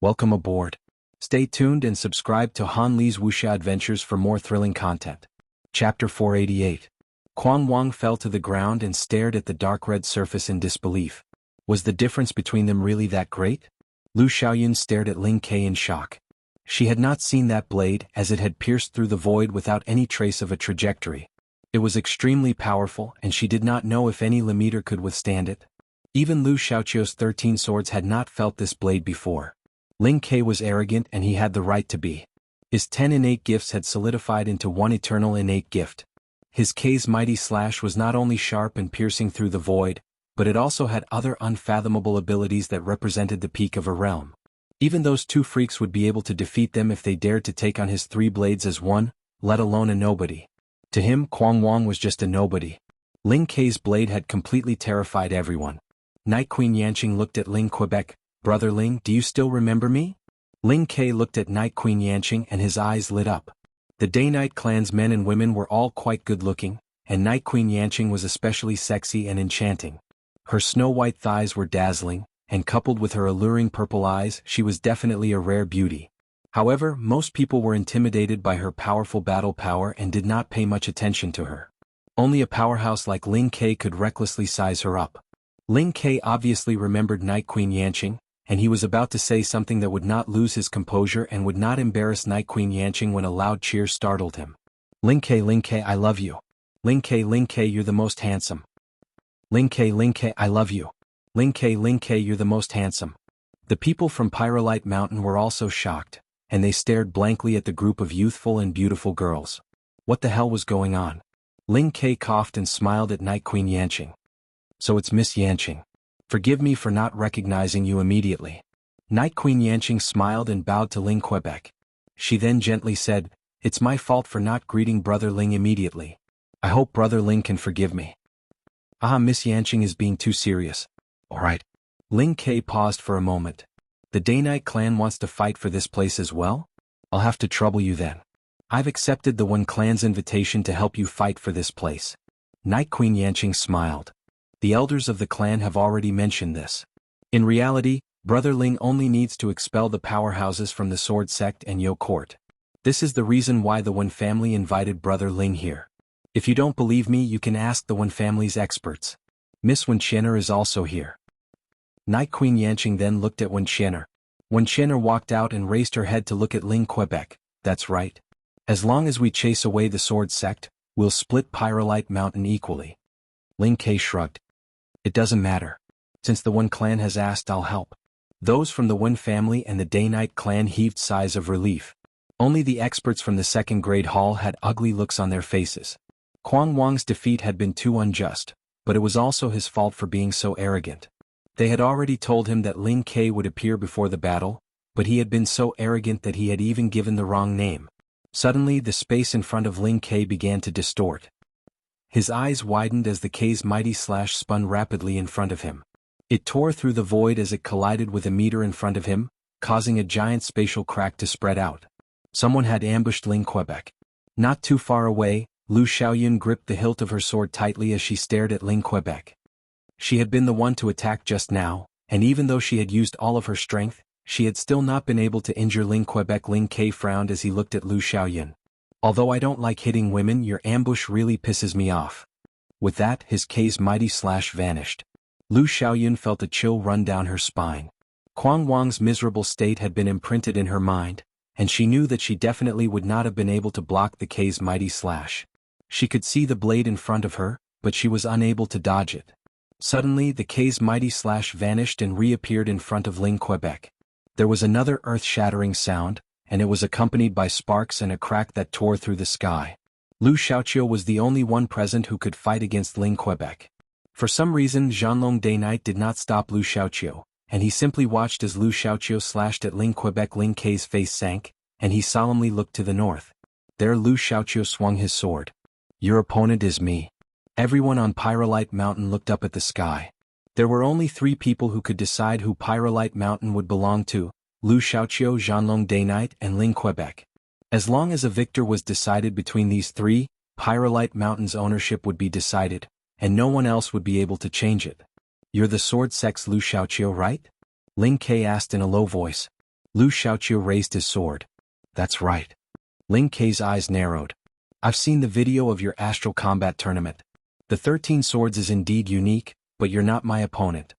Welcome aboard. Stay tuned and subscribe to Han Li's Wuxia Adventures for more thrilling content. Chapter 488. Quang Wang fell to the ground and stared at the dark red surface in disbelief. Was the difference between them really that great? Lu Xiaoyun stared at Ling Ke in shock. She had not seen that blade, as it had pierced through the void without any trace of a trajectory. It was extremely powerful, and she did not know if any limiter could withstand it. Even Lu Xiaoqiu's 13 swords had not felt this blade before. Ling Ke was arrogant, and he had the right to be. His 10 innate gifts had solidified into one eternal innate gift. His K's mighty slash was not only sharp and piercing through the void, but it also had other unfathomable abilities that represented the peak of a realm. Even those two freaks would be able to defeat them if they dared to take on his 3 blades as one, let alone a nobody. To him, Quang Wang was just a nobody. Ling Ke's blade had completely terrified everyone. Night Queen Yanqing looked at Ling Quebec. "Brother Ling, do you still remember me?" Ling Ke looked at Night Queen Yanqing and his eyes lit up. The Day-Night clan's men and women were all quite good-looking, and Night Queen Yanqing was especially sexy and enchanting. Her snow-white thighs were dazzling, and coupled with her alluring purple eyes, she was definitely a rare beauty. However, most people were intimidated by her powerful battle power and did not pay much attention to her. Only a powerhouse like Ling Ke could recklessly size her up. Ling Ke obviously remembered Night Queen Yanqing, and he was about to say something that would not lose his composure and would not embarrass Night Queen Yanqing when a loud cheer startled him. Ling Ke, I love you. Ling Ke, you're the most handsome. Ling Ke, I love you. Ling Ke, you're the most handsome. The people from Pyrolite Mountain were also shocked, and they stared blankly at the group of youthful and beautiful girls. What the hell was going on? Ling Ke coughed and smiled at Night Queen Yanqing. "So it's Miss Yanqing. Forgive me for not recognizing you immediately." Night Queen Yanqing smiled and bowed to Ling Quebec. She then gently said, "It's my fault for not greeting Brother Ling immediately. I hope Brother Ling can forgive me." Miss Yanqing is being too serious. Alright. Ling Ke paused for a moment. "The Day-Night clan wants to fight for this place as well? I'll have to trouble you then. I've accepted the One clan's invitation to help you fight for this place." Night Queen Yanqing smiled. The elders of the clan have already mentioned this. In reality, Brother Ling only needs to expel the powerhouses from the Sword Sect and Yo Court. This is the reason why the One family invited Brother Ling here. If you don't believe me, you can ask the One family's experts. Miss Wen Qianer is also here. Night Queen Yanqing then looked at Wen Qianer. Wen Qianer walked out and raised her head to look at Ling Quebec. "That's right. As long as we chase away the Sword Sect, we'll split Pyrolite Mountain equally." Ling Ke shrugged. "It doesn't matter. Since the One clan has asked, I'll help." Those from the One family and the Day-Night clan heaved sighs of relief. Only the experts from the second grade hall had ugly looks on their faces. Quang Wang's defeat had been too unjust, but it was also his fault for being so arrogant. They had already told him that Ling Ke would appear before the battle, but he had been so arrogant that he had even given the wrong name. Suddenly the space in front of Ling Ke began to distort. His eyes widened as the K's mighty slash spun rapidly in front of him. It tore through the void as it collided with a meter in front of him, causing a giant spatial crack to spread out. Someone had ambushed Ling Quebec. Not too far away, Lu Xiaoyun gripped the hilt of her sword tightly as she stared at Ling Quebec. She had been the one to attack just now, and even though she had used all of her strength, she had still not been able to injure Ling Quebec. Ling Ke frowned as he looked at Lu Xiaoyun. "Although I don't like hitting women, your ambush really pisses me off." With that, his K's mighty slash vanished. Lu Xiaoyun felt a chill run down her spine. Quang Wang's miserable state had been imprinted in her mind, and she knew that she definitely would not have been able to block the K's mighty slash. She could see the blade in front of her, but she was unable to dodge it. Suddenly, the K's mighty slash vanished and reappeared in front of Ling Quebec. There was another earth-shattering sound, and it was accompanied by sparks and a crack that tore through the sky. Lu Xiaoqiu was the only one present who could fight against Ling Quebec. For some reason, Zhanlong Day-Night did not stop Lu Xiaoqiu, and he simply watched as Lu Xiaoqiu slashed at Ling Quebec. Ling Ke's face sank, and he solemnly looked to the north. There Lu Xiaoqiu swung his sword. "Your opponent is me." Everyone on Pyrolite Mountain looked up at the sky. There were only 3 people who could decide who Pyrolite Mountain would belong to: Lu Xiaoqiu, Zhanlong Day-Night, and Ling Quebec. As long as a victor was decided between these 3, Pyrolite Mountain's ownership would be decided, and no one else would be able to change it. "You're the Sword Sect's Lu Xiaoqiu, right?" Ling Ke asked in a low voice. Lu Xiaoqiu raised his sword. That's right. Ling Kei's eyes narrowed. I've seen the video of your Astral combat tournament. The 13 swords is indeed unique, but you're not my opponent.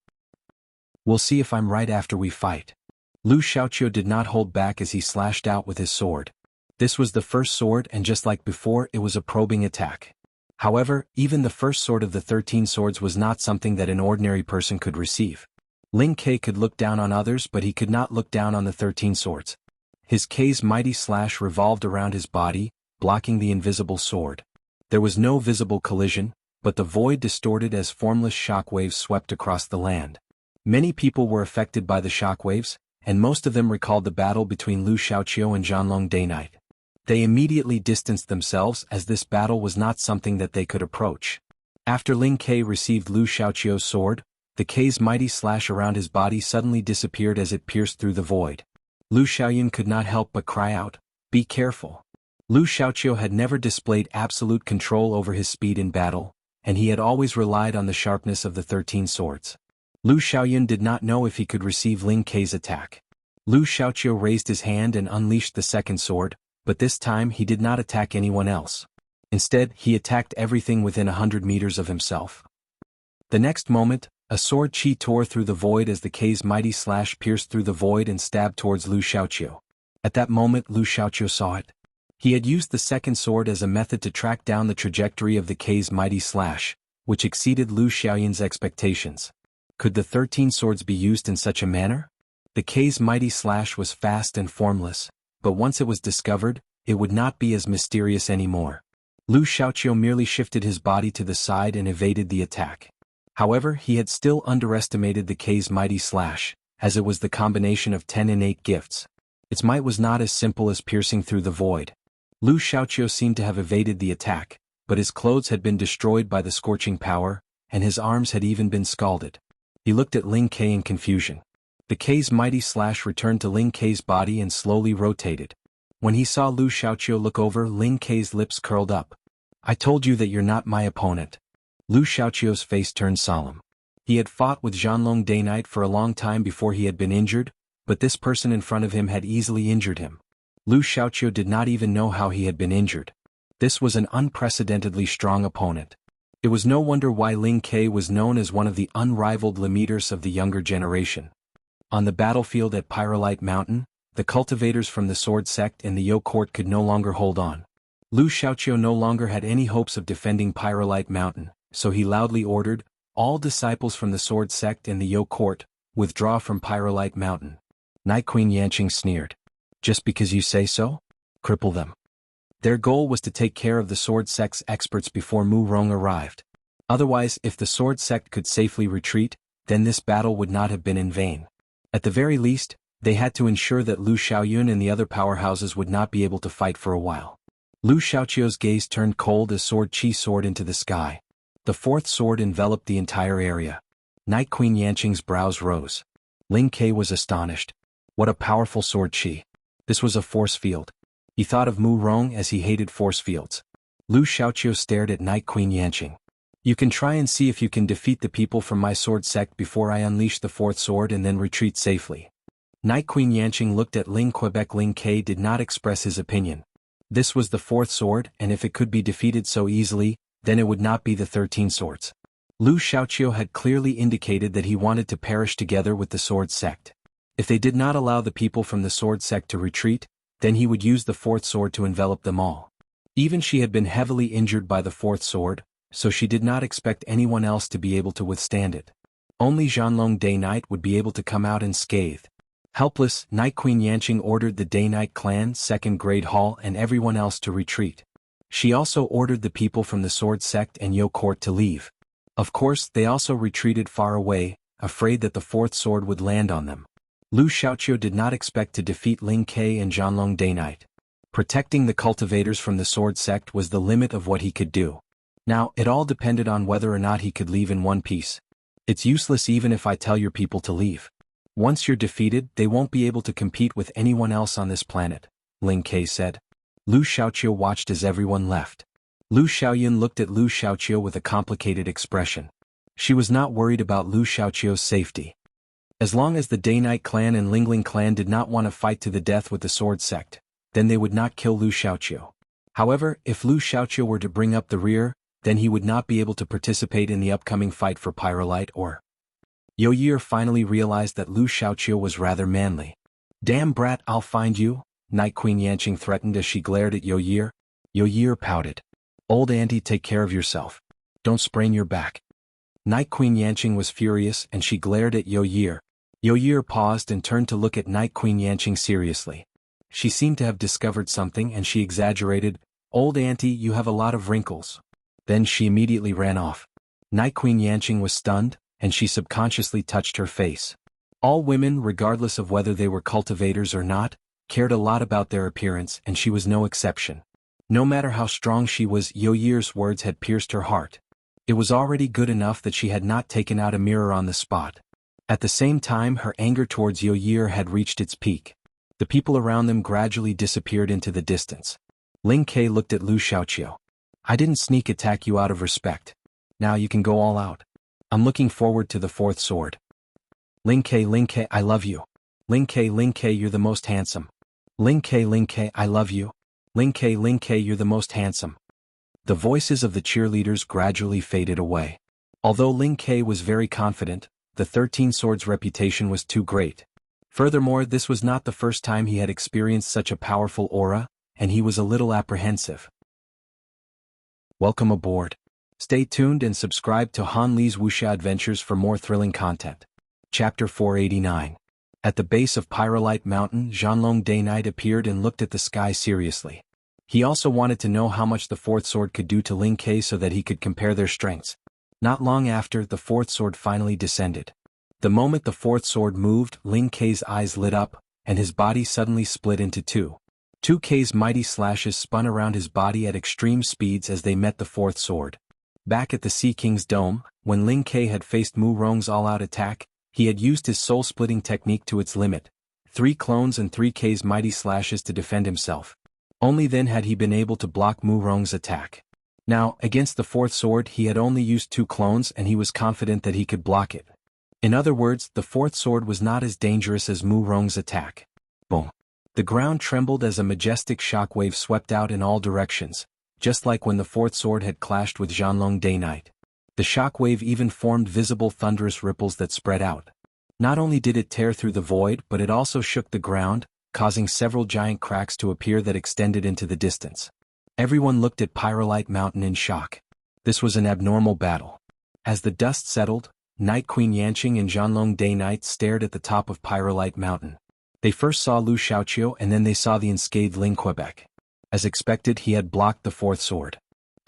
We'll see if I'm right after we fight. Lu Xiaoqiu did not hold back as he slashed out with his sword. This was the first sword, and just like before, it was a probing attack. However, even the first sword of the 13 swords was not something that an ordinary person could receive. Ling Kei could look down on others, but he could not look down on the 13 swords. His Kei's mighty slash revolved around his body, blocking the invisible sword. There was no visible collision, but the void distorted as formless shockwaves swept across the land. Many people were affected by the shockwaves, and most of them recalled the battle between Lu Xiaoqiu and Zhanlong Day Night. They immediately distanced themselves as this battle was not something that they could approach. After Ling Kei received Lu Xiaoqiu's sword, the Kei's mighty slash around his body suddenly disappeared as it pierced through the void. Lu Xiaoyun could not help but cry out, "Be careful." Lu Xiaoqiu had never displayed absolute control over his speed in battle, and he had always relied on the sharpness of the 13 swords. Lu Xiaoyun did not know if he could receive Ling Kei's attack. Lu Xiaoqiu raised his hand and unleashed the second sword, but this time he did not attack anyone else. Instead, he attacked everything within 100 meters of himself. The next moment, a sword chi tore through the void as the Kei's mighty slash pierced through the void and stabbed towards Lu Xiaoqiu. At that moment Lu Xiaoqiu saw it. He had used the second sword as a method to track down the trajectory of the Kei's mighty slash, which exceeded Lu Xiaoyun's expectations. Could the 13 swords be used in such a manner? The Kei's mighty slash was fast and formless, but once it was discovered, it would not be as mysterious anymore. Lu Xiaoqiu merely shifted his body to the side and evaded the attack. However, he had still underestimated the Kei's mighty slash, as it was the combination of 10 innate gifts. Its might was not as simple as piercing through the void. Lu Xiaoqiu seemed to have evaded the attack, but his clothes had been destroyed by the scorching power, and his arms had even been scalded. He looked at Ling Kei in confusion. The Kei's mighty slash returned to Ling Kei's body and slowly rotated. When he saw Lu Xiaoqiu look over, Ling Kei's lips curled up. "I told you that you're not my opponent." Lu Xiaoqiu's face turned solemn. He had fought with Zhanlong Day Night for a long time before he had been injured, but this person in front of him had easily injured him. Lu Xiaoqiu did not even know how he had been injured. This was an unprecedentedly strong opponent. It was no wonder why Ling Kei was known as one of the unrivaled leaders of the younger generation. On the battlefield at Pyrolite Mountain, the cultivators from the Sword Sect and the Yo Court could no longer hold on. Lu Xiaoqiu no longer had any hopes of defending Pyrolite Mountain, so he loudly ordered, "All disciples from the Sword Sect and the Yo Court, withdraw from Pyrolite Mountain." Night Queen Yanqing sneered. "Just because you say so? Cripple them." Their goal was to take care of the Sword Sect's experts before Mu Rong arrived. Otherwise, if the Sword Sect could safely retreat, then this battle would not have been in vain. At the very least, they had to ensure that Lu Xiaoyun and the other powerhouses would not be able to fight for a while. Lu Xiaoqiu's gaze turned cold as sword chi soared into the sky. The fourth sword enveloped the entire area. Night Queen Yanqing's brows rose. Ling Kei was astonished. What a powerful sword chi. This was a force field. He thought of Mu Rong as he hated force fields. Lu Xiaoqiu stared at Night Queen Yanqing. "You can try and see if you can defeat the people from my sword sect before I unleash the fourth sword and then retreat safely." Night Queen Yanqing looked at Ling Quebec. Ling Kei did not express his opinion. This was the fourth sword, and if it could be defeated so easily, then it would not be the 13 swords. Lu Xiaoqiu had clearly indicated that he wanted to perish together with the sword sect. If they did not allow the people from the sword sect to retreat, then he would use the fourth sword to envelop them all. Even she had been heavily injured by the fourth sword, so she did not expect anyone else to be able to withstand it. Only Zhanlong Day Night would be able to come out unscathed. Helpless, Night Queen Yanqing ordered the Day Night clan, second grade hall and everyone else to retreat. She also ordered the people from the Sword Sect and Yo Court to leave. Of course, they also retreated far away, afraid that the fourth sword would land on them. Lu Xiaoqiu did not expect to defeat Ling Kei and Zhanlong Day Night. Protecting the cultivators from the Sword Sect was the limit of what he could do. Now, it all depended on whether or not he could leave in one piece. "It's useless even if I tell your people to leave. Once you're defeated, they won't be able to compete with anyone else on this planet," Ling Kei said. Lu Xiaoqiu watched as everyone left. Lu Xiaoyun looked at Lu Xiaoqiu with a complicated expression. She was not worried about Lu Xiaoqiu's safety. As long as the Day-Night clan and Lingling clan did not want to fight to the death with the sword sect, then they would not kill Lu Xiaoqiu. However, if Lu Xiaoqiu were to bring up the rear, then he would not be able to participate in the upcoming fight for Pyrolite or... Yo Year finally realized that Lu Xiaoqiu was rather manly. "Damn brat, I'll find you," Night Queen Yanqing threatened as she glared at Yo Year. Yo Year pouted. "Old auntie, take care of yourself. Don't sprain your back." Night Queen Yanqing was furious and she glared at Yo Year. Yo Year paused and turned to look at Night Queen Yanqing seriously. She seemed to have discovered something and she exaggerated, "Old auntie, you have a lot of wrinkles." Then she immediately ran off. Night Queen Yanqing was stunned, and she subconsciously touched her face. All women, regardless of whether they were cultivators or not, cared a lot about their appearance and she was no exception. No matter how strong she was, Yo Year's words had pierced her heart. It was already good enough that she had not taken out a mirror on the spot. At the same time, her anger towards Yo Year had reached its peak. The people around them gradually disappeared into the distance. Ling Ke looked at Lu Xiaoqiu. "I didn't sneak attack you out of respect. Now you can go all out. I'm looking forward to the fourth sword." Ling Ke, I love you." Ling Ke, you're the most handsome." Ling Ke, I love you." Ling Ke, you're the most handsome." The voices of the cheerleaders gradually faded away. Although Ling Ke was very confident, the 13 Swords' reputation was too great. Furthermore, this was not the first time he had experienced such a powerful aura, and he was a little apprehensive. Welcome aboard. Stay tuned and subscribe to Han Li's Wuxia Adventures for more thrilling content. Chapter 489. At the base of Pyrolite Mountain, Zhanlong Day-Night appeared and looked at the sky seriously. He also wanted to know how much the fourth sword could do to Ling Ke so that he could compare their strengths. Not long after, the fourth sword finally descended. The moment the fourth sword moved, Ling Ke's eyes lit up, and his body suddenly split into two. 2K's mighty slashes spun around his body at extreme speeds as they met the fourth sword. Back at the Sea King's dome, when Ling Ke had faced Mu Rong's all-out attack, he had used his soul-splitting technique to its limit, 3 clones and 3K's mighty slashes to defend himself. Only then had he been able to block Mu Rong's attack. Now, against the fourth sword he had only used 2 clones and he was confident that he could block it. In other words, the fourth sword was not as dangerous as Mu Rong's attack. Boom. The ground trembled as a majestic shockwave swept out in all directions, just like when the fourth sword had clashed with Zhanlong Day-Night. The shockwave even formed visible thunderous ripples that spread out. Not only did it tear through the void, but it also shook the ground, causing several giant cracks to appear that extended into the distance. Everyone looked at Pyrolite Mountain in shock. This was an abnormal battle. As the dust settled, Night Queen Yanqing and Zhanlong Day-Night stared at the top of Pyrolite Mountain. They first saw Lu Xiaoqiu and then they saw the unscathed Ling Quebec. As expected, he had blocked the fourth sword.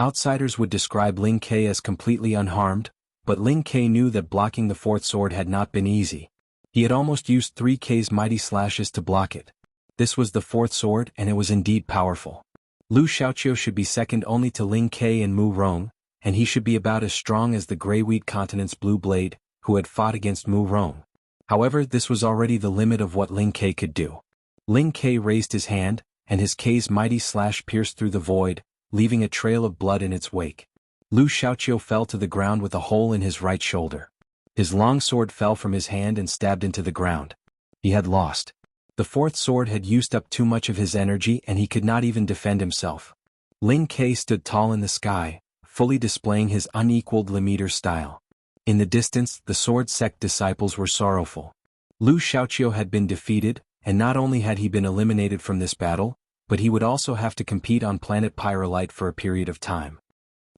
Outsiders would describe Ling Ke as completely unharmed, but Ling Ke knew that blocking the fourth sword had not been easy. He had almost used 3K's mighty slashes to block it. This was the fourth sword and it was indeed powerful. Lu Xiaoqiu should be second only to Ling Ke and Mu Rong, and he should be about as strong as the Greyweed Continent's Blue Blade, who had fought against Mu Rong. However, this was already the limit of what Ling Ke could do. Ling Ke raised his hand, and his K's mighty slash pierced through the void, leaving a trail of blood in its wake. Lu Xiaoqiu fell to the ground with a hole in his right shoulder. His long sword fell from his hand and stabbed into the ground. He had lost. The fourth sword had used up too much of his energy and he could not even defend himself. Ling Ke stood tall in the sky, fully displaying his unequaled Lemaitre style. In the distance, the sword sect disciples were sorrowful. Lu Xiaoqiu had been defeated, and not only had he been eliminated from this battle, but he would also have to compete on planet Pyrolite for a period of time.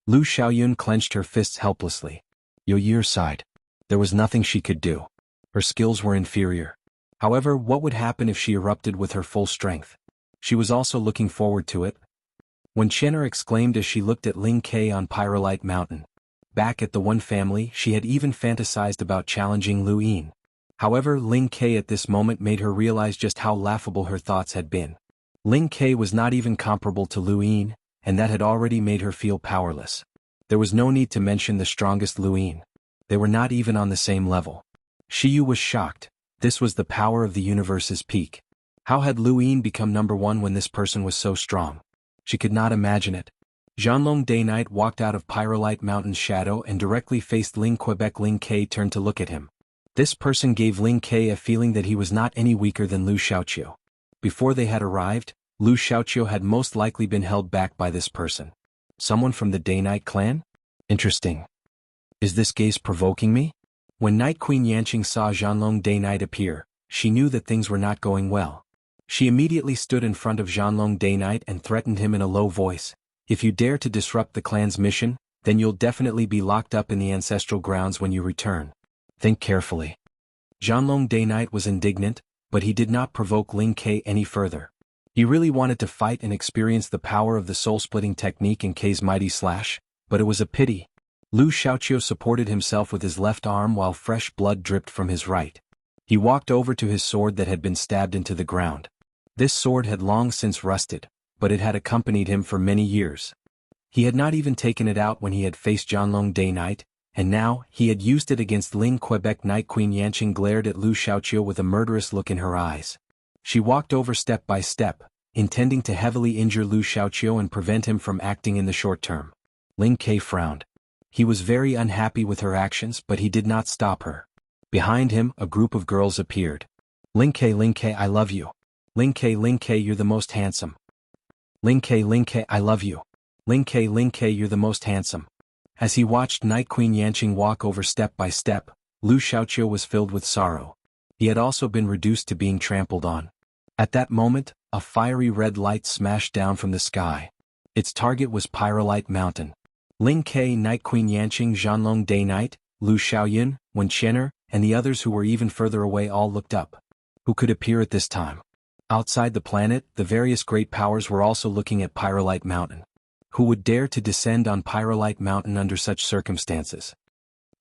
Lu Xiaoyun clenched her fists helplessly. Yo Year sighed. There was nothing she could do. Her skills were inferior. However, what would happen if she erupted with her full strength? She was also looking forward to it. When Chenner exclaimed as she looked at Ling Ke on Pyrolite Mountain. Back at the One family, she had even fantasized about challenging Lu Yin. However, Ling Ke at this moment made her realize just how laughable her thoughts had been. Ling Ke was not even comparable to Lu Yin, and that had already made her feel powerless. There was no need to mention the strongest Lu Yin. They were not even on the same level. Shiyu was shocked. This was the power of the universe's peak. How had Lu Yin become number 1 when this person was so strong? She could not imagine it. Zhanlong Day-Night walked out of Pyrolite Mountain's shadow and directly faced Ling Quebec. Ling Ke turned to look at him. This person gave Ling Ke a feeling that he was not any weaker than Lu Xiaoqiu. Before they had arrived, Lu Xiaoqiu had most likely been held back by this person. Someone from the Day-Night clan? Interesting. Is this gaze provoking me? When Night Queen Yanqing saw Zhanlong Day-Night appear, she knew that things were not going well. She immediately stood in front of Zhanlong Day-Night and threatened him in a low voice. If you dare to disrupt the clan's mission, then you'll definitely be locked up in the ancestral grounds when you return. Think carefully. Zhanlong Day-Night was indignant, but he did not provoke Ling Ke any further. He really wanted to fight and experience the power of the soul-splitting technique in Ke's mighty slash, but it was a pity. Lu Xiaoqiu supported himself with his left arm while fresh blood dripped from his right. He walked over to his sword that had been stabbed into the ground. This sword had long since rusted, but it had accompanied him for many years. He had not even taken it out when he had faced Zhanlong Day-Night, and now he had used it against Ling Quebec. Night Queen Yanqing glared at Lu Xiaoqiu with a murderous look in her eyes. She walked over step by step, intending to heavily injure Lu Xiaoqiu and prevent him from acting in the short term. Ling Ke frowned. He was very unhappy with her actions, but he did not stop her. Behind him, a group of girls appeared. Ling Ke, I love you. Ling Ke, you're the most handsome. Ling Ke, I love you. Ling Ke, you're the most handsome. As he watched Night Queen Yanqing walk over step by step, Lu Xiaoqiu was filled with sorrow. He had also been reduced to being trampled on. At that moment, a fiery red light smashed down from the sky. Its target was Pyrolite Mountain. Ling Ke, Night Queen Yanqing, Zhanlong Day-Night, Lu Xiaoyun, Wen Qian'er, and the others who were even further away all looked up. Who could appear at this time? Outside the planet, the various great powers were also looking at Pyrolite Mountain. Who would dare to descend on Pyrolite Mountain under such circumstances?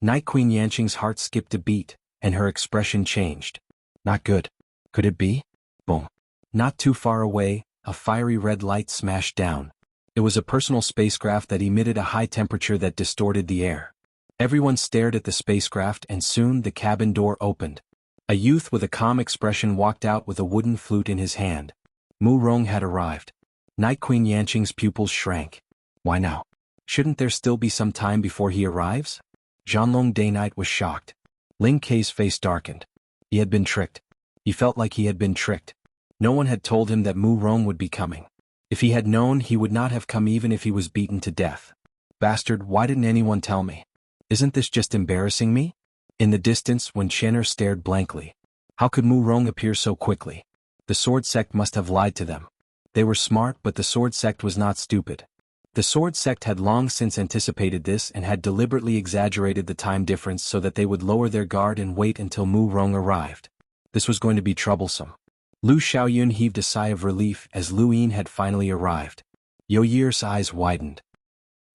Night Queen Yanqing's heart skipped a beat, and her expression changed. Not good. Could it be? Boom. Not too far away, a fiery red light smashed down. It was a personal spacecraft that emitted a high temperature that distorted the air. Everyone stared at the spacecraft, and soon the cabin door opened. A youth with a calm expression walked out with a wooden flute in his hand. Mu Rong had arrived. Night Queen Yanqing's pupils shrank. Why now? Shouldn't there still be some time before he arrives? Zhanlong Day-Night was shocked. Ling Ke's face darkened. He had been tricked. He felt like he had been tricked. No one had told him that Mu Rong would be coming. If he had known, he would not have come even if he was beaten to death. Bastard, why didn't anyone tell me? Isn't this just embarrassing me? In the distance, Wen Qian'er stared blankly. How could Mu Rong appear so quickly? The Sword Sect must have lied to them. They were smart, but the Sword Sect was not stupid. The Sword Sect had long since anticipated this and had deliberately exaggerated the time difference so that they would lower their guard and wait until Mu Rong arrived. This was going to be troublesome. Lu Xiaoyun heaved a sigh of relief as Lu Yin had finally arrived. Yo Year's eyes widened.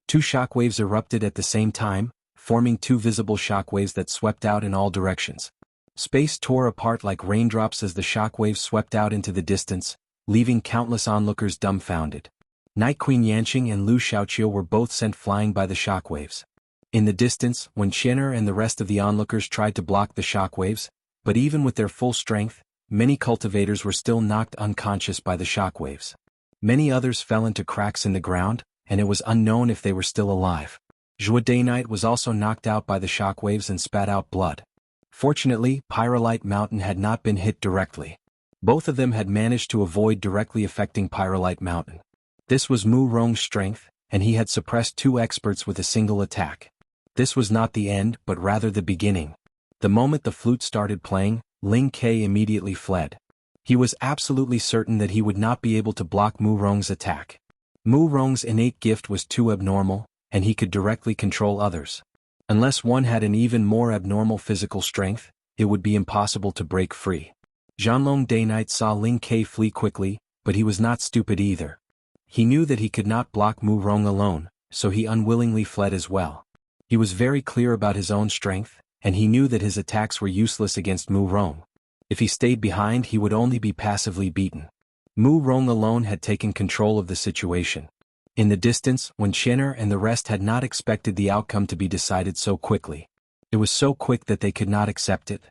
Two shockwaves erupted at the same time, forming two visible shockwaves that swept out in all directions. Space tore apart like raindrops as the shockwaves swept out into the distance, leaving countless onlookers dumbfounded. Night Queen Yanqing and Lu Xiaoqiu were both sent flying by the shockwaves. In the distance, Wen Qian'er and the rest of the onlookers tried to block the shockwaves, but even with their full strength, many cultivators were still knocked unconscious by the shockwaves. Many others fell into cracks in the ground, and it was unknown if they were still alive. Zhua Day-Night was also knocked out by the shockwaves and spat out blood. Fortunately, Pyrolite Mountain had not been hit directly. Both of them had managed to avoid directly affecting Pyrolite Mountain. This was Mu Rong's strength, and he had suppressed two experts with a single attack. This was not the end, but rather the beginning. The moment the flute started playing, Ling Ke immediately fled. He was absolutely certain that he would not be able to block Mu Rong's attack. Mu Rong's innate gift was too abnormal, and he could directly control others. Unless one had an even more abnormal physical strength, it would be impossible to break free. Zhanlong Day-Night saw Ling Ke flee quickly, but he was not stupid either. He knew that he could not block Mu Rong alone, so he unwillingly fled as well. He was very clear about his own strength, and he knew that his attacks were useless against Mu Rong. If he stayed behind, he would only be passively beaten. Mu Rong alone had taken control of the situation. In the distance, Wen Qian'er and the rest had not expected the outcome to be decided so quickly. It was so quick that they could not accept it.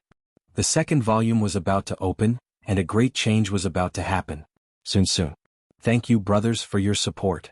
The second volume was about to open, and a great change was about to happen. Soon. Thank you, brothers, for your support.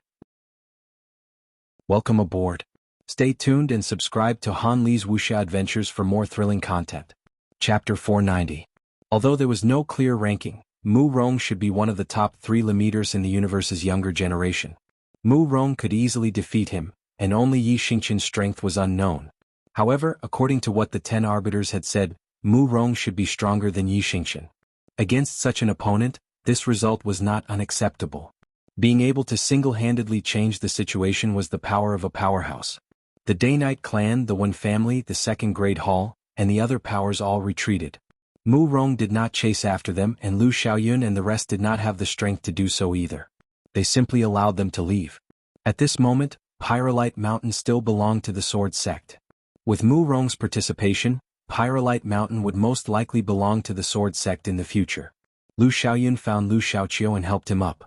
Welcome aboard. Stay tuned and subscribe to Han Li's Wuxia Adventures for more thrilling content. Chapter 490. Although there was no clear ranking, Mu Rong should be one of the top 3 leaders in the universe's younger generation. Mu Rong could easily defeat him, and only Yi Xingqian's strength was unknown. However, according to what the 10 arbiters had said, Mu Rong should be stronger than Yi Xingqian. Against such an opponent, this result was not unacceptable. Being able to single-handedly change the situation was the power of a powerhouse. The Day-Night clan, the One family, the Second Great Hall, and the other powers all retreated. Mu Rong did not chase after them, and Lu Xiaoyun and the rest did not have the strength to do so either. They simply allowed them to leave. At this moment, Pyrolite Mountain still belonged to the Sword Sect. With Mu Rong's participation, Pyrolite Mountain would most likely belong to the Sword Sect in the future. Lu Xiaoyun found Lu Xiaoqiu and helped him up.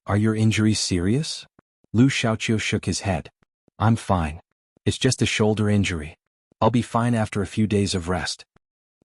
"Are your injuries serious?" Lu Xiaoqiu shook his head. "I'm fine. It's just a shoulder injury. I'll be fine after a few days of rest."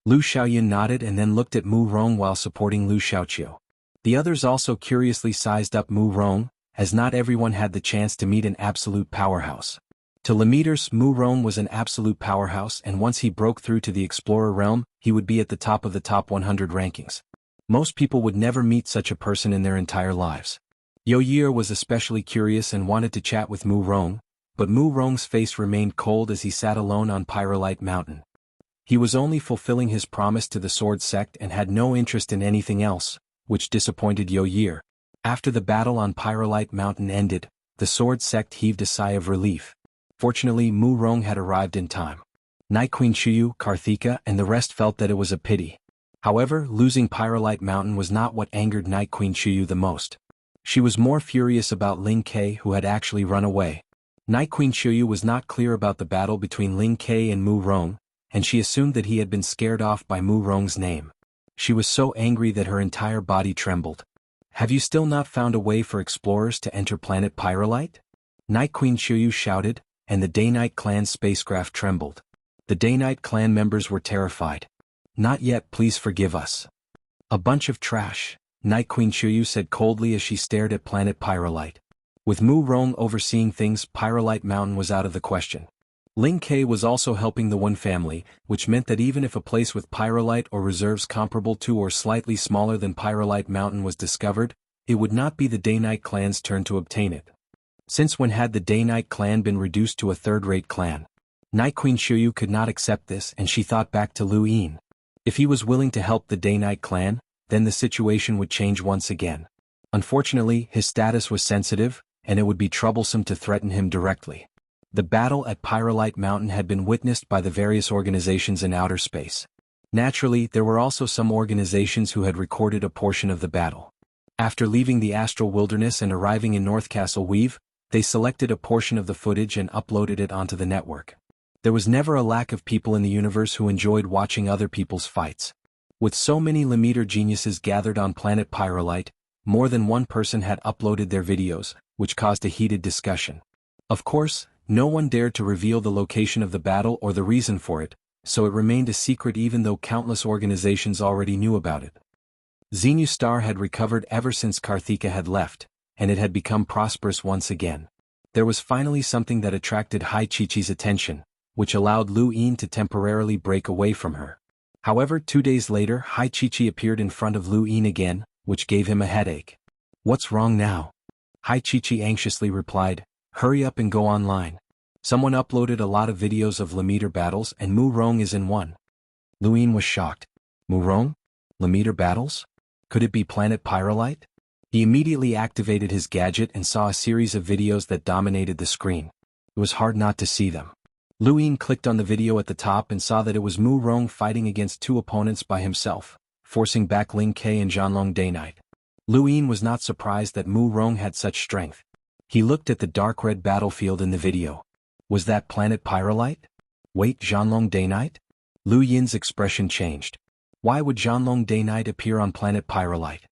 Lu Xiaoyun nodded and then looked at Mu Rong while supporting Lu Xiaoqiu. The others also curiously sized up Mu Rong, as not everyone had the chance to meet an absolute powerhouse. To Lemeters, Mu Rong was an absolute powerhouse, and once he broke through to the Explorer realm, he would be at the top of the top 100 rankings. Most people would never meet such a person in their entire lives. Yo Year was especially curious and wanted to chat with Mu Rong, but Mu Rong's face remained cold as he sat alone on Pyrolite Mountain. He was only fulfilling his promise to the Sword Sect and had no interest in anything else, which disappointed Yo Year. After the battle on Pyrolite Mountain ended, the Sword Sect heaved a sigh of relief. Fortunately, Mu Rong had arrived in time. Night Queen Chuyu, Karthika, and the rest felt that it was a pity. However, losing Pyrolite Mountain was not what angered Night Queen Chuyu the most. She was more furious about Ling Ke, who had actually run away. Night Queen Chuyu was not clear about the battle between Ling Ke and Mu Rong, and she assumed that he had been scared off by Mu Rong's name. She was so angry that her entire body trembled. "Have you still not found a way for explorers to enter planet Pyrolite?" Night Queen Chuyu shouted, and the Day-Night clan's spacecraft trembled. The Day-Night clan members were terrified. "Not yet, please forgive us." "A bunch of trash," Night Queen Chuyu said coldly as she stared at planet Pyrolite. With Mu Rong overseeing things, Pyrolite Mountain was out of the question. Ling Ke was also helping the One family, which meant that even if a place with pyrolite or reserves comparable to or slightly smaller than Pyrolite Mountain was discovered, it would not be the Day-Night clan's turn to obtain it. Since when had the Day-Night clan been reduced to a third-rate clan? Night Queen Chuyu could not accept this, and she thought back to Lu Yin. If he was willing to help the Day-Night clan, then the situation would change once again. Unfortunately, his status was sensitive, and it would be troublesome to threaten him directly. The battle at Pyrolite Mountain had been witnessed by the various organizations in outer space. Naturally, there were also some organizations who had recorded a portion of the battle. After leaving the Astral Wilderness and arriving in North Castle Weave, they selected a portion of the footage and uploaded it onto the network. There was never a lack of people in the universe who enjoyed watching other people's fights. With so many Lemeter geniuses gathered on planet Pyrolite, more than one person had uploaded their videos, which caused a heated discussion. Of course, no one dared to reveal the location of the battle or the reason for it, so it remained a secret even though countless organizations already knew about it. Xenu Star had recovered ever since Karthika had left, and it had become prosperous once again. There was finally something that attracted Hai Chi-Chi's attention, which allowed Lu Yin to temporarily break away from her. However, 2 days later Hai Chi-Chi appeared in front of Lu Yin again, which gave him a headache. "What's wrong now?" Hai Chi-Chi anxiously replied, "Hurry up and go online. Someone uploaded a lot of videos of Lemeter battles and Mu Rong is in one." Lu Yin was shocked. "Mu Rong? Lemeter battles? Could it be planet Pyrolite?" He immediately activated his gadget and saw a series of videos that dominated the screen. It was hard not to see them. Lu Yin clicked on the video at the top and saw that it was Mu Rong fighting against 2 opponents by himself, forcing back Ling Ke and Zhanlong Day-Night. Lu Yin was not surprised that Mu Rong had such strength. He looked at the dark red battlefield in the video. Was that planet Pyrolite? Wait, Zhanlong Day-Night? Lu Yin's expression changed. Why would Zhanlong Day-Night appear on planet Pyrolite?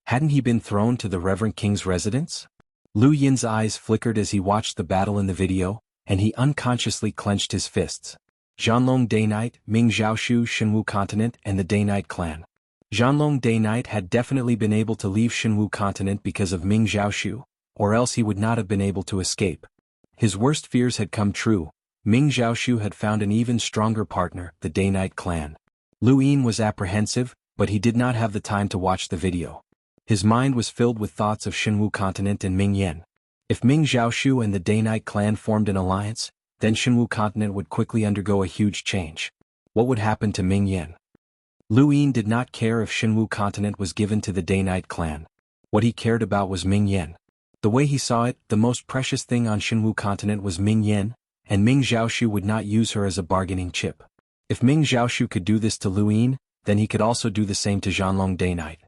Hadn't he been thrown to the Reverend King's residence? Lu Yin's eyes flickered as he watched the battle in the video, and he unconsciously clenched his fists. Zhanlong Day-Night, Ming Zhaoshu, Shenwu Continent, and the Day-Night clan. Zhanlong Day-Night had definitely been able to leave Shenwu Continent because of Ming Zhaoshu, or else he would not have been able to escape. His worst fears had come true. Ming Zhaoshu had found an even stronger partner, the Day-Night clan. Lu Yin was apprehensive, but he did not have the time to watch the video. His mind was filled with thoughts of Shenwu Continent and Ming Yen. If Ming Zhaoshu and the Day-Night clan formed an alliance, then Shenwu Continent would quickly undergo a huge change. What would happen to Ming Yen? Lu Yin did not care if Shenwu Continent was given to the Day-Night clan. What he cared about was Ming Yen. The way he saw it, the most precious thing on Shenwu Continent was Ming Yen, and Ming Zhaoshu would not use her as a bargaining chip. If Ming Zhaoshu could do this to Lu Yin, then he could also do the same to Zhanlong Day-Night.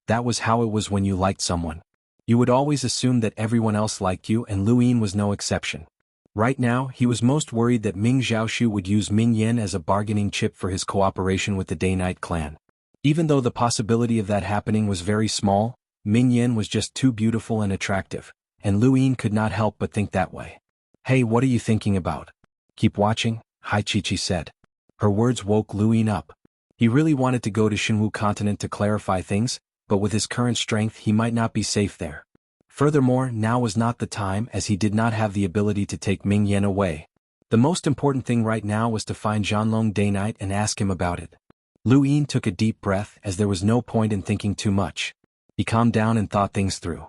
That was how it was when you liked someone. You would always assume that everyone else liked you, and Lu Yin was no exception. Right now, he was most worried that Ming Zhaoshu would use Ming Yen as a bargaining chip for his cooperation with the Day-Night clan. Even though the possibility of that happening was very small, Ming Yen was just too beautiful and attractive, and Lu Yin could not help but think that way. "Hey, what are you thinking about?" "Keep watching," Hai Chi said. Her words woke Lu Yin up. He really wanted to go to Shenwu Continent to clarify things, but with his current strength he might not be safe there. Furthermore, now was not the time, as he did not have the ability to take Ming Yen away. The most important thing right now was to find Zhanlong Day-Night and ask him about it. Lu Yin took a deep breath, as there was no point in thinking too much. He calmed down and thought things through.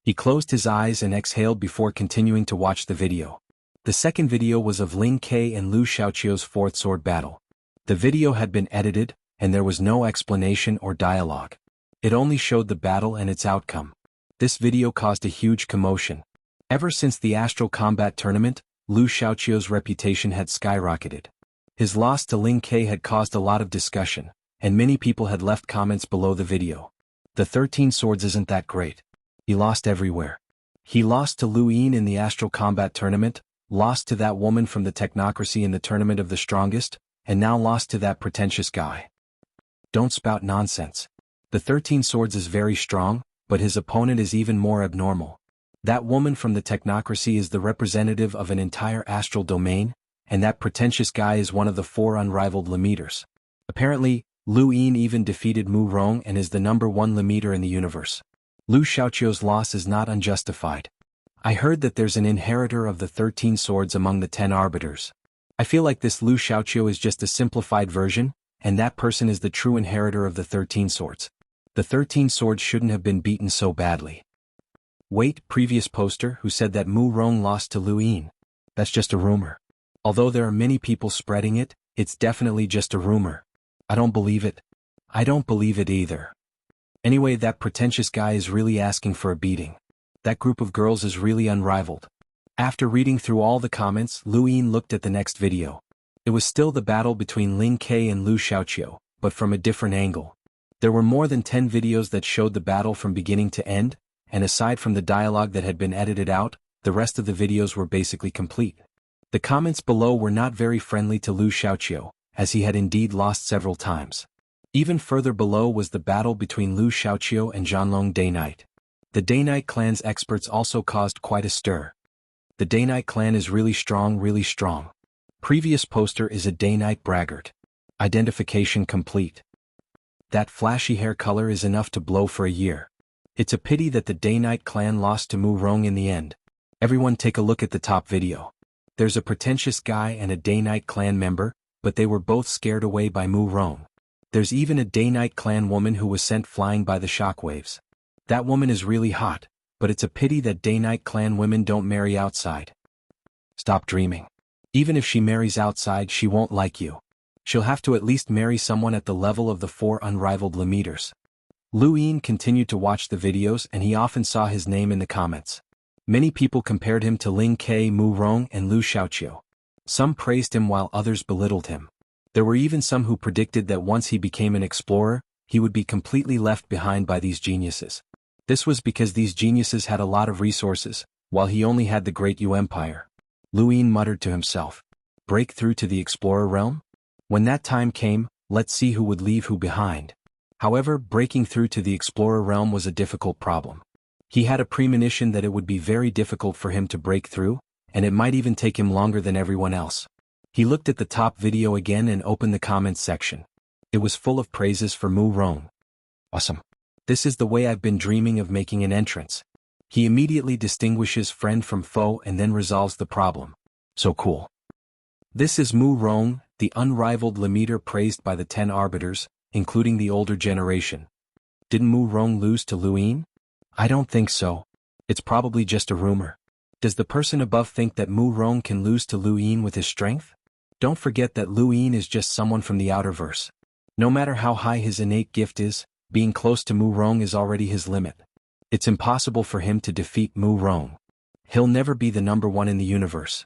He closed his eyes and exhaled before continuing to watch the video. The second video was of Ling Ke and Lu Xiaoqiu's fourth sword battle. The video had been edited, and there was no explanation or dialogue. It only showed the battle and its outcome. This video caused a huge commotion. Ever since the Astral Combat Tournament, Lu Xiaoqiu's reputation had skyrocketed. His loss to Ling Ke had caused a lot of discussion, and many people had left comments below the video. The 13 swords isn't that great. He lost everywhere. He lost to Lu Yin in the Astral Combat Tournament, lost to that woman from the Technocracy in the Tournament of the Strongest, and now lost to that pretentious guy. Don't spout nonsense. The 13 swords is very strong, but his opponent is even more abnormal. That woman from the Technocracy is the representative of an entire astral domain, and that pretentious guy is one of the 4 unrivaled Lemeters. Apparently, Lu Yin even defeated Mu Rong and is the #1 Lemeter in the universe. Lu Xiaoqiu's loss is not unjustified. I heard that there's an inheritor of the 13 swords among the 10 arbiters. I feel like this Lu Xiaoqiu is just a simplified version, and that person is the true inheritor of the 13 swords. The 13 swords shouldn't have been beaten so badly. Wait, previous poster who said that Mu Rong lost to Lu Yin. That's just a rumor. Although there are many people spreading it, it's definitely just a rumor. I don't believe it. I don't believe it either. Anyway, that pretentious guy is really asking for a beating. That group of girls is really unrivaled. After reading through all the comments, Lu Yin looked at the next video. It was still the battle between Ling Ke and Lu Xiaoqiu, but from a different angle. There were more than 10 videos that showed the battle from beginning to end, and aside from the dialogue that had been edited out, the rest of the videos were basically complete. The comments below were not very friendly to Lu Xiaoqiu, as he had indeed lost several times. Even further below was the battle between Lu Xiaoqiu and Zhanlong Day-Night. The Day-Night clan's experts also caused quite a stir. The Day-Night clan is really strong, really strong. Previous poster is a Day-Night braggart. Identification complete. That flashy hair color is enough to blow for a year. It's a pity that the Day-Night clan lost to Mu Rong in the end. Everyone take a look at the top video. There's a pretentious guy and a Day-Night clan member, but they were both scared away by Mu Rong. There's even a Day-Night clan woman who was sent flying by the shockwaves. That woman is really hot, but it's a pity that Day-Night clan women don't marry outside. Stop dreaming. Even if she marries outside, she won't like you. She'll have to at least marry someone at the level of the 4 unrivaled Lemeters. Lu Yin continued to watch the videos, and he often saw his name in the comments. Many people compared him to Ling Ke, Mu Rong, and Lu Xiaoqiu. Some praised him while others belittled him. There were even some who predicted that once he became an explorer, he would be completely left behind by these geniuses. This was because these geniuses had a lot of resources, while he only had the Great Yu Empire. Lu Yin muttered to himself. Break through to the explorer realm? When that time came, let's see who would leave who behind. However, breaking through to the explorer realm was a difficult problem. He had a premonition that it would be very difficult for him to break through, and it might even take him longer than everyone else. He looked at the top video again and opened the comments section. It was full of praises for Mu Rong. Awesome. This is the way I've been dreaming of making an entrance. He immediately distinguishes friend from foe and then resolves the problem. So cool. This is Mu Rong, the unrivaled leader praised by the 10 arbiters, including the older generation. Didn't Mu Rong lose to Lu Yin? I don't think so. It's probably just a rumor. Does the person above think that Mu Rong can lose to Lu Yin with his strength? Don't forget that Lu Yin is just someone from the outer verse. No matter how high his innate gift is, being close to Mu Rong is already his limit. It's impossible for him to defeat Mu Rong. He'll never be the number one in the universe.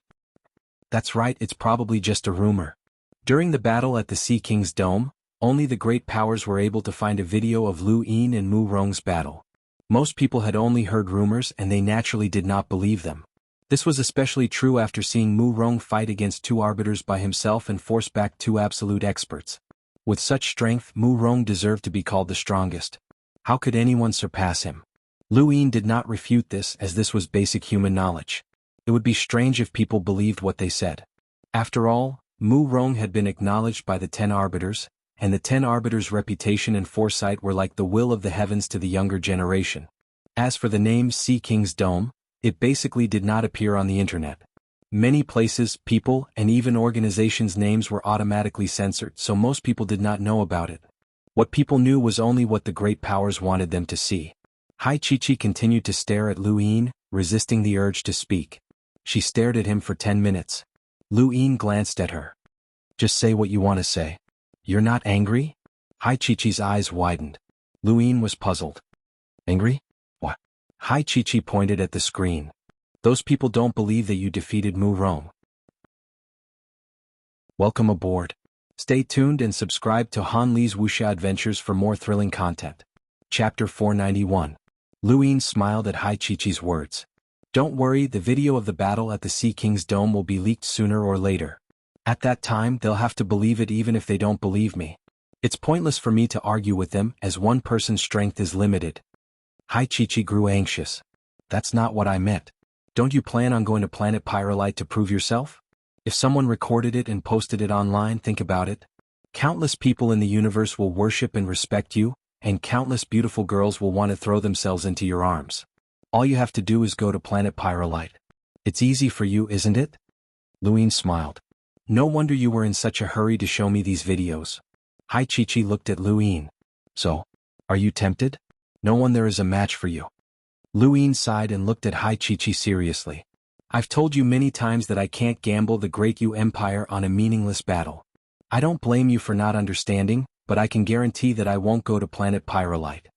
That's right, it's probably just a rumor. During the battle at the Sea King's Dome, only the great powers were able to find a video of Lu Yin and Mu Rong's battle. Most people had only heard rumors and they naturally did not believe them. This was especially true after seeing Mu Rong fight against 2 arbiters by himself and force back 2 absolute experts. With such strength, Mu Rong deserved to be called the strongest. How could anyone surpass him? Lu Yin did not refute this, as this was basic human knowledge. It would be strange if people believed what they said. After all, Mu Rong had been acknowledged by the 10 arbiters, and the 10 arbiters' reputation and foresight were like the will of the heavens to the younger generation. As for the name Sea King's Dome, it basically did not appear on the internet. Many places, people, and even organizations' names were automatically censored, so most people did not know about it. What people knew was only what the great powers wanted them to see. Hai Chi continued to stare at Lu Yin, resisting the urge to speak. She stared at him for 10 minutes. Lu Yin glanced at her. Just say what you want to say. You're not angry? Hai Chi's eyes widened. Lu Yin was puzzled. Angry? What? Hai Chi pointed at the screen. Those people don't believe that you defeated Mu Rong. Welcome aboard. Stay tuned and subscribe to Han Li's Wuxia Adventures for more thrilling content. Chapter 491. Lu Yin smiled at Hai Chi's words. Don't worry, the video of the battle at the Sea King's Dome will be leaked sooner or later. At that time, they'll have to believe it even if they don't believe me. It's pointless for me to argue with them, as one person's strength is limited. Hai Chi grew anxious. That's not what I meant. Don't you plan on going to Planet Pyrolite to prove yourself? If someone recorded it and posted it online, think about it. Countless people in the universe will worship and respect you, and countless beautiful girls will want to throw themselves into your arms. All you have to do is go to Planet Pyrolite. It's easy for you, isn't it? Lu Yin smiled. No wonder you were in such a hurry to show me these videos. Hai Chi looked at Lu Yin. So, are you tempted? No one there is a match for you. Lu Yin sighed and looked at Hai Chi seriously. I've told you many times that I can't gamble the Great Yu Empire on a meaningless battle. I don't blame you for not understanding, but I can guarantee that I won't go to Planet Pyrolite.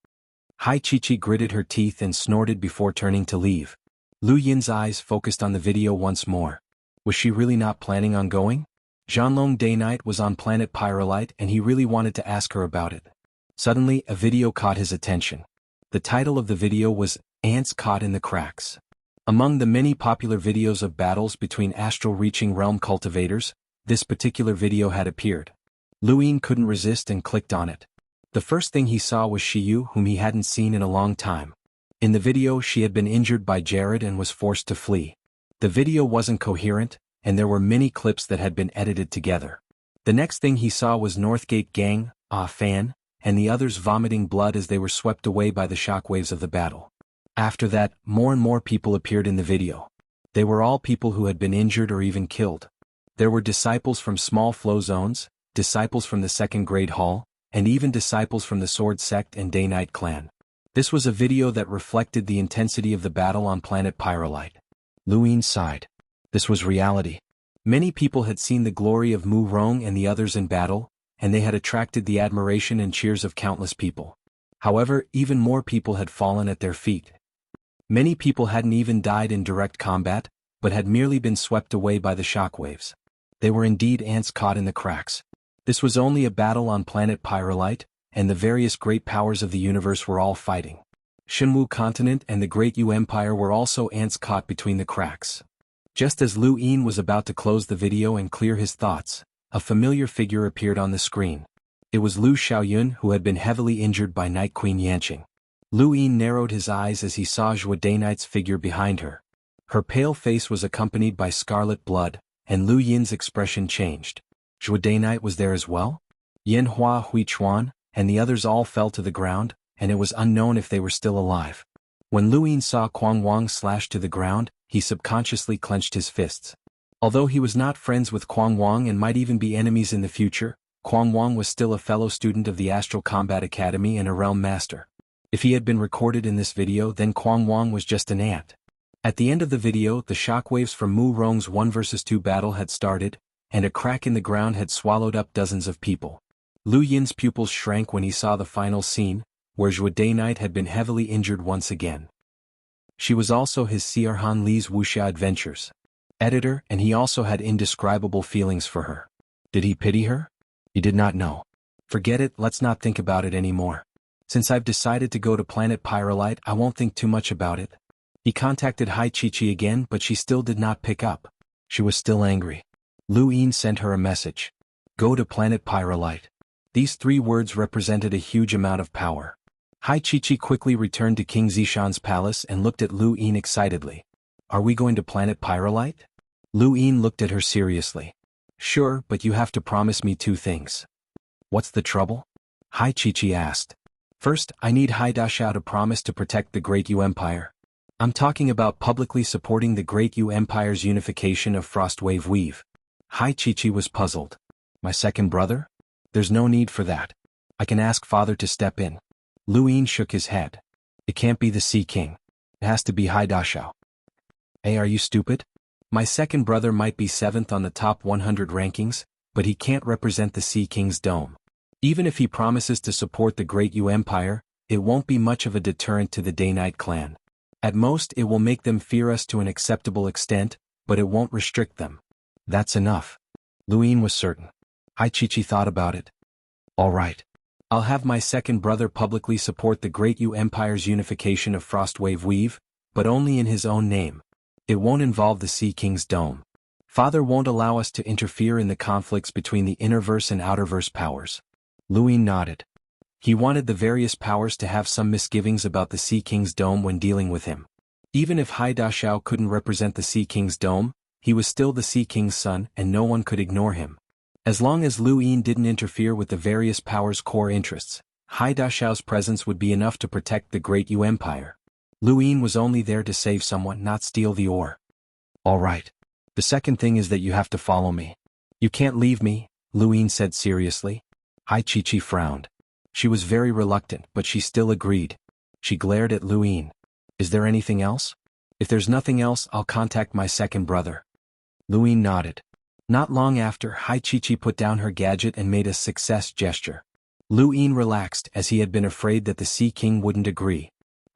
Hai Chi gritted her teeth and snorted before turning to leave. Lu Yin's eyes focused on the video once more. Was she really not planning on going? Zhanlong Day Night was on Planet Pyrolite and he really wanted to ask her about it. Suddenly, a video caught his attention. The title of the video was Ants Caught in the Cracks. Among the many popular videos of battles between astral-reaching realm cultivators, this particular video had appeared. Lu Yin couldn't resist and clicked on it. The first thing he saw was Shiyu, whom he hadn't seen in a long time. In the video, she had been injured by Jared and was forced to flee. The video wasn't coherent, and there were many clips that had been edited together. The next thing he saw was Northgate Gang, Ah Fan, and the others vomiting blood as they were swept away by the shockwaves of the battle. After that, more and more people appeared in the video. They were all people who had been injured or even killed. There were disciples from small flow zones, disciples from the second grade hall, and even disciples from the Sword Sect and Day-Night clan. This was a video that reflected the intensity of the battle on Planet Pyrolite. Lu Yin sighed. This was reality. Many people had seen the glory of Mu Rong and the others in battle, and they had attracted the admiration and cheers of countless people. However, even more people had fallen at their feet. Many people hadn't even died in direct combat, but had merely been swept away by the shockwaves. They were indeed ants caught in the cracks. This was only a battle on Planet Pyrolite, and the various great powers of the universe were all fighting. Shenwu Continent and the Great Yu Empire were also ants caught between the cracks. Just as Lu Yin was about to close the video and clear his thoughts, a familiar figure appeared on the screen. It was Lu Xiaoyun, who had been heavily injured by Night Queen Yanqing. Lu Yin narrowed his eyes as he saw Zhou Daynight's figure behind her. Her pale face was accompanied by scarlet blood, and Lu Yin's expression changed. Zhou Dayknight was there as well? Yanhua Huichuan, and the others all fell to the ground, and it was unknown if they were still alive. When Lu Yin saw Quang Wang slash to the ground, he subconsciously clenched his fists. Although he was not friends with Kwang Wang and might even be enemies in the future, Kwang Wang was still a fellow student of the Astral Combat Academy and a realm master. If he had been recorded in this video, then Kwang Wang was just an ant. At the end of the video, the shockwaves from Mu Rong's 1 vs 2 battle had started, and a crack in the ground had swallowed up dozens of people. Lu Yin's pupils shrank when he saw the final scene, where Zhou Day Knight had been heavily injured once again. She was also his Sr. Han Li's Wuxia Adventures editor, and he also had indescribable feelings for her. Did he pity her? He did not know. Forget it, let's not think about it anymore. Since I've decided to go to planet Pyrolite, I won't think too much about it. He contacted Hai Chi-Chi again, but she still did not pick up. She was still angry. Lu Yin sent her a message. Go to planet Pyrolite. These 3 words represented a huge amount of power. Hai Chi-Chi quickly returned to King Zishan's palace and looked at Lu Yin excitedly. Are we going to planet Pyrolite? Lu Yin looked at her seriously. Sure, but you have to promise me 2 things. What's the trouble? Hai Chi-Chi asked. First, I need Hai Dashao to promise to protect the Great Yu Empire. I'm talking about publicly supporting the Great Yu Empire's unification of Frostwave Weave. Hai Chi-Chi was puzzled. My second brother? There's no need for that. I can ask father to step in. Lu Yin shook his head. It can't be the Sea King. It has to be Hai Dashao. Hey, are you stupid? My second brother might be 7th on the top 100 rankings, but he can't represent the Sea King's dome. Even if he promises to support the Great Yu Empire, it won't be much of a deterrent to the Day-Night clan. At most, it will make them fear us to an acceptable extent, but it won't restrict them. That's enough. Lu Yin was certain. Hai Chi-Chi thought about it. All right. I'll have my second brother publicly support the Great Yu Empire's unification of Frostwave Weave, but only in his own name. It won't involve the Sea King's dome. Father won't allow us to interfere in the conflicts between the innerverse and outerverse powers. Lu Yin nodded. He wanted the various powers to have some misgivings about the Sea King's dome when dealing with him. Even if Hai Dashao couldn't represent the Sea King's dome, he was still the Sea King's son and no one could ignore him. As long as Lu Yin didn't interfere with the various powers' core interests, Hai Dashao's presence would be enough to protect the Great Yu Empire. Lu Yin was only there to save someone, not steal the ore. All right. The second thing is that you have to follow me. You can't leave me, Lu Yin said seriously. Hai Chi-Chi frowned. She was very reluctant, but she still agreed. She glared at Lu Yin. Is there anything else? If there's nothing else, I'll contact my second brother. Lu Yin nodded. Not long after, Hai Chi-Chi put down her gadget and made a success gesture. Lu Yin relaxed as he had been afraid that the Sea King wouldn't agree.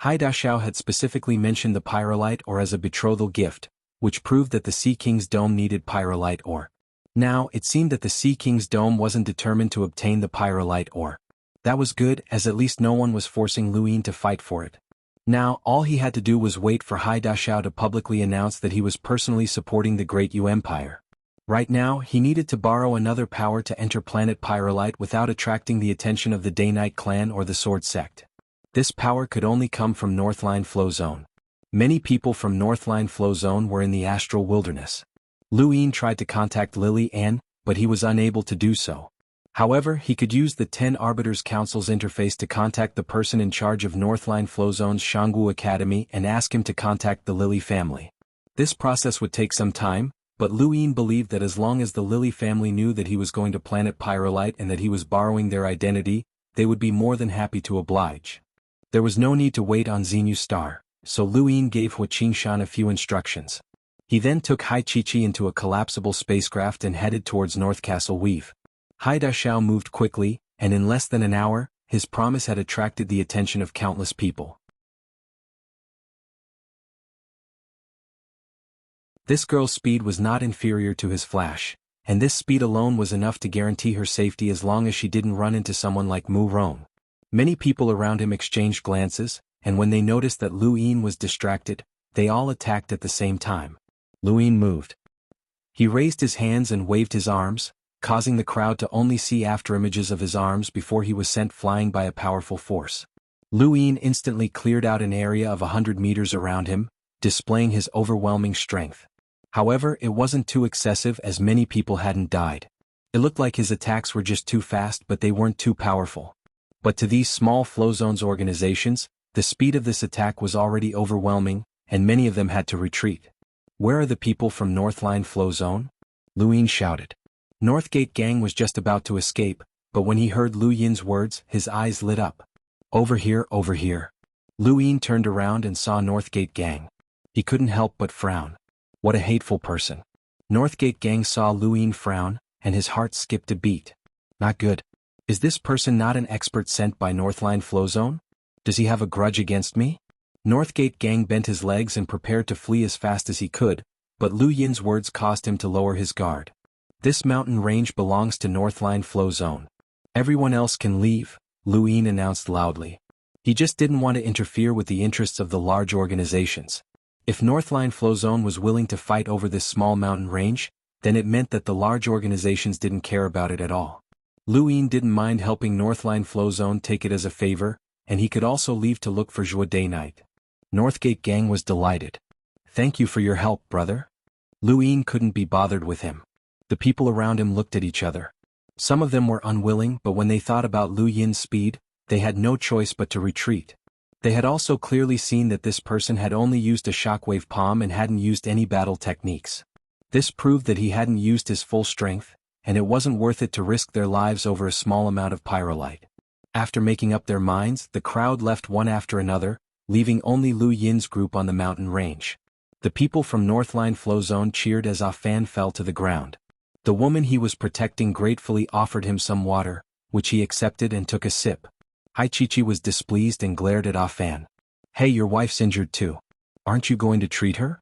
Hai Dashao had specifically mentioned the pyrolite ore as a betrothal gift, which proved that the Sea King's dome needed pyrolite ore. Now, it seemed that the Sea King's dome wasn't determined to obtain the pyrolite ore. That was good, as at least no one was forcing Lu Yin to fight for it. Now, all he had to do was wait for Hai Dashao to publicly announce that he was personally supporting the Great Yu Empire. Right now, he needed to borrow another power to enter planet Pyrolite without attracting the attention of the Day-Night clan or the Sword Sect. This power could only come from Northline Flow Zone. Many people from Northline Flow Zone were in the Astral Wilderness. Lu Yin tried to contact Lily Ann, but he was unable to do so. However, he could use the 10 Arbiters Council's interface to contact the person in charge of Northline Flow Zone's Shanggu Academy and ask him to contact the Lily family. This process would take some time, but Lu Yin believed that as long as the Lily family knew that he was going to planet Pyrolite and that he was borrowing their identity, they would be more than happy to oblige. There was no need to wait on Xenu Star, so Lu Yin gave Hua Qingshan a few instructions. He then took Hai Chi-Chi into a collapsible spacecraft and headed towards North Castle Weave. Hai Dashao moved quickly, and in less than an hour, his promise had attracted the attention of countless people. This girl's speed was not inferior to his flash, and this speed alone was enough to guarantee her safety as long as she didn't run into someone like Mu Rong. Many people around him exchanged glances, and when they noticed that Lu Yin was distracted, they all attacked at the same time. Lu Yin moved. He raised his hands and waved his arms, causing the crowd to only see afterimages of his arms before he was sent flying by a powerful force. Lu Yin instantly cleared out an area of 100 meters around him, displaying his overwhelming strength. However, it wasn't too excessive as many people hadn't died. It looked like his attacks were just too fast, but they weren't too powerful. But to these small flow zones organizations, the speed of this attack was already overwhelming, and many of them had to retreat. Where are the people from Northline Flow Zone? Lu Yin shouted. Northgate Gang was just about to escape, but when he heard Lu Yin's words, his eyes lit up. Over here, over here. Lu Yin turned around and saw Northgate Gang. He couldn't help but frown. What a hateful person. Northgate Gang saw Lu Yin frown, and his heart skipped a beat. Not good. Is this person not an expert sent by Northline Flow Zone? Does he have a grudge against me? Northgate Gang bent his legs and prepared to flee as fast as he could, but Lu Yin's words caused him to lower his guard. This mountain range belongs to Northline Flow Zone. Everyone else can leave, Lu Yin announced loudly. He just didn't want to interfere with the interests of the large organizations. If Northline Flow Zone was willing to fight over this small mountain range, then it meant that the large organizations didn't care about it at all. Lu Yin didn't mind helping Northline Flow Zone take it as a favor, and he could also leave to look for Zhuo Day Night. Northgate Gang was delighted. Thank you for your help, brother. Lu Yin couldn't be bothered with him. The people around him looked at each other. Some of them were unwilling, but when they thought about Lu Yin's speed, they had no choice but to retreat. They had also clearly seen that this person had only used a shockwave palm and hadn't used any battle techniques. This proved that he hadn't used his full strength, and it wasn't worth it to risk their lives over a small amount of pyrolite. After making up their minds, the crowd left one after another, leaving only Lu Yin's group on the mountain range. The people from Northline Flow Zone cheered as Ah Fan fell to the ground. The woman he was protecting gratefully offered him some water, which he accepted and took a sip. Hai Chi was displeased and glared at Ah Fan. Hey, your wife's injured too. Aren't you going to treat her?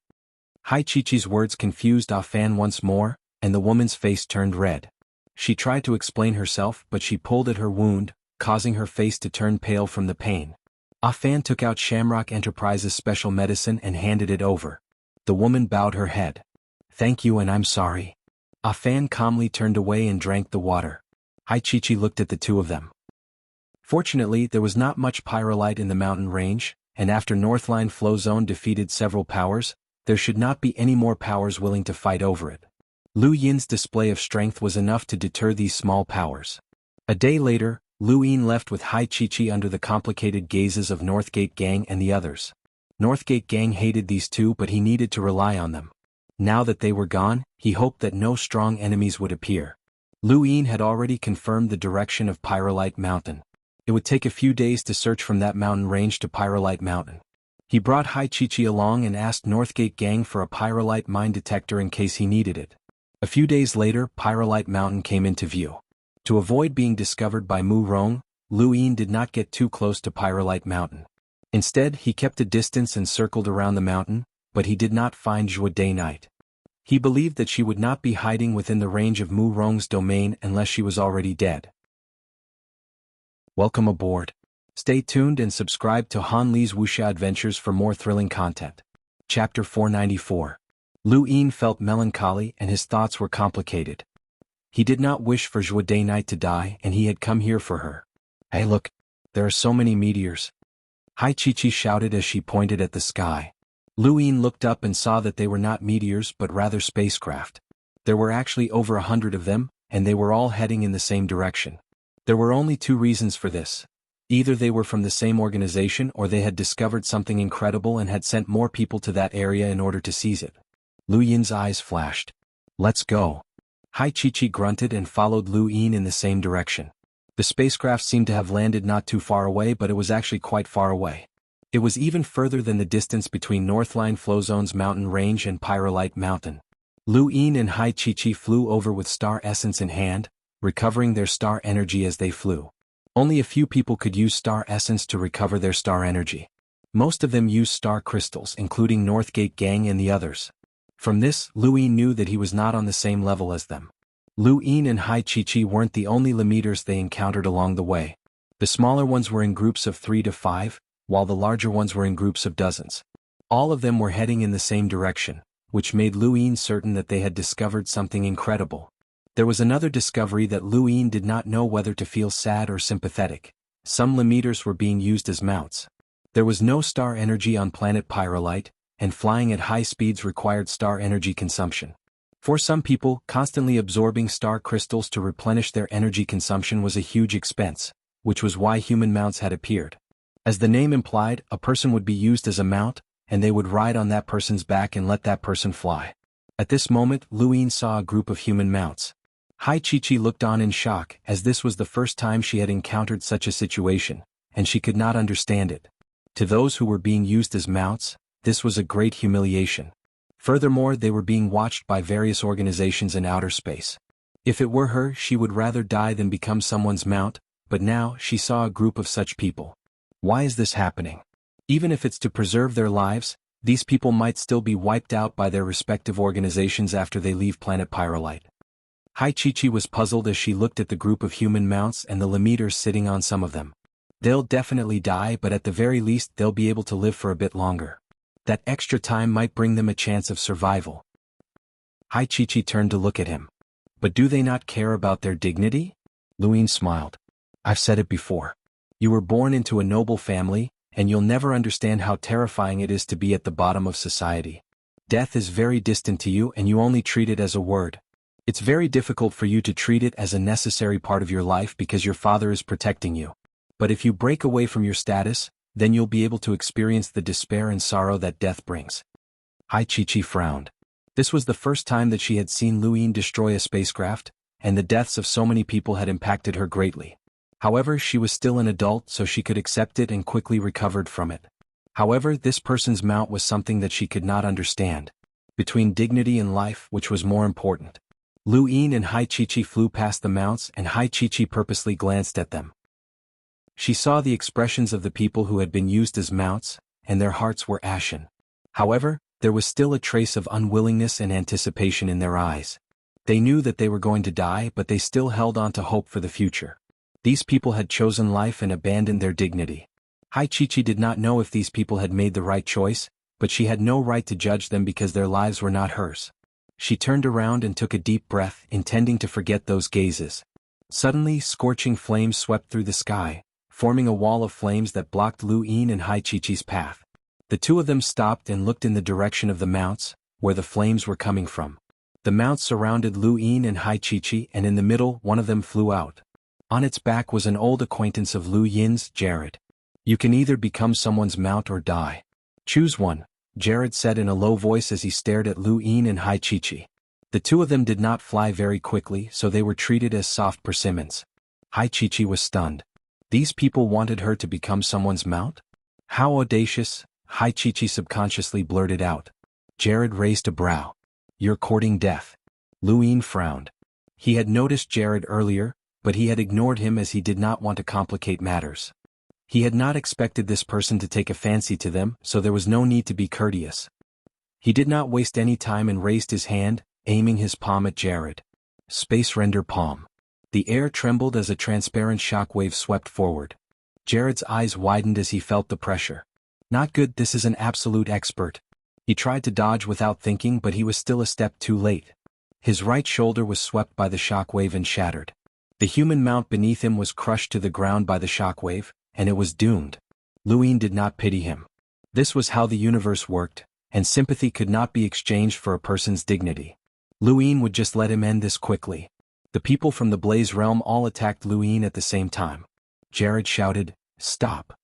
Hai Chi's words confused Ah Fan once more, and the woman's face turned red. She tried to explain herself, but she pulled at her wound, causing her face to turn pale from the pain. Ah Fan took out Shamrock Enterprises' special medicine and handed it over. The woman bowed her head. Thank you and I'm sorry. Ah Fan calmly turned away and drank the water. Hai Chi looked at the two of them. Fortunately, there was not much pyrolite in the mountain range, and after Northline Flow Zone defeated several powers, there should not be any more powers willing to fight over it. Lu Yin's display of strength was enough to deter these small powers. A day later, Lu Yin left with Hai Chi under the complicated gazes of Northgate Gang and the others. Northgate Gang hated these two, but he needed to rely on them. Now that they were gone, he hoped that no strong enemies would appear. Lu Yin had already confirmed the direction of Pyrolite Mountain. It would take a few days to search from that mountain range to Pyrolite Mountain. He brought Hai Chi along and asked Northgate Gang for a pyrolite mine detector in case he needed it. A few days later, Pyrolite Mountain came into view. To avoid being discovered by Mu Rong, Lu Yin did not get too close to Pyrolite Mountain. Instead, he kept a distance and circled around the mountain, but he did not find Zhuo Day Night. He believed that she would not be hiding within the range of Mu Rong's domain unless she was already dead. Welcome aboard. Stay tuned and subscribe to Han Li's Wuxia Adventures for more thrilling content. Chapter 494. Lu Yin felt melancholy and his thoughts were complicated. He did not wish for Zhuo Day Night to die, and he had come here for her. Hey look, there are so many meteors. Hai Chi shouted as she pointed at the sky. Lu Yin looked up and saw that they were not meteors but rather spacecraft. There were actually over 100 of them, and they were all heading in the same direction. There were only two reasons for this. Either they were from the same organization or they had discovered something incredible and had sent more people to that area in order to seize it. Lu Yin's eyes flashed. Let's go. Hai Chi grunted and followed Lu Yin in the same direction. The spacecraft seemed to have landed not too far away, but it was actually quite far away. It was even further than the distance between Northline Flow Zone's mountain range and Pyrolite Mountain. Lu Yin and Hai Chi flew over with star essence in hand, recovering their star energy as they flew. Only a few people could use star essence to recover their star energy. Most of them used star crystals, including Northgate Gang and the others. From this, Lu Yin knew that he was not on the same level as them. Lu Yin and Hai Chi weren't the only Lemeters they encountered along the way. The smaller ones were in groups of 3 to 5, while the larger ones were in groups of dozens. All of them were heading in the same direction, which made Lu Yin certain that they had discovered something incredible. There was another discovery that Lu Yin did not know whether to feel sad or sympathetic. Some Lemeters were being used as mounts. There was no star energy on planet Pyrolite, and flying at high speeds required star energy consumption. For some people, constantly absorbing star crystals to replenish their energy consumption was a huge expense, which was why human mounts had appeared. As the name implied, a person would be used as a mount, and they would ride on that person's back and let that person fly. At this moment, Luin saw a group of human mounts. Hai Chi looked on in shock, as this was the first time she had encountered such a situation, and she could not understand it. To those who were being used as mounts, this was a great humiliation. Furthermore, they were being watched by various organizations in outer space. If it were her, she would rather die than become someone's mount, but now she saw a group of such people. Why is this happening? Even if it's to preserve their lives, these people might still be wiped out by their respective organizations after they leave planet Pyrolite. Hai Chi was puzzled as she looked at the group of human mounts and the Lemeters sitting on some of them. They'll definitely die, but at the very least they'll be able to live for a bit longer. That extra time might bring them a chance of survival. Hai Chi turned to look at him. But do they not care about their dignity? Luin smiled. I've said it before. You were born into a noble family, and you'll never understand how terrifying it is to be at the bottom of society. Death is very distant to you and you only treat it as a word. It's very difficult for you to treat it as a necessary part of your life because your father is protecting you. But if you break away from your status, then you'll be able to experience the despair and sorrow that death brings. Hai Chi frowned. This was the first time that she had seen Luin destroy a spacecraft, and the deaths of so many people had impacted her greatly. However, she was still an adult, so she could accept it and quickly recovered from it. However, this person's mount was something that she could not understand. Between dignity and life, which was more important? Luin and Hai Chi flew past the mounts, and Hai Chi purposely glanced at them. She saw the expressions of the people who had been used as mounts, and their hearts were ashen. However, there was still a trace of unwillingness and anticipation in their eyes. They knew that they were going to die, but they still held on to hope for the future. These people had chosen life and abandoned their dignity. Hai Chi did not know if these people had made the right choice, but she had no right to judge them because their lives were not hers. She turned around and took a deep breath, intending to forget those gazes. Suddenly, scorching flames swept through the sky, forming a wall of flames that blocked Luin and Hai Chi's path. The two of them stopped and looked in the direction of the mounts, where the flames were coming from. The mounts surrounded Luin and Hai Chi, and in the middle, one of them flew out. On its back was an old acquaintance of Lu Yin's, Jared. You can either become someone's mount or die. Choose one, Jared said in a low voice as he stared at Luin and Hai Chi. The two of them did not fly very quickly, so they were treated as soft persimmons. Hai Chi was stunned. These people wanted her to become someone's mount? How audacious, Hai Chi subconsciously blurted out. Jared raised a brow. You're courting death. Luin frowned. He had noticed Jared earlier, but he had ignored him as he did not want to complicate matters. He had not expected this person to take a fancy to them, so there was no need to be courteous. He did not waste any time and raised his hand, aiming his palm at Jared. Space render palm. The air trembled as a transparent shockwave swept forward. Jared's eyes widened as he felt the pressure. Not good, this is an absolute expert. He tried to dodge without thinking, but he was still a step too late. His right shoulder was swept by the shockwave and shattered. The human mount beneath him was crushed to the ground by the shockwave, and it was doomed. Luin did not pity him. This was how the universe worked, and sympathy could not be exchanged for a person's dignity. Luin would just let him end this quickly. The people from the Blaze realm all attacked Luin at the same time. Jared shouted, "Stop."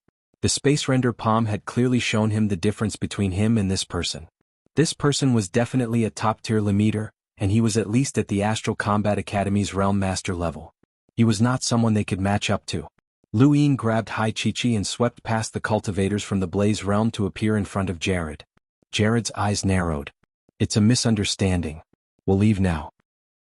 The space render palm had clearly shown him the difference between him and this person. This person was definitely a top-tier Lemeter, and he was at least at the Astral Combat Academy's Realm Master level. He was not someone they could match up to. Luin grabbed Hai Chi and swept past the cultivators from the Blaze realm to appear in front of Jared. Jared's eyes narrowed. It's a misunderstanding. We'll leave now.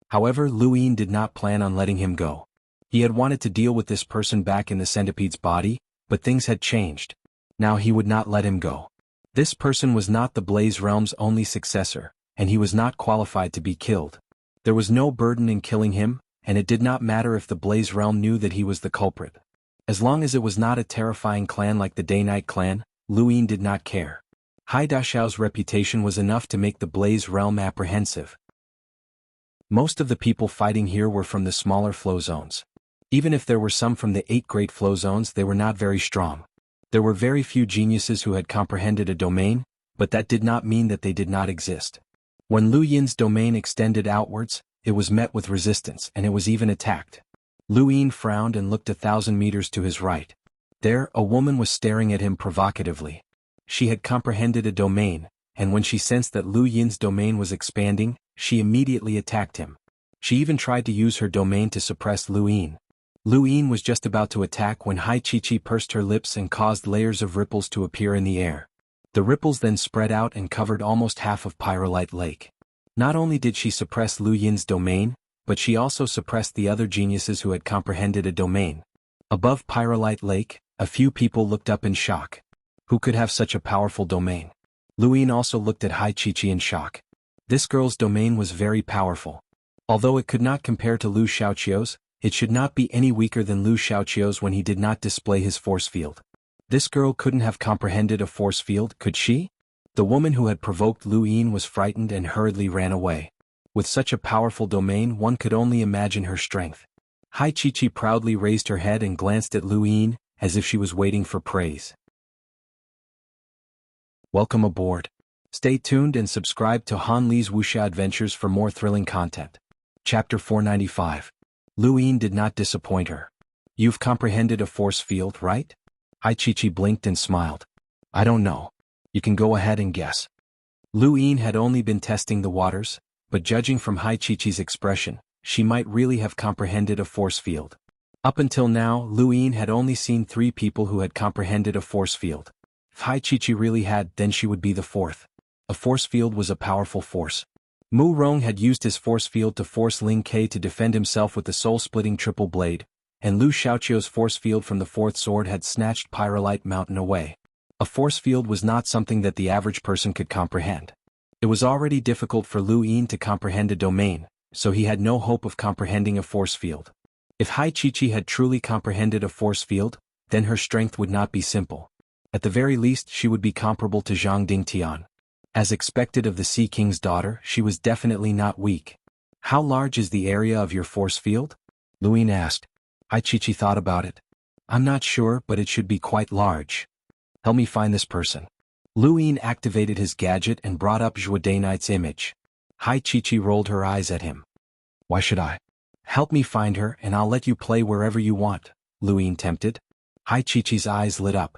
However, Luin did not plan on letting him go. He had wanted to deal with this person back in the centipede's body, but things had changed. Now he would not let him go. This person was not the Blaze realm's only successor, and he was not qualified to be killed. There was no burden in killing him, and it did not matter if the Blaze realm knew that he was the culprit. As long as it was not a terrifying clan like the Day-Night clan, Luin did not care. Hai Dashao's reputation was enough to make the Blaze realm apprehensive. Most of the people fighting here were from the smaller flow zones. Even if there were some from the 8 great flow zones, they were not very strong. There were very few geniuses who had comprehended a domain, but that did not mean that they did not exist. When Lu Yin's domain extended outwards, it was met with resistance, and it was even attacked. Luin frowned and looked 1,000 meters to his right. There, a woman was staring at him provocatively. She had comprehended a domain, and when she sensed that Lu Yin's domain was expanding, she immediately attacked him. She even tried to use her domain to suppress Lu Yin. Lu Yin was just about to attack when Hai Chi pursed her lips and caused layers of ripples to appear in the air. The ripples then spread out and covered almost half of Pyrolite Lake. Not only did she suppress Lu Yin's domain, but she also suppressed the other geniuses who had comprehended a domain. Above Pyrolite Lake, a few people looked up in shock. Who could have such a powerful domain? Lu Yin also looked at Hai Chi in shock. This girl's domain was very powerful. Although it could not compare to Lu Xiaoqiu's, it should not be any weaker than Lu Xiaoqiu's when he did not display his force field. This girl couldn't have comprehended a force field, could she? The woman who had provoked Lu Yin was frightened and hurriedly ran away. With such a powerful domain, one could only imagine her strength. Hai Chi proudly raised her head and glanced at Lu Yin, as if she was waiting for praise. Welcome aboard. Stay tuned and subscribe to Han Li's Wuxia Adventures for more thrilling content. Chapter 495. Lu Yin did not disappoint her. You've comprehended a force field, right? Hai Chi blinked and smiled. I don't know. You can go ahead and guess. Lu Yin had only been testing the waters, but judging from Hai Chi's expression, she might really have comprehended a force field. Up until now, Lu Yin had only seen 3 people who had comprehended a force field. If Hai Chi really had, then she would be the 4th. A force field was a powerful force. Mu Rong had used his force field to force Ling Ke to defend himself with the soul-splitting triple blade, and Lu Xiaoqiu's force field from the 4th sword had snatched Pyrolite Mountain away. A force field was not something that the average person could comprehend. It was already difficult for Lu Yin to comprehend a domain, so he had no hope of comprehending a force field. If Hai Chi had truly comprehended a force field, then her strength would not be simple. At the very least, she would be comparable to Zhang Dingtian. As expected of the Sea King's daughter, she was definitely not weak. How large is the area of your force field? Lu Yin asked. Hai Chi thought about it. I'm not sure, but it should be quite large. Help me find this person. Lu Yin activated his gadget and brought up Zhuo Dainite's image. Hai Chi rolled her eyes at him. Why should I? Help me find her and I'll let you play wherever you want, Lu Yin tempted. Hai Chi's eyes lit up.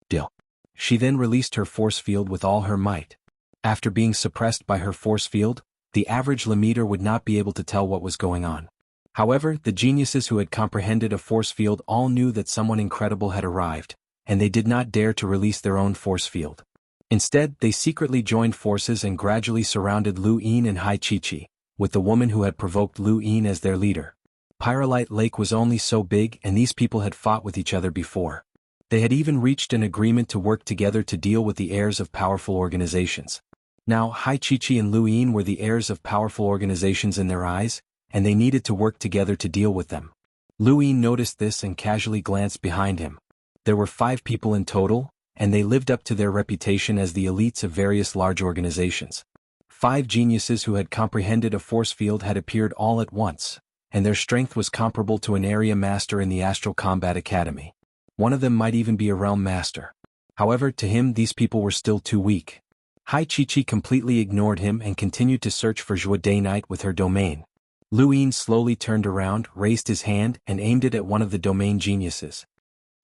Deal. She then released her force field with all her might. After being suppressed by her force field, the average Lemiter would not be able to tell what was going on. However, the geniuses who had comprehended a force field all knew that someone incredible had arrived, and they did not dare to release their own force field. Instead, they secretly joined forces and gradually surrounded Lu Yin and Hai Chi, with the woman who had provoked Lu Yin as their leader. Pyrolite Lake was only so big and these people had fought with each other before. They had even reached an agreement to work together to deal with the heirs of powerful organizations. Now, Hai Chi and Lu Yin were the heirs of powerful organizations in their eyes, and they needed to work together to deal with them. Lu Yin noticed this and casually glanced behind him. There were 5 people in total, and they lived up to their reputation as the elites of various large organizations. 5 geniuses who had comprehended a force field had appeared all at once, and their strength was comparable to an area master in the Astral Combat Academy. One of them might even be a realm master. However, to him these people were still too weak. Hai Chi completely ignored him and continued to search for Zhuo Dainite with her domain. Lu Yin slowly turned around, raised his hand, and aimed it at one of the domain geniuses.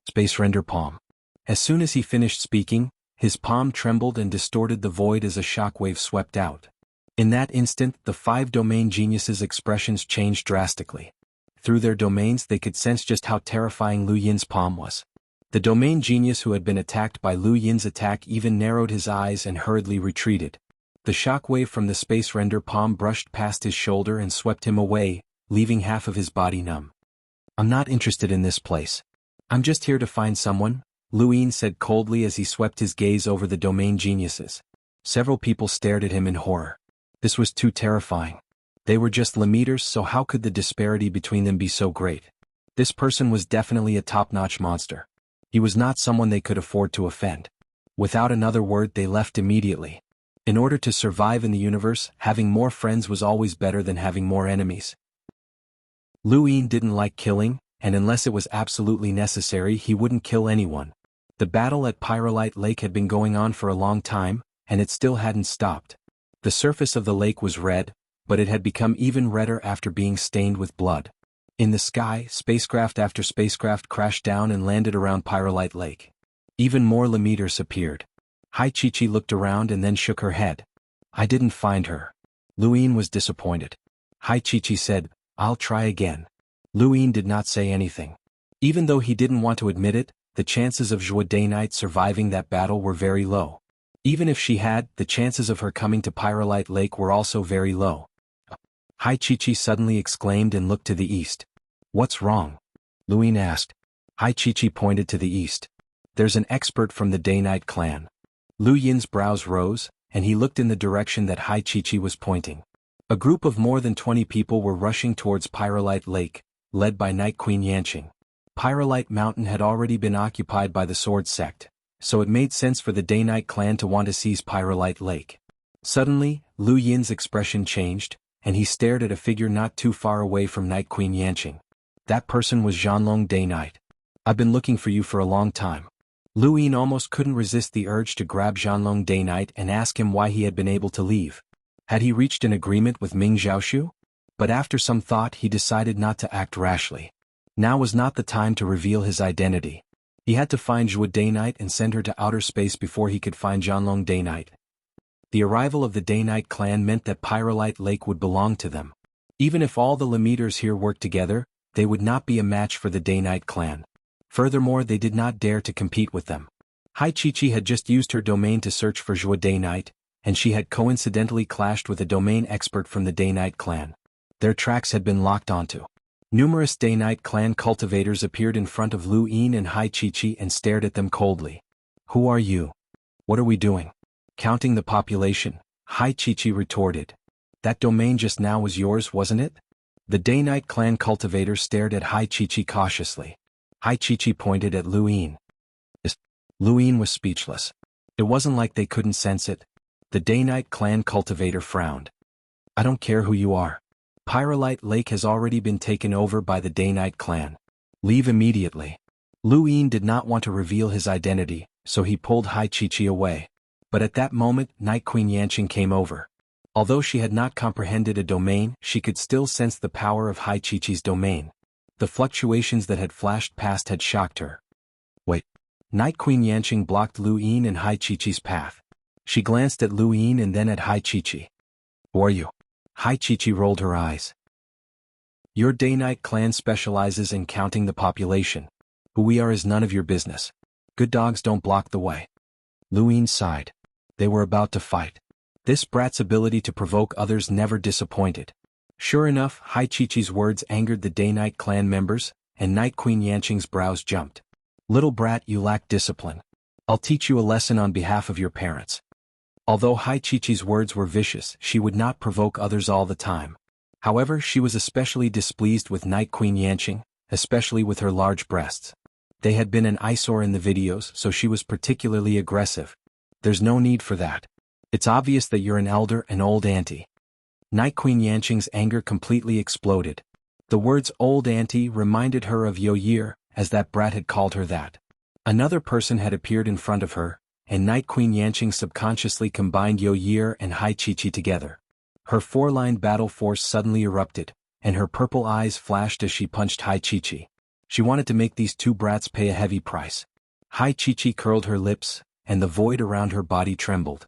Space Render Palm. As soon as he finished speaking, his palm trembled and distorted the void as a shockwave swept out. In that instant, the 5 domain geniuses' expressions changed drastically. Through their domains they could sense just how terrifying Lu Yin's palm was. The domain genius who had been attacked by Lu Yin's attack even narrowed his eyes and hurriedly retreated. The shockwave from the Space Render Palm brushed past his shoulder and swept him away, leaving half of his body numb. I'm not interested in this place. I'm just here to find someone, Lu Yin said coldly as he swept his gaze over the domain geniuses. Several people stared at him in horror. This was too terrifying. They were just Lemeters, so how could the disparity between them be so great? This person was definitely a top-notch monster. He was not someone they could afford to offend. Without another word they left immediately. In order to survive in the universe, having more friends was always better than having more enemies. Lu Yin didn't like killing, and unless it was absolutely necessary he wouldn't kill anyone. The battle at Pyrolite Lake had been going on for a long time, and it still hadn't stopped. The surface of the lake was red, but it had become even redder after being stained with blood. In the sky, spacecraft after spacecraft crashed down and landed around Pyrolite Lake. Even more Lemeters appeared. Hai Chi looked around and then shook her head. I didn't find her. Luyin was disappointed. Hai Chi said, I'll try again. Luyin did not say anything. Even though he didn't want to admit it, the chances of Zhuo Daynite surviving that battle were very low. Even if she had, the chances of her coming to Pyrolite Lake were also very low. Hai Chi suddenly exclaimed and looked to the east. What's wrong? Luyin asked. Hai Chi pointed to the east. There's an expert from the Daynite clan. Lu Yin's brows rose, and he looked in the direction that Hai Chi was pointing. A group of more than 20 people were rushing towards Pyrolite Lake, led by Night Queen Yanqing. Pyrolite Mountain had already been occupied by the Sword Sect, so it made sense for the Daynite clan to want to seize Pyrolite Lake. Suddenly, Lu Yin's expression changed, and he stared at a figure not too far away from Night Queen Yanqing. That person was Zhanlong Daynite. I've been looking for you for a long time. Lu Yin almost couldn't resist the urge to grab Zhanlong Daynite and ask him why he had been able to leave. Had he reached an agreement with Ming Xiaoshu? But after some thought he decided not to act rashly. Now was not the time to reveal his identity. He had to find Zhuo Daynite and send her to outer space before he could find Zhanlong Daynite. The arrival of the Daynite clan meant that Pyrolite Lake would belong to them. Even if all the Lemeters here worked together, they would not be a match for the Daynite clan. Furthermore, they did not dare to compete with them. Hai Chi had just used her domain to search for Zhuo Daynite, and she had coincidentally clashed with a domain expert from the Daynite clan. Their tracks had been locked onto. Numerous Daynite clan cultivators appeared in front of Lu Yin and Hai Chi and stared at them coldly. Who are you? What are we doing? Counting the population, Hai Chi retorted. That domain just now was yours, wasn't it? The Daynite clan cultivator stared at Hai Chi cautiously. Hai Chi pointed at Lu Yin. Lu Yin was speechless. It wasn't like they couldn't sense it. The Daynite clan cultivator frowned. I don't care who you are. Pyrolite Lake has already been taken over by the Daynite clan. Leave immediately. Lu Yin did not want to reveal his identity, so he pulled Hai Chi away. But at that moment, Night Queen Yanqing came over. Although she had not comprehended a domain, she could still sense the power of Hai Chi's domain. The fluctuations that had flashed past had shocked her. Wait. Night Queen Yanqing blocked Lu Yin and Hai Chi's path. She glanced at Lu Yin and then at Hai Chi. Who are you? Hai Chi rolled her eyes. Your Daynite clan specializes in counting the population. Who we are is none of your business. Good dogs don't block the way. Lu Yin sighed. They were about to fight. This brat's ability to provoke others never disappointed. Sure enough, Hai Chi's words angered the Daynite clan members, and Night Queen Yanqing's brows jumped. Little brat, you lack discipline. I'll teach you a lesson on behalf of your parents. Although Hai Chi's words were vicious, she would not provoke others all the time. However, she was especially displeased with Night Queen Yanqing, especially with her large breasts. They had been an eyesore in the videos, so she was particularly aggressive. There's no need for that. It's obvious that you're an elder and old auntie. Night Queen Yanqing's anger completely exploded. The words old auntie reminded her of Yo Year, as that brat had called her that. Another person had appeared in front of her, and Night Queen Yanqing subconsciously combined Yo Year and Hai Chi together. Her four-line battle force suddenly erupted, and her purple eyes flashed as she punched Hai Chi. She wanted to make these two brats pay a heavy price. Hai Chi curled her lips, and the void around her body trembled.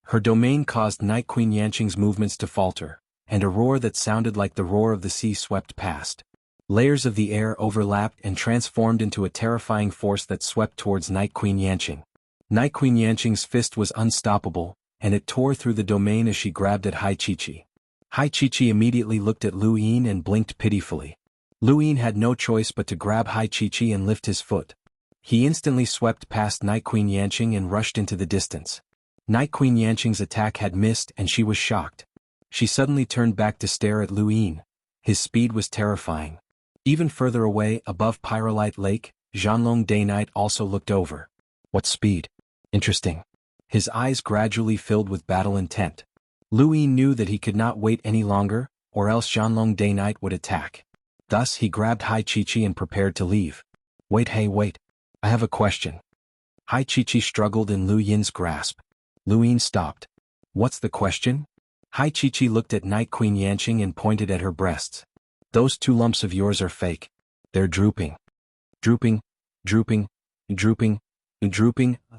Her domain caused Night Queen Yanqing's movements to falter, and a roar that sounded like the roar of the sea swept past. Layers of the air overlapped and transformed into a terrifying force that swept towards Night Queen Yanqing. Night Queen Yanqing's fist was unstoppable, and it tore through the domain as she grabbed at Hai Chi. Hai Chi immediately looked at Lu Yin and blinked pitifully. Lu Yin had no choice but to grab Hai Chi and lift his foot. He instantly swept past Night Queen Yanqing and rushed into the distance. Night Queen Yanqing's attack had missed and she was shocked. She suddenly turned back to stare at Lu Yin. His speed was terrifying. Even further away, above Pyrolite Lake, Zhanlong Daynite also looked over. What speed? Interesting. His eyes gradually filled with battle intent. Lu Yin knew that he could not wait any longer, or else Zhanlong Daynite would attack. Thus he grabbed Hai Chi and prepared to leave. Wait. I have a question. Hai Chi struggled in Lu Yin's grasp. Lu Yin stopped. What's the question? Hai Chi looked at Night Queen Yanqing and pointed at her breasts. Those two lumps of yours are fake. They're drooping. Drooping.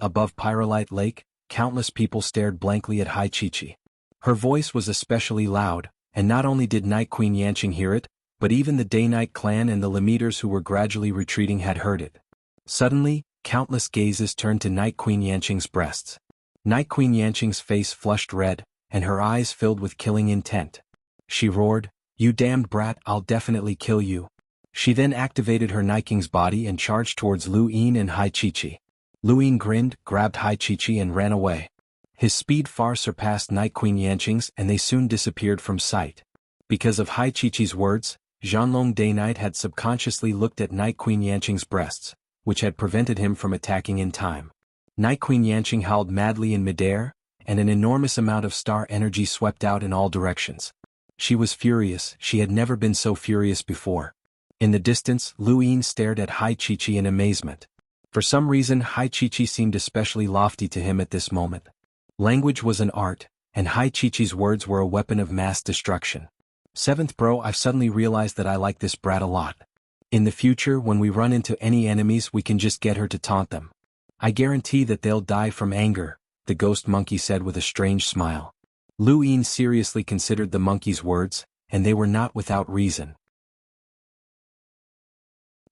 Above Pyrolite Lake, countless people stared blankly at Hai Chi. Her voice was especially loud, and not only did Night Queen Yanqing hear it, but even the Day-Night clan and the Lemeters who were gradually retreating had heard it. Suddenly, countless gazes turned to Night Queen Yanqing's breasts. Night Queen Yanqing's face flushed red, and her eyes filled with killing intent. She roared, "You damned brat, I'll definitely kill you." She then activated her Night King's body and charged towards Lu Yin and Hai Chi. Lu Yin grinned, grabbed Hai Chi and ran away. His speed far surpassed Night Queen Yanqing's and they soon disappeared from sight. Because of Hai Chi's words, Zhanlong Day-Night had subconsciously looked at Night Queen Yanqing's breasts, which had prevented him from attacking in time. Night Queen Yanqing howled madly in midair, and an enormous amount of star energy swept out in all directions. She was furious, she had never been so furious before. In the distance, Lu Yin stared at Hai Chi in amazement. For some reason Hai Chi seemed especially lofty to him at this moment. Language was an art, and Hai Chi's words were a weapon of mass destruction. "Seventh bro, I've suddenly realized that I like this brat a lot. In the future when we run into any enemies we can just get her to taunt them. I guarantee that they'll die from anger," the ghost monkey said with a strange smile. Lu Yin seriously considered the monkey's words, and they were not without reason.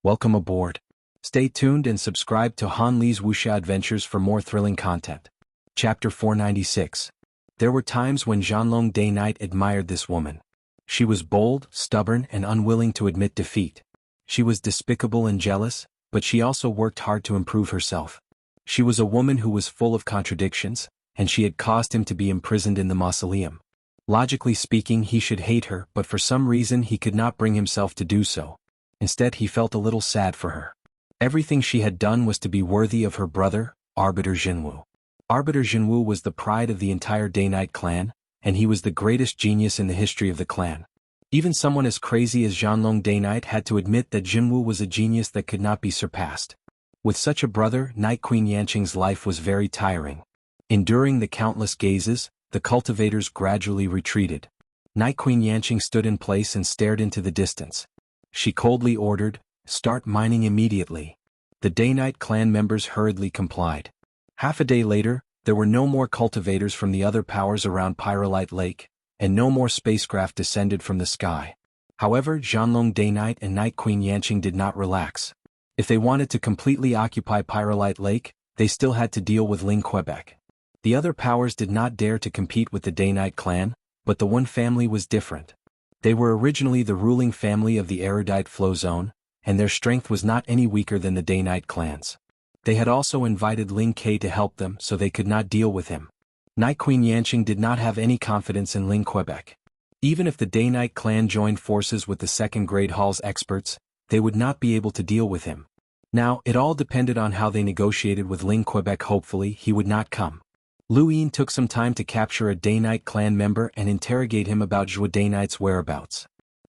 Welcome aboard. Stay tuned and subscribe to Han Li's Wuxia Adventures for more thrilling content. Chapter 496. There were times when Zhanlong Day-Night admired this woman. She was bold, stubborn, and unwilling to admit defeat. She was despicable and jealous, but she also worked hard to improve herself. She was a woman who was full of contradictions, and she had caused him to be imprisoned in the mausoleum. Logically speaking, he should hate her, but for some reason he could not bring himself to do so. Instead, he felt a little sad for her. Everything she had done was to be worthy of her brother, Arbiter Jinwu. Arbiter Jinwu was the pride of the entire Day-Night clan, and he was the greatest genius in the history of the clan. Even someone as crazy as Zhanlong Day-Night had to admit that Jinwu was a genius that could not be surpassed. With such a brother, Night Queen Yanqing's life was very tiring. Enduring the countless gazes, the cultivators gradually retreated. Night Queen Yanqing stood in place and stared into the distance. She coldly ordered, "Start mining immediately." The Day-Night clan members hurriedly complied. Half a day later, there were no more cultivators from the other powers around Pyrolite Lake, and no more spacecraft descended from the sky. However, Zhanlong Day-Night and Night Queen Yanqing did not relax. If they wanted to completely occupy Pyrolite Lake, they still had to deal with Ling Quebec. The other powers did not dare to compete with the Day-Night clan, but the One family was different. They were originally the ruling family of the erudite flow zone, and their strength was not any weaker than the Day-Night clans. They had also invited Ling Ke to help them so they could not deal with him. Night Queen Yanqing did not have any confidence in Ling Quebec. Even if the Day-Night clan joined forces with the Second Grade Hall's experts, they would not be able to deal with him. Now, it all depended on how they negotiated with Ling Quebec. Hopefully, he would not come. Lu Yin took some time to capture a Day-Night clan member and interrogate him about Zhou Day-Night's whereabouts.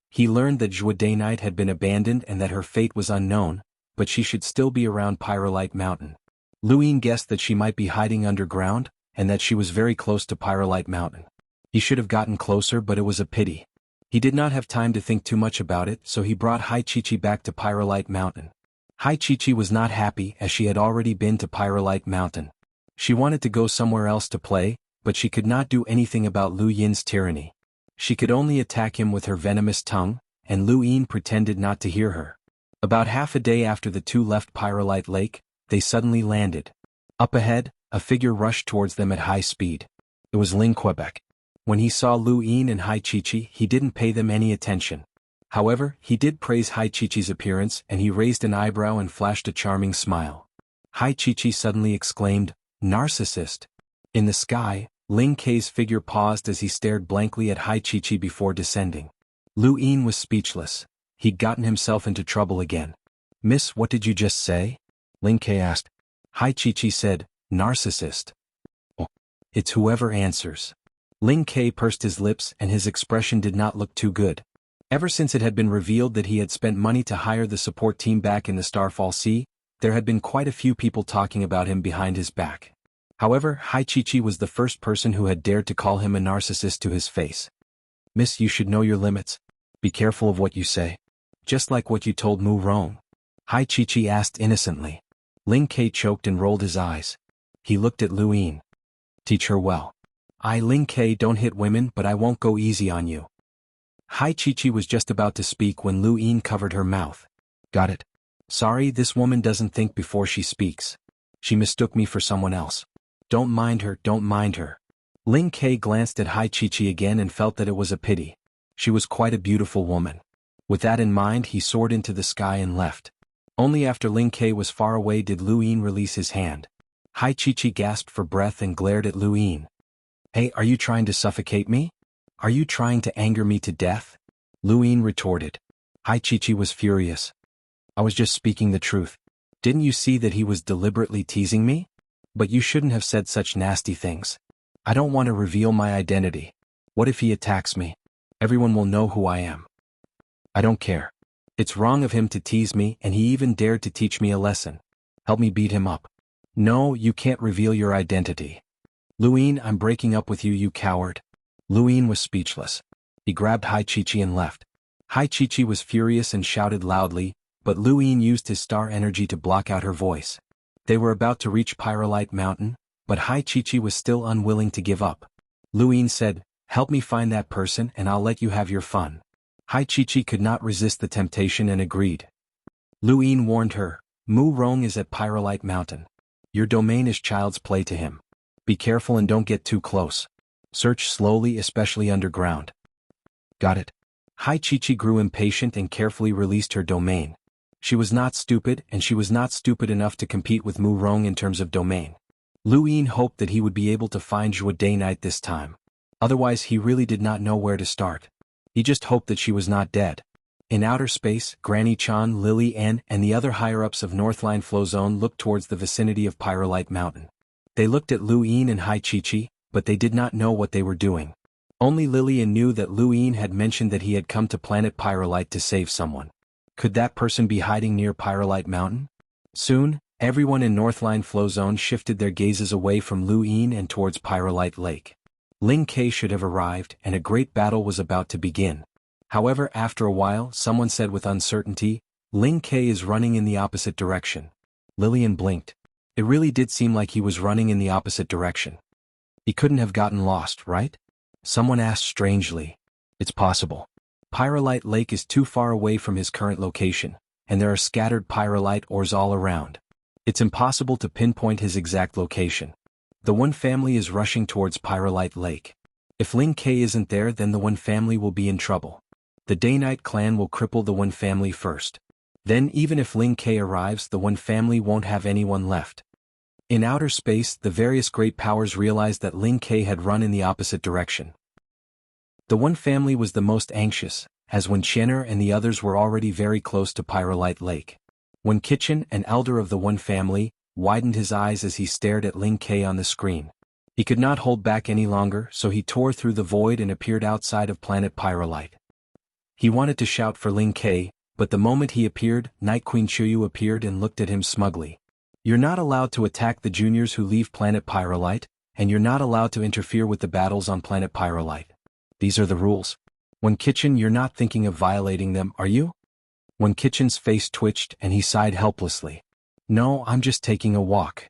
He learned that Zhou Day-Night had been abandoned and that her fate was unknown, but she should still be around Pyrolite Mountain. Lu Yin guessed that she might be hiding underground, and that she was very close to Pyrolite Mountain. He should have gotten closer, but it was a pity. He did not have time to think too much about it, so he brought Hai Chi back to Pyrolite Mountain. Hai Chi was not happy as she had already been to Pyrolite Mountain. She wanted to go somewhere else to play, but she could not do anything about Lu Yin's tyranny. She could only attack him with her venomous tongue, and Lu Yin pretended not to hear her. About half a day after the two left Pyrolite Lake, they suddenly landed. Up ahead, a figure rushed towards them at high speed. It was Ling Quebec. When he saw Lu Yin and Hai Chi, he didn't pay them any attention. However, he did praise Hai Chi's appearance and he raised an eyebrow and flashed a charming smile. Hai Chi suddenly exclaimed, "Narcissist." In the sky, Ling Ke's figure paused as he stared blankly at Hai Chi before descending. Lu Yin was speechless. He'd gotten himself into trouble again. "Miss, what did you just say?" Ling Ke asked. Hai Chi said, "Narcissist." "Oh, it's whoever answers." Ling Ke pursed his lips and his expression did not look too good. Ever since it had been revealed that he had spent money to hire the support team back in the Starfall Sea, there had been quite a few people talking about him behind his back. However, Hai Chi was the first person who had dared to call him a narcissist to his face. "Miss, you should know your limits. Be careful of what you say. Just like what you told Mu Rong." Hai Chi asked innocently. Ling Ke choked and rolled his eyes. He looked at Lu Yin. Teach her well. Ling K, don't hit women, but I won't go easy on you. Hai Chi was just about to speak when Lu Yin covered her mouth. Got it. Sorry, this woman doesn't think before she speaks. She mistook me for someone else. Don't mind her, don't mind her. Ling K glanced at Hai Chi again and felt that it was a pity. She was quite a beautiful woman. With that in mind, he soared into the sky and left. Only after Ling K was far away did Lu Yin release his hand. Hai Chi gasped for breath and glared at Lu Yin. Hey, are you trying to suffocate me? Are you trying to anger me to death? Lu Yin retorted. Hai Chi was furious. I was just speaking the truth. Didn't you see that he was deliberately teasing me? But you shouldn't have said such nasty things. I don't want to reveal my identity. What if he attacks me? Everyone will know who I am. I don't care. It's wrong of him to tease me, and he even dared to teach me a lesson. Help me beat him up. No, you can't reveal your identity. Lu Yin, I'm breaking up with you, you coward. Lu Yin was speechless. He grabbed Hai Chi and left. Hai Chi was furious and shouted loudly, but Lu Yin used his star energy to block out her voice. They were about to reach Pyrolite Mountain, but Hai Chi was still unwilling to give up. Lu Yin said, help me find that person and I'll let you have your fun. Hai Chi could not resist the temptation and agreed. Lu Yin warned her, Mu Rong is at Pyrolite Mountain. Your domain is child's play to him. Be careful and don't get too close. Search slowly, especially underground. Got it. Hai Chi grew impatient and carefully released her domain. She was not stupid, and she was not stupid enough to compete with Mu Rong in terms of domain. Lu Yin hoped that he would be able to find Zhuo Day Night this time. Otherwise he really did not know where to start. He just hoped that she was not dead. In outer space, Granny Chan, Lily N, and the other higher-ups of Northline Flow Zone looked towards the vicinity of Pyrolite Mountain. They looked at Lu Yin and Hai Chi, but they did not know what they were doing. Only Lillian knew that Lu Yin had mentioned that he had come to planet Pyrolite to save someone. Could that person be hiding near Pyrolite Mountain? Soon, everyone in Northline Flow Zone shifted their gazes away from Lu Yin and towards Pyrolite Lake. Ling K should have arrived, and a great battle was about to begin. However, after a while, someone said with uncertainty, Ling K is running in the opposite direction. Lillian blinked. It really did seem like he was running in the opposite direction. He couldn't have gotten lost, right? Someone asked strangely. It's possible. Pyrolite Lake is too far away from his current location, and there are scattered pyrolite ores all around. It's impossible to pinpoint his exact location. The One family is rushing towards Pyrolite Lake. If Ling K isn't there, then the One family will be in trouble. The Day-Night clan will cripple the One family first. Then even if Ling K arrives, the One family won't have anyone left. In outer space, the various great powers realized that Ling K had run in the opposite direction. The One family was the most anxious, as Wen Qian'er and the others were already very close to Pyrolite Lake. Wen Kitchen, an elder of the One family, widened his eyes as he stared at Ling K on the screen. He could not hold back any longer, so he tore through the void and appeared outside of planet Pyrolite. He wanted to shout for Ling K, but the moment he appeared, Night Queen Chuyu appeared and looked at him smugly. You're not allowed to attack the juniors who leave planet Pyrolite, and you're not allowed to interfere with the battles on planet Pyrolite. These are the rules. Wen Kitchen, you're not thinking of violating them, are you? Wen Kitchen's face twitched and he sighed helplessly. No, I'm just taking a walk.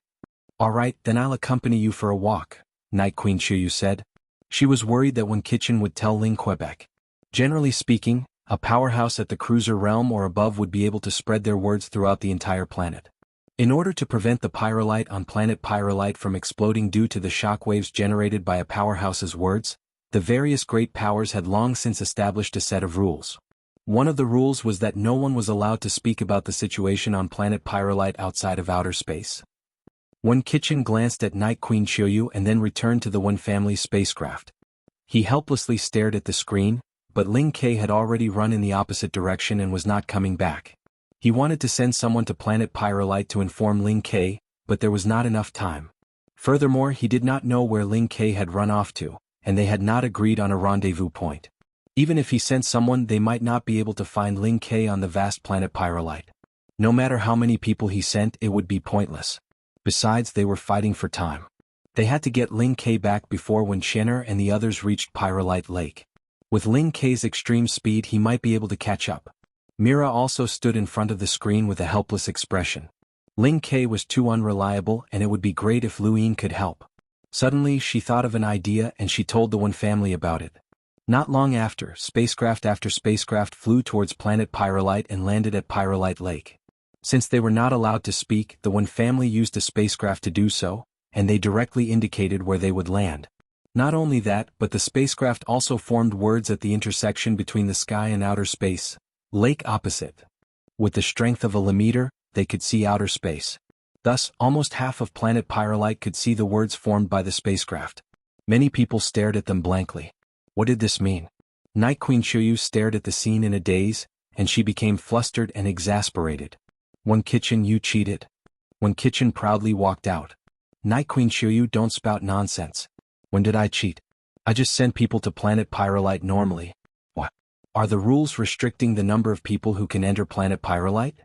Alright, then I'll accompany you for a walk, Night Queen Chuyu said. She was worried that Wen Kitchen would tell Ling Quebec. Generally speaking, a powerhouse at the cruiser realm or above would be able to spread their words throughout the entire planet. In order to prevent the pyrolite on planet Pyrolite from exploding due to the shockwaves generated by a powerhouse's words, the various great powers had long since established a set of rules. One of the rules was that no one was allowed to speak about the situation on planet Pyrolite outside of outer space. Wen Kitchen glanced at Night Queen Chuyu and then returned to the One family spacecraft. He helplessly stared at the screen, but Ling K had already run in the opposite direction and was not coming back. He wanted to send someone to planet Pyrolite to inform Ling K, but there was not enough time. Furthermore, he did not know where Ling K had run off to, and they had not agreed on a rendezvous point. Even if he sent someone, they might not be able to find Ling K on the vast planet Pyrolite. No matter how many people he sent, it would be pointless. Besides, they were fighting for time. They had to get Ling K back before Wen Qian'er and the others reached Pyrolite Lake. With Ling K's extreme speed, he might be able to catch up. Mira also stood in front of the screen with a helpless expression. Ling K was too unreliable, and it would be great if Lu Yin could help. Suddenly she thought of an idea and she told the One family about it. Not long after spacecraft flew towards planet Pyrolite and landed at Pyrolite Lake. Since they were not allowed to speak, the One family used a spacecraft to do so, and they directly indicated where they would land. Not only that, but the spacecraft also formed words at the intersection between the sky and outer space. Lake opposite. With the strength of a limeter, they could see outer space. Thus, almost half of planet Pyrolite could see the words formed by the spacecraft. Many people stared at them blankly. What did this mean? Night Queen Shuyu stared at the scene in a daze, and she became flustered and exasperated. One Kitchen, you cheated. One Kitchen proudly walked out. Night Queen Shuyu, don't spout nonsense. When did I cheat? I just send people to planet Pyrolite normally. What? Are the rules restricting the number of people who can enter planet Pyrolite?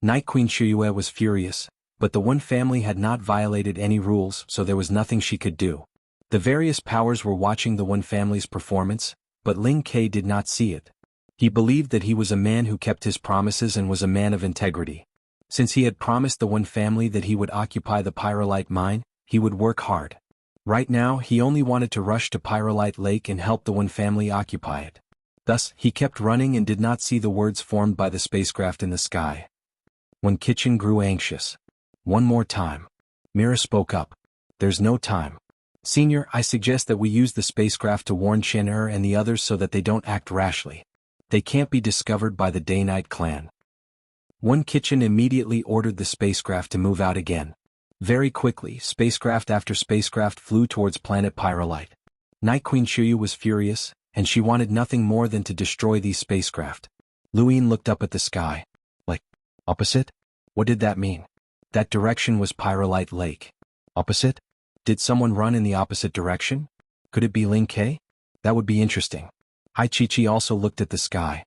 Night Queen Shuyue was furious, but the One family had not violated any rules, so there was nothing she could do. The various powers were watching the One family's performance, but Ling Ke did not see it. He believed that he was a man who kept his promises and was a man of integrity. Since he had promised the One family that he would occupy the Pyrolite mine, he would work hard. Right now, he only wanted to rush to Pyrolite Lake and help the One family occupy it. Thus, he kept running and did not see the words formed by the spacecraft in the sky. When Kitchen grew anxious. One more time. Mira spoke up. There's no time. Senior, I suggest that we use the spacecraft to warn Chen-Er and the others so that they don't act rashly. They can't be discovered by the Day-Night clan. One Kitchen immediately ordered the spacecraft to move out again. Very quickly, spacecraft after spacecraft flew towards planet Pyrolite. Night Queen Shuyu was furious, and she wanted nothing more than to destroy these spacecraft. Luin looked up at the sky. Like, opposite? What did that mean? That direction was Pyrolite Lake. Opposite? Did someone run in the opposite direction? Could it be Ling Ke? That would be interesting. Hai Chi also looked at the sky.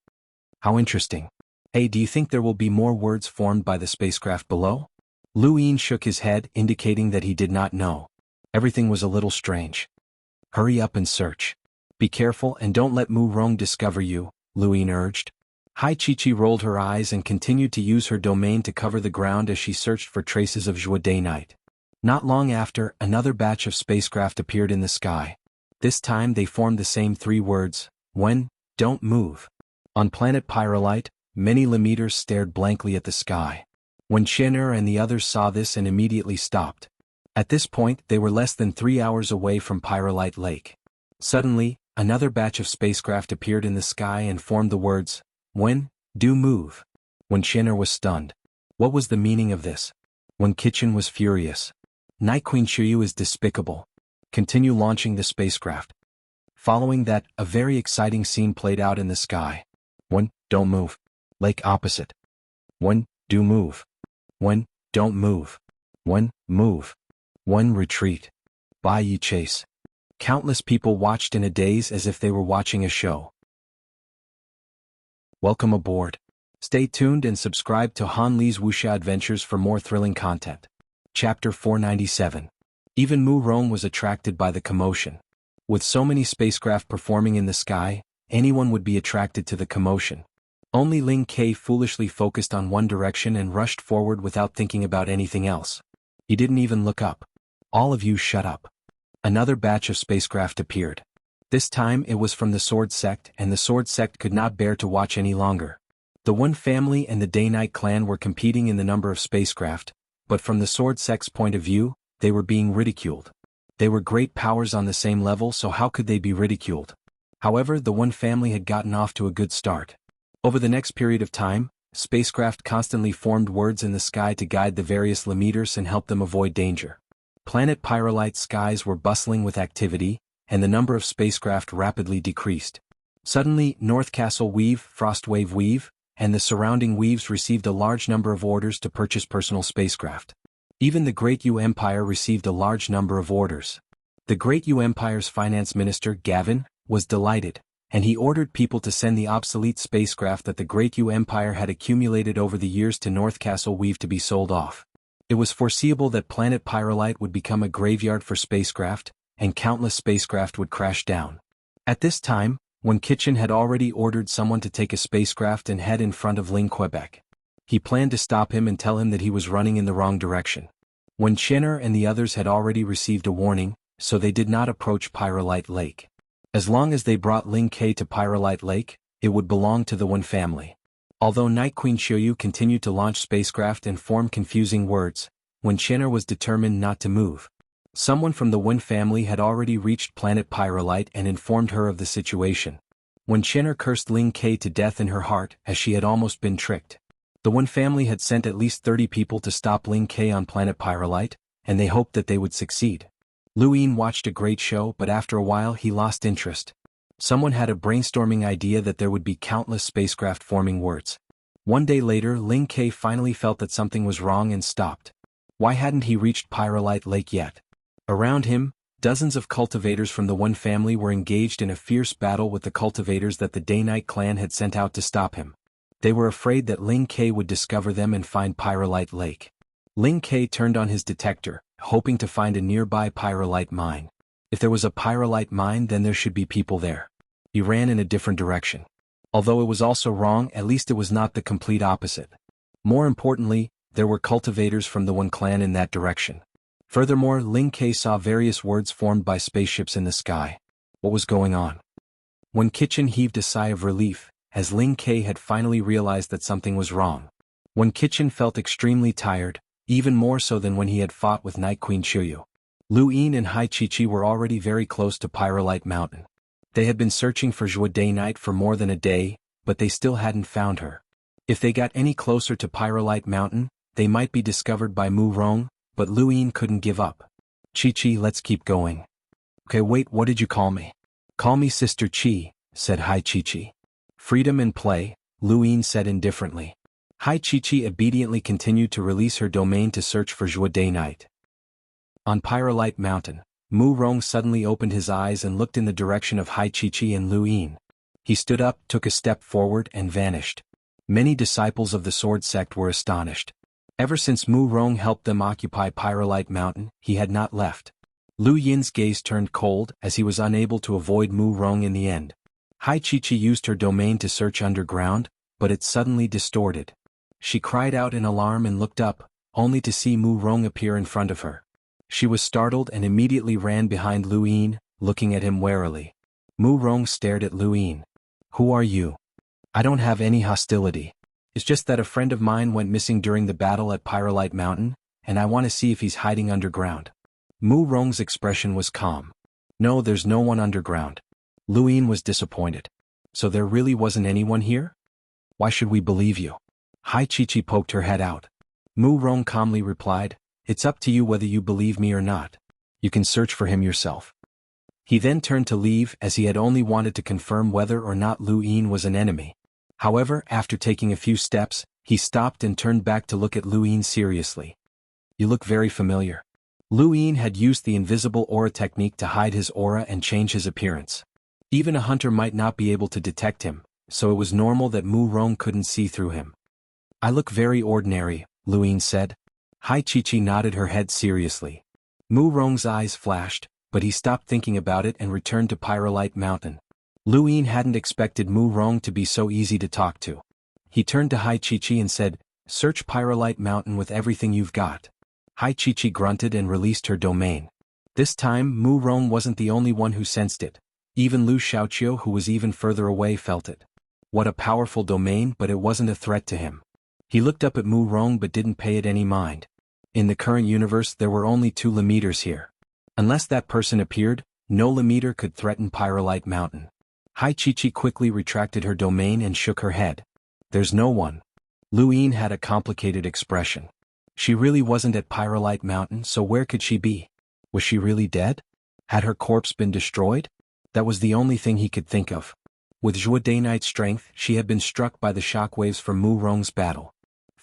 How interesting. Hey, do you think there will be more words formed by the spacecraft below? Luin shook his head, indicating that he did not know. Everything was a little strange. Hurry up and search. Be careful and don't let Mu Rong discover you, Luin urged. Hai Chi rolled her eyes and continued to use her domain to cover the ground as she searched for traces of Zhua Day Night. Not long after, another batch of spacecraft appeared in the sky. This time they formed the same three words, when, don't move. On planet Pyrolite, many limeters stared blankly at the sky. When Chen-Er and the others saw this and immediately stopped. At this point, they were less than 3 hours away from Pyrolite Lake. Suddenly, another batch of spacecraft appeared in the sky and formed the words, when, do move. When Chen-Er was stunned. What was the meaning of this? When Kitchen was furious. Night Queen Shuyu is despicable. Continue launching the spacecraft. Following that, a very exciting scene played out in the sky. When, don't move. Lake opposite. When, do move. When, don't move. When, move. When, retreat. Bai Yi chase. Countless people watched in a daze as if they were watching a show. Welcome aboard. Stay tuned and subscribe to Han Li's Wuxia Adventures for more thrilling content. Chapter 497. Even Mu Rong was attracted by the commotion. With so many spacecraft performing in the sky, anyone would be attracted to the commotion. Only Ling Ke foolishly focused on one direction and rushed forward without thinking about anything else. He didn't even look up. All of you shut up. Another batch of spacecraft appeared. This time it was from the Sword Sect, and the Sword Sect could not bear to watch any longer. The One family and the Day-Night clan were competing in the number of spacecraft, but from the Sword Sect's point of view, they were being ridiculed. They were great powers on the same level, so how could they be ridiculed? However, the One family had gotten off to a good start. Over the next period of time, spacecraft constantly formed words in the sky to guide the various limeters and help them avoid danger. Planet Pyrolite's skies were bustling with activity, and the number of spacecraft rapidly decreased. Suddenly, North Castle Weave, Frostwave Weave, and the surrounding weaves received a large number of orders to purchase personal spacecraft. Even the Great Yu Empire received a large number of orders. The Great Yu Empire's finance minister, Gavin, was delighted, and he ordered people to send the obsolete spacecraft that the Great Yu Empire had accumulated over the years to North Castle Weave to be sold off. It was foreseeable that planet Pyrolite would become a graveyard for spacecraft, and countless spacecraft would crash down. At this time, One Kitchen had already ordered someone to take a spacecraft and head in front of Ling Quebec. He planned to stop him and tell him that he was running in the wrong direction. When Chen-Er and the others had already received a warning, so they did not approach Pyrolite Lake. As long as they brought Ling Ke to Pyrolite Lake, it would belong to the Wen family. Although Night Queen Xiuyu continued to launch spacecraft and form confusing words, Wen Qin'er was determined not to move. Someone from the Wen family had already reached planet Pyrolite and informed her of the situation. Wen Qin'er cursed Ling Ke to death in her heart as she had almost been tricked. The Wen family had sent at least 30 people to stop Ling Ke on planet Pyrolite, and they hoped that they would succeed. Lu Yin watched a great show, but after a while he lost interest. Someone had a brainstorming idea that there would be countless spacecraft forming words. One day later, Ling Ke finally felt that something was wrong and stopped. Why hadn't he reached Pyrolite Lake yet? Around him, dozens of cultivators from the Wen family were engaged in a fierce battle with the cultivators that the Day-Night clan had sent out to stop him. They were afraid that Ling Ke would discover them and find Pyrolite Lake. Ling Ke turned on his detector, hoping to find a nearby pyrolite mine. If there was a pyrolite mine, then there should be people there. He ran in a different direction. Although it was also wrong, at least it was not the complete opposite. More importantly, there were cultivators from the Wen clan in that direction. Furthermore, Ling Ke saw various words formed by spaceships in the sky. What was going on? Wen Kitchen heaved a sigh of relief, as Ling Ke had finally realized that something was wrong. Wen Kitchen felt extremely tired, even more so than when he had fought with Night Queen Xiuyu. Lu Yin and Hai Chi-Chi were already very close to Pyrolite Mountain. They had been searching for Zhuo Day-Night for more than a day, but they still hadn't found her. If they got any closer to Pyrolite Mountain, they might be discovered by Mu Rong, but Lu Yin couldn't give up. Chi-Chi, let's keep going. Okay, wait, what did you call me? Call me Sister Chi, said Hai Chi-Chi. Freedom and play, Lu Yin said indifferently. Hai Chi-Chi obediently continued to release her domain to search for Zhuo Day-Night. On Pyrolite Mountain, Mu Rong suddenly opened his eyes and looked in the direction of Hai Chi-Chi and Lu Yin. He stood up, took a step forward, and vanished. Many disciples of the Sword Sect were astonished. Ever since Mu Rong helped them occupy Pyrolite Mountain, he had not left. Lu Yin's gaze turned cold as he was unable to avoid Mu Rong in the end. Hai Chi-Chi used her domain to search underground, but it suddenly distorted. She cried out in alarm and looked up, only to see Mu Rong appear in front of her. She was startled and immediately ran behind Lu Yin, looking at him warily. Mu Rong stared at Lu Yin. Who are you? I don't have any hostility. It's just that a friend of mine went missing during the battle at Pyrolite Mountain, and I want to see if he's hiding underground. Mu Rong's expression was calm. No, there's no one underground. Lu Yin was disappointed. So there really wasn't anyone here? Why should we believe you? Hai Chi-Chi poked her head out. Mu Rong calmly replied, it's up to you whether you believe me or not. You can search for him yourself. He then turned to leave as he had only wanted to confirm whether or not Lu Yin was an enemy. However, after taking a few steps, he stopped and turned back to look at Lu Yin seriously. You look very familiar. Lu Yin had used the invisible aura technique to hide his aura and change his appearance. Even a hunter might not be able to detect him, so it was normal that Mu Rong couldn't see through him. I look very ordinary, Lu Yin said. Hai Chi-Chi nodded her head seriously. Mu Rong's eyes flashed, but he stopped thinking about it and returned to Pyrolite Mountain. Lu Yin hadn't expected Mu Rong to be so easy to talk to. He turned to Hai Chi-Chi and said, search Pyrolite Mountain with everything you've got. Hai Chi-Chi grunted and released her domain. This time, Mu Rong wasn't the only one who sensed it. Even Lu Xiaoqiu, who was even further away, felt it. What a powerful domain, but it wasn't a threat to him. He looked up at Mu Rong but didn't pay it any mind. In the current universe there were only 2 Lemeters here. Unless that person appeared, no Lemeter could threaten Pyrolite Mountain. Hai Chi-Chi quickly retracted her domain and shook her head. There's no one. Lu Yin had a complicated expression. She really wasn't at Pyrolite Mountain, so where could she be? Was she really dead? Had her corpse been destroyed? That was the only thing he could think of. With Zhuo Day-Night's strength, she had been struck by the shockwaves from Mu Rong's battle.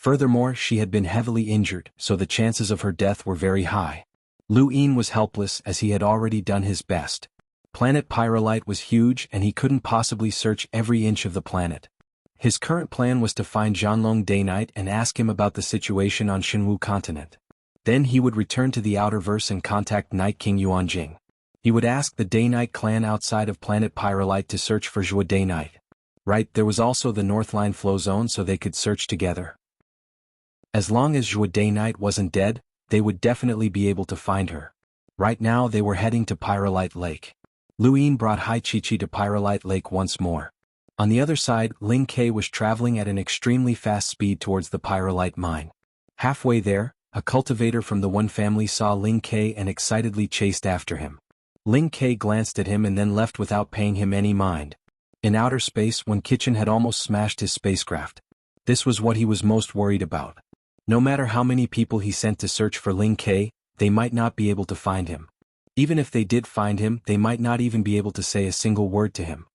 Furthermore, she had been heavily injured, so the chances of her death were very high. Lu Yin was helpless as he had already done his best. Planet Pyrolite was huge and he couldn't possibly search every inch of the planet. His current plan was to find Zhanlong Day-Night and ask him about the situation on Shenwu continent. Then he would return to the Outerverse and contact Night King Yuanjing. He would ask the Day-Night clan outside of planet Pyrolite to search for Zhuo Day-Night. Right, there was also the Northline flow zone so they could search together. As long as Zhuo Day-Night wasn't dead, they would definitely be able to find her. Right now they were heading to Pyrolite Lake. Luin brought Hai Chi-Chi to Pyrolite Lake once more. On the other side, Ling Ke was traveling at an extremely fast speed towards the pyrolite mine. Halfway there, a cultivator from the One family saw Ling Ke and excitedly chased after him. Ling Ke glanced at him and then left without paying him any mind. In outer space, when Kitchen had almost smashed his spacecraft. This was what he was most worried about. No matter how many people he sent to search for Ling Ke, they might not be able to find him. Even if they did find him, they might not even be able to say a single word to him.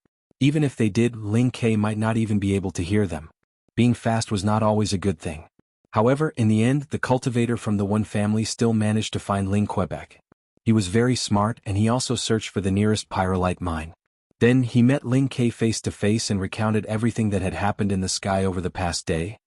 Even if they did, Ling Ke might not even be able to hear them. Being fast was not always a good thing. However, in the end, the cultivator from the One family still managed to find Ling Quebec. He was very smart and he also searched for the nearest pyrolite mine. Then he met Ling Ke face to face and recounted everything that had happened in the sky over the past day.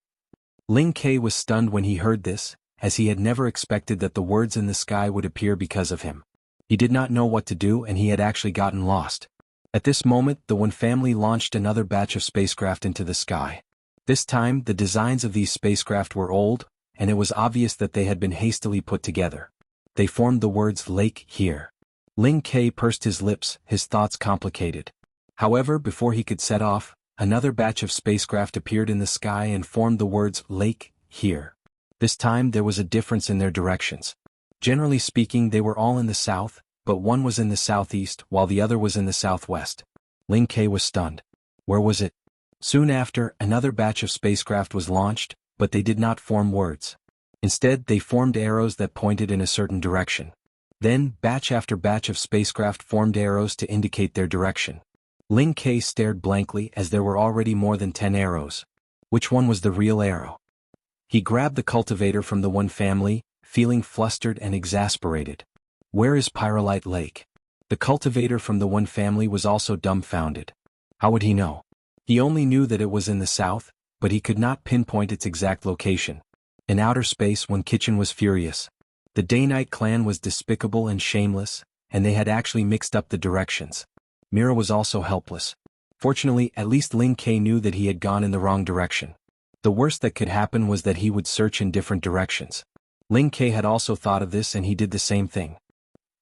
Ling Ke was stunned when he heard this, as he had never expected that the words in the sky would appear because of him. He did not know what to do and he had actually gotten lost. At this moment, the One family launched another batch of spacecraft into the sky. This time, the designs of these spacecraft were old, and it was obvious that they had been hastily put together. They formed the words "Lake" here. Ling Ke pursed his lips, his thoughts complicated. However, before he could set off, another batch of spacecraft appeared in the sky and formed the words "Lake" here. This time there was a difference in their directions. Generally speaking, they were all in the south, but one was in the southeast while the other was in the southwest. Ling Ke was stunned. Where was it? Soon after, another batch of spacecraft was launched, but they did not form words. Instead, they formed arrows that pointed in a certain direction. Then, batch after batch of spacecraft formed arrows to indicate their direction. Ling Ke stared blankly as there were already more than 10 arrows. Which one was the real arrow? He grabbed the cultivator from the One family, feeling flustered and exasperated. Where is Pyrolite Lake? The cultivator from the One family was also dumbfounded. How would he know? He only knew that it was in the south, but he could not pinpoint its exact location. In outer space, when Kitchen was furious. The Day-Night clan was despicable and shameless, and they had actually mixed up the directions. Mira was also helpless. Fortunately, at least Ling Ke knew that he had gone in the wrong direction. The worst that could happen was that he would search in different directions. Ling Ke had also thought of this and he did the same thing.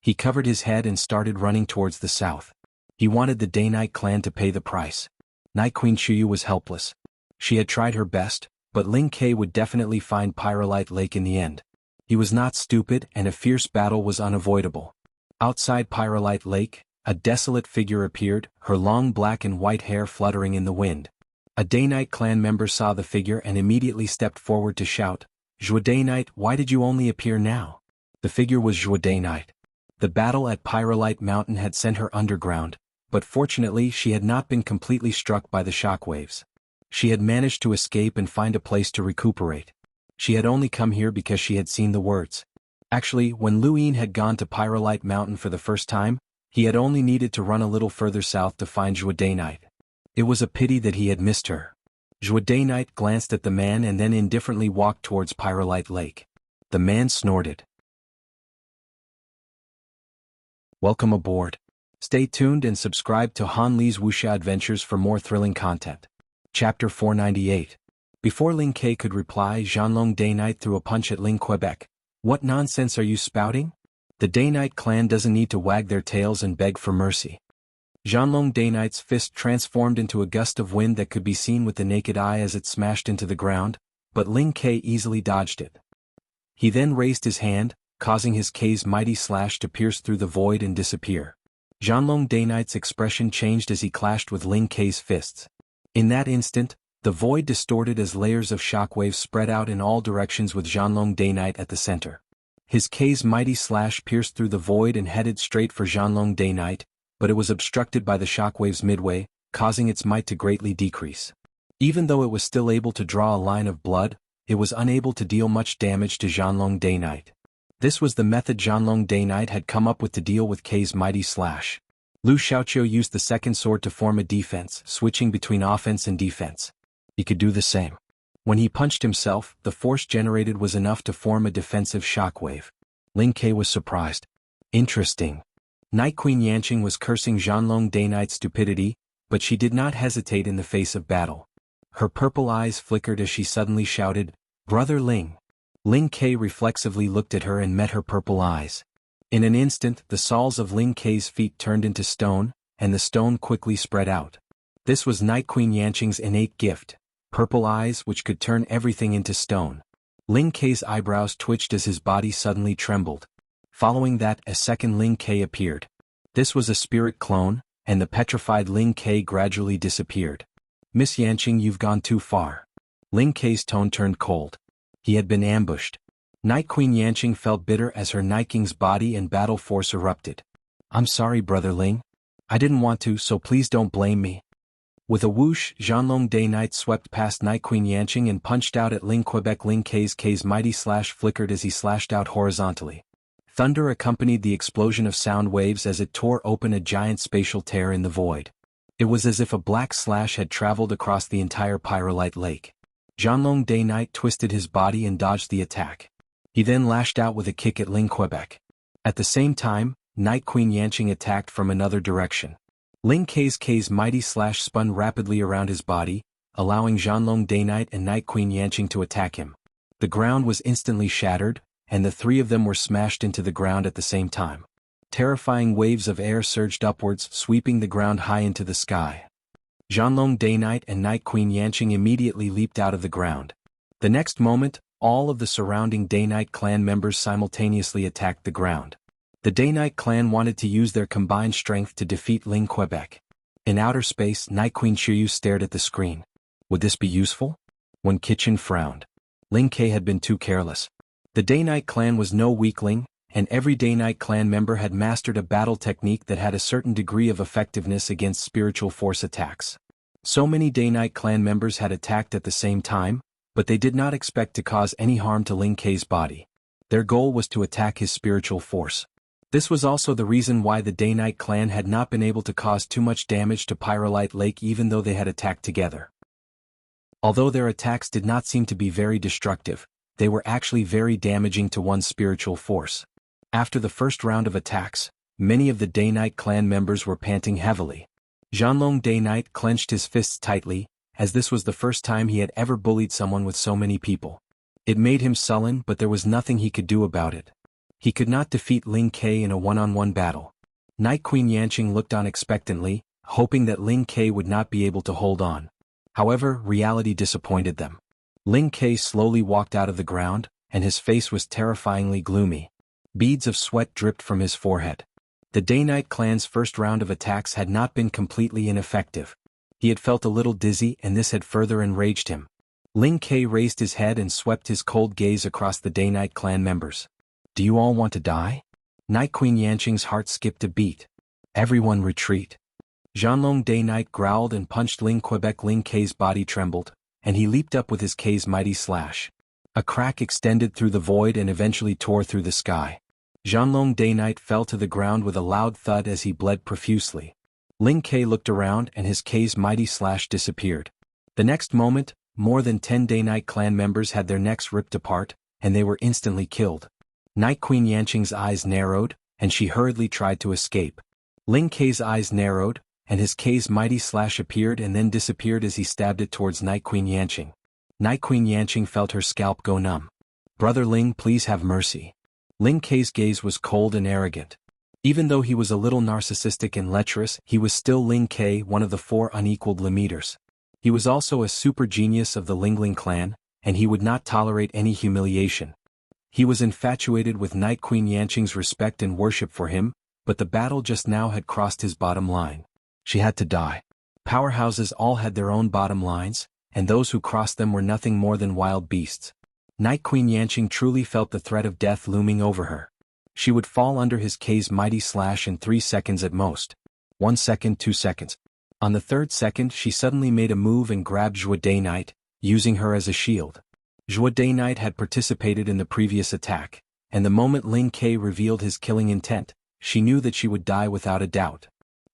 He covered his head and started running towards the south. He wanted the Day-Night clan to pay the price. Night Queen Chuyu was helpless. She had tried her best, but Ling Ke would definitely find Pyrolite Lake in the end. He was not stupid and a fierce battle was unavoidable. Outside Pyrolite Lake, a desolate figure appeared, her long black and white hair fluttering in the wind. A Day-Night clan member saw the figure and immediately stepped forward to shout, "Zhua Day-Night, why did you only appear now?" The figure was Zhua Day-Night. The battle at Pyrolite Mountain had sent her underground, but fortunately she had not been completely struck by the shockwaves. She had managed to escape and find a place to recuperate. She had only come here because she had seen the words. Actually, when Luin had gone to Pyrolite Mountain for the first time, he had only needed to run a little further south to find Zhua Day-Night. It was a pity that he had missed her. Zhua Day-Night glanced at the man and then indifferently walked towards Pyrolite Lake. The man snorted. Welcome aboard. Stay tuned and subscribe to Han Li's Wuxia Adventures for more thrilling content. Chapter 498. Before Ling Ke could reply, Zhanlong Day-Night threw a punch at Ling Quebec. What nonsense are you spouting? The Day-Night clan doesn't need to wag their tails and beg for mercy. Zhanlong Day-Night's fist transformed into a gust of wind that could be seen with the naked eye as it smashed into the ground, but Ling Ke easily dodged it. He then raised his hand, causing his K's mighty slash to pierce through the void and disappear. Zhanlong Day-Night's expression changed as he clashed with Ling Ke's fists. In that instant, the void distorted as layers of shockwaves spread out in all directions with Zhanlong Day-Night at the center. His K's mighty slash pierced through the void and headed straight for Zhanlong Day-Night, but it was obstructed by the shockwaves midway, causing its might to greatly decrease. Even though it was still able to draw a line of blood, it was unable to deal much damage to Zhanlong Day-Night. This was the method Zhanlong Day-Night had come up with to deal with K's mighty slash. Lu Xiaoqiu used the second sword to form a defense, switching between offense and defense. He could do the same. When he punched himself, the force generated was enough to form a defensive shockwave. Ling Ke was surprised. Interesting. Night Queen Yanqing was cursing Zhanlong Day-Night's stupidity, but she did not hesitate in the face of battle. Her purple eyes flickered as she suddenly shouted, "Brother Ling." Ling Ke reflexively looked at her and met her purple eyes. In an instant, the soles of Ling Kei's feet turned into stone, and the stone quickly spread out. This was Night Queen Yanqing's innate gift, purple eyes which could turn everything into stone. Ling Kei's eyebrows twitched as his body suddenly trembled. Following that, a second Ling Kei appeared. This was a spirit clone, and the petrified Ling Kei gradually disappeared. Miss Yanqing, you've gone too far. Ling Kei's tone turned cold. He had been ambushed. Night Queen Yanqing felt bitter as her Night King's body and battle force erupted. I'm sorry, Brother Ling. I didn't want to, so please don't blame me. With a whoosh, Zhanlong Day Knight swept past Night Queen Yanqing and punched out at Ling Quebec. Ling Kei's mighty slash flickered as he slashed out horizontally. Thunder accompanied the explosion of sound waves as it tore open a giant spatial tear in the void. It was as if a black slash had traveled across the entire Pyrolite Lake. Zhanlong Day Knight twisted his body and dodged the attack. He then lashed out with a kick at Ling Quebec. At the same time, Night Queen Yanqing attacked from another direction. Ling Kei's mighty slash spun rapidly around his body, allowing Zhanlong Day Knight and Night Queen Yanqing to attack him. The ground was instantly shattered, and the three of them were smashed into the ground at the same time. Terrifying waves of air surged upwards, sweeping the ground high into the sky. Zhanlong Day Knight and Night Queen Yanqing immediately leaped out of the ground. The next moment, all of the surrounding Day Knight clan members simultaneously attacked the ground. The Day Knight clan wanted to use their combined strength to defeat Ling Quebec. In outer space, Night Queen Shiryu stared at the screen. Would this be useful? When Kitchen frowned. Ling Kei had been too careless. The Day Knight clan was no weakling, and every Day Knight clan member had mastered a battle technique that had a certain degree of effectiveness against spiritual force attacks. So many Day Knight clan members had attacked at the same time, but they did not expect to cause any harm to Ling Kei's body. Their goal was to attack his spiritual force. This was also the reason why the Day Knight clan had not been able to cause too much damage to Pyrolite Lake even though they had attacked together. Although their attacks did not seem to be very destructive, they were actually very damaging to one's spiritual force. After the first round of attacks, many of the Day Knight clan members were panting heavily. Zhanlong Day Knight clenched his fists tightly, as this was the first time he had ever bullied someone with so many people. It made him sullen, but there was nothing he could do about it. He could not defeat Ling Kei in a one-on-one battle. Night Queen Yanqing looked on expectantly, hoping that Ling Kei would not be able to hold on. However, reality disappointed them. Ling Kei slowly walked out of the ground, and his face was terrifyingly gloomy. Beads of sweat dripped from his forehead. The Day Knight clan's first round of attacks had not been completely ineffective. He had felt a little dizzy, and this had further enraged him. Ling Kei raised his head and swept his cold gaze across the Day Knight clan members. Do you all want to die? Night Queen Yanqing's heart skipped a beat. Everyone retreat. Zhanlong Day Knight growled and punched Ling Quebec. Ling Kei's body trembled, and he leaped up with his Kei's mighty slash. A crack extended through the void and eventually tore through the sky. Zhanlong Day Knight fell to the ground with a loud thud as he bled profusely. Ling Kei looked around and his Kei's mighty slash disappeared. The next moment, more than 10 Day Knight clan members had their necks ripped apart, and they were instantly killed. Night Queen Yanqing's eyes narrowed, and she hurriedly tried to escape. Ling Kei's eyes narrowed, and his Kei's mighty slash appeared and then disappeared as he stabbed it towards Night Queen Yanqing. Night Queen Yanqing felt her scalp go numb. Brother Ling, please have mercy. Ling Kei's gaze was cold and arrogant. Even though he was a little narcissistic and lecherous, he was still Ling Kei, one of the 4 unequaled Lemeters. He was also a super genius of the Lingling clan, and he would not tolerate any humiliation. He was infatuated with Night Queen Yanqing's respect and worship for him, but the battle just now had crossed his bottom line. She had to die. Powerhouses all had their own bottom lines, and those who crossed them were nothing more than wild beasts. Night Queen Yanqing truly felt the threat of death looming over her. She would fall under his Kei's mighty slash in 3 seconds at most. 1 second, 2 seconds. On the 3rd second she suddenly made a move and grabbed Zhuo Day Knight, using her as a shield. Zhuo Day Knight had participated in the previous attack, and the moment Ling Kei revealed his killing intent, she knew that she would die without a doubt.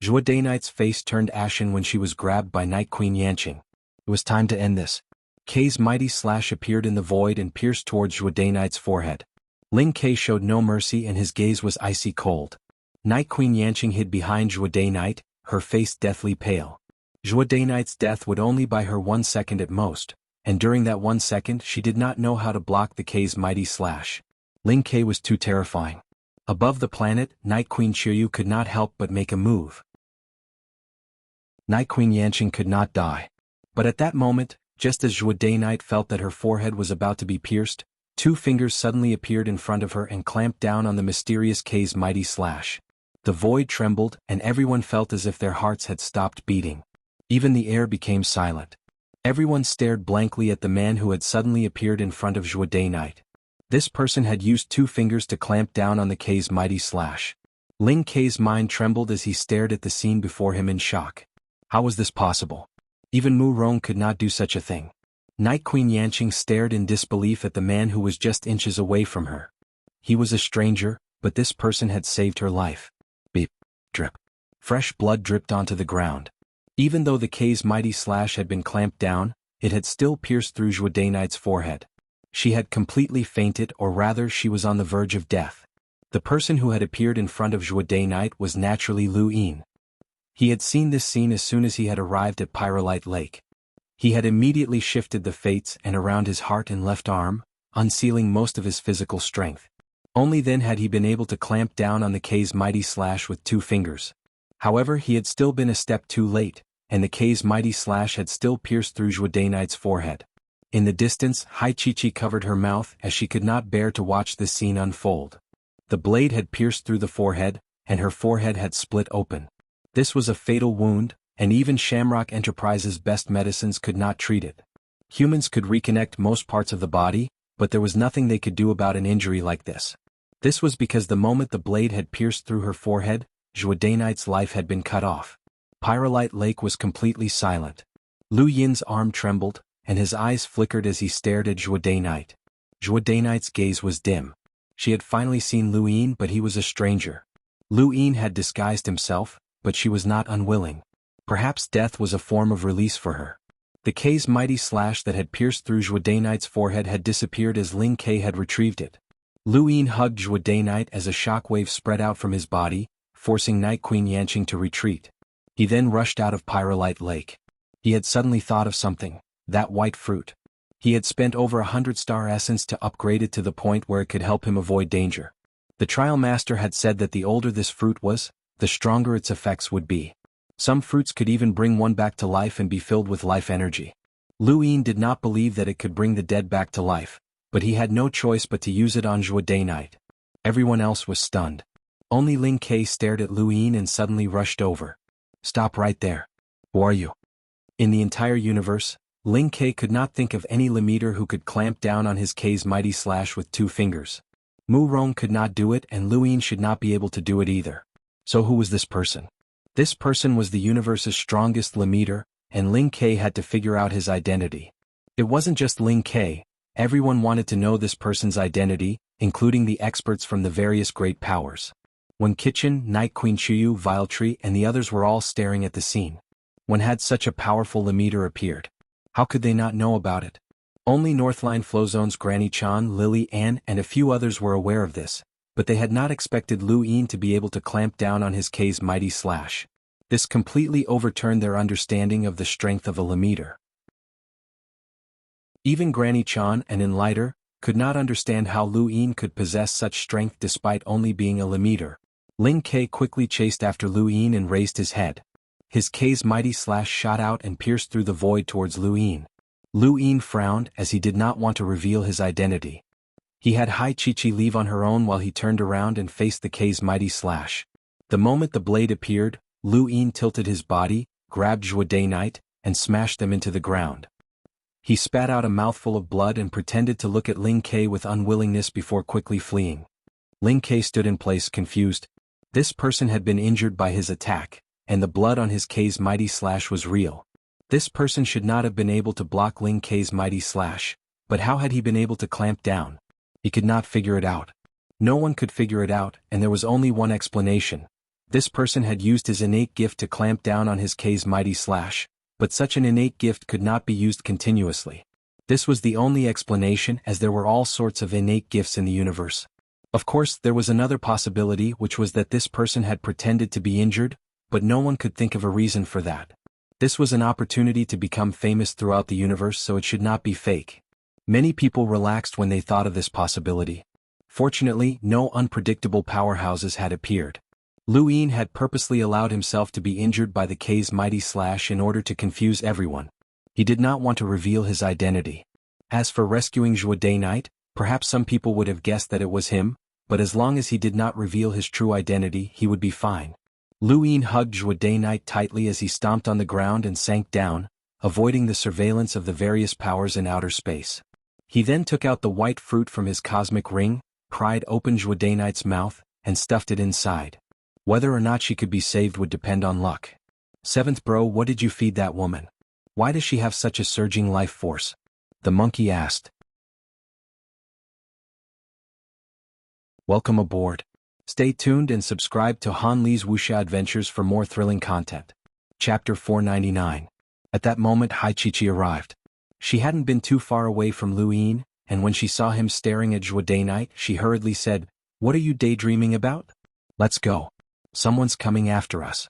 Zhuo Day Knight's face turned ashen when she was grabbed by Night Queen Yanqing. It was time to end this. Kei's mighty slash appeared in the void and pierced towards Zhuo Day Knight's forehead. Ling Kei showed no mercy and his gaze was icy cold. Night Queen Yanqing hid behind Zhuo Day Knight, her face deathly pale. Zhuo Day Knight's death would only buy her 1 second at most, and during that 1 second she did not know how to block the Kei's mighty slash. Ling Kei was too terrifying. Above the planet, Night Queen Chuyu could not help but make a move. Night Queen Yanqing could not die. But at that moment, just as Zhuo Daynite felt that her forehead was about to be pierced, two fingers suddenly appeared in front of her and clamped down on the mysterious K's mighty slash. The void trembled, and everyone felt as if their hearts had stopped beating. Even the air became silent. Everyone stared blankly at the man who had suddenly appeared in front of Zhuo Daynite. This person had used two fingers to clamp down on the K's mighty slash. Ling K's mind trembled as he stared at the scene before him in shock. How was this possible? Even Mu Rong could not do such a thing. Night Queen Yanqing stared in disbelief at the man who was just inches away from her. He was a stranger, but this person had saved her life. Beep. Drip. Fresh blood dripped onto the ground. Even though the K's mighty slash had been clamped down, it had still pierced through Zhuo Daynite's forehead. She had completely fainted, or rather she was on the verge of death. The person who had appeared in front of Zhuo Daynite was naturally Lu Yin. He had seen this scene as soon as he had arrived at Pyrolite Lake. He had immediately shifted the fates and around his heart and left arm, unsealing most of his physical strength. Only then had he been able to clamp down on the K's mighty slash with two fingers. However, he had still been a step too late, and the K's mighty slash had still pierced through Zhuo Daynite's forehead. In the distance, Hai Chi covered her mouth as she could not bear to watch this scene unfold. The blade had pierced through the forehead, and her forehead had split open. This was a fatal wound, and even Shamrock Enterprises' best medicines could not treat it. Humans could reconnect most parts of the body, but there was nothing they could do about an injury like this. This was because the moment the blade had pierced through her forehead, Zhuo Daynite's life had been cut off. Pyrolite Lake was completely silent. Lu Yin's arm trembled, and his eyes flickered as he stared at Zhuo Daynite. Zhuo Daynite's gaze was dim. She had finally seen Lu Yin, but he was a stranger. Lu Yin had disguised himself, but she was not unwilling. Perhaps death was a form of release for her. The K's mighty slash that had pierced through Zhuo Daynite's forehead had disappeared as Ling K had retrieved it. Lu Yin hugged Zhuo Daynite as a shockwave spread out from his body, forcing Night Queen Yanqing to retreat. He then rushed out of Pyrolite Lake. He had suddenly thought of something. That white fruit. He had spent over 100 star essence to upgrade it to the point where it could help him avoid danger. The trial master had said that the older this fruit was, the stronger its effects would be. Some fruits could even bring one back to life and be filled with life energy. Lu Yin did not believe that it could bring the dead back to life, but he had no choice but to use it on Zhuo Daynite. Everyone else was stunned. Only Ling K stared at Lu Yin and suddenly rushed over. Stop right there. Who are you? In the entire universe, Ling K could not think of any Lemmeter who could clamp down on his K's mighty slash with two fingers. Mu Rong could not do it, and Lu Yin should not be able to do it either. So who was this person? This person was the universe's strongest Lemmeter, and Ling K had to figure out his identity. It wasn't just Ling K, everyone wanted to know this person's identity, including the experts from the various great powers. When Kitchen, Night Queen Chuyu, Viletree, and the others were all staring at the scene. When had such a powerful Lemmeter appeared? How could they not know about it? Only Northline Flowzone's Granny Chan, Lily Ann, and a few others were aware of this, but they had not expected Lu Yin to be able to clamp down on his K's mighty slash. This completely overturned their understanding of the strength of a Lemmeter. Even Granny Chan and Enlighter could not understand how Lu Yin could possess such strength despite only being a Lemmeter. Ling K quickly chased after Lu Yin and raised his head. His K's mighty slash shot out and pierced through the void towards Lu Yin. Lu Yin frowned as he did not want to reveal his identity. He had Hai Chi leave on her own while he turned around and faced the K's mighty slash. The moment the blade appeared, Lu Yin tilted his body, grabbed Zhuo Daynite, and smashed them into the ground. He spat out a mouthful of blood and pretended to look at Ling K with unwillingness before quickly fleeing. Ling K stood in place confused. This person had been injured by his attack, and the blood on his K's mighty slash was real. This person should not have been able to block Ling K's mighty slash, but how had he been able to clamp down? He could not figure it out. No one could figure it out, and there was only one explanation. This person had used his innate gift to clamp down on his K's mighty slash, but such an innate gift could not be used continuously. This was the only explanation, as there were all sorts of innate gifts in the universe. Of course, there was another possibility, which was that this person had pretended to be injured, but no one could think of a reason for that. This was an opportunity to become famous throughout the universe, so it should not be fake. Many people relaxed when they thought of this possibility. Fortunately, no unpredictable powerhouses had appeared. Lu Yin had purposely allowed himself to be injured by the K's mighty slash in order to confuse everyone. He did not want to reveal his identity. As for rescuing Zhuo Day Knight, perhaps some people would have guessed that it was him, but as long as he did not reveal his true identity, he would be fine. Lu Yin hugged Zhuo Day Knight tightly as he stomped on the ground and sank down, avoiding the surveillance of the various powers in outer space. He then took out the white fruit from his cosmic ring, pried open Zhuo Day Knight's mouth, and stuffed it inside. Whether or not she could be saved would depend on luck. Seventh bro, what did you feed that woman? Why does she have such a surging life force? The monkey asked. Welcome aboard. Stay tuned and subscribe to Han Li's Wuxia Adventures for more thrilling content. Chapter 499. At that moment Hai Chi arrived. She hadn't been too far away from Lu Yin, and when she saw him staring at Zhuo Day Knight, she hurriedly said, "What are you daydreaming about? Let's go. Someone's coming after us."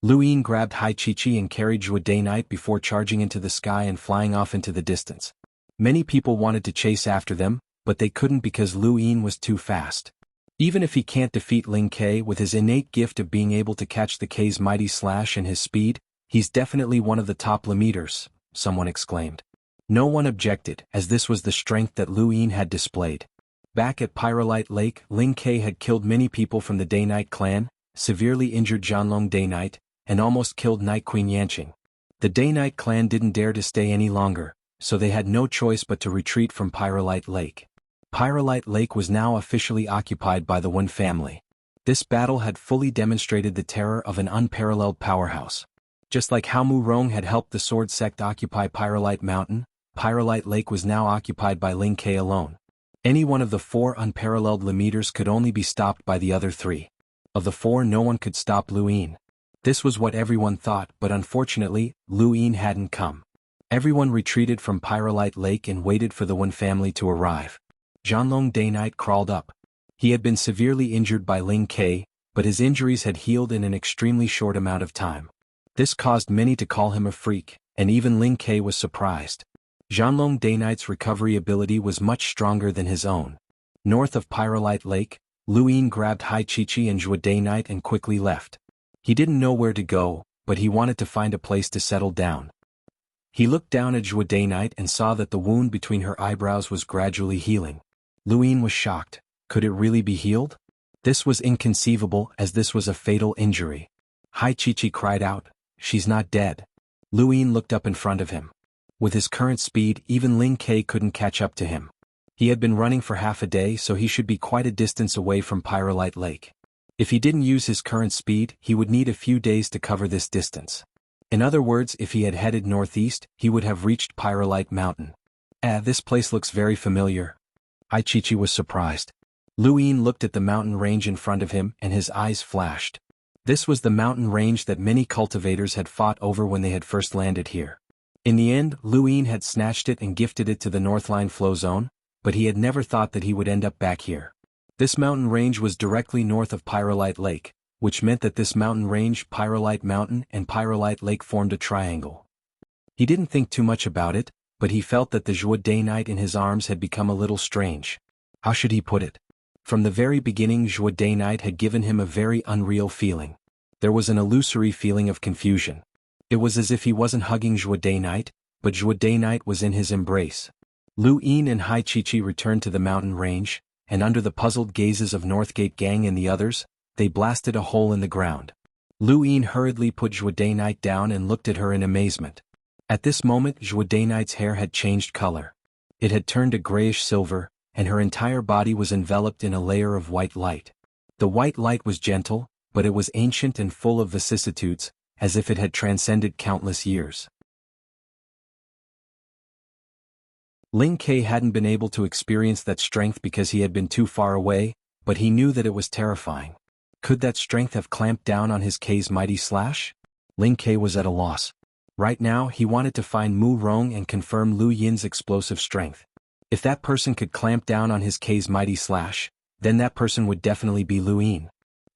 Lu Yin grabbed Hai Chi and carried Zhuo Day Knight before charging into the sky and flying off into the distance. Many people wanted to chase after them, but they couldn't because Lu Yin was too fast. Even if he can't defeat Ling Ke with his innate gift of being able to catch the K's mighty slash and his speed, he's definitely one of the top leaders, someone exclaimed. No one objected, as this was the strength that Lu Yin had displayed. Back at Pyrolite Lake, Ling Ke had killed many people from the Day Knight clan, severely injured Zhanlong Day Knight, and almost killed Night Queen Yanqing. The Day Knight clan didn't dare to stay any longer, so they had no choice but to retreat from Pyrolite Lake. Pyrolite Lake was now officially occupied by the Wen family. This battle had fully demonstrated the terror of an unparalleled powerhouse. Just like how Mu Rong had helped the Sword Sect occupy Pyrolite Mountain, Pyrolite Lake was now occupied by Ling Ke alone. Any one of the four unparalleled leaders could only be stopped by the other three. Of the four, no one could stop Lu Yin. This was what everyone thought, but unfortunately, Lu Yin hadn't come. Everyone retreated from Pyrolite Lake and waited for the Wen family to arrive. Zhanlong Day Knight crawled up. He had been severely injured by Ling Ke, but his injuries had healed in an extremely short amount of time. This caused many to call him a freak, and even Ling Ke was surprised. Zhanlong Day Knight's recovery ability was much stronger than his own. North of Pyrolite Lake, Lu Yin grabbed Hai Chi and Zhuo Day Knight and quickly left. He didn't know where to go, but he wanted to find a place to settle down. He looked down at Zhuo Day Knight and saw that the wound between her eyebrows was gradually healing. Lu Yin was shocked. Could it really be healed? This was inconceivable, as this was a fatal injury. Hai Chi cried out, "She's not dead." Lu Yin looked up in front of him. With his current speed, even Ling Ke couldn't catch up to him. He had been running for half a day, so he should be quite a distance away from Pyrolite Lake. If he didn't use his current speed, he would need a few days to cover this distance. In other words, if he had headed northeast, he would have reached Pyrolite Mountain. This place looks very familiar. Hai Chi was surprised. Lu Yin looked at the mountain range in front of him and his eyes flashed. This was the mountain range that many cultivators had fought over when they had first landed here. In the end, Lu Yin had snatched it and gifted it to the Northline Flow Zone, but he had never thought that he would end up back here. This mountain range was directly north of Pyrolite Lake, which meant that this mountain range, Pyrolite Mountain and Pyrolite Lake formed a triangle. He didn't think too much about it, but he felt that the Zhuo Day Knight in his arms had become a little strange. How should he put it? From the very beginning, Zhuo Day Knight had given him a very unreal feeling. There was an illusory feeling of confusion. It was as if he wasn't hugging Zhuo Day Knight, but Zhuo Day Knight was in his embrace. Lu Yin and Hai Chi returned to the mountain range, and under the puzzled gazes of Northgate Gang and the others, they blasted a hole in the ground. Lu Yin hurriedly put Zhuo Day Knight down and looked at her in amazement. At this moment, Zhuo Day Knight's hair had changed color. It had turned a grayish silver, and her entire body was enveloped in a layer of white light. The white light was gentle, but it was ancient and full of vicissitudes, as if it had transcended countless years. Ling Ke hadn't been able to experience that strength because he had been too far away, but he knew that it was terrifying. Could that strength have clamped down on his K's mighty slash? Ling Ke was at a loss. Right now, he wanted to find Mu Rong and confirm Lu Yin's explosive strength. If that person could clamp down on his K's mighty slash, then that person would definitely be Lu Yin.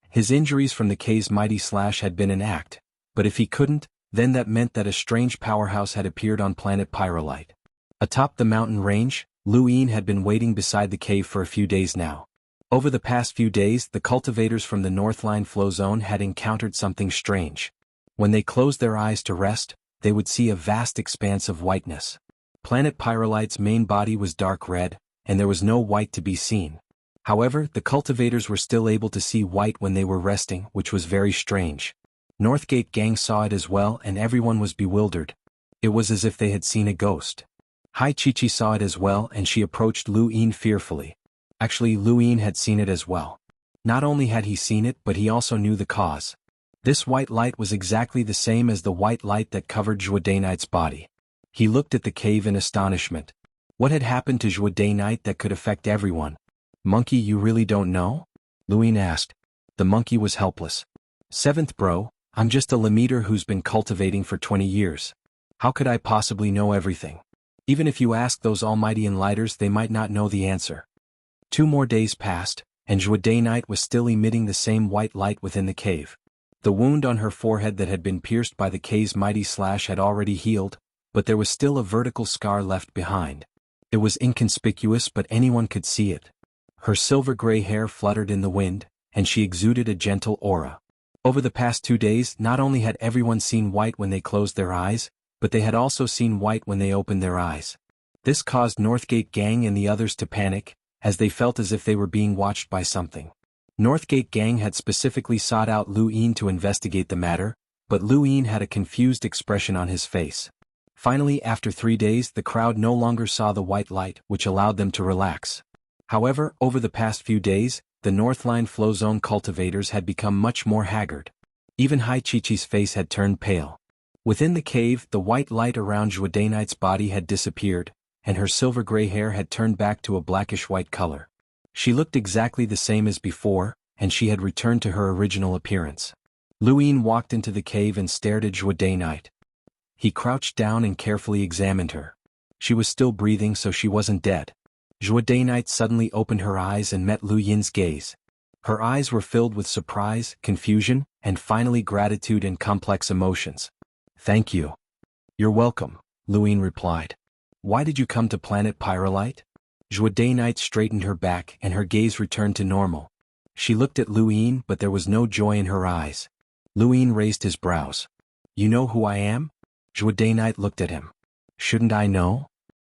His injuries from the K's mighty slash had been an act, but if he couldn't, then that meant that a strange powerhouse had appeared on planet Pyrolite. Atop the mountain range, Lu Yin had been waiting beside the cave for a few days now. Over the past few days, the cultivators from the Northline flow zone had encountered something strange. When they closed their eyes to rest, they would see a vast expanse of whiteness. Planet Pyrolite's main body was dark red, and there was no white to be seen. However, the cultivators were still able to see white when they were resting, which was very strange. Northgate Gang saw it as well, and everyone was bewildered. It was as if they had seen a ghost. Hai Chi saw it as well, and she approached Lu Yin fearfully. Actually, Lu Yin had seen it as well. Not only had he seen it, but he also knew the cause. This white light was exactly the same as the white light that covered Juade Knight's body. He looked at the cave in astonishment. What had happened to Juade Knight that could affect everyone? Monkey, you really don't know? Lu Yin asked. The monkey was helpless. Seventh bro, I'm just a Lamiter who's been cultivating for 20 years. How could I possibly know everything? Even if you ask those almighty enlighters, they might not know the answer. 2 more days passed, and Juade Knight was still emitting the same white light within the cave. The wound on her forehead that had been pierced by the cave's mighty slash had already healed, but there was still a vertical scar left behind. It was inconspicuous, but anyone could see it. Her silver-gray hair fluttered in the wind, and she exuded a gentle aura. Over the past 2 days, not only had everyone seen white when they closed their eyes, but they had also seen white when they opened their eyes. This caused Northgate Gang and the others to panic, as they felt as if they were being watched by something. Northgate Gang had specifically sought out Lu Yin to investigate the matter, but Lu Yin had a confused expression on his face. Finally, after 3 days, the crowd no longer saw the white light, which allowed them to relax. However, over the past few days, the Northline flow zone cultivators had become much more haggard. Even Hai Chi-Chi's face had turned pale. Within the cave, the white light around Juade Knight's body had disappeared, and her silver-gray hair had turned back to a blackish-white color. She looked exactly the same as before, and she had returned to her original appearance. Lu Yin walked into the cave and stared at Juade Knight. He crouched down and carefully examined her. She was still breathing, so she wasn't dead. Juade Knight suddenly opened her eyes and met Lu Yin's gaze. Her eyes were filled with surprise, confusion, and finally gratitude and complex emotions. Thank you. You're welcome, Lu Yin replied. Why did you come to planet Pyrolite? Juade Knight straightened her back and her gaze returned to normal. She looked at Lu Yin, but there was no joy in her eyes. Lu Yin raised his brows. You know who I am? Juade Knight looked at him. Shouldn't I know?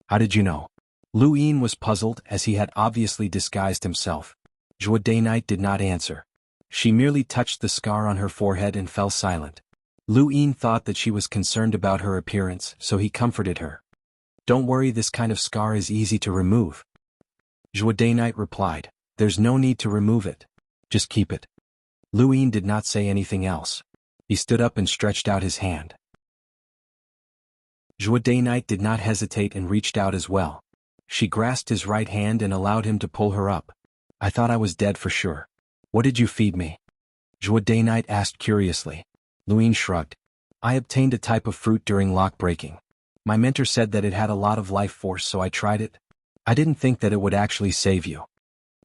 How did you know? Lu Yin was puzzled, as he had obviously disguised himself. Juade Knight did not answer. She merely touched the scar on her forehead and fell silent. Lu Yin thought that she was concerned about her appearance, so he comforted her. Don't worry, this kind of scar is easy to remove. Juade Knight replied. There's no need to remove it. Just keep it. Lu Yin did not say anything else. He stood up and stretched out his hand. Juade Knight did not hesitate and reached out as well. She grasped his right hand and allowed him to pull her up. I thought I was dead for sure. What did you feed me? Juade Knight asked curiously. Lu Yin shrugged. I obtained a type of fruit during lock breaking. My mentor said that it had a lot of life force, so I tried it. I didn't think that it would actually save you.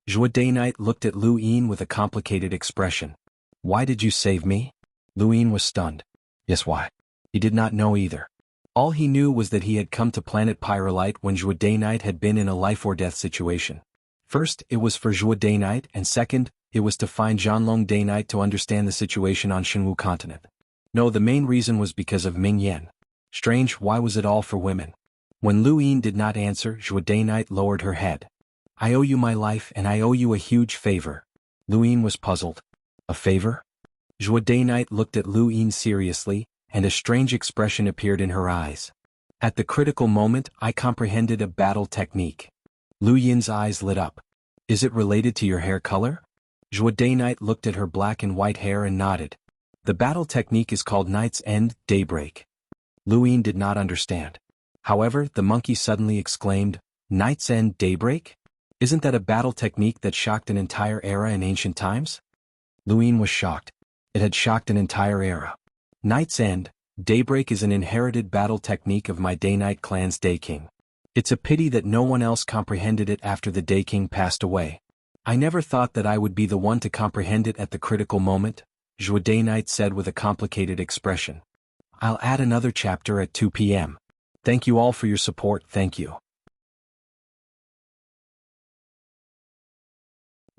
Juade Knight looked at Lu Yin with a complicated expression. Why did you save me? Lu Yin was stunned. Yes, why? He did not know either. All he knew was that he had come to planet Pyrolite when Juade Knight had been in a life-or-death situation. First, it was for Juade Knight, and second, it was to find Zhanlong Day Knight to understand the situation on Shenwu continent. No, the main reason was because of Ming Yen. Strange, why was it all for women? When Lu Yin did not answer, Juade Knight lowered her head. I owe you my life, and I owe you a huge favor. Lu Yin was puzzled. A favor? Juade Knight looked at Lu Yin seriously, and a strange expression appeared in her eyes. At the critical moment, I comprehended a battle technique. Lu Yin's eyes lit up. Is it related to your hair color? Juade Knight looked at her black and white hair and nodded. The battle technique is called Night's End, Daybreak. Lu Yin did not understand. However, the monkey suddenly exclaimed, Night's End, Daybreak? Isn't that a battle technique that shocked an entire era in ancient times? Lu Yin was shocked. It had shocked an entire era. Night's End, Daybreak is an inherited battle technique of my Day-Night clan's Day King. It's a pity that no one else comprehended it after the Day King passed away. I never thought that I would be the one to comprehend it at the critical moment, Juade Knight said with a complicated expression. I'll add another chapter at 2 p.m. Thank you all for your support, thank you.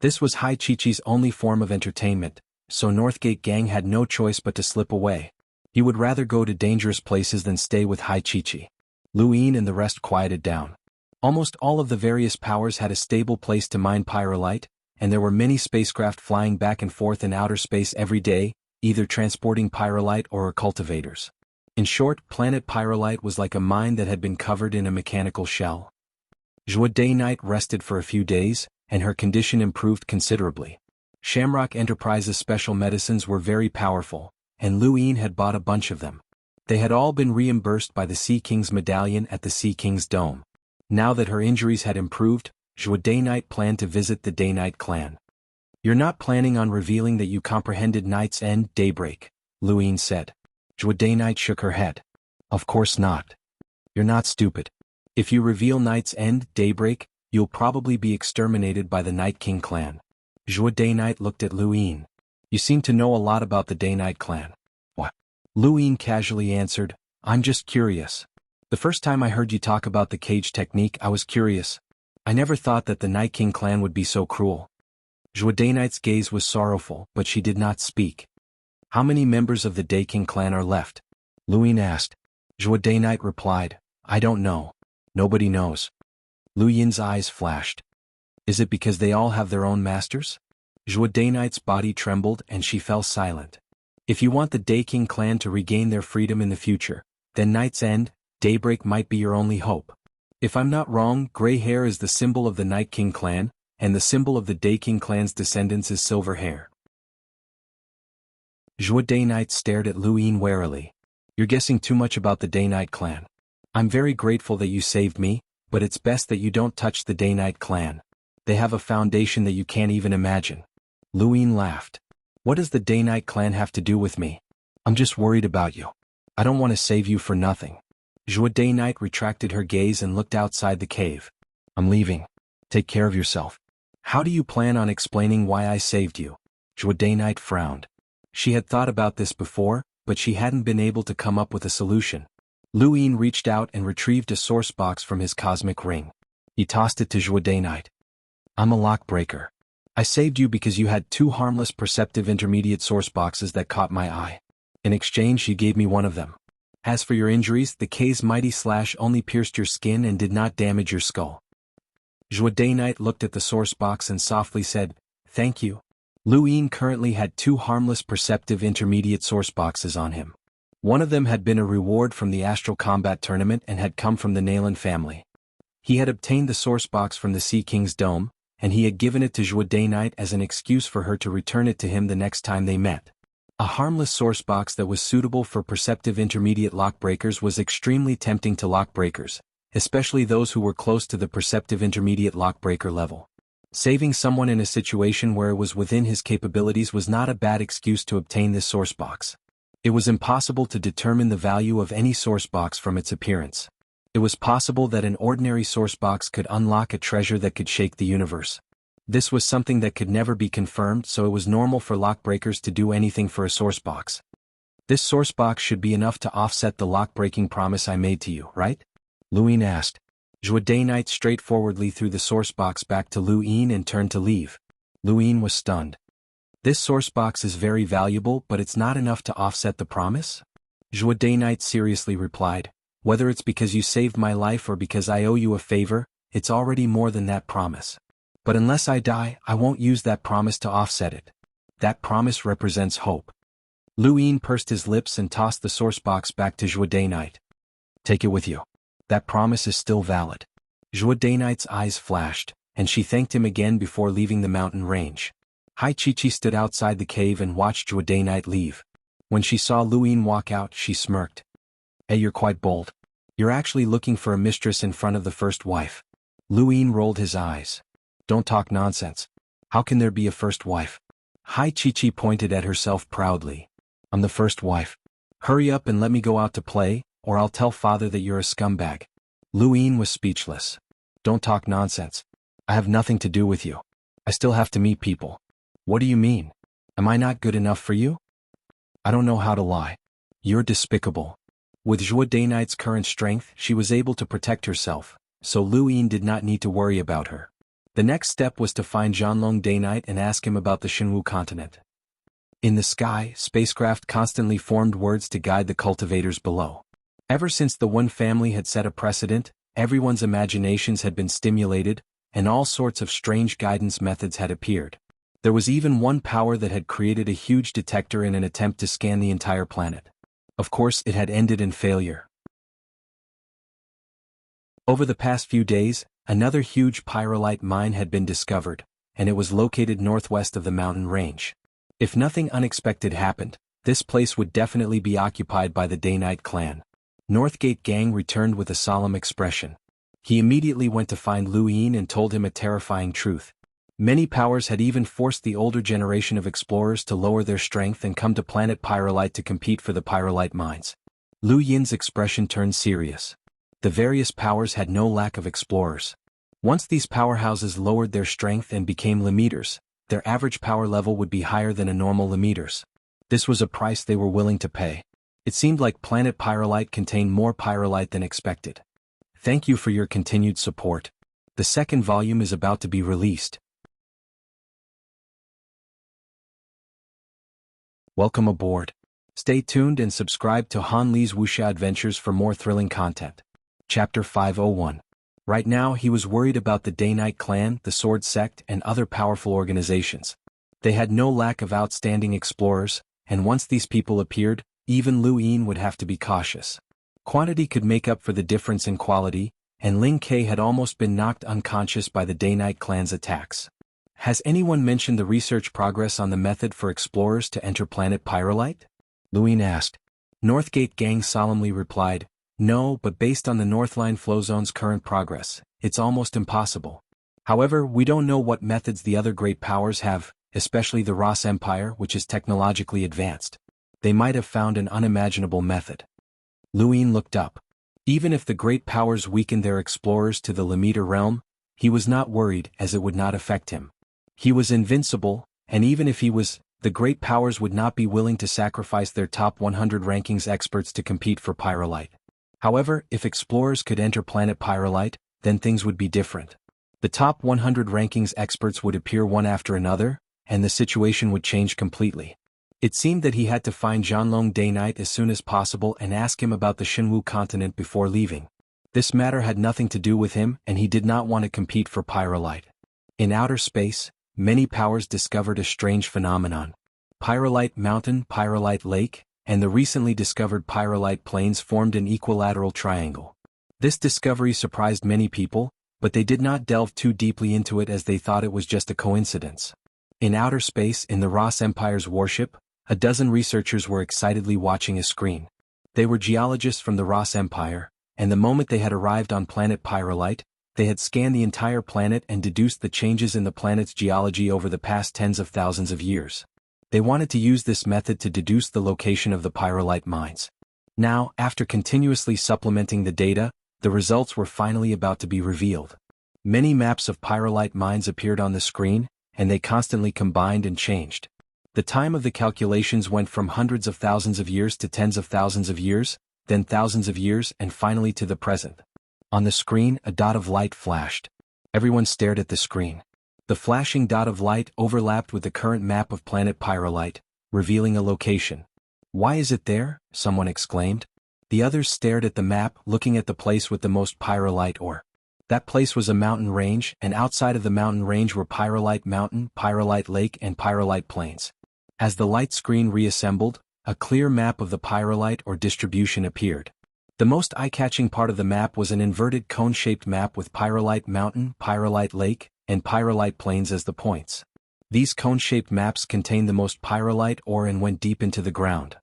This was Hai Chi-Chi's only form of entertainment, so Northgate Gang had no choice but to slip away. He would rather go to dangerous places than stay with Hai Chi-Chi. Lu Yin and the rest quieted down. Almost all of the various powers had a stable place to mine pyrolite, and there were many spacecraft flying back and forth in outer space every day, either transporting pyrolite or cultivators. In short, planet Pyrolite was like a mine that had been covered in a mechanical shell. Zhuo Day Night rested for a few days, and her condition improved considerably. Shamrock Enterprises' special medicines were very powerful, and Lu Yin had bought a bunch of them. They had all been reimbursed by the Sea King's medallion at the Sea King's dome. Now that her injuries had improved, Zhuo Day Night planned to visit the Day Night clan. "You're not planning on revealing that you comprehended Night's End, Daybreak," Lu Yin said. Zhuo Day Night shook her head. "Of course not. You're not stupid. If you reveal Night's End, Daybreak, you'll probably be exterminated by the Night King clan." Zhuo Day Night looked at Lu Yin. "You seem to know a lot about the Day Night clan." "What?" Lu Yin casually answered, "I'm just curious. The first time I heard you talk about the cage technique, I was curious. I never thought that the Night King clan would be so cruel." Zhuo Day Night's gaze was sorrowful, but she did not speak. "How many members of the Day King clan are left?" Lu Yin asked. Zhuo Day Night replied, "I don't know. Nobody knows." Lu Yin's eyes flashed. "Is it because they all have their own masters?" Zhuo Day Night's body trembled and she fell silent. "If you want the Day King clan to regain their freedom in the future, then Night's End, Daybreak might be your only hope. If I'm not wrong, gray hair is the symbol of the Night King clan, and the symbol of the Day King clan's descendants is silver hair." Zhuo Day Night stared at Lu Yin warily. "You're guessing too much about the Day Night clan. I'm very grateful that you saved me, but it's best that you don't touch the Day Night clan. They have a foundation that you can't even imagine." Lu Yin laughed. "What does the Day Night clan have to do with me? I'm just worried about you. I don't want to save you for nothing." Zhuo Day Night retracted her gaze and looked outside the cave. "I'm leaving. Take care of yourself." "How do you plan on explaining why I saved you?" Zhuo Day Night frowned. She had thought about this before, but she hadn't been able to come up with a solution. Lu Yin reached out and retrieved a source box from his cosmic ring. He tossed it to Zhuo Day Night. "I'm a lock breaker. I saved you because you had 2 harmless perceptive intermediate source boxes that caught my eye. In exchange, you gave me one of them. As for your injuries, the K's mighty slash only pierced your skin and did not damage your skull." Zhuo Day Night looked at the source box and softly said, "Thank you." Lu Yin currently had 2 harmless perceptive intermediate source boxes on him. One of them had been a reward from the Astral Combat Tournament and had come from the Nalan family. He had obtained the source box from the Sea King's dome, and he had given it to Zhuo Day Night as an excuse for her to return it to him the next time they met. A harmless source box that was suitable for perceptive intermediate lock breakers was extremely tempting to lock breakers, especially those who were close to the perceptive intermediate lock breaker level. Saving someone in a situation where it was within his capabilities was not a bad excuse to obtain this source box. It was impossible to determine the value of any source box from its appearance. It was possible that an ordinary source box could unlock a treasure that could shake the universe. This was something that could never be confirmed, so it was normal for lock breakers to do anything for a source box. "This source box should be enough to offset the lock-breaking promise I made to you, right?" Lu Yin asked. Zhuo Day Night straightforwardly threw the source box back to Lu Yin and turned to leave. Lu Yin was stunned. "This source box is very valuable, but it's not enough to offset the promise?" Zhuo Day Night seriously replied, "Whether it's because you saved my life or because I owe you a favor, it's already more than that promise. But unless I die, I won't use that promise to offset it. That promise represents hope." Lu Yin pursed his lips and tossed the source box back to Zhuo Day Night. "Take it with you. That promise is still valid." Zhuo Day Night's eyes flashed, and she thanked him again before leaving the mountain range. Hai Chi-Chi stood outside the cave and watched Zhuo Day Night leave. When she saw Lu Yin walk out, she smirked. "Hey, you're quite bold. You're actually looking for a mistress in front of the first wife." Lu Yin rolled his eyes. "Don't talk nonsense. How can there be a first wife?" Hai Chi-Chi pointed at herself proudly. "I'm the first wife. Hurry up and let me go out to play, or I'll tell father that you're a scumbag." Lu Yin was speechless. "Don't talk nonsense. I have nothing to do with you. I still have to meet people." "What do you mean? Am I not good enough for you?" "I don't know how to lie. You're despicable." With Zhuo Day Night's current strength, she was able to protect herself, so Lu Yin did not need to worry about her. The next step was to find Zhanlong Day-Night and ask him about the Shenwu continent. In the sky, spacecraft constantly formed words to guide the cultivators below. Ever since the One family had set a precedent, everyone's imaginations had been stimulated, and all sorts of strange guidance methods had appeared. There was even one power that had created a huge detector in an attempt to scan the entire planet. Of course, it had ended in failure. Over the past few days, another huge pyrolite mine had been discovered, and it was located northwest of the mountain range. If nothing unexpected happened, this place would definitely be occupied by the Day-Night clan. Northgate Gang returned with a solemn expression. He immediately went to find Lu Yin and told him a terrifying truth. Many powers had even forced the older generation of explorers to lower their strength and come to planet Pyrolite to compete for the pyrolite mines. Lu Yin's expression turned serious. The various powers had no lack of explorers. Once these powerhouses lowered their strength and became Limeters, their average power level would be higher than a normal Limeters. This was a price they were willing to pay. It seemed like planet Pyrolite contained more pyrolite than expected. Thank you for your continued support. The second volume is about to be released. Welcome aboard. Stay tuned and subscribe to Han Li's Wuxia Adventures for more thrilling content. Chapter 501. Right now he was worried about the Day-Night clan, the Sword Sect, and other powerful organizations. They had no lack of outstanding explorers, and once these people appeared, even Lu Yin would have to be cautious. Quantity could make up for the difference in quality, and Ling Ke had almost been knocked unconscious by the Day-Night clan's attacks. Has anyone mentioned the research progress on the method for explorers to enter planet Pyrolite? Lu Yin asked. Northgate Gang solemnly replied, no, but based on the Northline flow zone's current progress, it's almost impossible. However, we don't know what methods the other great powers have, especially the Ross Empire, which is technologically advanced. They might have found an unimaginable method. Lu Yin looked up. Even if the great powers weakened their explorers to the Limeter realm, he was not worried as it would not affect him. He was invincible, and even if he was, the great powers would not be willing to sacrifice their top 100 rankings experts to compete for Pyrolite. However, if explorers could enter planet Pyrolite, then things would be different. The top 100 rankings experts would appear one after another, and the situation would change completely. It seemed that he had to find Zhanlong Day-Night as soon as possible and ask him about the Shenwu continent before leaving. This matter had nothing to do with him, and he did not want to compete for Pyrolite. In outer space, many powers discovered a strange phenomenon. Pyrolite Mountain, Pyrolite Lake, and the recently discovered Pyrolite Plains formed an equilateral triangle. This discovery surprised many people, but they did not delve too deeply into it as they thought it was just a coincidence. In outer space, in the Ross Empire's warship, a dozen researchers were excitedly watching a screen. They were geologists from the Ross Empire, and the moment they had arrived on planet Pyrolite, they had scanned the entire planet and deduced the changes in the planet's geology over the past tens of thousands of years. They wanted to use this method to deduce the location of the pyrolite mines. Now, after continuously supplementing the data, the results were finally about to be revealed. Many maps of pyrolite mines appeared on the screen, and they constantly combined and changed. The time of the calculations went from hundreds of thousands of years to tens of thousands of years, then thousands of years, and finally to the present. On the screen, a dot of light flashed. Everyone stared at the screen. The flashing dot of light overlapped with the current map of planet Pyrolite, revealing a location. Why is it there? Someone exclaimed. The others stared at the map, looking at the place with the most pyrolite ore. That place was a mountain range, and outside of the mountain range were Pyrolite Mountain, Pyrolite Lake, and Pyrolite Plains. As the light screen reassembled, a clear map of the pyrolite or distribution appeared. The most eye-catching part of the map was an inverted cone-shaped map with Pyrolite Mountain, Pyrolite Lake, and Pyrolite Plains as the points. These cone-shaped maps contained the most pyrolite ore and went deep into the ground.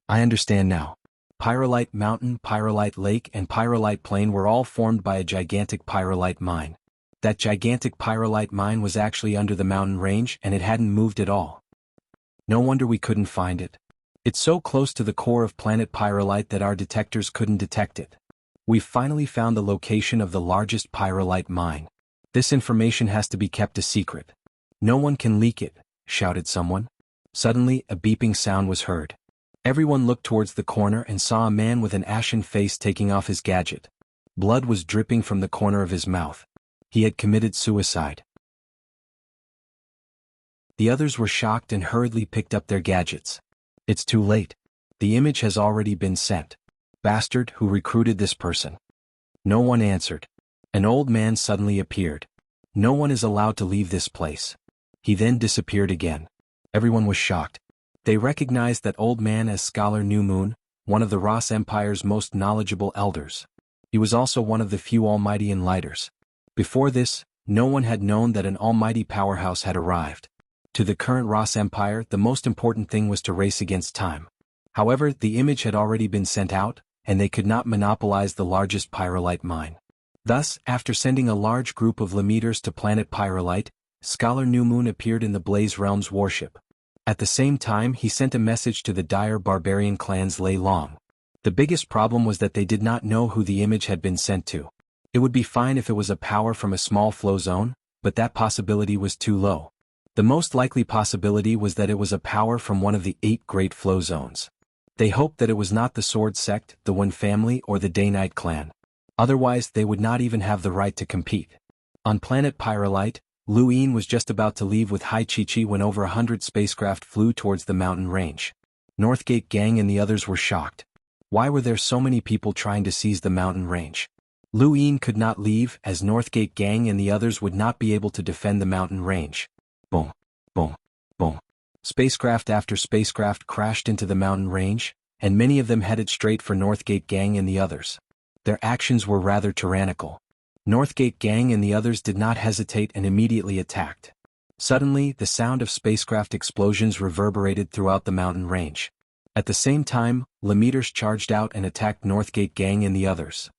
I understand now. Pyrolite Mountain, Pyrolite Lake, and Pyrolite Plain were all formed by a gigantic pyrolite mine. That gigantic pyrolite mine was actually under the mountain range and it hadn't moved at all. No wonder we couldn't find it. It's so close to the core of planet Pyrolite that our detectors couldn't detect it. We've finally found the location of the largest pyrolite mine. This information has to be kept a secret. No one can leak it, shouted someone. Suddenly, a beeping sound was heard. Everyone looked towards the corner and saw a man with an ashen face taking off his gadget. Blood was dripping from the corner of his mouth. He had committed suicide. The others were shocked and hurriedly picked up their gadgets. It's too late. The image has already been sent. Bastard, who recruited this person? No one answered. An old man suddenly appeared. No one is allowed to leave this place. He then disappeared again. Everyone was shocked. They recognized that old man as Scholar New Moon, one of the Ross Empire's most knowledgeable elders. He was also one of the few almighty enlighters. Before this, no one had known that an almighty powerhouse had arrived. To the current Ross Empire, the most important thing was to race against time. However, the image had already been sent out, and they could not monopolize the largest pyrolite mine. Thus, after sending a large group of Lemeters to planet Pyrolite, Scholar New Moon appeared in the Blaze Realm's warship. At the same time, he sent a message to the dire barbarian clans Lei Long. The biggest problem was that they did not know who the image had been sent to. It would be fine if it was a power from a small flow zone, but that possibility was too low. The most likely possibility was that it was a power from one of the 8 great flow zones. They hoped that it was not the Sword Sect, the One Family, or the Day-Night Clan. Otherwise, they would not even have the right to compete. On planet Pyrolite, Lu Yin was just about to leave with Hai Chi-Chi when over 100 spacecraft flew towards the mountain range. Northgate Gang and the others were shocked. Why were there so many people trying to seize the mountain range? Lu Yin could not leave, as Northgate Gang and the others would not be able to defend the mountain range. Boom, boom, boom. Spacecraft after spacecraft crashed into the mountain range, and many of them headed straight for Northgate Gang and the others. Their actions were rather tyrannical. Northgate Gang and the others did not hesitate and immediately attacked. Suddenly, the sound of spacecraft explosions reverberated throughout the mountain range. At the same time, Lemeters charged out and attacked Northgate Gang and the others.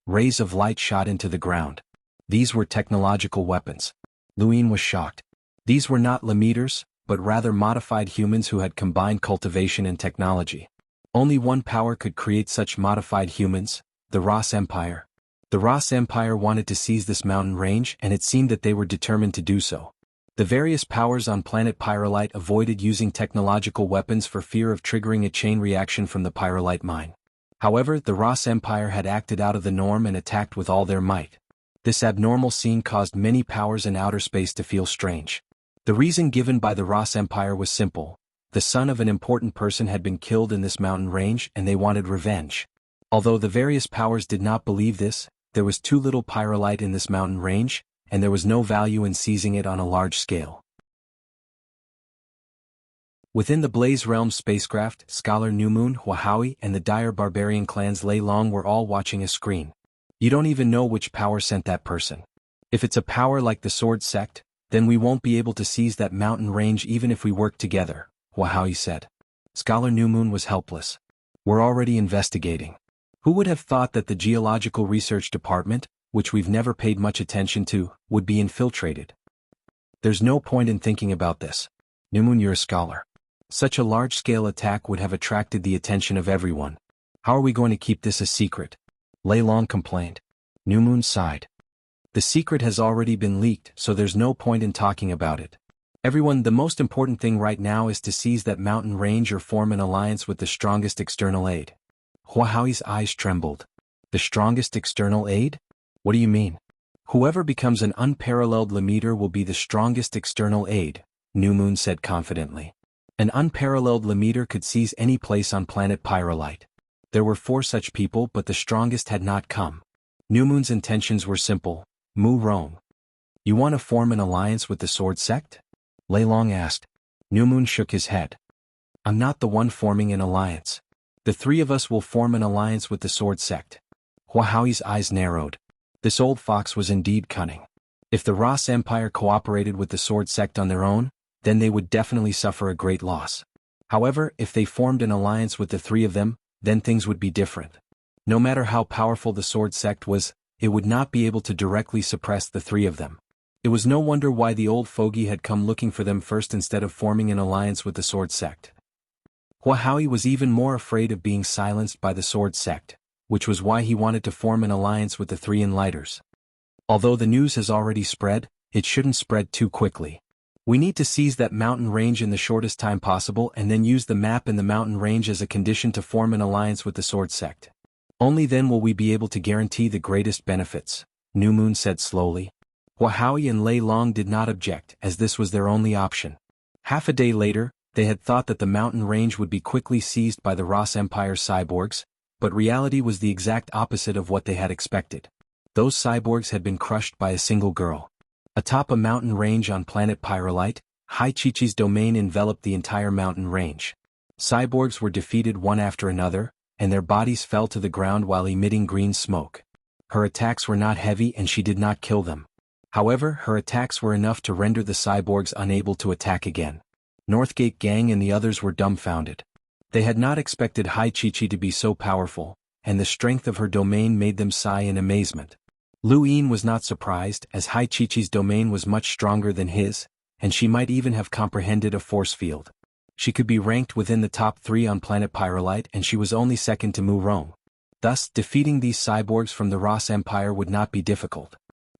Rays of light shot into the ground. These were technological weapons. Lu Yin was shocked. These were not Lemeters, but rather modified humans who had combined cultivation and technology. Only one power could create such modified humans, the Ross Empire. The Ross Empire wanted to seize this mountain range, and it seemed that they were determined to do so. The various powers on planet Pyrolite avoided using technological weapons for fear of triggering a chain reaction from the Pyrolite mine. However, the Ross Empire had acted out of the norm and attacked with all their might. This abnormal scene caused many powers in outer space to feel strange. The reason given by the Ross Empire was simple. The son of an important person had been killed in this mountain range and they wanted revenge. Although the various powers did not believe this, there was too little pyrolite in this mountain range, and there was no value in seizing it on a large scale. Within the Blaze Realm spacecraft, Scholar New Moon, Huahui, and the dire barbarian clans Lei Long were all watching a screen. You don't even know which power sent that person. If it's a power like the Sword Sect, then we won't be able to seize that mountain range even if we work together, Huahui said. Scholar New Moon was helpless. We're already investigating. Who would have thought that the Geological Research Department, which we've never paid much attention to, would be infiltrated? There's no point in thinking about this. New Moon, you're a scholar. Such a large-scale attack would have attracted the attention of everyone. How are we going to keep this a secret? Lei Long complained. New Moon sighed. The secret has already been leaked, so there's no point in talking about it. Everyone, the most important thing right now is to seize that mountain range or form an alliance with the strongest external aid. Huahui's eyes trembled. The strongest external aid? What do you mean? Whoever becomes an unparalleled Lemeter will be the strongest external aid, New Moon said confidently. An unparalleled Lemeter could seize any place on planet Pyrolite. There were 4 such people, but the strongest had not come. New Moon's intentions were simple. Mu Rong. You want to form an alliance with the Sword Sect? Lei Long asked. New Moon shook his head. I'm not the one forming an alliance. The 3 of us will form an alliance with the Sword Sect. Huahui's eyes narrowed. This old fox was indeed cunning. If the Ross Empire cooperated with the Sword Sect on their own, then they would definitely suffer a great loss. However, if they formed an alliance with the 3 of them, then things would be different. No matter how powerful the Sword Sect was, it would not be able to directly suppress the 3 of them. It was no wonder why the old fogey had come looking for them first instead of forming an alliance with the Sword Sect. Huahui was even more afraid of being silenced by the Sword Sect, which was why he wanted to form an alliance with the 3 Enlighters. Although the news has already spread, it shouldn't spread too quickly. We need to seize that mountain range in the shortest time possible and then use the map in the mountain range as a condition to form an alliance with the Sword Sect. Only then will we be able to guarantee the greatest benefits, New Moon said slowly. Huahui and Lei Long did not object, as this was their only option. Half a day later, they had thought that the mountain range would be quickly seized by the Ross Empire's cyborgs, but reality was the exact opposite of what they had expected. Those cyborgs had been crushed by a single girl. Atop a mountain range on planet Pyrolite, Hai Chi-Chi's domain enveloped the entire mountain range. Cyborgs were defeated one after another, and their bodies fell to the ground while emitting green smoke. Her attacks were not heavy and she did not kill them. However, her attacks were enough to render the cyborgs unable to attack again. Northgate Gang and the others were dumbfounded. They had not expected Hai Chi-Chi to be so powerful, and the strength of her domain made them sigh in amazement. Lu Yin was not surprised, as Hai Chi-Chi's domain was much stronger than his, and she might even have comprehended a force field. She could be ranked within the top 3 on planet Pyrolite, and she was only second to Mu Rong. Thus, defeating these cyborgs from the Ross Empire would not be difficult.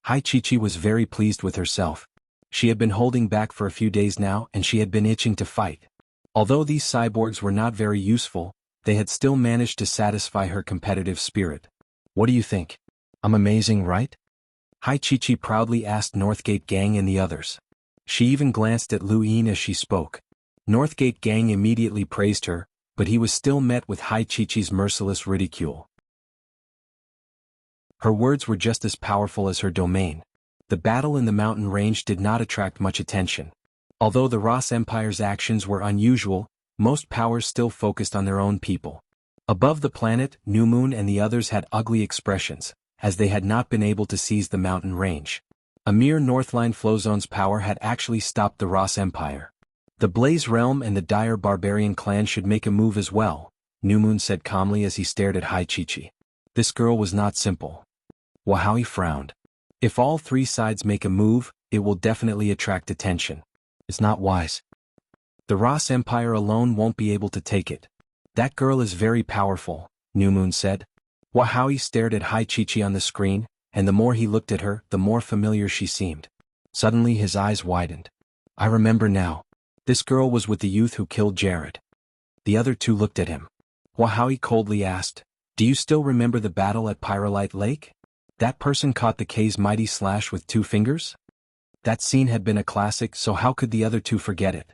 Hai Chi-Chi was very pleased with herself. She had been holding back for a few days now, and she had been itching to fight. Although these cyborgs were not very useful, they had still managed to satisfy her competitive spirit. What do you think? I'm amazing, right? Hai Chi-Chi proudly asked Northgate Gang and the others. She even glanced at Lu Yin as she spoke. Northgate Gang immediately praised her, but he was still met with Hai Chi-Chi's merciless ridicule. Her words were just as powerful as her domain. The battle in the mountain range did not attract much attention. Although the Ross Empire's actions were unusual, most powers still focused on their own people. Above the planet, New Moon and the others had ugly expressions, as they had not been able to seize the mountain range. A mere Northline Flowzone's power had actually stopped the Ross Empire. The Blaze Realm and the Dire Barbarian clan should make a move as well, New Moon said calmly as he stared at Hai Chi-Chi. This girl was not simple. Huahui frowned. If all 3 sides make a move, it will definitely attract attention. It's not wise. The Ross Empire alone won't be able to take it. That girl is very powerful, New Moon said. Huahui stared at Hai Chi-Chi on the screen, and the more he looked at her, the more familiar she seemed. Suddenly his eyes widened. I remember now. This girl was with the youth who killed Jared. The other 2 looked at him. Huahui coldly asked, do you still remember the battle at Pyrolite Lake? That person caught the K's mighty slash with 2 fingers? That scene had been a classic, so how could the other 2 forget it?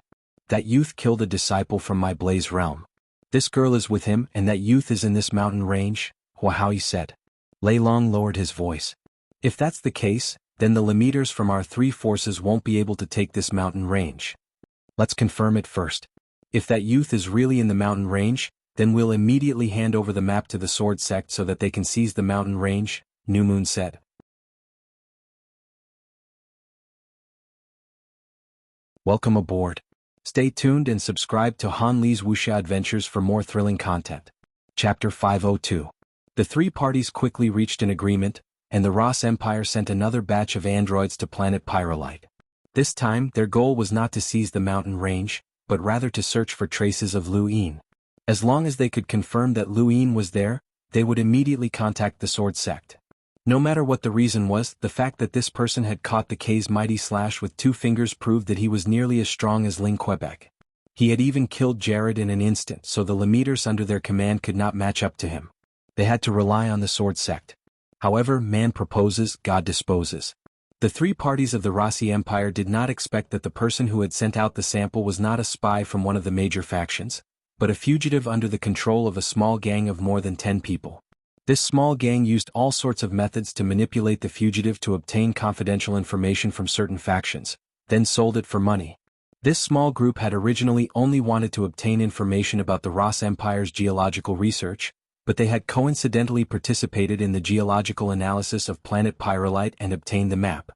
That youth killed a disciple from my Blaze Realm. This girl is with him, and that youth is in this mountain range, Huahui said. Lei Long lowered his voice. If that's the case, then the Lemeters from our 3 forces won't be able to take this mountain range. Let's confirm it first. If that youth is really in the mountain range, then we'll immediately hand over the map to the Sword Sect so that they can seize the mountain range, New Moon said. Welcome aboard. Stay tuned and subscribe to Han Li's Wuxia Adventures for more thrilling content. Chapter 502. The 3 parties quickly reached an agreement, and the Ross Empire sent another batch of androids to planet Pyrolite. This time, their goal was not to seize the mountain range, but rather to search for traces of Lu Yin. As long as they could confirm that Lu Yin was there, they would immediately contact the Sword Sect. No matter what the reason was, the fact that this person had caught the K's mighty slash with 2 fingers proved that he was nearly as strong as Ling Quebec. He had even killed Jared in an instant, so the Lemeters under their command could not match up to him. They had to rely on the Sword Sect. However, man proposes, God disposes. The 3 parties of the Rossi Empire did not expect that the person who had sent out the sample was not a spy from one of the major factions, but a fugitive under the control of a small gang of more than 10 people. This small gang used all sorts of methods to manipulate the fugitive to obtain confidential information from certain factions, then sold it for money. This small group had originally only wanted to obtain information about the Ross Empire's geological research, but they had coincidentally participated in the geological analysis of planet Pyrolite and obtained the map.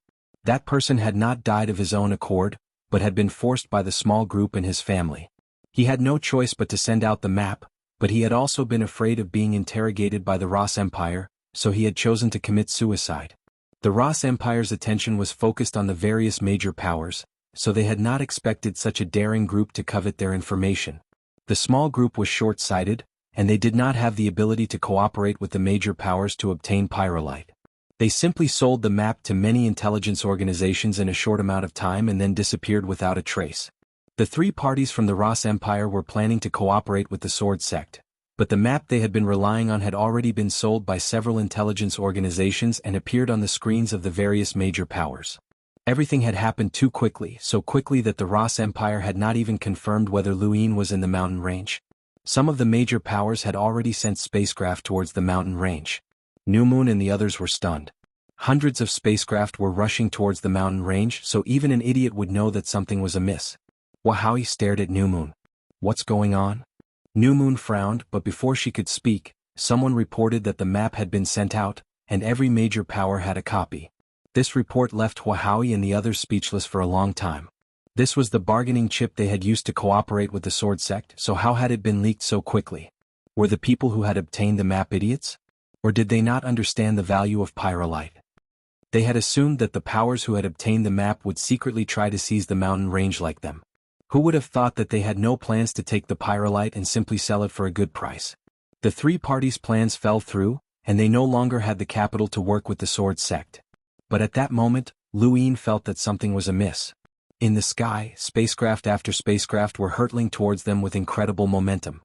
That person had not died of his own accord, but had been forced by the small group and his family. He had no choice but to send out the map, but he had also been afraid of being interrogated by the Ross Empire, so he had chosen to commit suicide. The Ross Empire's attention was focused on the various major powers, so they had not expected such a daring group to covet their information. The small group was short-sighted, and they did not have the ability to cooperate with the major powers to obtain Pyrolite. They simply sold the map to many intelligence organizations in a short amount of time and then disappeared without a trace. The 3 parties from the Ross Empire were planning to cooperate with the Sword Sect, But the map they had been relying on had already been sold by several intelligence organizations and appeared on the screens of the various major powers. Everything had happened too quickly, so quickly that the Ross Empire had not even confirmed whether Luin was in the mountain range. Some of the major powers had already sent spacecraft towards the mountain range. New Moon and the others were stunned. Hundreds of spacecraft were rushing towards the mountain range, so even an idiot would know that something was amiss. Wahowie stared at New Moon. What's going on? New Moon frowned, but before she could speak, someone reported that the map had been sent out, and every major power had a copy. This report left Wahowie and the others speechless for a long time. This was the bargaining chip they had used to cooperate with the Sword Sect, so how had it been leaked so quickly? Were the people who had obtained the map idiots? Or did they not understand the value of pyrolite? They had assumed that the powers who had obtained the map would secretly try to seize the mountain range like them. Who would have thought that they had no plans to take the pyrolite and simply sell it for a good price? The three parties' plans fell through, and they no longer had the capital to work with the Sword Sect. But at that moment, Luin felt that something was amiss. In the sky, spacecraft after spacecraft were hurtling towards them with incredible momentum.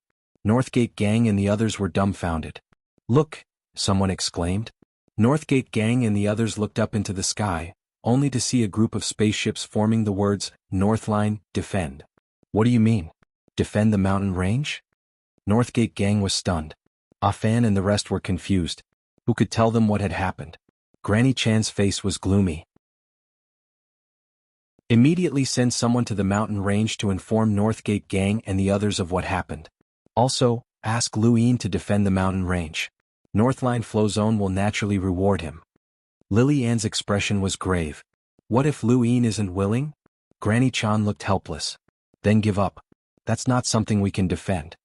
Northgate Gang and the others were dumbfounded. "Look!" someone exclaimed. Northgate Gang and the others looked up into the sky, only to see a group of spaceships forming the words, "Northline, defend." "What do you mean? Defend the mountain range?" Northgate Gang was stunned. Afan and the rest were confused. Who could tell them what had happened? Granny Chan's face was gloomy. "Immediately send someone to the mountain range to inform Northgate Gang and the others of what happened. Also, ask Luin to defend the mountain range. Northline Flow Zone will naturally reward him." Lily Ann's expression was grave. "What if Luin isn't willing?" Granny Chan looked helpless. "Then give up. That's not something we can defend."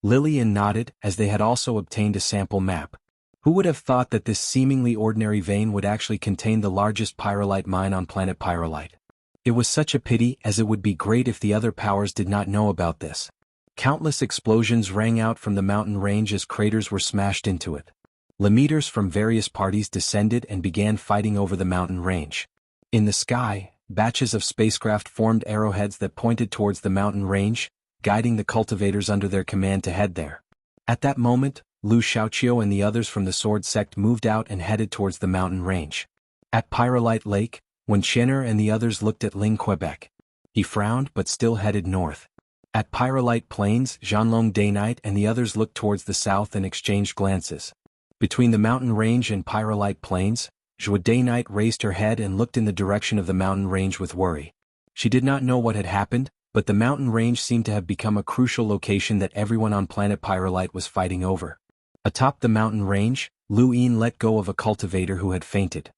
Lily Ann nodded, as they had also obtained a sample map. Who would have thought that this seemingly ordinary vein would actually contain the largest pyrolite mine on planet Pyrolite? It was such a pity, as it would be great if the other powers did not know about this. Countless explosions rang out from the mountain range as craters were smashed into it. Lemeters from various parties descended and began fighting over the mountain range. In the sky, batches of spacecraft formed arrowheads that pointed towards the mountain range, guiding the cultivators under their command to head there. At that moment, Lu Xiaoqiu and the others from the Sword Sect moved out and headed towards the mountain range. At Pyrolite Lake, when Chenner and the others looked at Ling Quebec, he frowned but still headed north. At Pyrolite Plains, Zhanlong Dayknight and the others looked towards the south and exchanged glances. Between the mountain range and Pyrolite Plains, Zhua Dayknight raised her head and looked in the direction of the mountain range with worry. She did not know what had happened, but the mountain range seemed to have become a crucial location that everyone on planet Pyrolite was fighting over. Atop the mountain range, Luin let go of a cultivator who had fainted.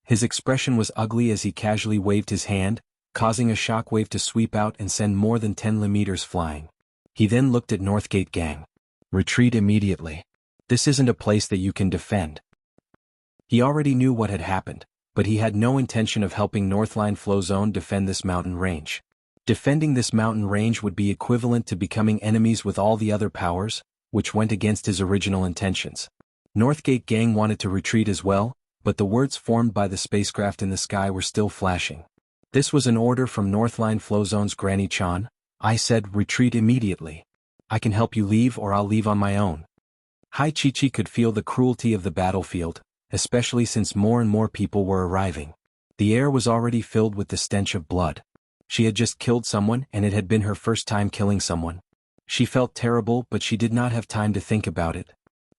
His expression was ugly as he casually waved his hand, causing a shockwave to sweep out and send more than 10 meters flying. He then looked at Northgate Gang. "Retreat immediately. This isn't a place that you can defend." He already knew what had happened, but he had no intention of helping Northline Flow Zone defend this mountain range. Defending this mountain range would be equivalent to becoming enemies with all the other powers, which went against his original intentions. Northgate Gang wanted to retreat as well, but the words formed by the spacecraft in the sky were still flashing. "This was an order from Northline Flow Zone's Granny Chan. I said retreat immediately. I can help you leave or I'll leave on my own." Hai Chi-Chi could feel the cruelty of the battlefield, especially since more and more people were arriving. The air was already filled with the stench of blood. She had just killed someone and it had been her first time killing someone. She felt terrible, but she did not have time to think about it.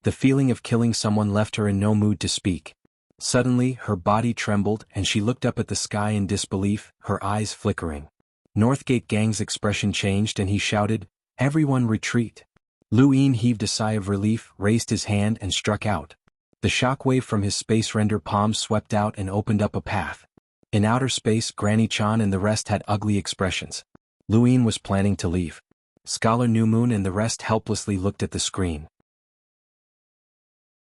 The feeling of killing someone left her in no mood to speak. Suddenly, her body trembled and she looked up at the sky in disbelief, her eyes flickering. Northgate Gang's expression changed and he shouted, "Everyone retreat." Luin heaved a sigh of relief, raised his hand and struck out. The shockwave from his space render palms swept out and opened up a path. In outer space, Granny Chan and the rest had ugly expressions. Luin was planning to leave. Scholar New Moon and the rest helplessly looked at the screen.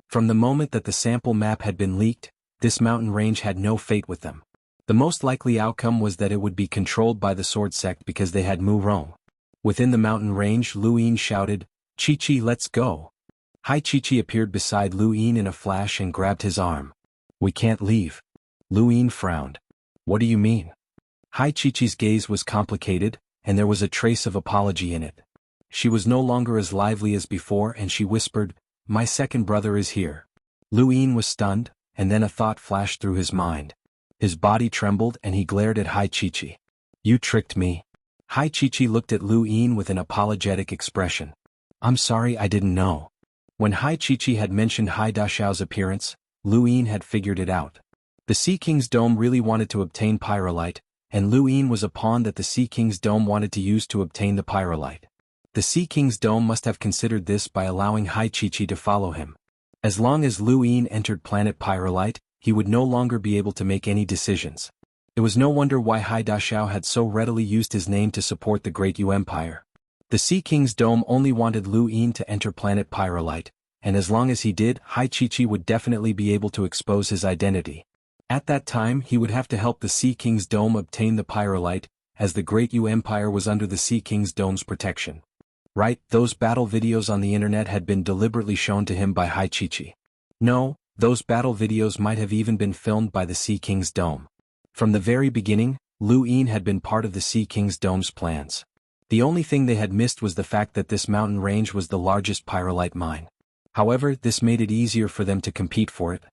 From the moment that the sample map had been leaked, this mountain range had no fate with them. The most likely outcome was that it would be controlled by the Sword Sect because they had Mu Rong. Within the mountain range, Luin shouted, "Chi-Chi, let's go." Hai Chi-Chi appeared beside Luin in a flash and grabbed his arm. "We can't leave." Luin frowned. "What do you mean?" Hai Chi-Chi's gaze was complicated, and there was a trace of apology in it. She was no longer as lively as before and she whispered, "My second brother is here." Lu Yin was stunned, and then a thought flashed through his mind. His body trembled and he glared at Hai Chichi. "You tricked me." Hai Chichi looked at Lu Yin with an apologetic expression. "I'm sorry, I didn't know." When Hai Chichi had mentioned Hai Dashao's appearance, Lu Yin had figured it out. The Sea King's dome really wanted to obtain pyrolite, and Lu Yin was a pawn that the Sea King's dome wanted to use to obtain the pyrolite. The Sea King's dome must have considered this by allowing Hai Chichi to follow him. As long as Lu Yin entered planet Pyrolite, he would no longer be able to make any decisions. It was no wonder why Hai Dashao had so readily used his name to support the Great Yu Empire. The Sea King's dome only wanted Lu Yin to enter planet Pyrolite, and as long as he did, Hai Chichi would definitely be able to expose his identity. At that time he would have to help the Sea King's dome obtain the pyrolite, as the Great Yu Empire was under the Sea King's dome's protection. Right, those battle videos on the internet had been deliberately shown to him by Hai Chichi. No, those battle videos might have even been filmed by the Sea King's dome. From the very beginning, Lu Yin had been part of the Sea King's dome's plans. The only thing they had missed was the fact that this mountain range was the largest pyrolite mine. However, this made it easier for them to compete for it.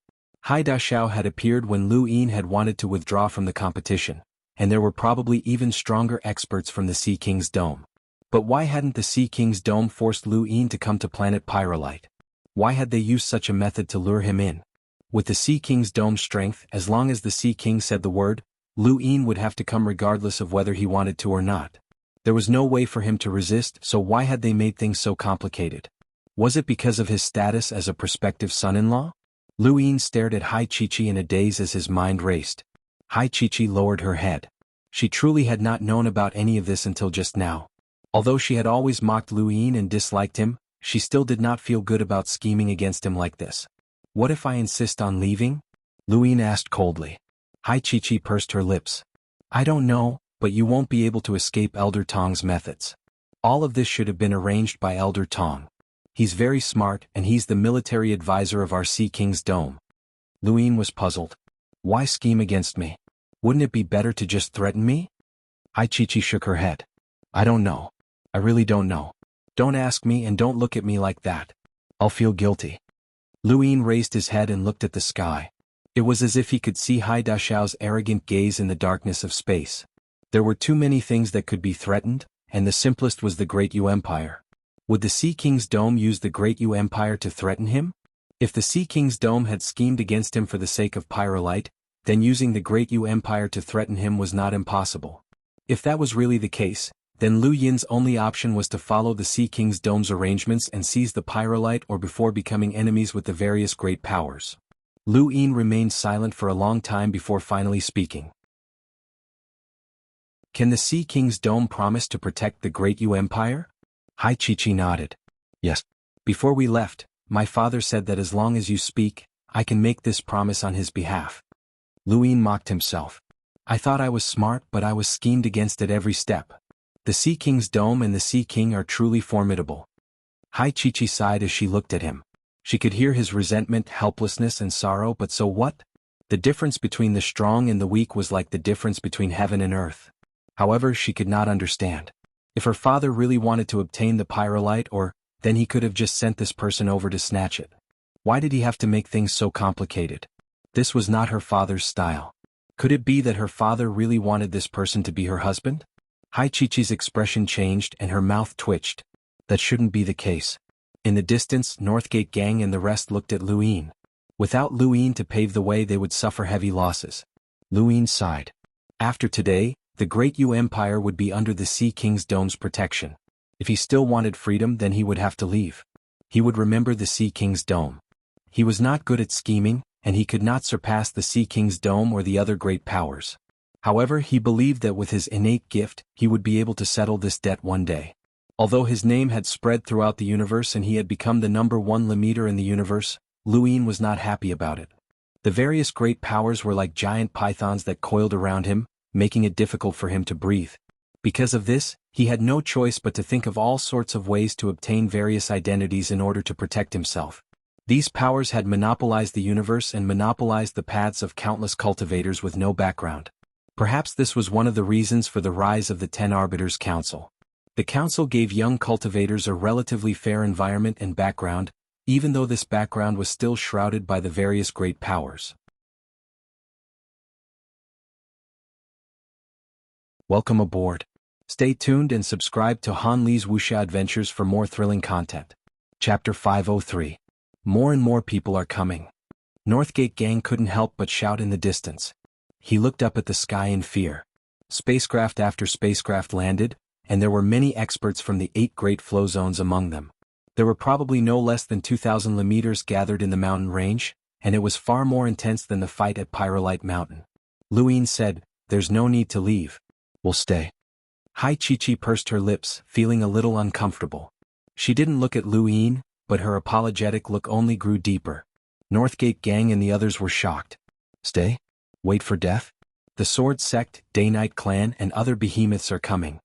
Hai Dashao had appeared when Lu Yin had wanted to withdraw from the competition, and there were probably even stronger experts from the Sea King's dome. But why hadn't the Sea King's dome forced Lu Yin to come to planet Pyrolite? Why had they used such a method to lure him in? With the Sea King's dome's strength, as long as the Sea King said the word, Lu Yin would have to come regardless of whether he wanted to or not. There was no way for him to resist, so why had they made things so complicated? Was it because of his status as a prospective son-in-law? Lu Yin stared at Hai Chichi in a daze as his mind raced. Hai Chichi lowered her head. She truly had not known about any of this until just now. Although she had always mocked Lu Yin and disliked him, she still did not feel good about scheming against him like this. "What if I insist on leaving?" Lu Yin asked coldly. Hai Chichi pursed her lips. "I don't know, but you won't be able to escape Elder Tong's methods. All of this should have been arranged by Elder Tong. He's very smart and he's the military advisor of our Sea King's dome." Lu Yin was puzzled. "Why scheme against me? Wouldn't it be better to just threaten me?" Hai Chichi shook her head. "I don't know. I really don't know. Don't ask me and don't look at me like that. I'll feel guilty." Lu Yin raised his head and looked at the sky. It was as if he could see Hai Dashao's arrogant gaze in the darkness of space. There were too many things that could be threatened, and the simplest was the Great Yu Empire. Would the Sea King's dome use the Great Yu Empire to threaten him? If the Sea King's dome had schemed against him for the sake of Pyrolite, then using the Great Yu Empire to threaten him was not impossible. If that was really the case, then Lu Yin's only option was to follow the Sea King's dome's arrangements and seize the pyrolite or before becoming enemies with the various great powers. Lu Yin remained silent for a long time before finally speaking. "Can the Sea King's dome promise to protect the Great Yu Empire?" Hai Chichi nodded. "Yes. Before we left, my father said that as long as you speak, I can make this promise on his behalf." Lu Yin mocked himself. "I thought I was smart, but I was schemed against at every step. The Sea King's dome and the Sea King are truly formidable." Hai Chichi sighed as she looked at him. She could hear his resentment, helplessness and sorrow, but so what? The difference between the strong and the weak was like the difference between heaven and earth. However, she could not understand. If her father really wanted to obtain the pyrolite then he could have just sent this person over to snatch it. Why did he have to make things so complicated? This was not her father's style. Could it be that her father really wanted this person to be her husband? Hai Chichi's expression changed and her mouth twitched. That shouldn't be the case. In the distance, Northgate Gang and the rest looked at Lu Yin. Without Lu Yin to pave the way, they would suffer heavy losses. Lu Yin sighed. After today, the Great Yu Empire would be under the Sea King's dome's protection. If he still wanted freedom, then he would have to leave. He would remember the Sea King's dome. He was not good at scheming, and he could not surpass the Sea King's dome or the other great powers. However, he believed that with his innate gift, he would be able to settle this debt one day. Although his name had spread throughout the universe and he had become the #1 leader in the universe, Lu Yin was not happy about it. The various great powers were like giant pythons that coiled around him, making it difficult for him to breathe. Because of this, he had no choice but to think of all sorts of ways to obtain various identities in order to protect himself. These powers had monopolized the universe and monopolized the paths of countless cultivators with no background. Perhaps this was one of the reasons for the rise of the 10 Arbiters Council. The council gave young cultivators a relatively fair environment and background, even though this background was still shrouded by the various great powers. Welcome aboard. Stay tuned and subscribe to Han Li's Wuxia Adventures for more thrilling content. Chapter 503. More and more people are coming. Northgate Gang couldn't help but shout in the distance. He looked up at the sky in fear. Spacecraft after spacecraft landed, and there were many experts from the 8 great flow zones among them. There were probably no less than 2,000 Lemeters gathered in the mountain range, and it was far more intense than the fight at Pyrolite Mountain. Luine said, "There's no need to leave. We'll stay." Hai Chi pursed her lips, feeling a little uncomfortable. She didn't look at Luine, but her apologetic look only grew deeper. Northgate Gang and the others were shocked. Stay? Wait for death? The Sword Sect, Day-Night Clan and other behemoths are coming.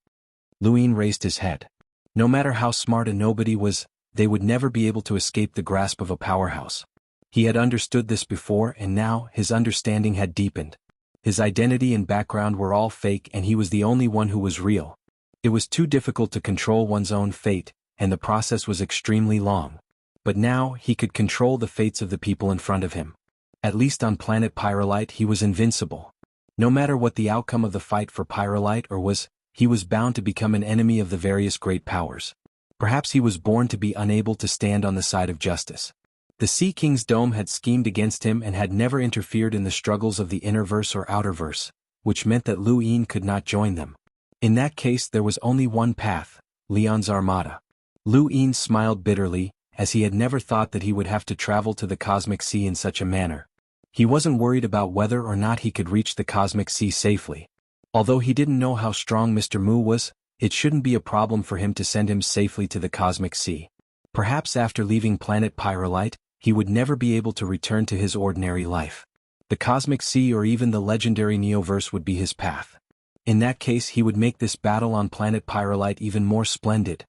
Luine raised his head. No matter how smart a nobody was, they would never be able to escape the grasp of a powerhouse. He had understood this before and now his understanding had deepened. His identity and background were all fake and he was the only one who was real. It was too difficult to control one's own fate, and the process was extremely long. But now he could control the fates of the people in front of him. At least on planet Pyrolite he was invincible. No matter what the outcome of the fight for Pyrolite was, he was bound to become an enemy of the various great powers. Perhaps he was born to be unable to stand on the side of justice. The Sea King's Dome had schemed against him and had never interfered in the struggles of the Innerverse or Outerverse, which meant that Luine could not join them. In that case there was only one path, Leon's Armada. Luine smiled bitterly, as he had never thought that he would have to travel to the Cosmic Sea in such a manner. He wasn't worried about whether or not he could reach the Cosmic Sea safely. Although he didn't know how strong Mr. Mu was, it shouldn't be a problem for him to send him safely to the Cosmic Sea. Perhaps after leaving planet Pyrolite, he would never be able to return to his ordinary life. The Cosmic Sea or even the legendary Neoverse would be his path. In that case he would make this battle on planet Pyrolite even more splendid.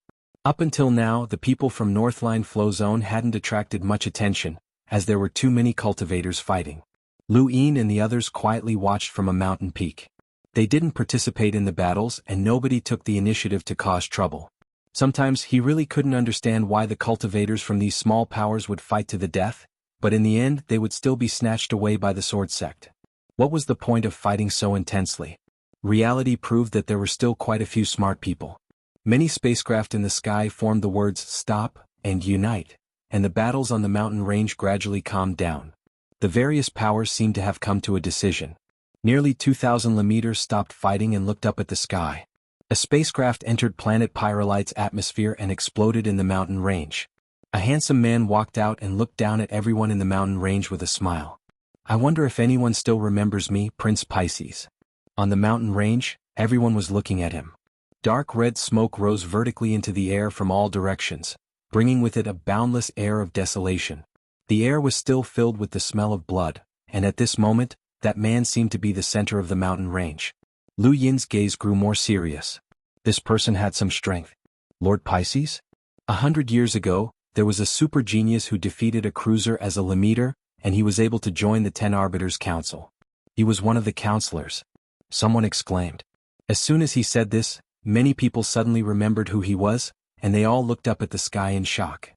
Up until now the people from Northline Flow Zone hadn't attracted much attention, as there were too many cultivators fighting. Luine and the others quietly watched from a mountain peak. They didn't participate in the battles and nobody took the initiative to cause trouble. Sometimes he really couldn't understand why the cultivators from these small powers would fight to the death, but in the end they would still be snatched away by the Sword Sect. What was the point of fighting so intensely? Reality proved that there were still quite a few smart people. Many spacecraft in the sky formed the words "Stop" and "Unite," and the battles on the mountain range gradually calmed down. The various powers seemed to have come to a decision. Nearly 2,000 Lemeters stopped fighting and looked up at the sky. A spacecraft entered planet Pyrolite's atmosphere and exploded in the mountain range. A handsome man walked out and looked down at everyone in the mountain range with a smile. "I wonder if anyone still remembers me, Prince Pisces." On the mountain range, everyone was looking at him. Dark red smoke rose vertically into the air from all directions, bringing with it a boundless air of desolation. The air was still filled with the smell of blood, and at this moment, that man seemed to be the center of the mountain range. Lu Yin's gaze grew more serious. This person had some strength. Lord Pisces? 100 years ago, there was a super genius who defeated a cruiser as a Lemeter, and he was able to join the 10 Arbiters Council. He was one of the counselors. Someone exclaimed. As soon as he said this, many people suddenly remembered who he was, and they all looked up at the sky in shock.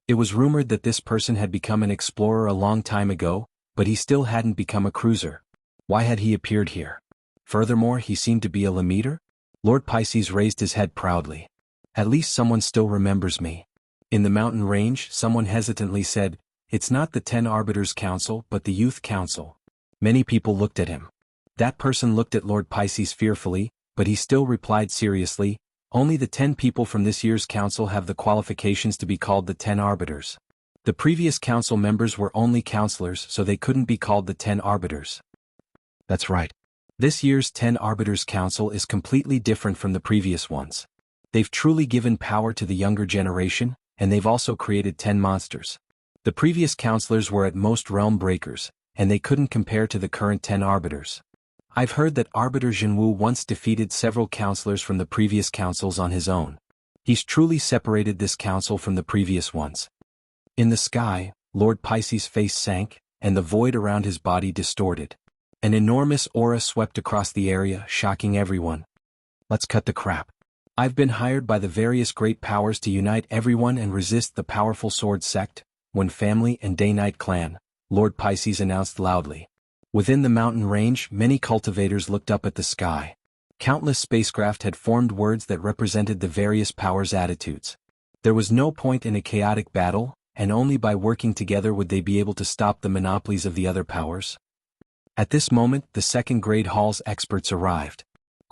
It was rumored that this person had become an explorer a long time ago, but he still hadn't become a cruiser. Why had he appeared here? Furthermore, he seemed to be a Lemeter? Lord Pisces raised his head proudly. At least someone still remembers me. In the mountain range, someone hesitantly said, "It's not the 10 Arbiters Council but the Youth Council." Many people looked at him. That person looked at Lord Pisces fearfully, but he still replied seriously, "Only the 10 people from this year's council have the qualifications to be called the 10 Arbiters. The previous council members were only counselors, so they couldn't be called the 10 Arbiters." That's right. This year's 10 Arbiters Council is completely different from the previous ones. They've truly given power to the younger generation, and they've also created 10 monsters. The previous counselors were at most realm breakers, and they couldn't compare to the current 10 Arbiters. I've heard that Arbiter Jinwu once defeated several counselors from the previous councils on his own. He's truly separated this council from the previous ones. In the sky, Lord Pisces' face sank, and the void around his body distorted. An enormous aura swept across the area, shocking everyone. Let's cut the crap. I've been hired by the various great powers to unite everyone and resist the powerful sword sect, One Family and Day-Night Clan, Lord Pisces announced loudly. Within the mountain range, many cultivators looked up at the sky. Countless spacecraft had formed words that represented the various powers' attitudes. There was no point in a chaotic battle, and only by working together would they be able to stop the monopolies of the other powers. At this moment, the second grade hall's experts arrived.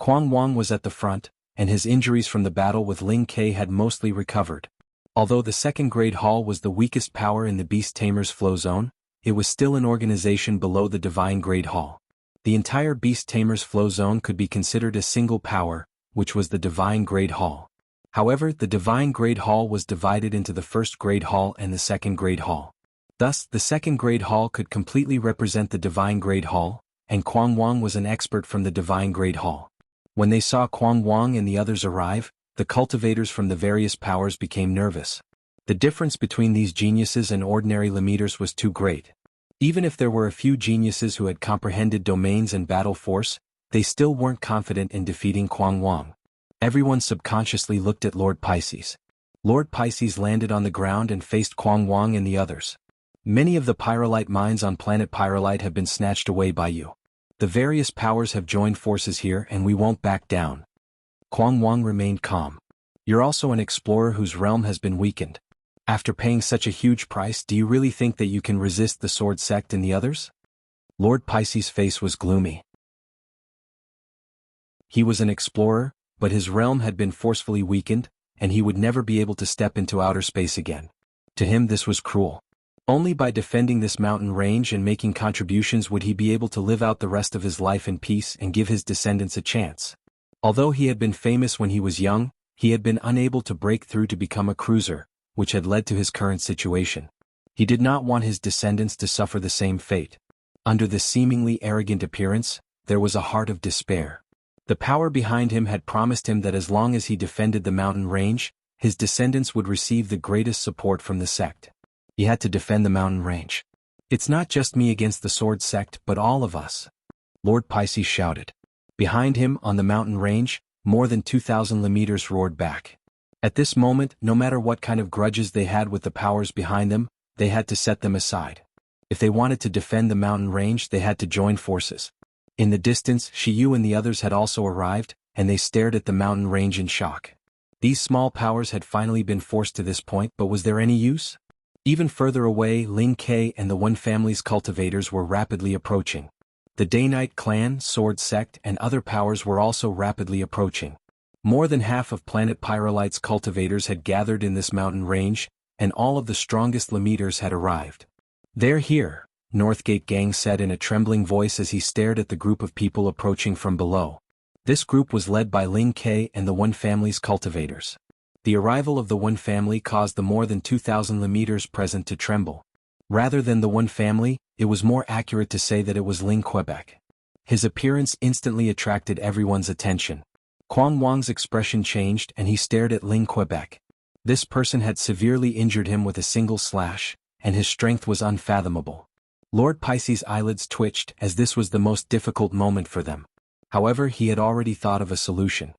Kwang Wang was at the front, and his injuries from the battle with Ling Ke had mostly recovered. Although the second grade hall was the weakest power in the Beast Tamer's flow zone, it was still an organization below the Divine Grade Hall. The entire Beast Tamer's flow zone could be considered a single power, which was the Divine Grade Hall. However, the Divine Grade Hall was divided into the First Grade Hall and the Second Grade Hall. Thus, the Second Grade Hall could completely represent the Divine Grade Hall, and Kwang Wang was an expert from the Divine Grade Hall. When they saw Kwang Wang and the others arrive, the cultivators from the various powers became nervous. The difference between these geniuses and ordinary Lemeters was too great. Even if there were a few geniuses who had comprehended domains and battle force, they still weren't confident in defeating Kwang Wang. Everyone subconsciously looked at Lord Pisces. Lord Pisces landed on the ground and faced Kwang Wang and the others. Many of the pyrolite mines on planet Pyrolite have been snatched away by you. The various powers have joined forces here and we won't back down. Kwang Wang remained calm. You're also an explorer whose realm has been weakened. After paying such a huge price, do you really think that you can resist the sword sect and the others? Lord Pisces' face was gloomy. He was an explorer, but his realm had been forcefully weakened, and he would never be able to step into outer space again. To him this was cruel. Only by defending this mountain range and making contributions would he be able to live out the rest of his life in peace and give his descendants a chance. Although he had been famous when he was young, he had been unable to break through to become a cruiser, which had led to his current situation. He did not want his descendants to suffer the same fate. Under this seemingly arrogant appearance, there was a heart of despair. The power behind him had promised him that as long as he defended the mountain range, his descendants would receive the greatest support from the sect. He had to defend the mountain range. It's not just me against the sword sect but all of us. Lord Pisces shouted. Behind him, on the mountain range, more than 2,000 Lemeters roared back. At this moment, no matter what kind of grudges they had with the powers behind them, they had to set them aside. If they wanted to defend the mountain range, they had to join forces. In the distance, Shiyu and the others had also arrived, and they stared at the mountain range in shock. These small powers had finally been forced to this point, but was there any use? Even further away, Ling Ke and the One Family's cultivators were rapidly approaching. The Day-Night Clan, Sword Sect, and other powers were also rapidly approaching. More than half of planet Pyrolite's cultivators had gathered in this mountain range, and all of the strongest Lemeters had arrived. They're here, Northgate Gang said in a trembling voice as he stared at the group of people approaching from below. This group was led by Ling Ke and the One Family's cultivators. The arrival of the One Family caused the more than 2,000 Lemeters present to tremble. Rather than the One Family, it was more accurate to say that it was Ling Quebec. His appearance instantly attracted everyone's attention. Kwang Wang's expression changed and he stared at Ling Quebec. This person had severely injured him with a single slash, and his strength was unfathomable. Lord Pisces' eyelids twitched as this was the most difficult moment for them. However, he had already thought of a solution.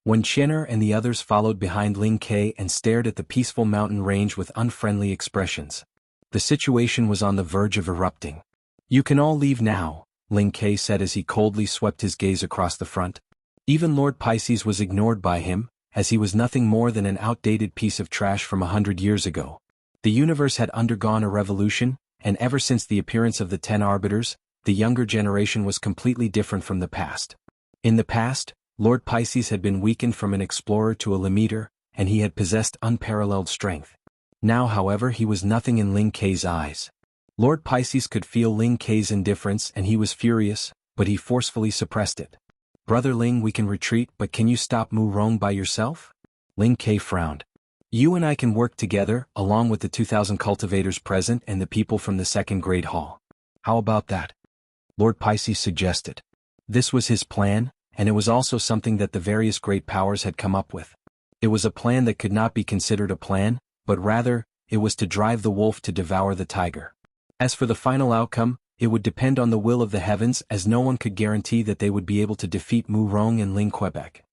When Chenner and the others followed behind Ling Ke and stared at the peaceful mountain range with unfriendly expressions. The situation was on the verge of erupting. You can all leave now, Ling Ke said as he coldly swept his gaze across the front. Even Lord Pisces was ignored by him, as he was nothing more than an outdated piece of trash from 100 years ago. The universe had undergone a revolution, and ever since the appearance of the 10 Arbiters, the younger generation was completely different from the past. In the past, Lord Pisces had been weakened from an explorer to a Lemeter, and he had possessed unparalleled strength. Now, however, he was nothing in Ling Ke's eyes. Lord Pisces could feel Ling Ke's indifference and he was furious, but he forcefully suppressed it. Brother Ling, we can retreat, but can you stop Mu Rong by yourself? Ling Ke frowned. You and I can work together, along with the 2,000 cultivators present and the people from the second grade hall. How about that? Lord Pisces suggested. This was his plan, and it was also something that the various great powers had come up with. It was a plan that could not be considered a plan, but rather, it was to drive the wolf to devour the tiger. As for the final outcome, it would depend on the will of the heavens, as no one could guarantee that they would be able to defeat Mu Rong and Ling Quebec.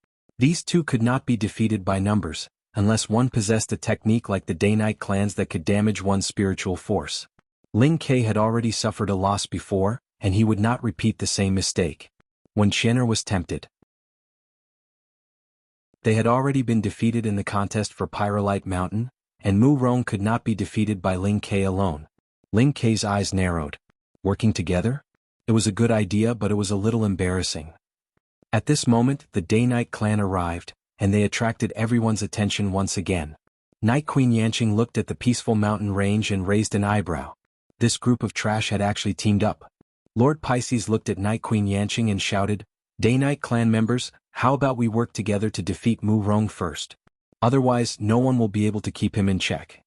These two could not be defeated by numbers, unless one possessed a technique like the Day-Night clans that could damage one's spiritual force. Ling Ke had already suffered a loss before, and he would not repeat the same mistake. When Qianer was tempted, they had already been defeated in the contest for Pyrolite Mountain, and Mu Rong could not be defeated by Ling Ke alone. Ling Ke's eyes narrowed. Working together? It was a good idea, but it was a little embarrassing. At this moment, the Day-Night clan arrived, and they attracted everyone's attention once again. Night Queen Yanqing looked at the peaceful mountain range and raised an eyebrow. This group of trash had actually teamed up. Lord Pisces looked at Night Queen Yanqing and shouted, "Day-Night clan members, how about we work together to defeat Mu Rong first? Otherwise, no one will be able to keep him in check."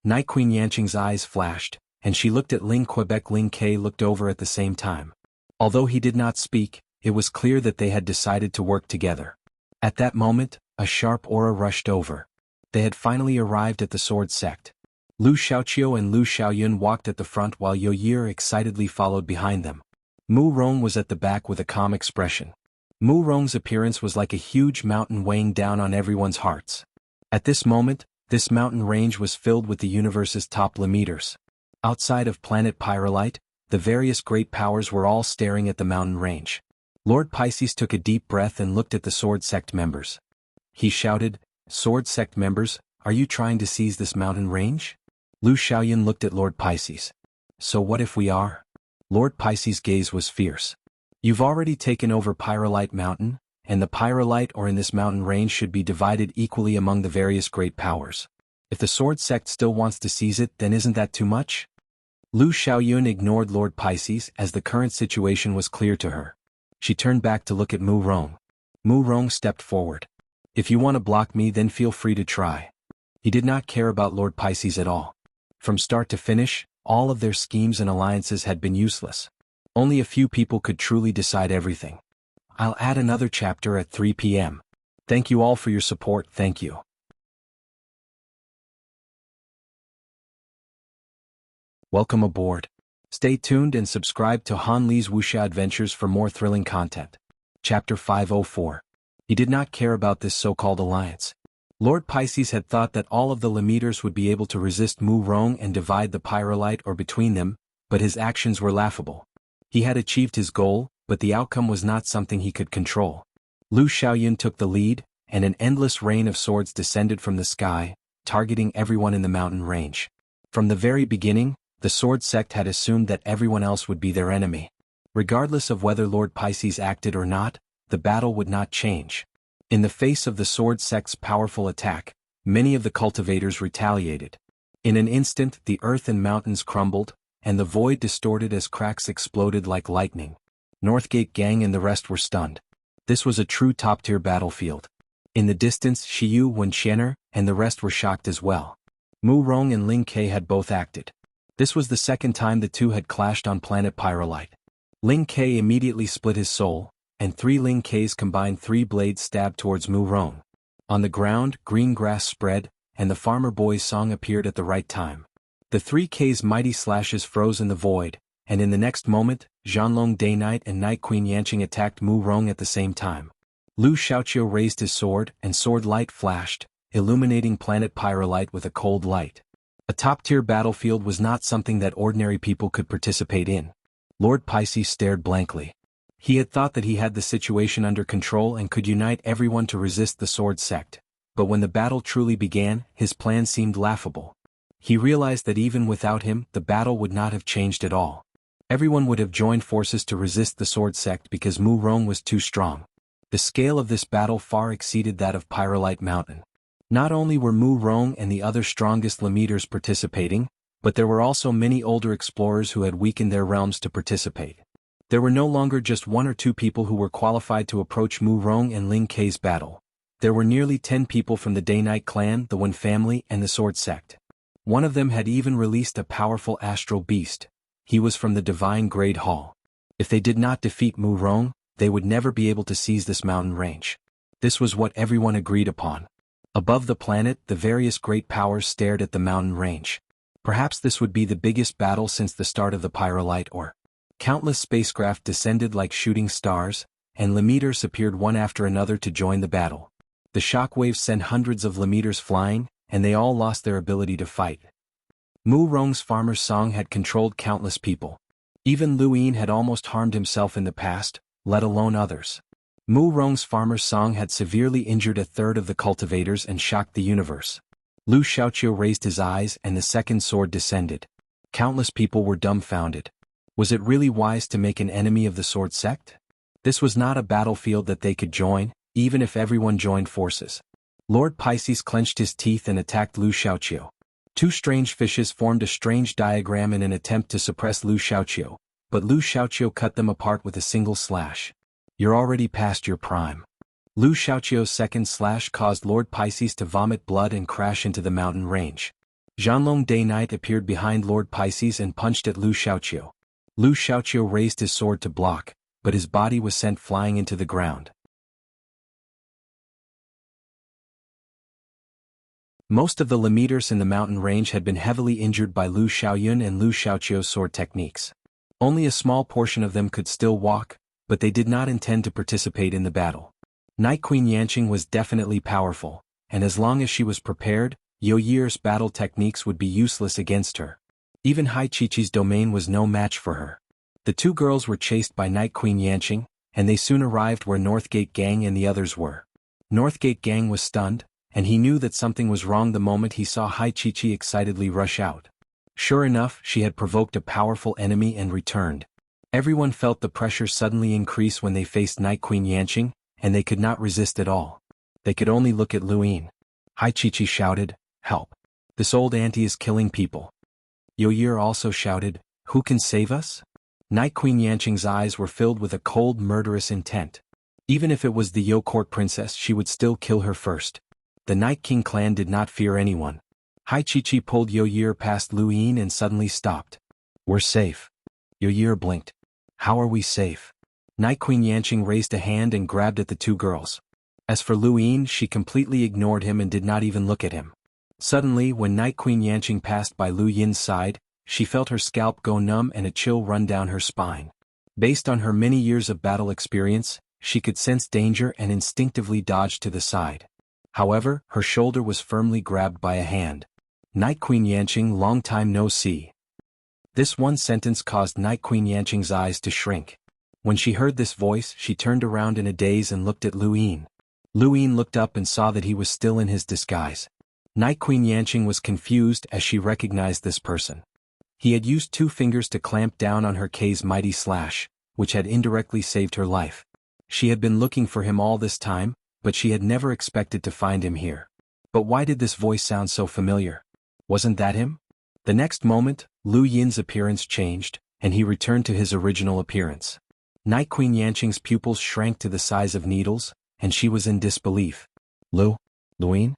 Night Queen Yanqing's eyes flashed, and she looked at Ling Quebec. Ling Ke looked over at the same time. Although he did not speak, it was clear that they had decided to work together. At that moment, a sharp aura rushed over. They had finally arrived at the Sword Sect. Lu Xiaoqiu and Lu Xiaoyun walked at the front while Yo Yi excitedly followed behind them. Mu Rong was at the back with a calm expression. Mu Rong's appearance was like a huge mountain weighing down on everyone's hearts. At this moment, this mountain range was filled with the universe's top leaders. Outside of planet Pyrolite, the various great powers were all staring at the mountain range. Lord Pisces took a deep breath and looked at the Sword Sect members. He shouted, "Sword Sect members, are you trying to seize this mountain range?" Lu Xiaoyun looked at Lord Pisces. "So what if we are?" Lord Pisces' gaze was fierce. "You've already taken over Pyrolite Mountain, and the Pyrolite or in this mountain range should be divided equally among the various great powers. If the Sword Sect still wants to seize it, then isn't that too much?" Lu Xiaoyun ignored Lord Pisces as the current situation was clear to her. She turned back to look at Mu Rong. Mu Rong stepped forward. "If you want to block me, then feel free to try." He did not care about Lord Pisces at all. From start to finish, all of their schemes and alliances had been useless. Only a few people could truly decide everything. I'll add another chapter at 3 p.m. Thank you all for your support. Thank you. Welcome aboard. Stay tuned and subscribe to Han Li's Wuxia Adventures for more thrilling content. Chapter 504. He did not care about this so-called alliance. Lord Pisces had thought that all of the Lemeters would be able to resist Mu Rong and divide the Pyrolite or between them, but his actions were laughable. He had achieved his goal, but the outcome was not something he could control. Lu Xiaoyun took the lead, and an endless rain of swords descended from the sky, targeting everyone in the mountain range. From the very beginning, the Sword Sect had assumed that everyone else would be their enemy. Regardless of whether Lord Pisces acted or not, the battle would not change. In the face of the Sword Sect's powerful attack, many of the cultivators retaliated. In an instant, the earth and mountains crumbled, and the void distorted as cracks exploded like lightning. Northgate Gang and the rest were stunned. This was a true top-tier battlefield. In the distance, Shiyu, Wen Qianer, and the rest were shocked as well. Mu Rong and Ling Ke had both acted. This was the second time the two had clashed on planet Pyrolite. Ling Ke immediately split his soul, and 3 Ling Kes combined 3 blades stabbed towards Mu Rong. On the ground, green grass spread, and the farmer boy's song appeared at the right time. The 3 K's mighty slashes froze in the void, and in the next moment, Zhanlong Day-Night and Night Queen Yanqing attacked Mu Rong at the same time. Lu Xiaoqiu raised his sword, and sword light flashed, illuminating planet Pyrolite with a cold light. A top-tier battlefield was not something that ordinary people could participate in. Lord Pisces stared blankly. He had thought that he had the situation under control and could unite everyone to resist the Sword Sect, but when the battle truly began, his plan seemed laughable. He realized that even without him, the battle would not have changed at all. Everyone would have joined forces to resist the Sword Sect because Mu Rong was too strong. The scale of this battle far exceeded that of Pyrolite Mountain. Not only were Mu Rong and the other strongest Lemeters participating, but there were also many older explorers who had weakened their realms to participate. There were no longer just 1 or 2 people who were qualified to approach Mu Rong and Ling Ke's battle. There were nearly 10 people from the Day-Night clan, the Wen family, and the Sword Sect. One of them had even released a powerful astral beast. He was from the Divine Grade Hall. If they did not defeat Mu Rong, they would never be able to seize this mountain range. This was what everyone agreed upon. Above the planet, the various great powers stared at the mountain range. Perhaps this would be the biggest battle since the start of the Pyrolite or. Countless spacecraft descended like shooting stars, and Lemeters appeared one after another to join the battle. The shockwaves sent hundreds of Lemeters flying, and they all lost their ability to fight. Mu Rong's farmer's song had controlled countless people. Even Lu Yin had almost harmed himself in the past, let alone others. Mu Rong's farmer's song had severely injured a third of the cultivators and shocked the universe. Lu Xiaoqiu raised his eyes and the second sword descended. Countless people were dumbfounded. Was it really wise to make an enemy of the sword sect? This was not a battlefield that they could join, even if everyone joined forces. Lord Pisces clenched his teeth and attacked Lu Xiaoqiu. Two strange fishes formed a strange diagram in an attempt to suppress Lu Xiaoqiu, but Lu Xiaoqiu cut them apart with a single slash. You're already past your prime. Lu Xiaoqiu's second slash caused Lord Pisces to vomit blood and crash into the mountain range. Zhanlong Day Knight appeared behind Lord Pisces and punched at Lu Xiaoqiu. Lu Xiaoqiu raised his sword to block, but his body was sent flying into the ground. Most of the Lemeters in the mountain range had been heavily injured by Lu Xiaoyun and Lu Xiaoqiu's sword techniques. Only a small portion of them could still walk, but they did not intend to participate in the battle. Night Queen Yanqing was definitely powerful, and as long as she was prepared, Yo Year's battle techniques would be useless against her. Even Hai Chi-Chi's domain was no match for her. The two girls were chased by Night Queen Yanqing, and they soon arrived where Northgate Gang and the others were. Northgate Gang was stunned, and he knew that something was wrong the moment he saw Hai Chi-Chi excitedly rush out. Sure enough, she had provoked a powerful enemy and returned. Everyone felt the pressure suddenly increase when they faced Night Queen Yanqing, and they could not resist at all. They could only look at Lu Yin. Hai Chi-Chi shouted, "Help! This old auntie is killing people." Yo Year also shouted, "Who can save us?" Night Queen Yanqing's eyes were filled with a cold, murderous intent. Even if it was the Yo Court princess, she would still kill her first. The Night King clan did not fear anyone. Hai Chi-Chi pulled Yo Year past Lu Yin and suddenly stopped. "We're safe." Yo Year blinked. "How are we safe?" Night Queen Yanqing raised a hand and grabbed at the two girls. As for Lu Yin, she completely ignored him and did not even look at him. Suddenly, when Night Queen Yanqing passed by Lu Yin's side, she felt her scalp go numb and a chill run down her spine. Based on her many years of battle experience, she could sense danger and instinctively dodged to the side. However, her shoulder was firmly grabbed by a hand. "Night Queen Yanqing, long time no see." This one sentence caused Night Queen Yanqing's eyes to shrink. When she heard this voice, she turned around in a daze and looked at Lu Yin. Lu Yin looked up and saw that he was still in his disguise. Night Queen Yanqing was confused as she recognized this person. He had used 2 fingers to clamp down on her K's mighty slash, which had indirectly saved her life. She had been looking for him all this time, but she had never expected to find him here. But why did this voice sound so familiar? Wasn't that him? The next moment, Lu Yin's appearance changed, and he returned to his original appearance. Night Queen Yanqing's pupils shrank to the size of needles, and she was in disbelief. Lu Yin?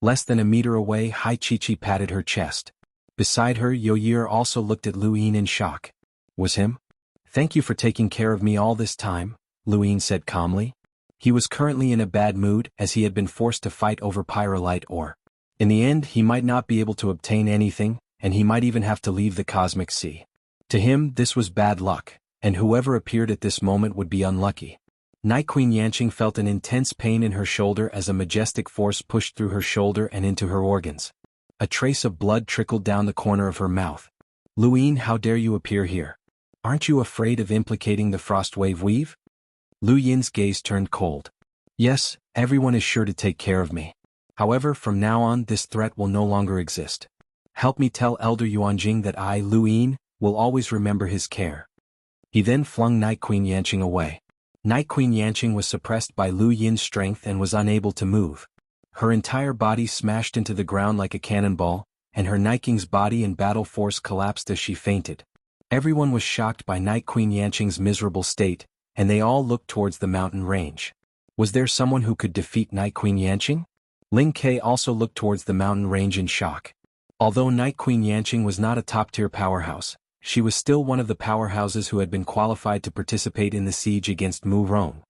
Less than a meter away, Hai Chi-Chi patted her chest. Beside her, Yo Year also looked at Lu Yin in shock. Was him? "Thank you for taking care of me all this time," Lu Yin said calmly. He was currently in a bad mood as he had been forced to fight over pyrolite ore. In the end, he might not be able to obtain anything, and he might even have to leave the cosmic sea. To him, this was bad luck, and whoever appeared at this moment would be unlucky. Night Queen Yanqing felt an intense pain in her shoulder as a majestic force pushed through her shoulder and into her organs. A trace of blood trickled down the corner of her mouth. "Lu Yin, how dare you appear here? Aren't you afraid of implicating the Frostwave Weave?" Lu Yin's gaze turned cold. "Yes, everyone is sure to take care of me. However, from now on this threat will no longer exist. Help me tell Elder Yuanjing that I, Lu Yin, will always remember his care." He then flung Night Queen Yanqing away. Night Queen Yanqing was suppressed by Lu Yin's strength and was unable to move. Her entire body smashed into the ground like a cannonball, and her Night King's body and battle force collapsed as she fainted. Everyone was shocked by Night Queen Yanqing's miserable state, and they all looked towards the mountain range. Was there someone who could defeat Night Queen Yanqing? Ling Ke also looked towards the mountain range in shock. Although Night Queen Yanqing was not a top-tier powerhouse, she was still one of the powerhouses who had been qualified to participate in the siege against Mu Rong.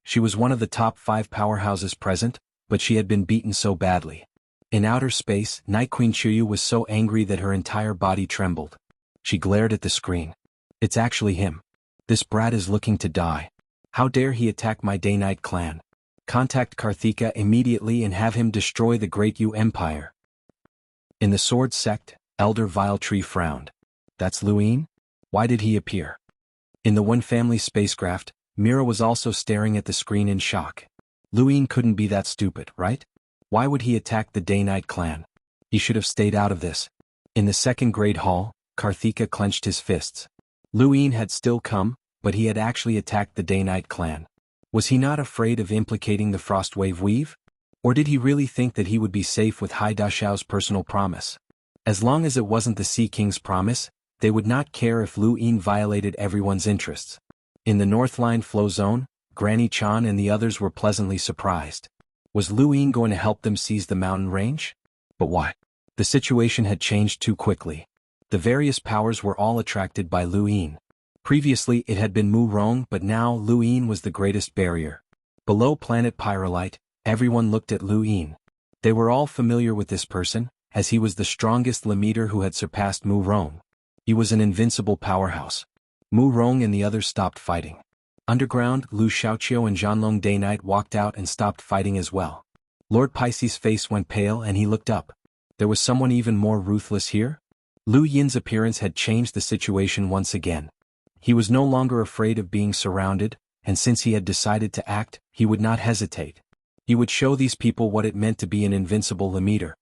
She was one of the top 5 powerhouses present, but she had been beaten so badly. In outer space, Night Queen Chuyu was so angry that her entire body trembled. She glared at the screen. "It's actually him. This brat is looking to die. How dare he attack my day-night clan? Contact Karthika immediately and have him destroy the Great Yu Empire. In the Sword Sect, Elder Viletree frowned. That's Luin? Why did he appear? In the One Family spacecraft, Mira was also staring at the screen in shock. Luin couldn't be that stupid, right? Why would he attack the day-night clan? He should have stayed out of this. In the second grade hall, Karthika clenched his fists. Luin had still come, but he had actually attacked the day-night clan. Was he not afraid of implicating the Frostwave Weave? Or did he really think that he would be safe with Hai Dashao's personal promise? As long as it wasn't the Sea King's promise, they would not care if Luin violated everyone's interests. In the Northline flow zone, Granny Chan and the others were pleasantly surprised. Was Luin going to help them seize the mountain range? But why? The situation had changed too quickly. The various powers were all attracted by Luin. Previously it had been Mu Rong, but now Luin was the greatest barrier. Below planet Pyrolite, everyone looked at Luin. They were all familiar with this person, as he was the strongest Lemeter who had surpassed Mu Rong. He was an invincible powerhouse. Mu Rong and the others stopped fighting. Underground, Lu Xiaoqiu and Zhanlong Day-Night walked out and stopped fighting as well. Lord Pisces' face went pale and he looked up. There was someone even more ruthless here? Lu Yin's appearance had changed the situation once again. He was no longer afraid of being surrounded, and since he had decided to act, he would not hesitate. He would show these people what it meant to be an invincible Lemeter.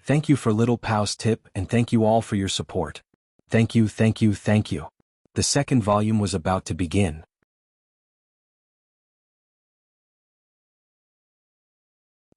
Thank you for Little Pow's tip, and thank you all for your support. Thank you, thank you, thank you. The second volume was about to begin.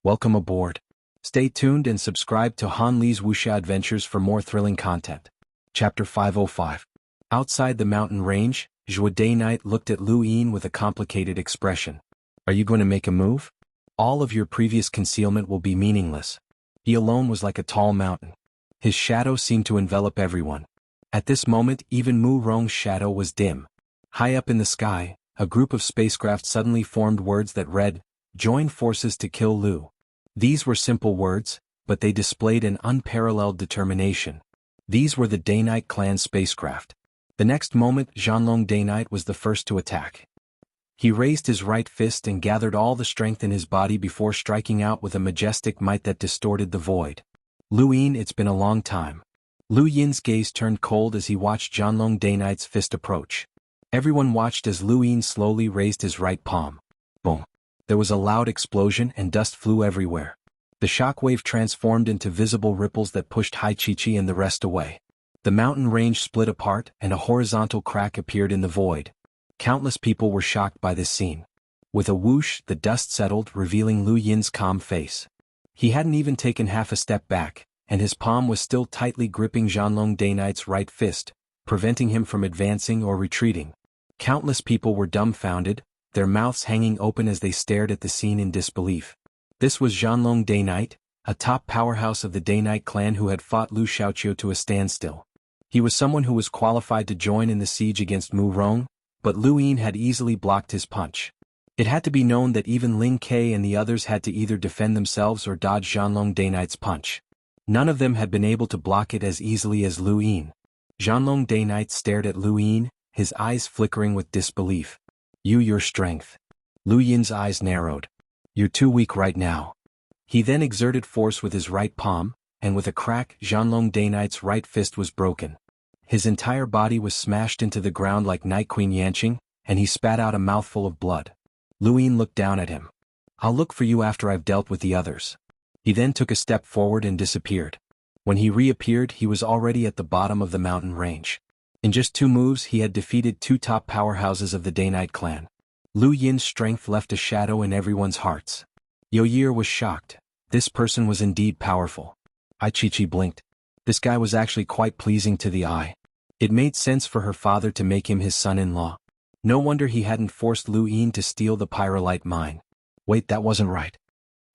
Welcome aboard. Stay tuned and subscribe to Han Li's Wuxia Adventures for more thrilling content. Chapter 505. Outside the mountain range, Zhuo Day-Night looked at Luin with a complicated expression. Are you going to make a move? All of your previous concealment will be meaningless. He alone was like a tall mountain. His shadow seemed to envelop everyone. At this moment even Mu Rong's shadow was dim. High up in the sky, a group of spacecraft suddenly formed words that read, "Join forces to kill Lu." These were simple words, but they displayed an unparalleled determination. These were the Day-Night clan spacecraft. The next moment Zhanlong Day-Night was the first to attack. He raised his right fist and gathered all the strength in his body before striking out with a majestic might that distorted the void. Luin, it's been a long time. Lu Yin's gaze turned cold as he watched Zhanlong Day-Night's fist approach. Everyone watched as Luin slowly raised his right palm. Boom. There was a loud explosion and dust flew everywhere. The shockwave transformed into visible ripples that pushed Hai Chi and the rest away. The mountain range split apart and a horizontal crack appeared in the void. Countless people were shocked by this scene. With a whoosh, the dust settled, revealing Lu Yin's calm face. He hadn't even taken half a step back, and his palm was still tightly gripping Zhanlong Day-Night's right fist, preventing him from advancing or retreating. Countless people were dumbfounded, their mouths hanging open as they stared at the scene in disbelief. This was Zhanlong Day-Night, a top powerhouse of the Day-Night clan who had fought Lu Xiaoqiu to a standstill. He was someone who was qualified to join in the siege against Mu Rong, but Luin had easily blocked his punch. It had to be known that even Ling Ke and the others had to either defend themselves or dodge Zhanlong Day-Night's punch. None of them had been able to block it as easily as Luin. Zhanlong Day-Night stared at Luin, his eyes flickering with disbelief. Your strength. Lu Yin's eyes narrowed. You're too weak right now. He then exerted force with his right palm, and with a crack, Zhanlong Day-Night's right fist was broken. His entire body was smashed into the ground like Night Queen Yanqing, and he spat out a mouthful of blood. Luin looked down at him. I'll look for you after I've dealt with the others. He then took a step forward and disappeared. When he reappeared, he was already at the bottom of the mountain range. In just 2 moves he had defeated 2 top powerhouses of the Day-Night clan. Lu Yin's strength left a shadow in everyone's hearts. Yoyir was shocked. This person was indeed powerful. Hai Chi blinked. This guy was actually quite pleasing to the eye. It made sense for her father to make him his son-in-law. No wonder he hadn't forced Luin to steal the pyrolite mine. Wait, that wasn't right.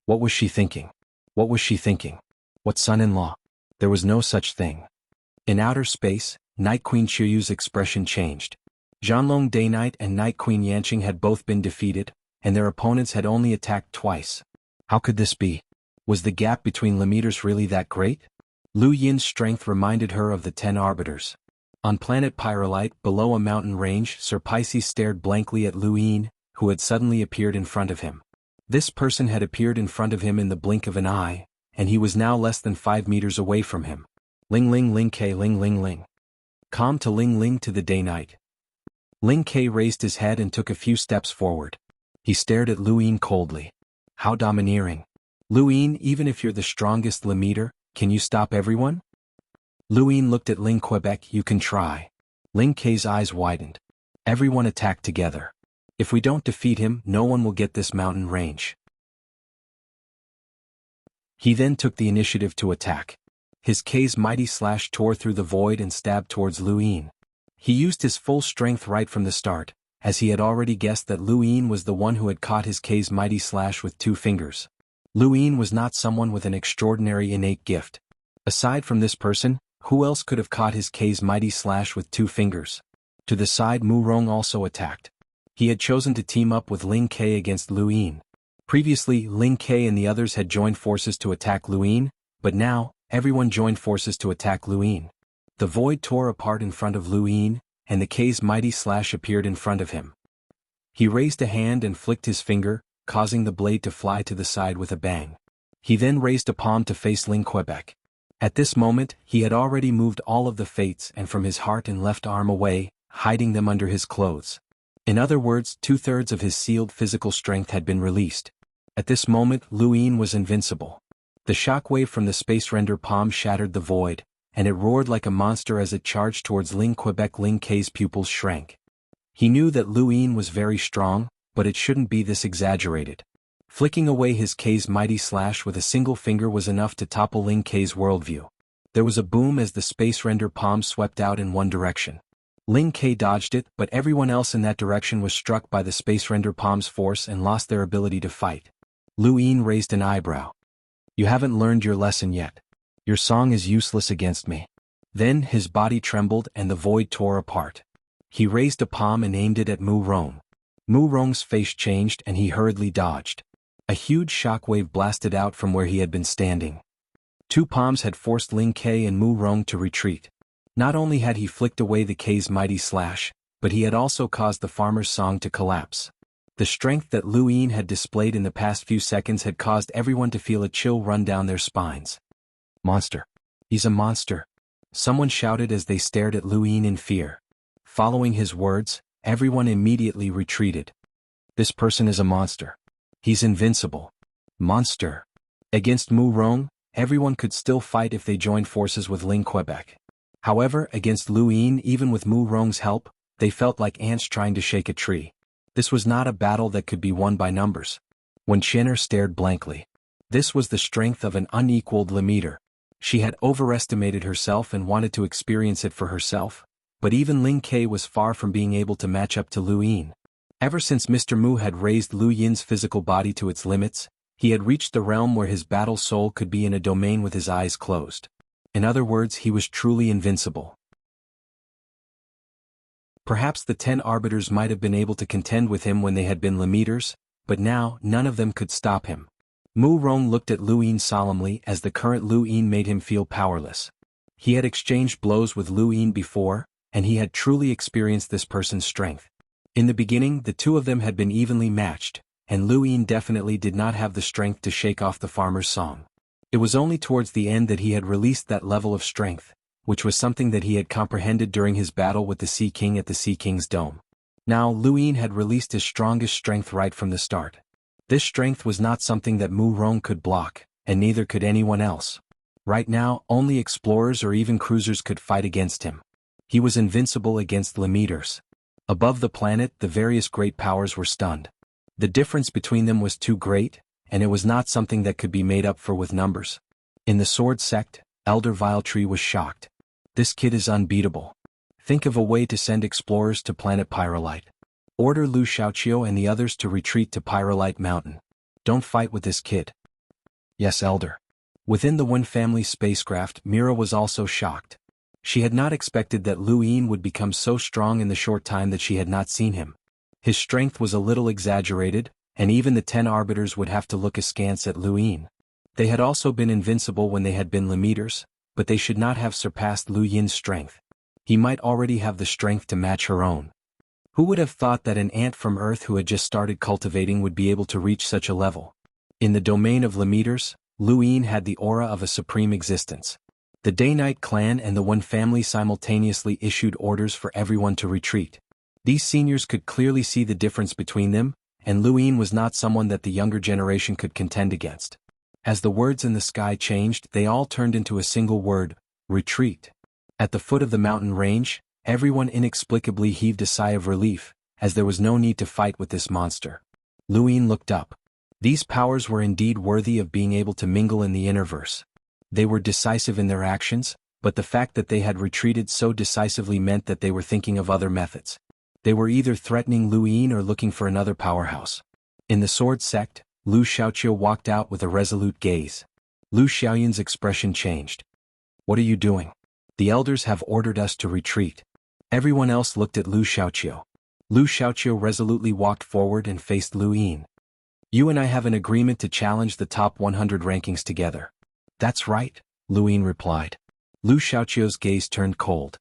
What was she thinking? What was she thinking? What son-in-law? There was no such thing. In outer space, Night Queen Chiuyu's expression changed. Zhanlong Day-Night and Night Queen Yanqing had both been defeated, and their opponents had only attacked twice. How could this be? Was the gap between Lemeters really that great? Lu Yin's strength reminded her of the 10 arbiters. On planet Pyrolite, below a mountain range, Sir Pisces stared blankly at Lu Yin, who had suddenly appeared in front of him. This person had appeared in front of him in the blink of an eye, and he was now less than 5 meters away from him. Ling ling ling K ling ling ling. Calm to ling ling to the day-night. Ling K raised his head and took a few steps forward. He stared at Lu Yin coldly. How domineering. Lu Yin, even if you're the strongest Lemeter, can you stop everyone? Lu Yin looked at Ling Quebec. You can try. Ling K's eyes widened. Everyone attack together. If we don't defeat him, no one will get this mountain range. He then took the initiative to attack. His K's mighty slash tore through the void and stabbed towards Lu Yin. He used his full strength right from the start, as he had already guessed that Lu Yin was the one who had caught his K's mighty slash with 2 fingers. Lu Yin was not someone with an extraordinary innate gift. Aside from this person, who else could have caught his K's mighty slash with 2 fingers? To the side, Mu Rong also attacked. He had chosen to team up with Ling K against Lu Yin. Previously, Ling K and the others had joined forces to attack Lu Yin, but now, everyone joined forces to attack Lu Yin. The void tore apart in front of Lu Yin, and the K's mighty slash appeared in front of him. He raised a hand and flicked his finger, causing the blade to fly to the side with a bang. He then raised a palm to face Ling Quebec. At this moment, he had already moved all of the fates and from his heart and left arm away, hiding them under his clothes. In other words, 2/3 of his sealed physical strength had been released. At this moment, Lu Yin was invincible. The shockwave from the space render palm shattered the void, and it roared like a monster as it charged towards Ling Quebec. Ling K's pupils shrank. He knew that Lu Yin was very strong, but it shouldn't be this exaggerated. Flicking away his K's mighty slash with a single finger was enough to topple Ling K's worldview. There was a boom as the space render palm swept out in one direction. Ling K dodged it, but everyone else in that direction was struck by the space render palm's force and lost their ability to fight. Lu Yin raised an eyebrow. You haven't learned your lesson yet. Your song is useless against me. Then his body trembled and the void tore apart. He raised a palm and aimed it at Mu Rong. Mu Rong's face changed and he hurriedly dodged. A huge shockwave blasted out from where he had been standing. 2 palms had forced Ling K and Mu Rong to retreat. Not only had he flicked away the K's mighty slash, but he had also caused the farmer's song to collapse. The strength that Lu Yin had displayed in the past few seconds had caused everyone to feel a chill run down their spines. Monster. He's a monster. Someone shouted as they stared at Lu Yin in fear. Following his words, everyone immediately retreated. This person is a monster. He's invincible. Monster. Against Mu Rong, everyone could still fight if they joined forces with Ling Quebec. However, against Lu Yin, even with Mu Rong's help, they felt like ants trying to shake a tree. This was not a battle that could be won by numbers. Wen Qian'er stared blankly. This was the strength of an unequaled Lemeter. She had overestimated herself and wanted to experience it for herself, but even Ling K was far from being able to match up to Lu Yin. Ever since Mr. Mu had raised Lu Yin's physical body to its limits, he had reached the realm where his battle soul could be in a domain with his eyes closed. In other words, he was truly invincible. Perhaps the 10 arbiters might have been able to contend with him when they had been Lemeters, but now none of them could stop him. Mu Rong looked at Lu Yin solemnly as the current Lu Yin made him feel powerless. He had exchanged blows with Lu Yin before, and he had truly experienced this person's strength. In the beginning, the two of them had been evenly matched, and Lu Yin definitely did not have the strength to shake off the farmer's song. It was only towards the end that he had released that level of strength, which was something that he had comprehended during his battle with the Sea King at the Sea King's dome. Now Lu Yin had released his strongest strength right from the start. This strength was not something that Mu Rong could block, and neither could anyone else. Right now, only explorers or even cruisers could fight against him. He was invincible against Lemeters. Above the planet, the various great powers were stunned. The difference between them was too great, and it was not something that could be made up for with numbers. In the Sword Sect, Elder Viletree was shocked. This kid is unbeatable. Think of a way to send explorers to planet Pyrolite. Order Lu Xiaoqiu and the others to retreat to Pyrolite Mountain. Don't fight with this kid. Yes, Elder. Within the Wen family spacecraft, Mira was also shocked. She had not expected that Lu Yin would become so strong in the short time that she had not seen him. His strength was a little exaggerated, and even the 10 arbiters would have to look askance at Lu Yin. They had also been invincible when they had been Lemeters, but they should not have surpassed Lu Yin's strength. he might already have the strength to match her own. Who would have thought that an ant from Earth who had just started cultivating would be able to reach such a level? In the domain of Lemeters, Luin had the aura of a supreme existence. The Day-Night clan and the One family simultaneously issued orders for everyone to retreat. These seniors could clearly see the difference between them, and Luin was not someone that the younger generation could contend against. As the words in the sky changed, they all turned into a single word: retreat. At the foot of the mountain range, everyone inexplicably heaved a sigh of relief, as there was no need to fight with this monster. Luin looked up. These powers were indeed worthy of being able to mingle in the Innerverse. They were decisive in their actions, but the fact that they had retreated so decisively meant that they were thinking of other methods. They were either threatening Luin or looking for another powerhouse. In the sword sect, Lu Xiaoqiu walked out with a resolute gaze. Lu Xiaoyan's expression changed. "What are you doing? The elders have ordered us to retreat." Everyone else looked at Lu Xiaoqiu. Lu Xiaoqiu resolutely walked forward and faced Luin. "You and I have an agreement to challenge the top 100 rankings together." "That's right," Luin replied. Lu Xiaoqiu's gaze turned cold.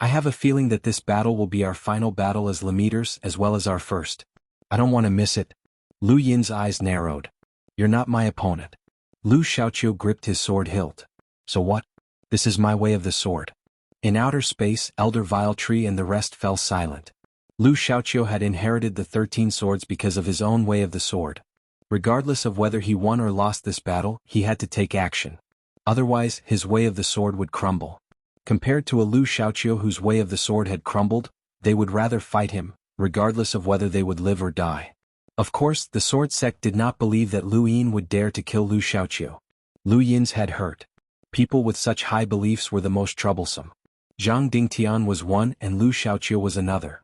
"I have a feeling that this battle will be our final battle as Lemeters as well as our first. I don't want to miss it." Lu Yin's eyes narrowed. "You're not my opponent." Lu Xiaoqiu gripped his sword hilt. "So what? This is my way of the sword." In outer space, Elder Viletree and the rest fell silent. Lu Xiaoqiu had inherited the 13 swords because of his own way of the sword. Regardless of whether he won or lost this battle, he had to take action. Otherwise, his way of the sword would crumble. Compared to a Lu Xiaoqiu whose way of the sword had crumbled, they would rather fight him, regardless of whether they would live or die. Of course, the sword sect did not believe that Lu Yin would dare to kill Lu Xiaoqiu. Lu Yin's head hurt. People with such high beliefs were the most troublesome. Zhang Dingtian was one and Lu Xiaoqiu was another.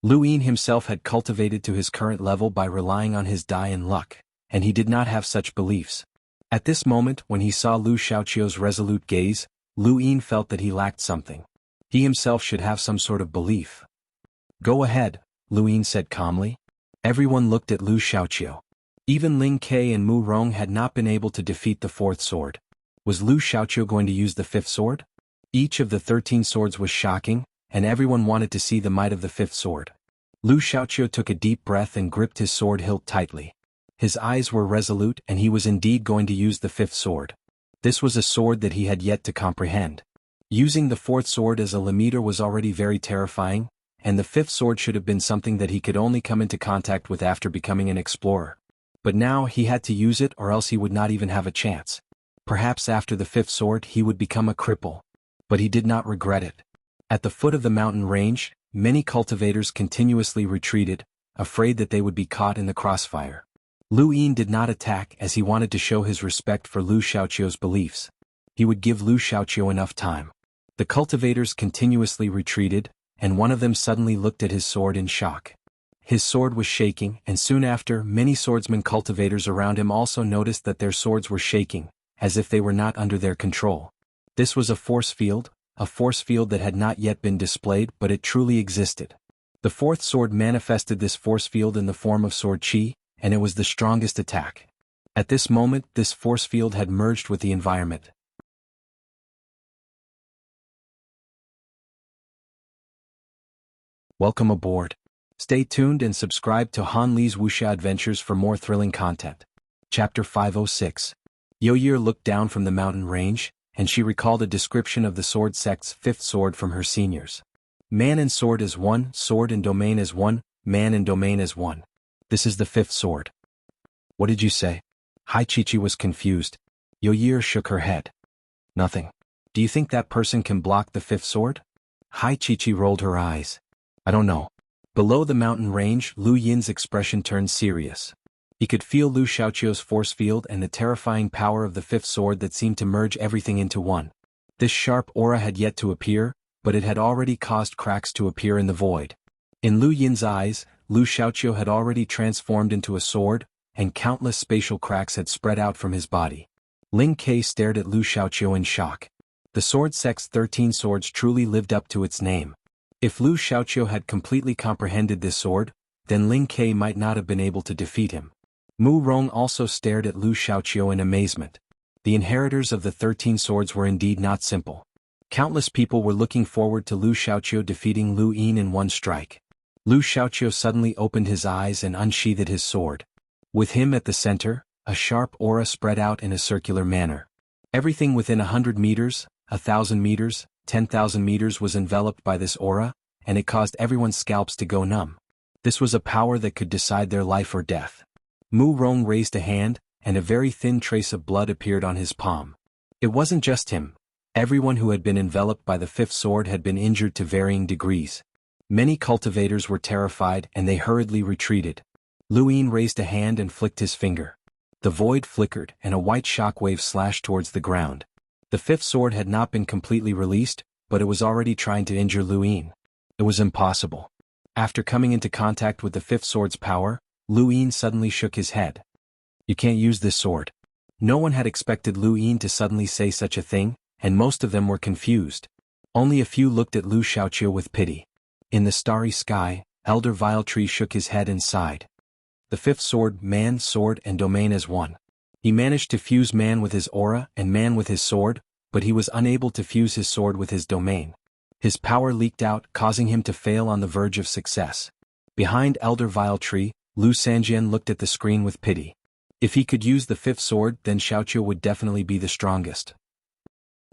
Lu Yin himself had cultivated to his current level by relying on his die and luck, and he did not have such beliefs. At this moment, when he saw Lu Xiaoqiu's resolute gaze, Lu Yin felt that he lacked something. He himself should have some sort of belief. "Go ahead," Lu Yin said calmly. Everyone looked at Lu Xiaoqiu. Even Ling Ke and Mu Rong had not been able to defeat the fourth sword. Was Lu Xiaoqiu going to use the fifth sword? Each of the 13 swords was shocking, and everyone wanted to see the might of the fifth sword. Lu Xiaoqiu took a deep breath and gripped his sword hilt tightly. His eyes were resolute and he was indeed going to use the fifth sword. This was a sword that he had yet to comprehend. Using the fourth sword as a Lemeter was already very terrifying, and the fifth sword should have been something that he could only come into contact with after becoming an explorer. But now he had to use it or else he would not even have a chance. Perhaps after the fifth sword he would become a cripple. But he did not regret it. At the foot of the mountain range, many cultivators continuously retreated, afraid that they would be caught in the crossfire. Lu Yin did not attack as he wanted to show his respect for Lu Xiaoqiu's beliefs. He would give Lu Xiaoqiu enough time. The cultivators continuously retreated, and one of them suddenly looked at his sword in shock. His sword was shaking, and soon after, many swordsman cultivators around him also noticed that their swords were shaking, as if they were not under their control. This was a force field that had not yet been displayed, but it truly existed. The fourth sword manifested this force field in the form of sword chi, and it was the strongest attack. At this moment, this force field had merged with the environment. Welcome aboard. Stay tuned and subscribe to Han Li's Wuxia Adventures for more thrilling content. Chapter 506. Yo-Yer looked down from the mountain range, and she recalled a description of the sword sect's fifth sword from her seniors. Man and sword as one, sword and domain as one, man and domain as one. This is the fifth sword. What did you say? Hai Chichi was confused. Yo-Yer shook her head. Nothing. Do you think that person can block the fifth sword? Hai Chichi rolled her eyes. I don't know. Below the mountain range, Lu Yin's expression turned serious. He could feel Lu Xiaoqiu's force field and the terrifying power of the fifth sword that seemed to merge everything into one. This sharp aura had yet to appear, but it had already caused cracks to appear in the void. In Lu Yin's eyes, Lu Xiaoqiu had already transformed into a sword, and countless spatial cracks had spread out from his body. Ling Ke stared at Lu Xiaoqiu in shock. The sword sect's 13 swords truly lived up to its name. If Lu Xiaoqiu had completely comprehended this sword, then Ling Ke might not have been able to defeat him. Mu Rong also stared at Lu Xiaoqiu in amazement. The inheritors of the 13 swords were indeed not simple. Countless people were looking forward to Lu Xiaoqiu defeating Lu Yin in one strike. Lu Xiaoqiu suddenly opened his eyes and unsheathed his sword. With him at the center, a sharp aura spread out in a circular manner. Everything within 100 meters, 1,000 meters, 10,000 meters was enveloped by this aura, and it caused everyone's scalps to go numb. This was a power that could decide their life or death. Mu Rong raised a hand, and a very thin trace of blood appeared on his palm. It wasn't just him. Everyone who had been enveloped by the fifth sword had been injured to varying degrees. Many cultivators were terrified and they hurriedly retreated. Lu Yin raised a hand and flicked his finger. The void flickered and a white shockwave slashed towards the ground. The fifth sword had not been completely released, but it was already trying to injure Lu Yin. It was impossible. After coming into contact with the fifth sword's power, Lu Yin suddenly shook his head. You can't use this sword. No one had expected Lu Yin to suddenly say such a thing, and most of them were confused. Only a few looked at Lu Xiaoqiu with pity. In the starry sky, Elder Vile Tree shook his head and sighed. The fifth sword, man, sword, and domain as one. He managed to fuse man with his aura and man with his sword, but he was unable to fuse his sword with his domain. His power leaked out, causing him to fail on the verge of success. Behind Elder Vile Tree, Lu Sanjian looked at the screen with pity. If he could use the fifth sword, then Xiaoqiu would definitely be the strongest.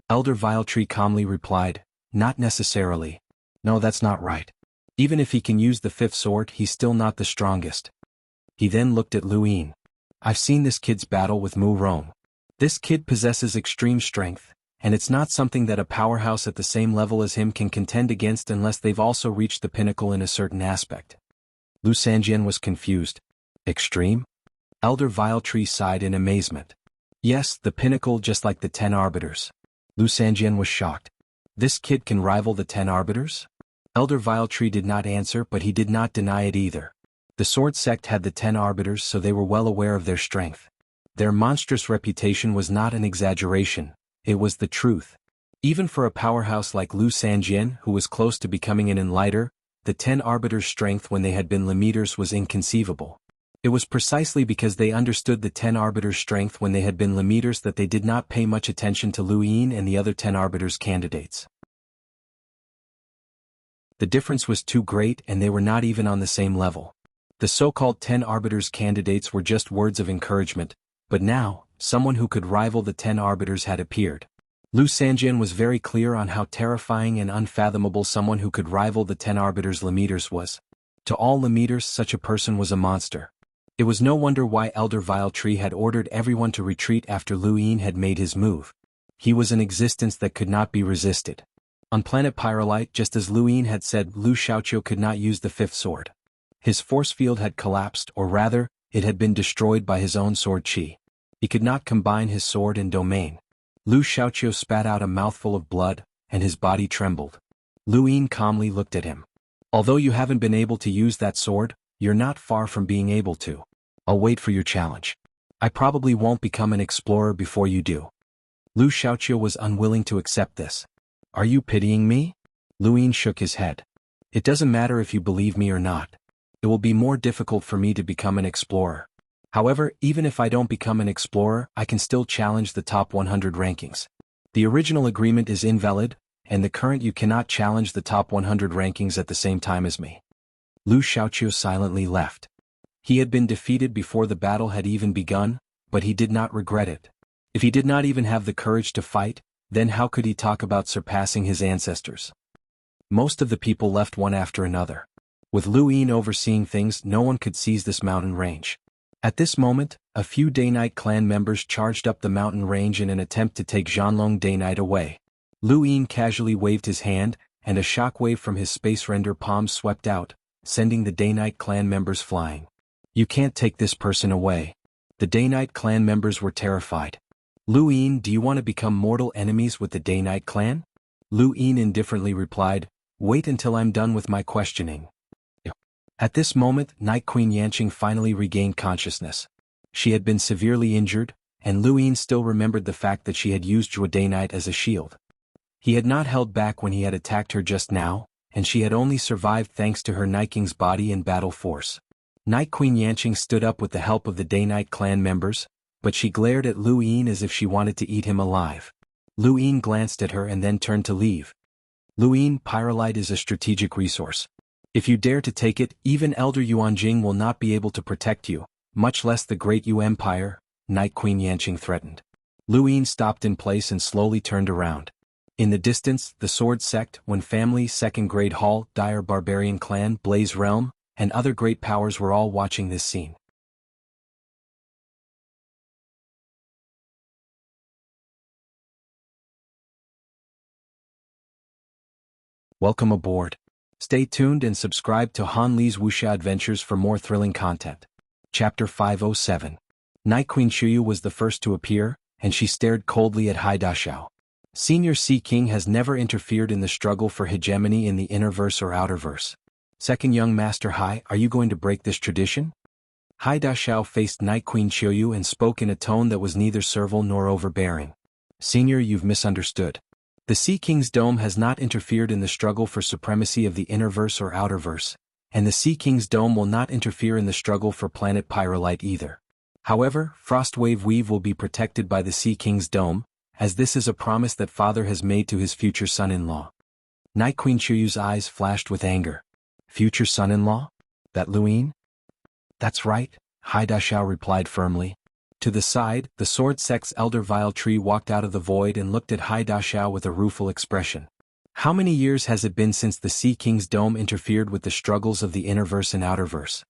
Elder Vile Tree calmly replied, not necessarily. No, that's not right. Even if he can use the fifth sword, he's still not the strongest. He then looked at Lu Yin. I've seen this kid's battle with Mu Rong. This kid possesses extreme strength, and it's not something that a powerhouse at the same level as him can contend against unless they've also reached the pinnacle in a certain aspect. Lu Sanjian was confused. Extreme? Elder Vile Tree sighed in amazement. Yes, the pinnacle, just like the 10 arbiters. Lu Sanjian was shocked. This kid can rival the 10 arbiters? Elder Vile Tree did not answer, but he did not deny it either. The sword sect had the 10 arbiters, so they were well aware of their strength. Their monstrous reputation was not an exaggeration, it was the truth. Even for a powerhouse like Lu Sanjian, who was close to becoming an enlighter, the 10 arbiters' strength when they had been Lemeters was inconceivable. It was precisely because they understood the 10 arbiters' strength when they had been Lemeters that they did not pay much attention to Lu Yin and the other 10 arbiters' candidates. The difference was too great and they were not even on the same level. The so-called 10 arbiters' candidates were just words of encouragement, but now, someone who could rival the 10 arbiters had appeared. Lu Sanjian was very clear on how terrifying and unfathomable someone who could rival the 10 arbiters' Lemeters was. To all Lemeters, such a person was a monster. It was no wonder why Elder Vile Tree had ordered everyone to retreat after Lu Yin had made his move. He was an existence that could not be resisted. On planet Pyrolite, just as Lu Yin had said, Lu Xiaoqiu could not use the fifth sword. His force field had collapsed, or rather, it had been destroyed by his own sword chi. He could not combine his sword and domain. Lu Xiaoqiu spat out a mouthful of blood, and his body trembled. Lu Yin calmly looked at him. Although you haven't been able to use that sword, you're not far from being able to. I'll wait for your challenge. I probably won't become an explorer before you do. Lu Xiaoqiu was unwilling to accept this. Are you pitying me? Lu Yin shook his head. It doesn't matter if you believe me or not. It will be more difficult for me to become an explorer. However, even if I don't become an explorer, I can still challenge the top 100 rankings. The original agreement is invalid, and the current you cannot challenge the top 100 rankings at the same time as me. Lu Xiaoqiu silently left. He had been defeated before the battle had even begun, but he did not regret it. If he did not even have the courage to fight, then how could he talk about surpassing his ancestors? Most of the people left one after another. With Lu Yin overseeing things, no one could seize this mountain range. At this moment, a few Day-Night clan members charged up the mountain range in an attempt to take Zhanlong Day-Night away. Lu Yin casually waved his hand, and a shockwave from his space render palms swept out, sending the Day-Night clan members flying. You can't take this person away. The Day-Night clan members were terrified. Lu Yin, do you want to become mortal enemies with the Day-Night clan? Lu Yin indifferently replied, wait until I'm done with my questioning. At this moment, Night Queen Yanqing finally regained consciousness. She had been severely injured, and Lu Yin still remembered the fact that she had used Jue Day-Night as a shield. He had not held back when he had attacked her just now, and she had only survived thanks to her Night King's body and battle force. Night Queen Yanqing stood up with the help of the Day-Night clan members, but she glared at Lu Yin as if she wanted to eat him alive. Lu Yin glanced at her and then turned to leave. Lu Yin, pyrolite is a strategic resource. If you dare to take it, even Elder Yuanjing will not be able to protect you, much less the great Yu Empire, Night Queen Yanqing threatened. Lu Yin stopped in place and slowly turned around. In the distance, the Sword Sect, One Family, Second Grade Hall, Dire Barbarian Clan, Blaze Realm, and other great powers were all watching this scene. Welcome aboard. Stay tuned and subscribe to Han Li's Wuxia Adventures for more thrilling content. Chapter 507. Night Queen Shuyu was the first to appear, and she stared coldly at Hai Dashao. Senior Sea King has never interfered in the struggle for hegemony in the innerverse or outerverse. Second Young Master Hai, are you going to break this tradition? Hai Dashao faced Night Queen Shuyu and spoke in a tone that was neither servile nor overbearing. Senior, you've misunderstood. The Sea King's Dome has not interfered in the struggle for supremacy of the innerverse or outerverse, and the Sea King's Dome will not interfere in the struggle for planet Pyrolite either. However, Frostwave Weave will be protected by the Sea King's Dome, as this is a promise that Father has made to his future son-in-law. Night Queen Chuyu's eyes flashed with anger. Future son-in-law? That Lu Yin? That's right, Hai Dashao replied firmly. To the side, the Sword Sect's elder Vile Tree walked out of the void and looked at Hai Dashao with a rueful expression. How many years has it been since the Sea King's Dome interfered with the struggles of the innerverse and outerverse?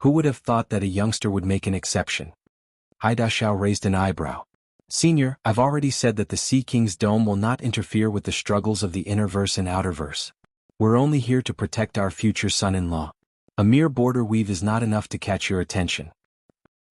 Who would have thought that a youngster would make an exception? Hai Dashao raised an eyebrow. Senior, I've already said that the Sea King's Dome will not interfere with the struggles of the innerverse and outerverse. We're only here to protect our future son-in-law. A mere border weave is not enough to catch your attention.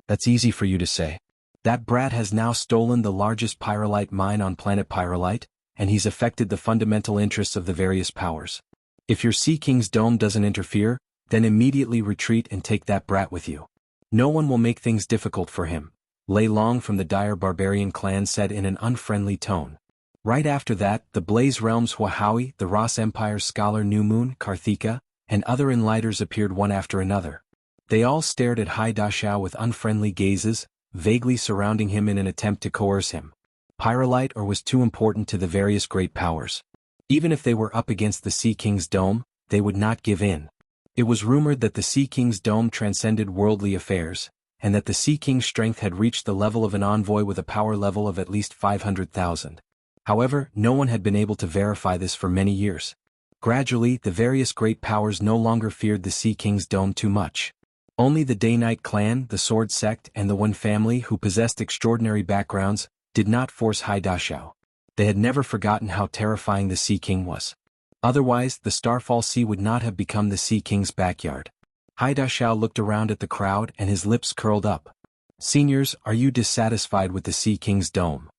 That's easy for you to say. That brat has now stolen the largest pyrolite mine on planet Pyrolite, and he's affected the fundamental interests of the various powers. If your Sea King's Dome doesn't interfere, then immediately retreat and take that brat with you. No one will make things difficult for him, Lei Long from the Dire Barbarian Clan said in an unfriendly tone. Right after that, the Blaze Realm's Huahaui, the Ross Empire's scholar New Moon, Karthika, and other enlighters appeared one after another. They all stared at Hai Dashao with unfriendly gazes, vaguely surrounding him in an attempt to coerce him. Pyrolite or was too important to the various great powers. Even if they were up against the Sea King's Dome, they would not give in. It was rumored that the Sea King's Dome transcended worldly affairs, and that the Sea King's strength had reached the level of an envoy with a power level of at least 500,000. However, no one had been able to verify this for many years. Gradually, the various great powers no longer feared the Sea King's Dome too much. Only the Day-Night Clan, the Sword Sect, and the One Family, who possessed extraordinary backgrounds, did not force Hai Dashao. They had never forgotten how terrifying the Sea King was. Otherwise, the Starfall Sea would not have become the Sea King's backyard. Hai Dashao looked around at the crowd and his lips curled up. Seniors, are you dissatisfied with the Sea King's Dome?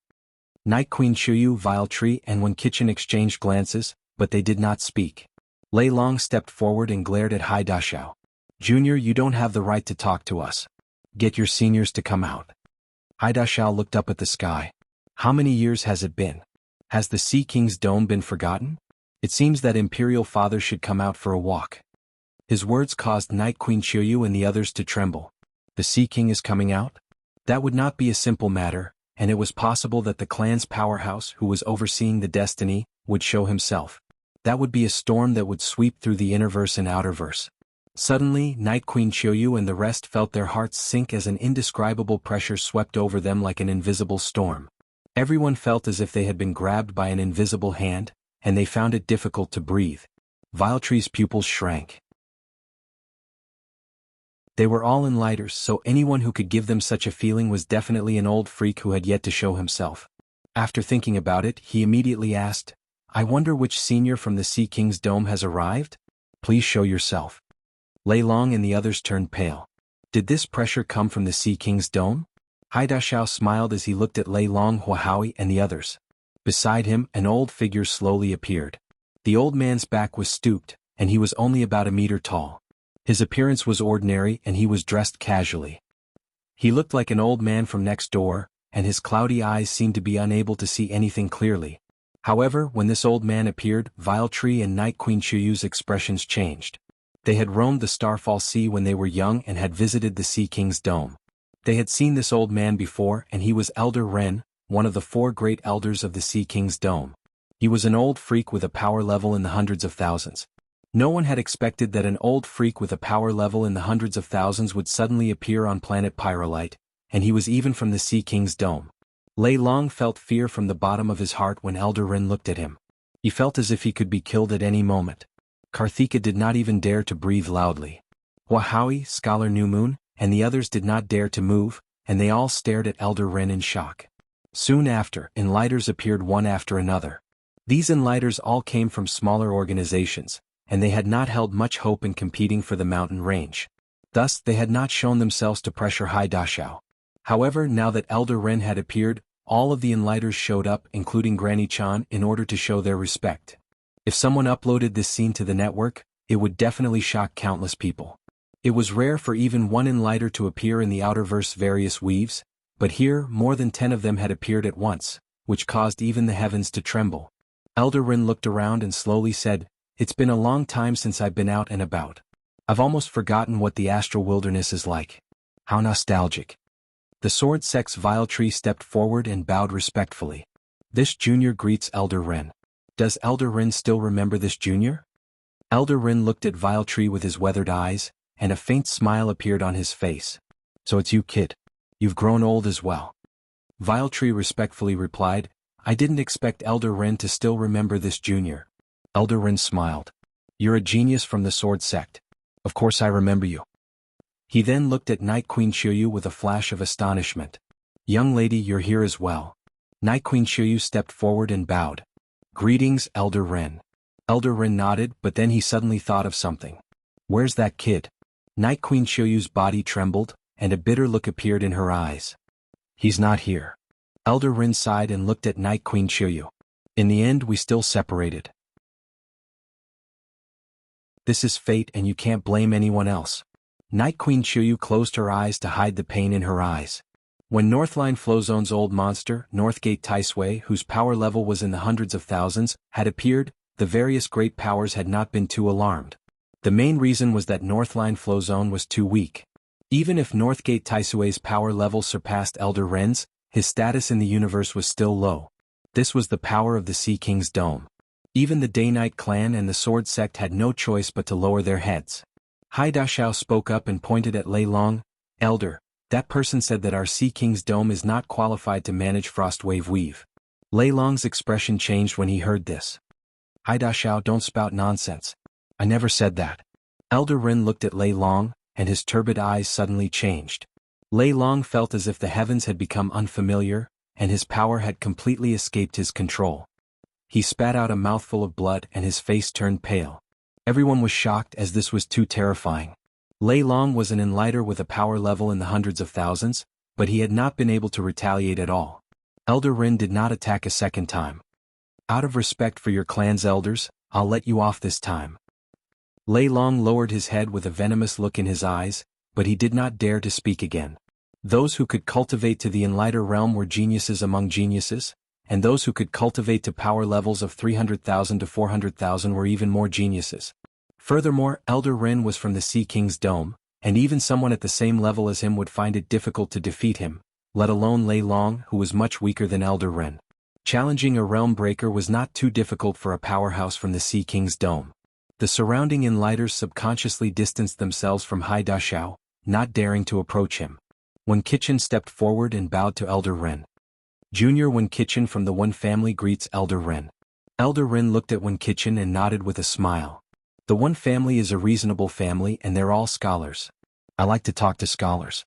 Night Queen Chuyu, Vile Tree, and One Kitchen exchanged glances, but they did not speak. Lei Long stepped forward and glared at Hai Dashao. Junior, you don't have the right to talk to us. Get your seniors to come out. Hai Dashao looked up at the sky. How many years has it been? Has the Sea King's Dome been forgotten? It seems that Imperial Father should come out for a walk. His words caused Night Queen Chuyu and the others to tremble. The Sea King is coming out? That would not be a simple matter, and it was possible that the clan's powerhouse, who was overseeing the destiny, would show himself. That would be a storm that would sweep through the innerverse and outerverse. Suddenly, Night Queen Choyu and the rest felt their hearts sink as an indescribable pressure swept over them like an invisible storm. Everyone felt as if they had been grabbed by an invisible hand, and they found it difficult to breathe. Viletree's pupils shrank. They were all enlighters, so anyone who could give them such a feeling was definitely an old freak who had yet to show himself. After thinking about it, he immediately asked, I wonder which senior from the Sea King's Dome has arrived? Please show yourself. Lei Long and the others turned pale. Did this pressure come from the Sea King's Dome? Hai Dashao smiled as he looked at Lei Long, Huahaui, and the others. Beside him, an old figure slowly appeared. The old man's back was stooped, and he was only about a meter tall. His appearance was ordinary and he was dressed casually. He looked like an old man from next door, and his cloudy eyes seemed to be unable to see anything clearly. However, when this old man appeared, Viletree and Night Queen Chuyu's expressions changed. They had roamed the Starfall Sea when they were young and had visited the Sea King's Dome. They had seen this old man before, and he was Elder Ren, one of the 4 great elders of the Sea King's dome. He was an old freak with a power level in the hundreds of thousands. No one had expected that an old freak with a power level in the hundreds of thousands would suddenly appear on planet Pyrolite, and he was even from the Sea King's dome. Lei Long felt fear from the bottom of his heart when Elder Ren looked at him. He felt as if he could be killed at any moment. Karthika did not even dare to breathe loudly. Wahowie, Scholar New Moon, and the others did not dare to move, and they all stared at Elder Ren in shock. Soon after, enlighters appeared one after another. These enlighters all came from smaller organizations, and they had not held much hope in competing for the mountain range. Thus, they had not shown themselves to pressure Hai Dashao. However, now that Elder Ren had appeared, all of the enlighters showed up, including Granny Chan, in order to show their respect. If someone uploaded this scene to the network, it would definitely shock countless people. It was rare for even one enlighter to appear in the Outerverse various weaves, but here more than 10 of them had appeared at once, which caused even the heavens to tremble. Elder Ren looked around and slowly said, "It's been a long time since I've been out and about. I've almost forgotten what the astral wilderness is like. How nostalgic." The Sword Sect's Vile Tree stepped forward and bowed respectfully. This junior greets Elder Ren. Does Elder Ren still remember this junior? Elder Ren looked at Vile Tree with his weathered eyes, and a faint smile appeared on his face. "So it's you, kid. You've grown old as well." Vile Tree respectfully replied, "I didn't expect Elder Ren to still remember this junior." Elder Ren smiled. "You're a genius from the Sword Sect. Of course I remember you." He then looked at Night Queen Shiryu with a flash of astonishment. "Young lady, you're here as well." Night Queen Shiryu stepped forward and bowed. "Greetings, Elder Ren." Elder Ren nodded, but then he suddenly thought of something. "Where's that kid?" Night Queen Shiryu's body trembled, and a bitter look appeared in her eyes. "He's not here." Elder Ren sighed and looked at Night Queen Shiryu. "In the end we still separated. This is fate and you can't blame anyone else." Night Queen Shiryu closed her eyes to hide the pain in her eyes. When Northline Flowzone's old monster, Northgate Taisui, whose power level was in the hundreds of thousands, had appeared, the various great powers had not been too alarmed. The main reason was that Northline Flowzone was too weak. Even if Northgate Taisui's power level surpassed Elder Ren's, his status in the universe was still low. This was the power of the Sea King's dome. Even the Day-Night clan and the Sword Sect had no choice but to lower their heads. Hai Dashao spoke up and pointed at Lei Long. "Elder, that person said that our Sea King's dome is not qualified to manage Frostwave Weave." Lei Long's expression changed when he heard this. "Hai Dashao, don't spout nonsense. I never said that." Elder Ren looked at Lei Long, and his turbid eyes suddenly changed. Lei Long felt as if the heavens had become unfamiliar, and his power had completely escaped his control. He spat out a mouthful of blood and his face turned pale. Everyone was shocked as this was too terrifying. Lei Long was an enlighter with a power level in the hundreds of thousands, but he had not been able to retaliate at all. Elder Ren did not attack a second time. "Out of respect for your clan's elders, I'll let you off this time." Lei Long lowered his head with a venomous look in his eyes, but he did not dare to speak again. Those who could cultivate to the enlighter realm were geniuses among geniuses, and those who could cultivate to power levels of 300,000 to 400,000 were even more geniuses. Furthermore, Elder Ren was from the Sea King's dome, and even someone at the same level as him would find it difficult to defeat him, let alone Lei Long, who was much weaker than Elder Ren. Challenging a realm breaker was not too difficult for a powerhouse from the Sea King's dome. The surrounding enlighters subconsciously distanced themselves from Hai Dashao, not daring to approach him. Wen Kitchen stepped forward and bowed to Elder Ren. Junior Wen Kitchen from the One family greets Elder Ren. Elder Ren looked at Wen Kitchen and nodded with a smile. The One family is a reasonable family and they're all scholars. I like to talk to scholars.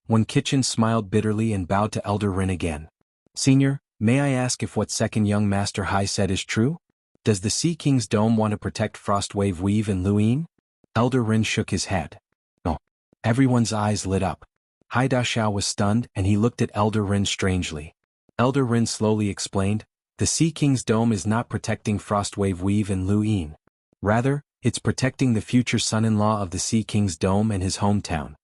Wen Kitchen smiled bitterly and bowed to Elder Ren again. "Senior, may I ask if what second young Master Hai said is true? Does the Sea King's dome want to protect Frostwave Weave and Luin?" Elder Ren shook his head. No. Everyone's eyes lit up. Hai Dashao was stunned and he looked at Elder Ren strangely. Elder Ren slowly explained, "The Sea King's dome is not protecting Frostwave Weave and Luin. Rather, it's protecting the future son-in-law of the Sea King's dome and his hometown."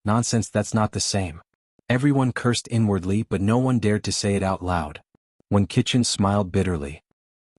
"Nonsense, that's not the same." Everyone cursed inwardly but no one dared to say it out loud. Wen Kitchen smiled bitterly.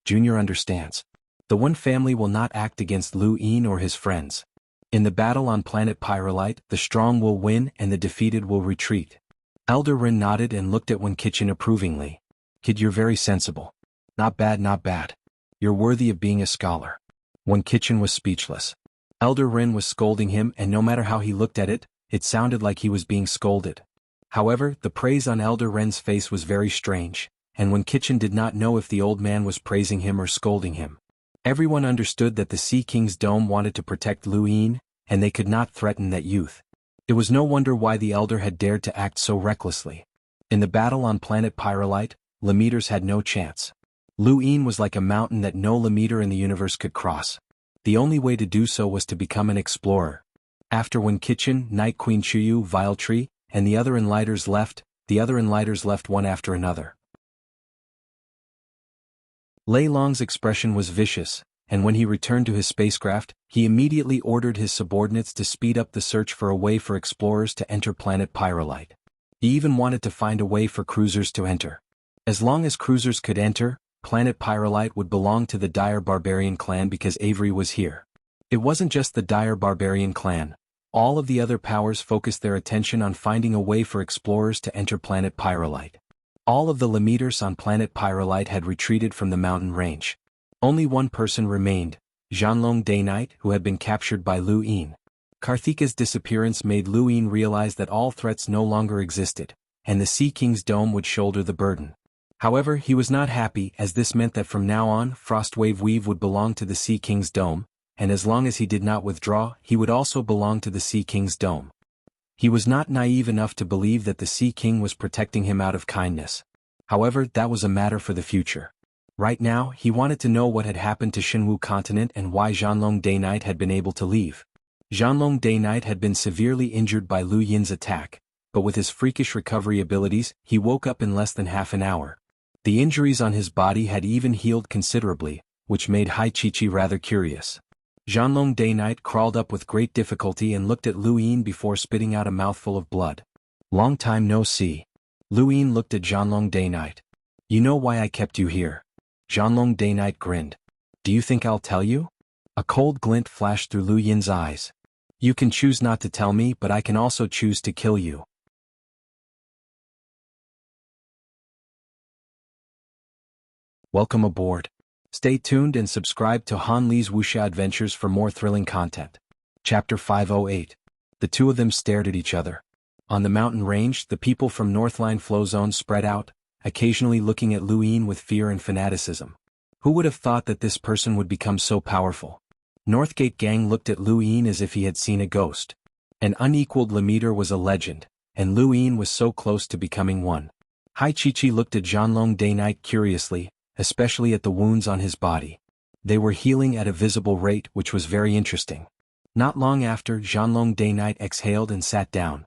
Junior understands. The One family will not act against Luin or his friends. In the battle on planet Pyrolite, the strong will win and the defeated will retreat. Elder Rin nodded and looked at Wen Kitchen approvingly. Kid, you're very sensible. Not bad, not bad. You're worthy of being a scholar. Wen Kitchen was speechless. Elder Rin was scolding him, and no matter how he looked at it, it sounded like he was being scolded. However, the praise on Elder Ren's face was very strange, and Wen Kitchen did not know if the old man was praising him or scolding him. Everyone understood that the Sea King's dome wanted to protect Lu Yin, and they could not threaten that youth. It was no wonder why the elder had dared to act so recklessly. In the battle on planet Pyrolite, Lemeters had no chance. Lu Yin was like a mountain that no Lemeter in the universe could cross. The only way to do so was to become an explorer. After Wen Kitchen, Night Queen Chuyu, Vile Tree, and the other Enlighters left, one after another. Lei Long's expression was vicious, and when he returned to his spacecraft, he immediately ordered his subordinates to speed up the search for a way for explorers to enter planet Pyrolite. He even wanted to find a way for cruisers to enter. As long as cruisers could enter, planet Pyrolite would belong to the Dire Barbarian clan because Avery was here. It wasn't just the Dire Barbarian clan. All of the other powers focused their attention on finding a way for explorers to enter planet Pyrolite. All of the Lemeters on planet Pyrolite had retreated from the mountain range. Only one person remained, Zhanlong Dayknight, who had been captured by Lu Yin. Karthika's disappearance made Lu Yin realize that all threats no longer existed, and the Sea King's dome would shoulder the burden. However, he was not happy, as this meant that from now on, Frostwave Weave would belong to the Sea King's dome, and as long as he did not withdraw, he would also belong to the Sea King's dome. He was not naive enough to believe that the Sea King was protecting him out of kindness. However, that was a matter for the future. Right now, he wanted to know what had happened to Shinwu Continent and why Zhanlong Dayknight had been able to leave. Zhanlong Dayknight had been severely injured by Lu Yin's attack, but with his freakish recovery abilities, he woke up in less than half an hour. The injuries on his body had even healed considerably, which made Hai Chi-Chi rather curious. Zhanlong Dayknight crawled up with great difficulty and looked at Lu Yin before spitting out a mouthful of blood. Long time no see. Lu Yin looked at Zhanlong Dayknight. You know why I kept you here? Zhanlong Dayknight grinned. Do you think I'll tell you? A cold glint flashed through Lu Yin's eyes. You can choose not to tell me, but I can also choose to kill you. Welcome aboard. Stay tuned and subscribe to Han Li's Wuxia Adventures for more thrilling content. Chapter 508. The two of them stared at each other. On the mountain range, the people from Northline Flow Zone spread out, occasionally looking at Lu Yin with fear and fanaticism. Who would have thought that this person would become so powerful? Northgate Gang looked at Lu Yin as if he had seen a ghost. An unequaled Lemeter was a legend, and Lu Yin was so close to becoming one. Hai Chi-Chi looked at Zhanlong Dayknight curiously, especially at the wounds on his body. They were healing at a visible rate, which was very interesting. Not long after, Zhanlong Dayknight exhaled and sat down.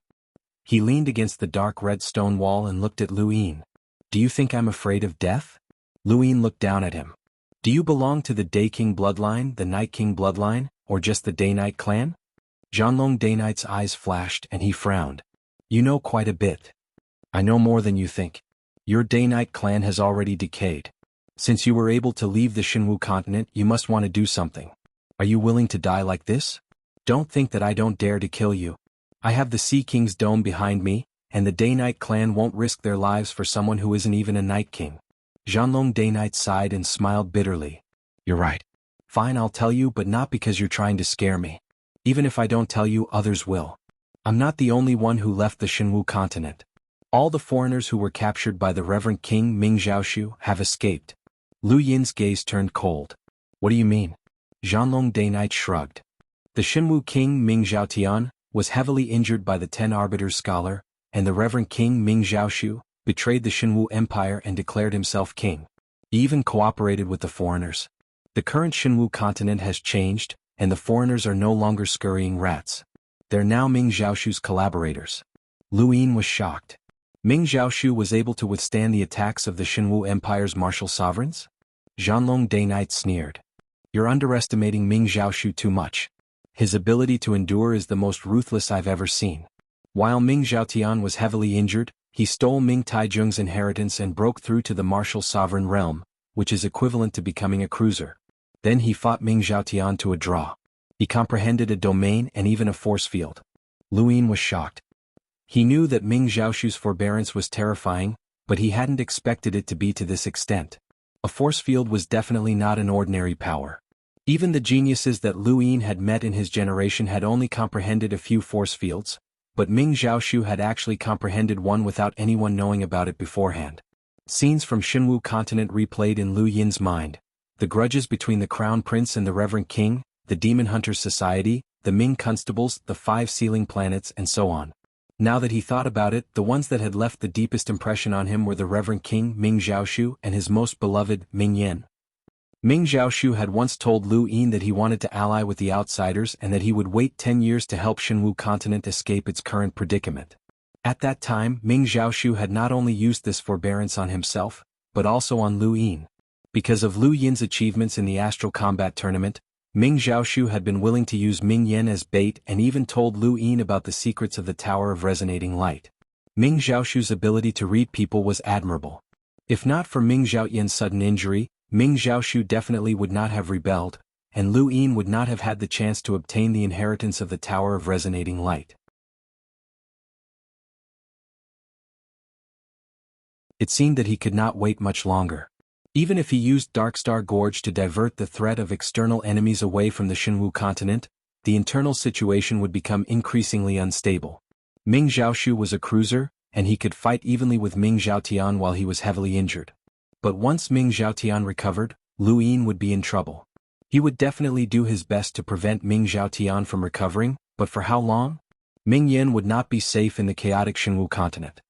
He leaned against the dark red stone wall and looked at Lu Yin. Do you think I'm afraid of death? Lu Yin looked down at him. Do you belong to the Day King bloodline, the Night King bloodline, or just the Dayknight clan? Zhanlong Dayknight's eyes flashed and he frowned. You know quite a bit. I know more than you think. Your Dayknight clan has already decayed. Since you were able to leave the Shinwu continent, you must want to do something. Are you willing to die like this? Don't think that I don't dare to kill you. I have the Sea King's dome behind me, and the Dayknight clan won't risk their lives for someone who isn't even a Night King. Zhanlong Dayknight sighed and smiled bitterly. You're right. Fine, I'll tell you, but not because you're trying to scare me. Even if I don't tell you, others will. I'm not the only one who left the Shinwu continent. All the foreigners who were captured by the Reverend King Ming Zhaoshu have escaped. Lu Yin's gaze turned cold. What do you mean? Zhanlong Dayknight shrugged. The Shinwu King Ming Zhaotian was heavily injured by the 10 Arbiters scholar, and the Reverend King Ming Zhaoshu betrayed the Shinwu Empire and declared himself king. He even cooperated with the foreigners. The current Shinwu continent has changed, and the foreigners are no longer scurrying rats. They're now Ming Zhaoshu's collaborators. Lu Yin was shocked. Ming Zhaoshu was able to withstand the attacks of the Shinwu Empire's martial sovereigns? Zhanlong Dayknight sneered. You're underestimating Ming Zhaoshu too much. His ability to endure is the most ruthless I've ever seen. While Ming Zhaotian was heavily injured, he stole Ming Taizheng's inheritance and broke through to the martial sovereign realm, which is equivalent to becoming a cruiser. Then he fought Ming Zhaotian to a draw. He comprehended a domain and even a force field. Lu Yin was shocked. He knew that Ming Xiaoshu's forbearance was terrifying, but he hadn't expected it to be to this extent. A force field was definitely not an ordinary power. Even the geniuses that Lu Yin had met in his generation had only comprehended a few force fields, but Ming Xiaoshu had actually comprehended one without anyone knowing about it beforehand. Scenes from Xinwu continent replayed in Lu Yin's mind. The grudges between the Crown Prince and the Reverend King, the Demon Hunters Society, the Ming Constables, the 5 sealing planets, and so on. Now that he thought about it, the ones that had left the deepest impression on him were the Reverend King Ming Xiaoshu and his most beloved Ming Yan. Ming Xiaoshu had once told Lu Yin that he wanted to ally with the outsiders and that he would wait 10 years to help Xinwu continent escape its current predicament. At that time, Ming Xiaoshu had not only used this forbearance on himself, but also on Lu Yin. Because of Lu Yin's achievements in the Astral Combat Tournament, Ming Xiaoshu had been willing to use Ming Yan as bait and even told Lu Yin about the secrets of the Tower of Resonating Light. Ming Xiaoshu's ability to read people was admirable. If not for Ming Xiaoyan's sudden injury, Ming Xiaoshu definitely would not have rebelled, and Lu Yin would not have had the chance to obtain the inheritance of the Tower of Resonating Light. It seemed that he could not wait much longer. Even if he used Darkstar Gorge to divert the threat of external enemies away from the Xinwu continent, the internal situation would become increasingly unstable. Ming Xiaoshu was a cruiser, and he could fight evenly with Ming Xiaotian while he was heavily injured. But once Ming Xiaotian recovered, Lu Yin would be in trouble. He would definitely do his best to prevent Ming Xiaotian from recovering, but for how long? Ming Yan would not be safe in the chaotic Xinwu continent.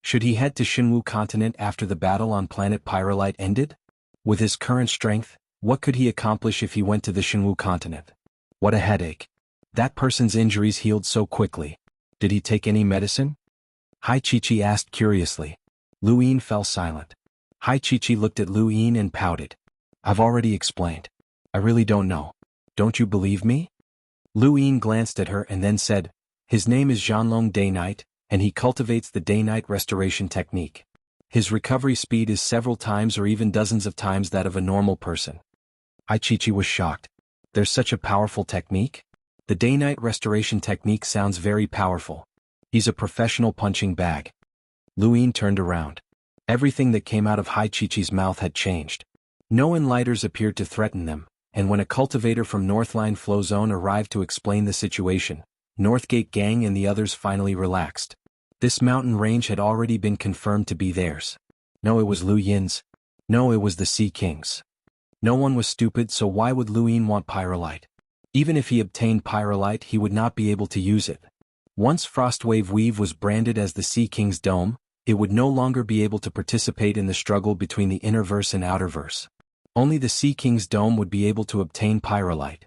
Should he head to Xinwu continent after the battle on planet Pyrolite ended? With his current strength, what could he accomplish if he went to the Xinwu continent? What a headache. That person's injuries healed so quickly. Did he take any medicine? Hai Chi asked curiously. Lu Yin fell silent. Hai Chi looked at Lu Yin and pouted. I've already explained. I really don't know. Don't you believe me? Lu Yin glanced at her and then said, his name is Zhanlong Day Night, and he cultivates the day-night restoration technique. His recovery speed is several times or even dozens of times that of a normal person. Hai Chi was shocked. There's such a powerful technique? The day-night restoration technique sounds very powerful. He's a professional punching bag. Lu Yin turned around. Everything that came out of Hai Chi's mouth had changed. No enlighters appeared to threaten them, and when a cultivator from Northline Flow Zone arrived to explain the situation, Northgate Gang and the others finally relaxed. This mountain range had already been confirmed to be theirs. No, it was Lu Yin's. No, it was the Sea King's. No one was stupid, so why would Lu Yin want Pyrolite? Even if he obtained Pyrolite, he would not be able to use it. Once Frostwave Weave was branded as the Sea King's Dome, it would no longer be able to participate in the struggle between the Innerverse and Outerverse. Only the Sea King's Dome would be able to obtain Pyrolite.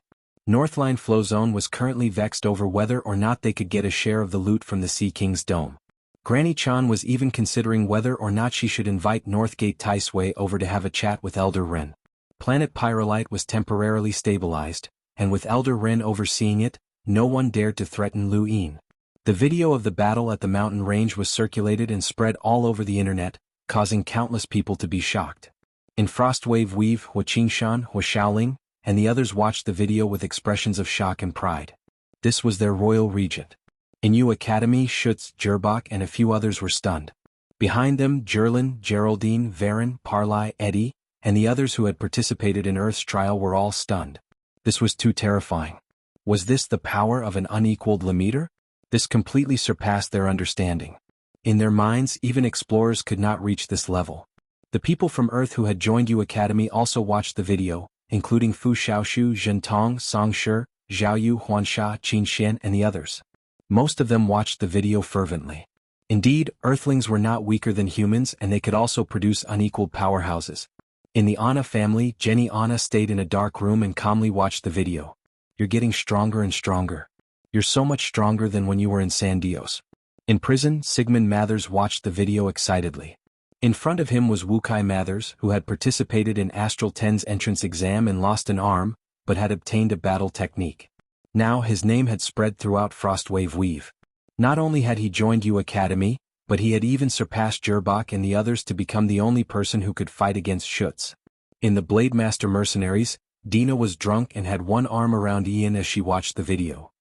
Northline Flow Zone was currently vexed over whether or not they could get a share of the loot from the Sea King's Dome. Granny Chan was even considering whether or not she should invite Northgate Taisui over to have a chat with Elder Ren. Planet Pyrolite was temporarily stabilized, and with Elder Ren overseeing it, no one dared to threaten Lu Yin. The video of the battle at the mountain range was circulated and spread all over the internet, causing countless people to be shocked. In Frostwave Weave, Hua Qingshan, Hua Xiaoling, and the others watched the video with expressions of shock and pride. This was their royal regent. In Yu Academy, Schutz, Jerbach and a few others were stunned. Behind them, Jerlin, Geraldine, Varen, Parlai, Eddie, and the others who had participated in Earth's trial were all stunned. This was too terrifying. Was this the power of an unequaled Lemmeter? This completely surpassed their understanding. In their minds, even explorers could not reach this level. The people from Earth who had joined Yu Academy also watched the video, including Fu Xiaoshu, Zhentong, Song Shi, Zhaoyu, Huansha, Qin Xian and the others. Most of them watched the video fervently. Indeed, Earthlings were not weaker than humans and they could also produce unequaled powerhouses. In the Anna family, Jenny Anna stayed in a dark room and calmly watched the video. You're getting stronger and stronger. You're so much stronger than when you were in San Dios. In prison, Sigmund Mathers watched the video excitedly. In front of him was Wukai Mathers, who had participated in Astral 10's entrance exam and lost an arm, but had obtained a battle technique. Now his name had spread throughout Frostwave Weave. Not only had he joined Yu Academy, but he had even surpassed Jerbach and the others to become the only person who could fight against Schutz. In the Blademaster Mercenaries, Dina was drunk and had one arm around Ian as she watched the video.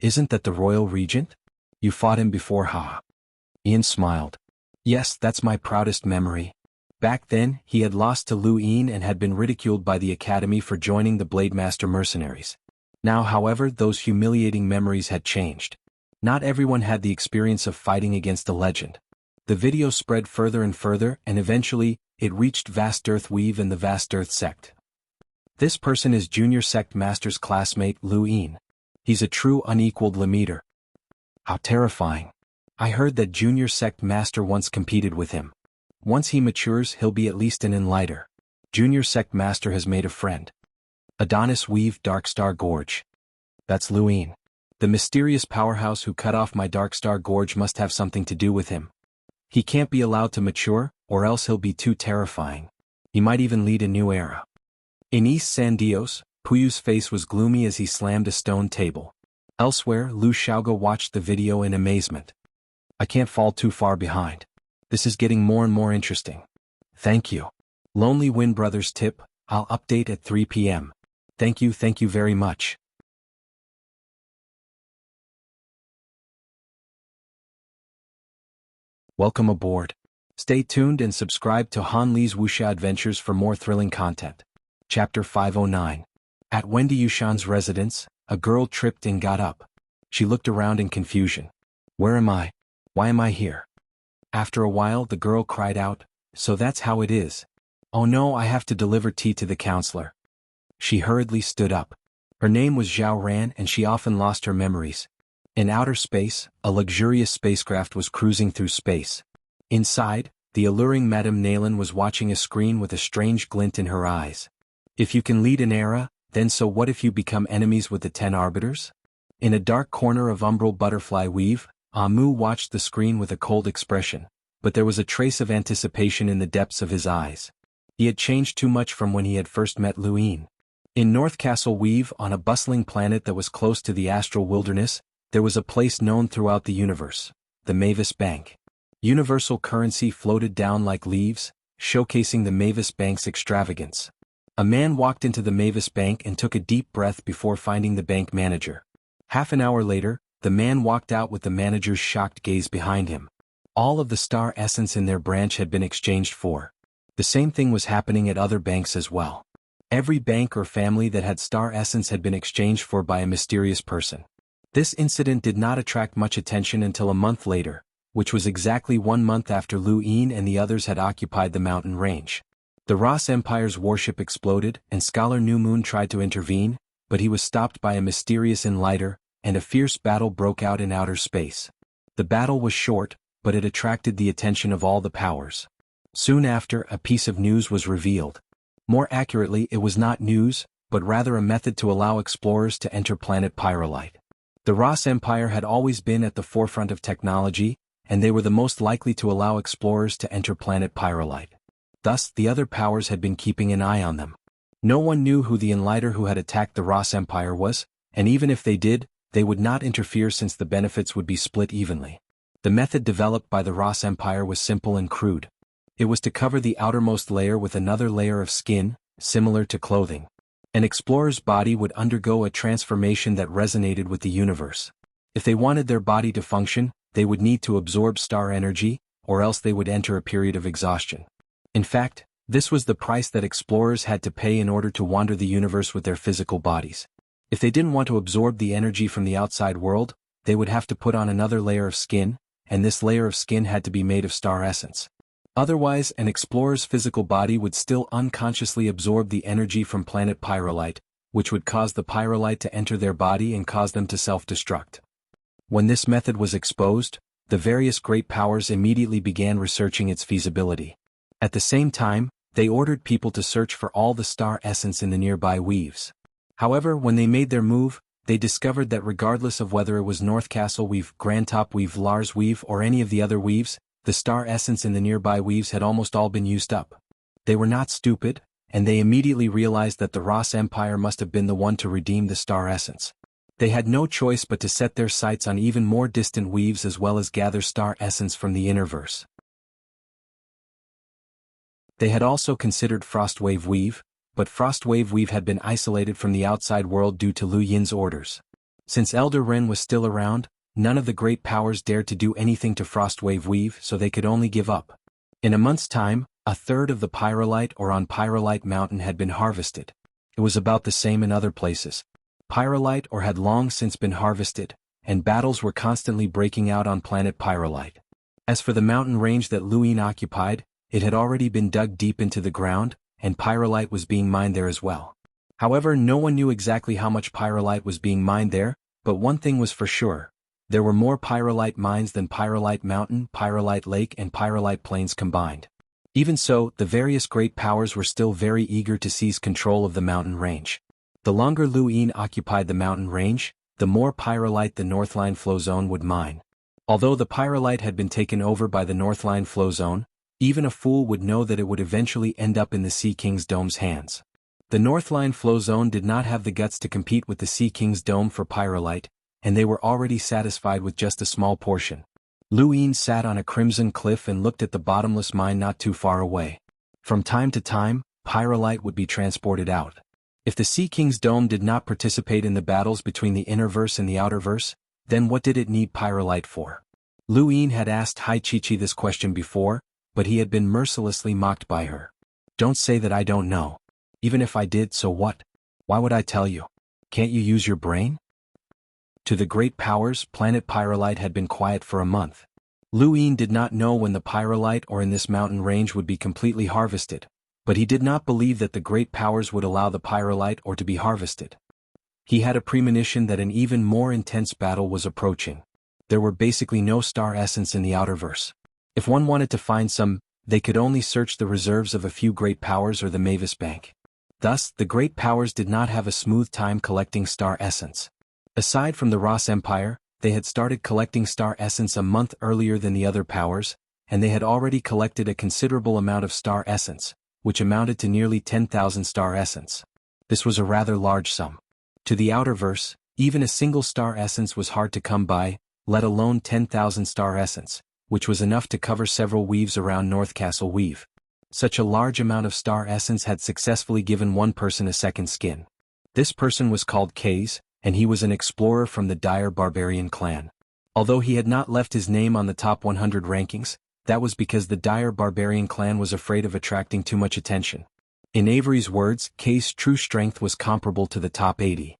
Isn't that the royal regent? You fought him before, haha. Ian smiled. Yes, that's my proudest memory. Back then, he had lost to Lu Ian and had been ridiculed by the academy for joining the Blademaster mercenaries. Now, however, those humiliating memories had changed. Not everyone had the experience of fighting against a legend. The video spread further and further, and eventually, it reached Vast Earth Weave and the Vast Earth sect. This person is Junior Sect Master's classmate Lu Ian. He's a true unequaled Lemiter. How terrifying. I heard that Junior Sect Master once competed with him. Once he matures, he'll be at least an enlighter. Junior Sect Master has made a friend. Adonis Weave Darkstar Gorge. That's Lu Ian. The mysterious powerhouse who cut off my Darkstar Gorge must have something to do with him. He can't be allowed to mature, or else he'll be too terrifying. He might even lead a new era. In East San Dios, Puyu's face was gloomy as he slammed a stone table. Elsewhere, Lu Xiaoga watched the video in amazement. I can't fall too far behind. This is getting more and more interesting. Thank you. Lonely Wind Brothers tip, I'll update at 3 p.m. Thank you very much. Welcome aboard. Stay tuned and subscribe to Han Li's Wuxia Adventures for more thrilling content. Chapter 509. At Wendy Yushan's residence, a girl tripped and got up. She looked around in confusion. Where am I? Why am I here? After a while, the girl cried out, so that's how it is. Oh no, I have to deliver tea to the counselor. She hurriedly stood up. Her name was Zhao Ran and she often lost her memories. In outer space, a luxurious spacecraft was cruising through space. Inside, the alluring Madame Naylan was watching a screen with a strange glint in her eyes. If you can lead an era, then so what if you become enemies with the 10 arbiters? In a dark corner of umbral butterfly weave, Amu watched the screen with a cold expression, but there was a trace of anticipation in the depths of his eyes. He had changed too much from when he had first met Lu Ian. In North Castle Weave, on a bustling planet that was close to the astral wilderness, there was a place known throughout the universe, the Mavis Bank. Universal currency floated down like leaves, showcasing the Mavis Bank's extravagance. A man walked into the Mavis Bank and took a deep breath before finding the bank manager. Half an hour later, the man walked out with the manager's shocked gaze behind him. All of the star essence in their branch had been exchanged for. The same thing was happening at other banks as well. Every bank or family that had star essence had been exchanged for by a mysterious person. This incident did not attract much attention until a month later, which was exactly 1 month after Lu Ian and the others had occupied the mountain range. The Ross Empire's warship exploded, and Scholar New Moon tried to intervene, but he was stopped by a mysterious enlighter, and a fierce battle broke out in outer space. The battle was short, but it attracted the attention of all the powers. Soon after, a piece of news was revealed. More accurately, it was not news, but rather a method to allow explorers to enter planet Pyrolite. The Ross Empire had always been at the forefront of technology, and they were the most likely to allow explorers to enter planet Pyrolite. Thus, the other powers had been keeping an eye on them. No one knew who the enlighter who had attacked the Ross Empire was, and even if they did, they would not interfere since the benefits would be split evenly. The method developed by the Ross Empire was simple and crude. It was to cover the outermost layer with another layer of skin, similar to clothing. An explorer's body would undergo a transformation that resonated with the universe. If they wanted their body to function, they would need to absorb star energy, or else they would enter a period of exhaustion. In fact, this was the price that explorers had to pay in order to wander the universe with their physical bodies. If they didn't want to absorb the energy from the outside world, they would have to put on another layer of skin, and this layer of skin had to be made of star essence. Otherwise, an explorer's physical body would still unconsciously absorb the energy from planet Pyrolite, which would cause the Pyrolite to enter their body and cause them to self-destruct. When this method was exposed, the various great powers immediately began researching its feasibility. At the same time, they ordered people to search for all the star essence in the nearby weaves. However, when they made their move, they discovered that regardless of whether it was North Castle Weave, Grand Top Weave, Lars Weave, or any of the other weaves, the star essence in the nearby weaves had almost all been used up. They were not stupid, and they immediately realized that the Ross Empire must have been the one to redeem the star essence. They had no choice but to set their sights on even more distant weaves as well as gather star essence from the innerverse. They had also considered Frostwave Weave, but Frostwave Weave had been isolated from the outside world due to Lu Yin's orders. Since Elder Ren was still around, none of the great powers dared to do anything to Frostwave Weave, so they could only give up. In a month's time, a third of the pyrolite ore on Pyrolite Mountain had been harvested. It was about the same in other places. Pyrolite ore had long since been harvested, and battles were constantly breaking out on planet Pyrolite. As for the mountain range that Lu Yin occupied, it had already been dug deep into the ground, and pyrolite was being mined there as well. However, no one knew exactly how much pyrolite was being mined there, but one thing was for sure. There were more pyrolite mines than Pyrolite Mountain, Pyrolite Lake and Pyrolite Plains combined. Even so, the various great powers were still very eager to seize control of the mountain range. The longer Lu Yin occupied the mountain range, the more pyrolite the Northline Flow Zone would mine. Although the pyrolite had been taken over by the Northline Flow Zone, even a fool would know that it would eventually end up in the Sea King's Dome's hands. The Northline Flow Zone did not have the guts to compete with the Sea King's Dome for pyrolite, and they were already satisfied with just a small portion. Lu Yin sat on a crimson cliff and looked at the bottomless mine not too far away. From time to time, pyrolite would be transported out. If the Sea King's Dome did not participate in the battles between the Innerverse and the Outerverse, then what did it need pyrolite for? Lu Yin had asked Hai Chi-Chi this question before, but he had been mercilessly mocked by her. Don't say that I don't know. Even if I did, so what? Why would I tell you? Can't you use your brain? To the great powers, planet Pyrolite had been quiet for a month. Lu Yin did not know when the pyrolite ore in this mountain range would be completely harvested, but he did not believe that the great powers would allow the pyrolite ore to be harvested. He had a premonition that an even more intense battle was approaching. There were basically no star essence in the Outerverse. If one wanted to find some, they could only search the reserves of a few great powers or the Mavis Bank. Thus, the great powers did not have a smooth time collecting star essence. Aside from the Ross Empire, they had started collecting star essence a month earlier than the other powers, and they had already collected a considerable amount of star essence, which amounted to nearly 10,000 star essence. This was a rather large sum. To the Outerverse, even a single star essence was hard to come by, let alone 10,000 star essence, which was enough to cover several weaves around North Castle Weave. Such a large amount of star essence had successfully given one person a second skin. This person was called Kaze, and he was an explorer from the Dire Barbarian clan. Although he had not left his name on the top 100 rankings, that was because the Dire Barbarian clan was afraid of attracting too much attention. In Avery's words, Kaze's true strength was comparable to the top 80.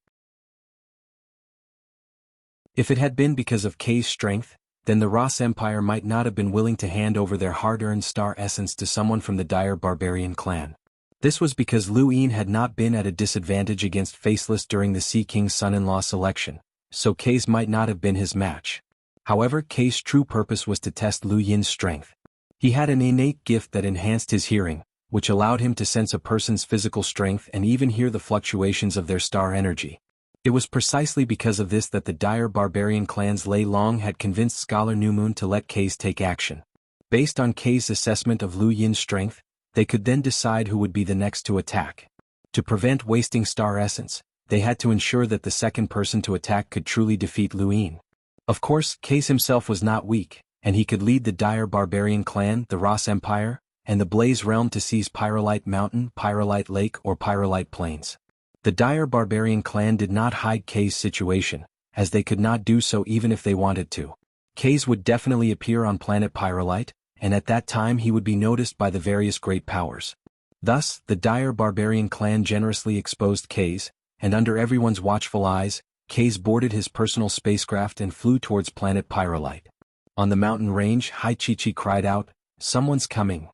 If it had been because of Kaze's strength, then the Ross Empire might not have been willing to hand over their hard-earned star essence to someone from the Dire Barbarian clan. This was because Lu Yin had not been at a disadvantage against Faceless during the Sea King's son-in-law selection, so Kaze might not have been his match. However, Kaze's true purpose was to test Lu Yin's strength. He had an innate gift that enhanced his hearing, which allowed him to sense a person's physical strength and even hear the fluctuations of their star energy. It was precisely because of this that the Dire Barbarian clan's Lei Long had convinced Scholar New Moon to let Kaze take action. Based on Kaze's assessment of Lu Yin's strength, they could then decide who would be the next to attack. To prevent wasting star essence, they had to ensure that the second person to attack could truly defeat Lu Yin. Of course, Kaze himself was not weak, and he could lead the Dire Barbarian clan, the Ross Empire, and the Blaze Realm to seize Pyrolite Mountain, Pyrolite Lake or Pyrolite Plains. The Dire Barbarian clan did not hide Kaze's situation, as they could not do so even if they wanted to. Kaze would definitely appear on planet Pyrolite, and at that time he would be noticed by the various great powers. Thus, the Dire Barbarian clan generously exposed Kaze, and under everyone's watchful eyes, Kaze boarded his personal spacecraft and flew towards planet Pyrolite. On the mountain range, Hai Chi-Chi cried out, "Someone's coming."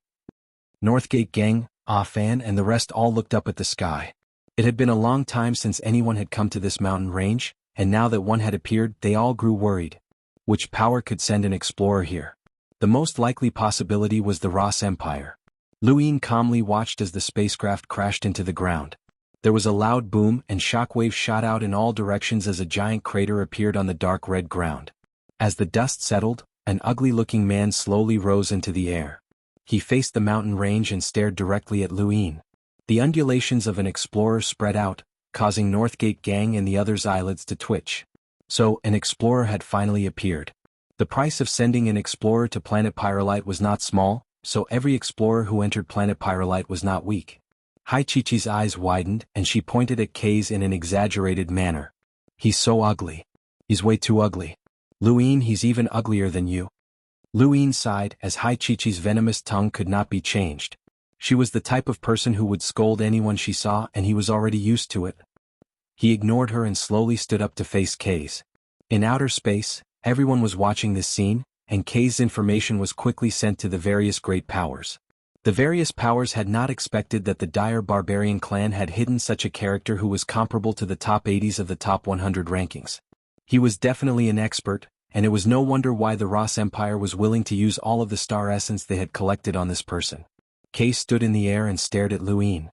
Northgate Gang, Ah Fan and the rest all looked up at the sky. It had been a long time since anyone had come to this mountain range, and now that one had appeared, they all grew worried. Which power could send an explorer here? The most likely possibility was the Ross Empire. Lu Yin calmly watched as the spacecraft crashed into the ground. There was a loud boom and shockwaves shot out in all directions as a giant crater appeared on the dark red ground. As the dust settled, an ugly-looking man slowly rose into the air. He faced the mountain range and stared directly at Lu Yin. The undulations of an explorer spread out, causing Northgate Gang and the others' eyelids to twitch. So, an explorer had finally appeared. The price of sending an explorer to planet Pyrolite was not small, so every explorer who entered Planet Pyrolite was not weak. Hai Chi-Chi's eyes widened and she pointed at Kay's in an exaggerated manner. He's so ugly. He's way too ugly. Luin, he's even uglier than you. Luin sighed as Hai Chi-Chi's venomous tongue could not be changed. She was the type of person who would scold anyone she saw and he was already used to it. He ignored her and slowly stood up to face Kay's. In outer space, everyone was watching this scene, and Kay's information was quickly sent to the various great powers. The various powers had not expected that the dire barbarian clan had hidden such a character who was comparable to the top 80s of the top 100 rankings. He was definitely an expert, and it was no wonder why the Ross Empire was willing to use all of the star essence they had collected on this person. Kay stood in the air and stared at Luin.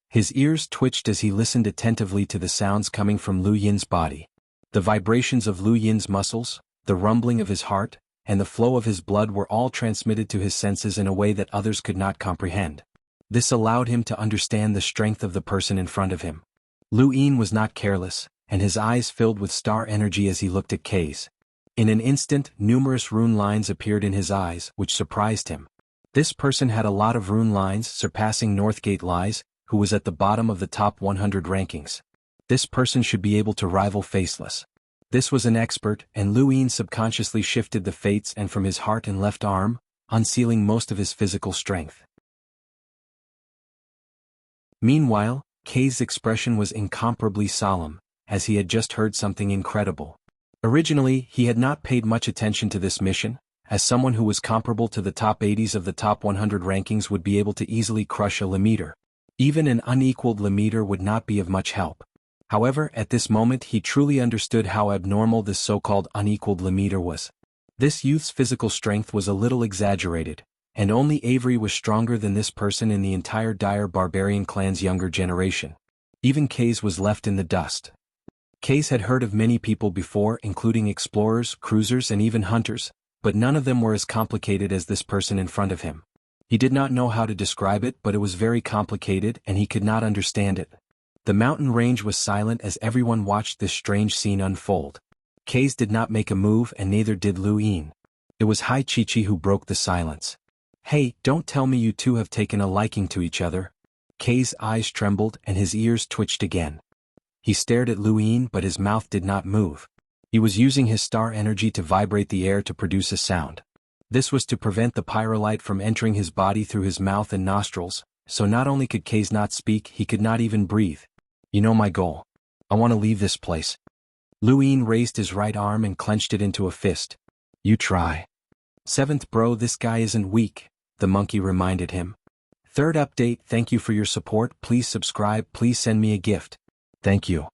His ears twitched as he listened attentively to the sounds coming from Lu Yin's body. The vibrations of Lu Yin's muscles, the rumbling of his heart, and the flow of his blood were all transmitted to his senses in a way that others could not comprehend. This allowed him to understand the strength of the person in front of him. Lu Yin was not careless, and his eyes filled with star energy as he looked at Kay's. In an instant, numerous rune lines appeared in his eyes, which surprised him. This person had a lot of rune lines, surpassing Northgate Lies, who was at the bottom of the top 100 rankings. This person should be able to rival Faceless. This was an expert, and Lu Yin subconsciously shifted the fates and from his heart and left arm, unsealing most of his physical strength. Meanwhile, Kay's expression was incomparably solemn, as he had just heard something incredible. Originally, he had not paid much attention to this mission, as someone who was comparable to the top 80s of the top 100 rankings would be able to easily crush a Lemeter. Even an unequaled Lemeter would not be of much help. However, at this moment he truly understood how abnormal this so-called unequaled Lemeter was. This youth's physical strength was a little exaggerated, and only Avery was stronger than this person in the entire dire barbarian clan's younger generation. Even Kay's was left in the dust. Kay's had heard of many people before, including explorers, cruisers and even hunters, but none of them were as complicated as this person in front of him. He did not know how to describe it, but it was very complicated and he could not understand it. The mountain range was silent as everyone watched this strange scene unfold. Kay's did not make a move and neither did Lu Yin. It was Hai Chi-Chi who broke the silence. "Hey, don't tell me you two have taken a liking to each other." Kay's eyes trembled and his ears twitched again. He stared at Lu Yin but his mouth did not move. He was using his star energy to vibrate the air to produce a sound. This was to prevent the pyrolite from entering his body through his mouth and nostrils, so not only could Kay's not speak, he could not even breathe. "You know my goal. I want to leave this place." Lu Yin raised his right arm and clenched it into a fist. "You try." "Seventh bro, this guy isn't weak," the monkey reminded him. "Third update, thank you for your support, please subscribe, please send me a gift. Thank you."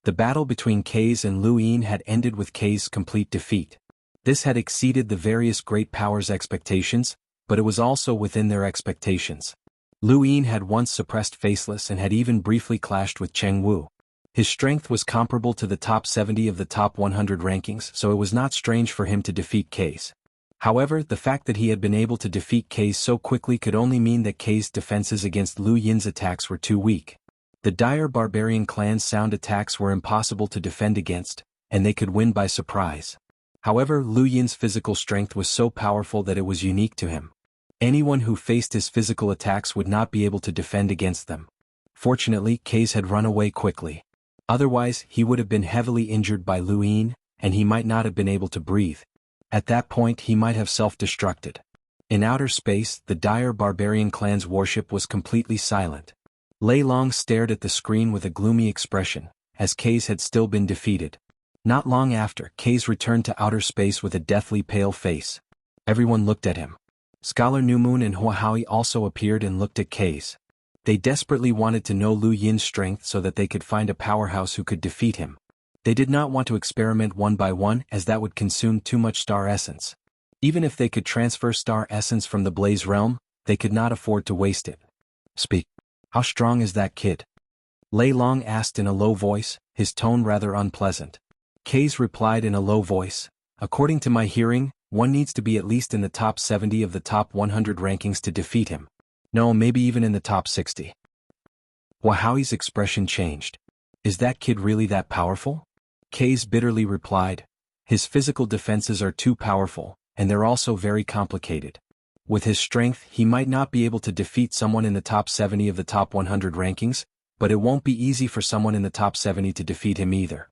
The battle between Kay's and Lu Yin had ended with Kay's complete defeat. This had exceeded the various great powers' expectations, but it was also within their expectations. Lu Yin had once suppressed Faceless and had even briefly clashed with Cheng Wu. His strength was comparable to the top 70 of the top 100 rankings, so it was not strange for him to defeat Kay's. However, the fact that he had been able to defeat Kay's so quickly could only mean that Kay's defenses against Lu Yin's attacks were too weak. The dire barbarian clan's sound attacks were impossible to defend against, and they could win by surprise. However, Lu Yin's physical strength was so powerful that it was unique to him. Anyone who faced his physical attacks would not be able to defend against them. Fortunately, Kay's had run away quickly. Otherwise, he would have been heavily injured by Lu Yin, and he might not have been able to breathe. At that point he might have self-destructed. In outer space, the dire barbarian clan's warship was completely silent. Lei Long stared at the screen with a gloomy expression, as Kay's had still been defeated. Not long after, Kay's returned to outer space with a deathly pale face. Everyone looked at him. Scholar Newmoon and Huahui also appeared and looked at Kay's. They desperately wanted to know Lu Yin's strength so that they could find a powerhouse who could defeat him. They did not want to experiment one by one as that would consume too much star essence. Even if they could transfer star essence from the Blaze realm, they could not afford to waste it. "Speak. How strong is that kid?" Lei Long asked in a low voice, his tone rather unpleasant. Kay's replied in a low voice, "According to my hearing, one needs to be at least in the top 70 of the top 100 rankings to defeat him. No, maybe even in the top 60. Wahowi's expression changed. Is that kid really that powerful? Kaze bitterly replied. His physical defenses are too powerful, and they're also very complicated. With his strength, he might not be able to defeat someone in the top 70 of the top 100 rankings, but it won't be easy for someone in the top 70 to defeat him either.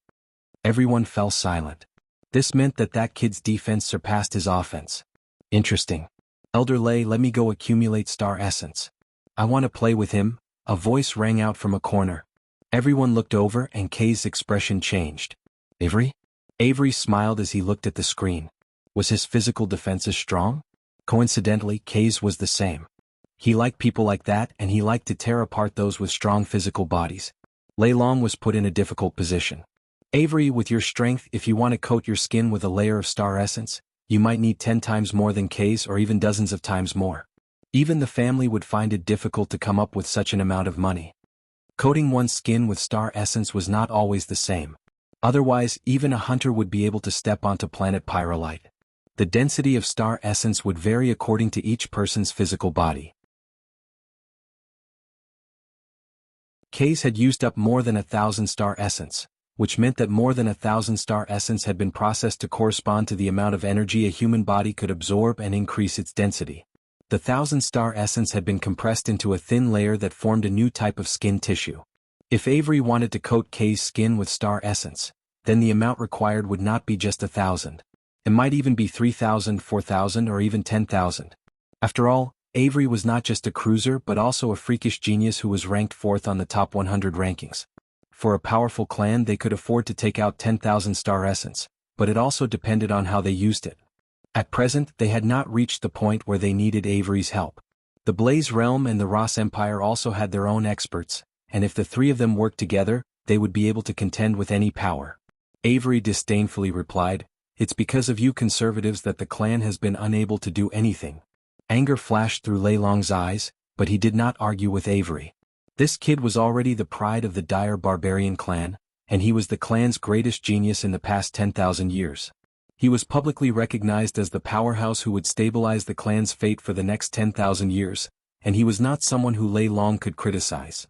Everyone fell silent. This meant that kid's defense surpassed his offense. Interesting. Elder Lei, let me go accumulate star essence. I want to play with him, a voice rang out from a corner. Everyone looked over and Kaze's expression changed. Avery? Avery smiled as he looked at the screen. Was his physical defenses strong? Coincidentally, Kaze was the same. He liked people like that and he liked to tear apart those with strong physical bodies. Lei Long was put in a difficult position. Avery, with your strength, if you want to coat your skin with a layer of star essence, you might need 10 times more than Kaze or even dozens of times more. Even the family would find it difficult to come up with such an amount of money. Coating one's skin with star essence was not always the same. Otherwise, even a hunter would be able to step onto planet Pyrolite. The density of star essence would vary according to each person's physical body. Kaze had used up more than 1,000 star essence, which meant that more than 1,000 star essence had been processed to correspond to the amount of energy a human body could absorb and increase its density. The 1,000 star essence had been compressed into a thin layer that formed a new type of skin tissue. If Avery wanted to coat Kaze's skin with star essence, then the amount required would not be just 1,000. It might even be 3,000, 4,000, or even 10,000. After all, Avery was not just a cruiser but also a freakish genius who was ranked 4th on the top 100 rankings. For a powerful clan, they could afford to take out 10,000 star essence, but it also depended on how they used it. At present, they had not reached the point where they needed Avery's help. The Blaze Realm and the Ross Empire also had their own experts, and if the three of them worked together, they would be able to contend with any power. Avery disdainfully replied, "It's because of you conservatives that the clan has been unable to do anything." Anger flashed through Lei Long's eyes, but he did not argue with Avery. This kid was already the pride of the Dire Barbarian clan, and he was the clan's greatest genius in the past 10,000 years. He was publicly recognized as the powerhouse who would stabilize the clan's fate for the next 10,000 years, and he was not someone who Lei Long could criticize.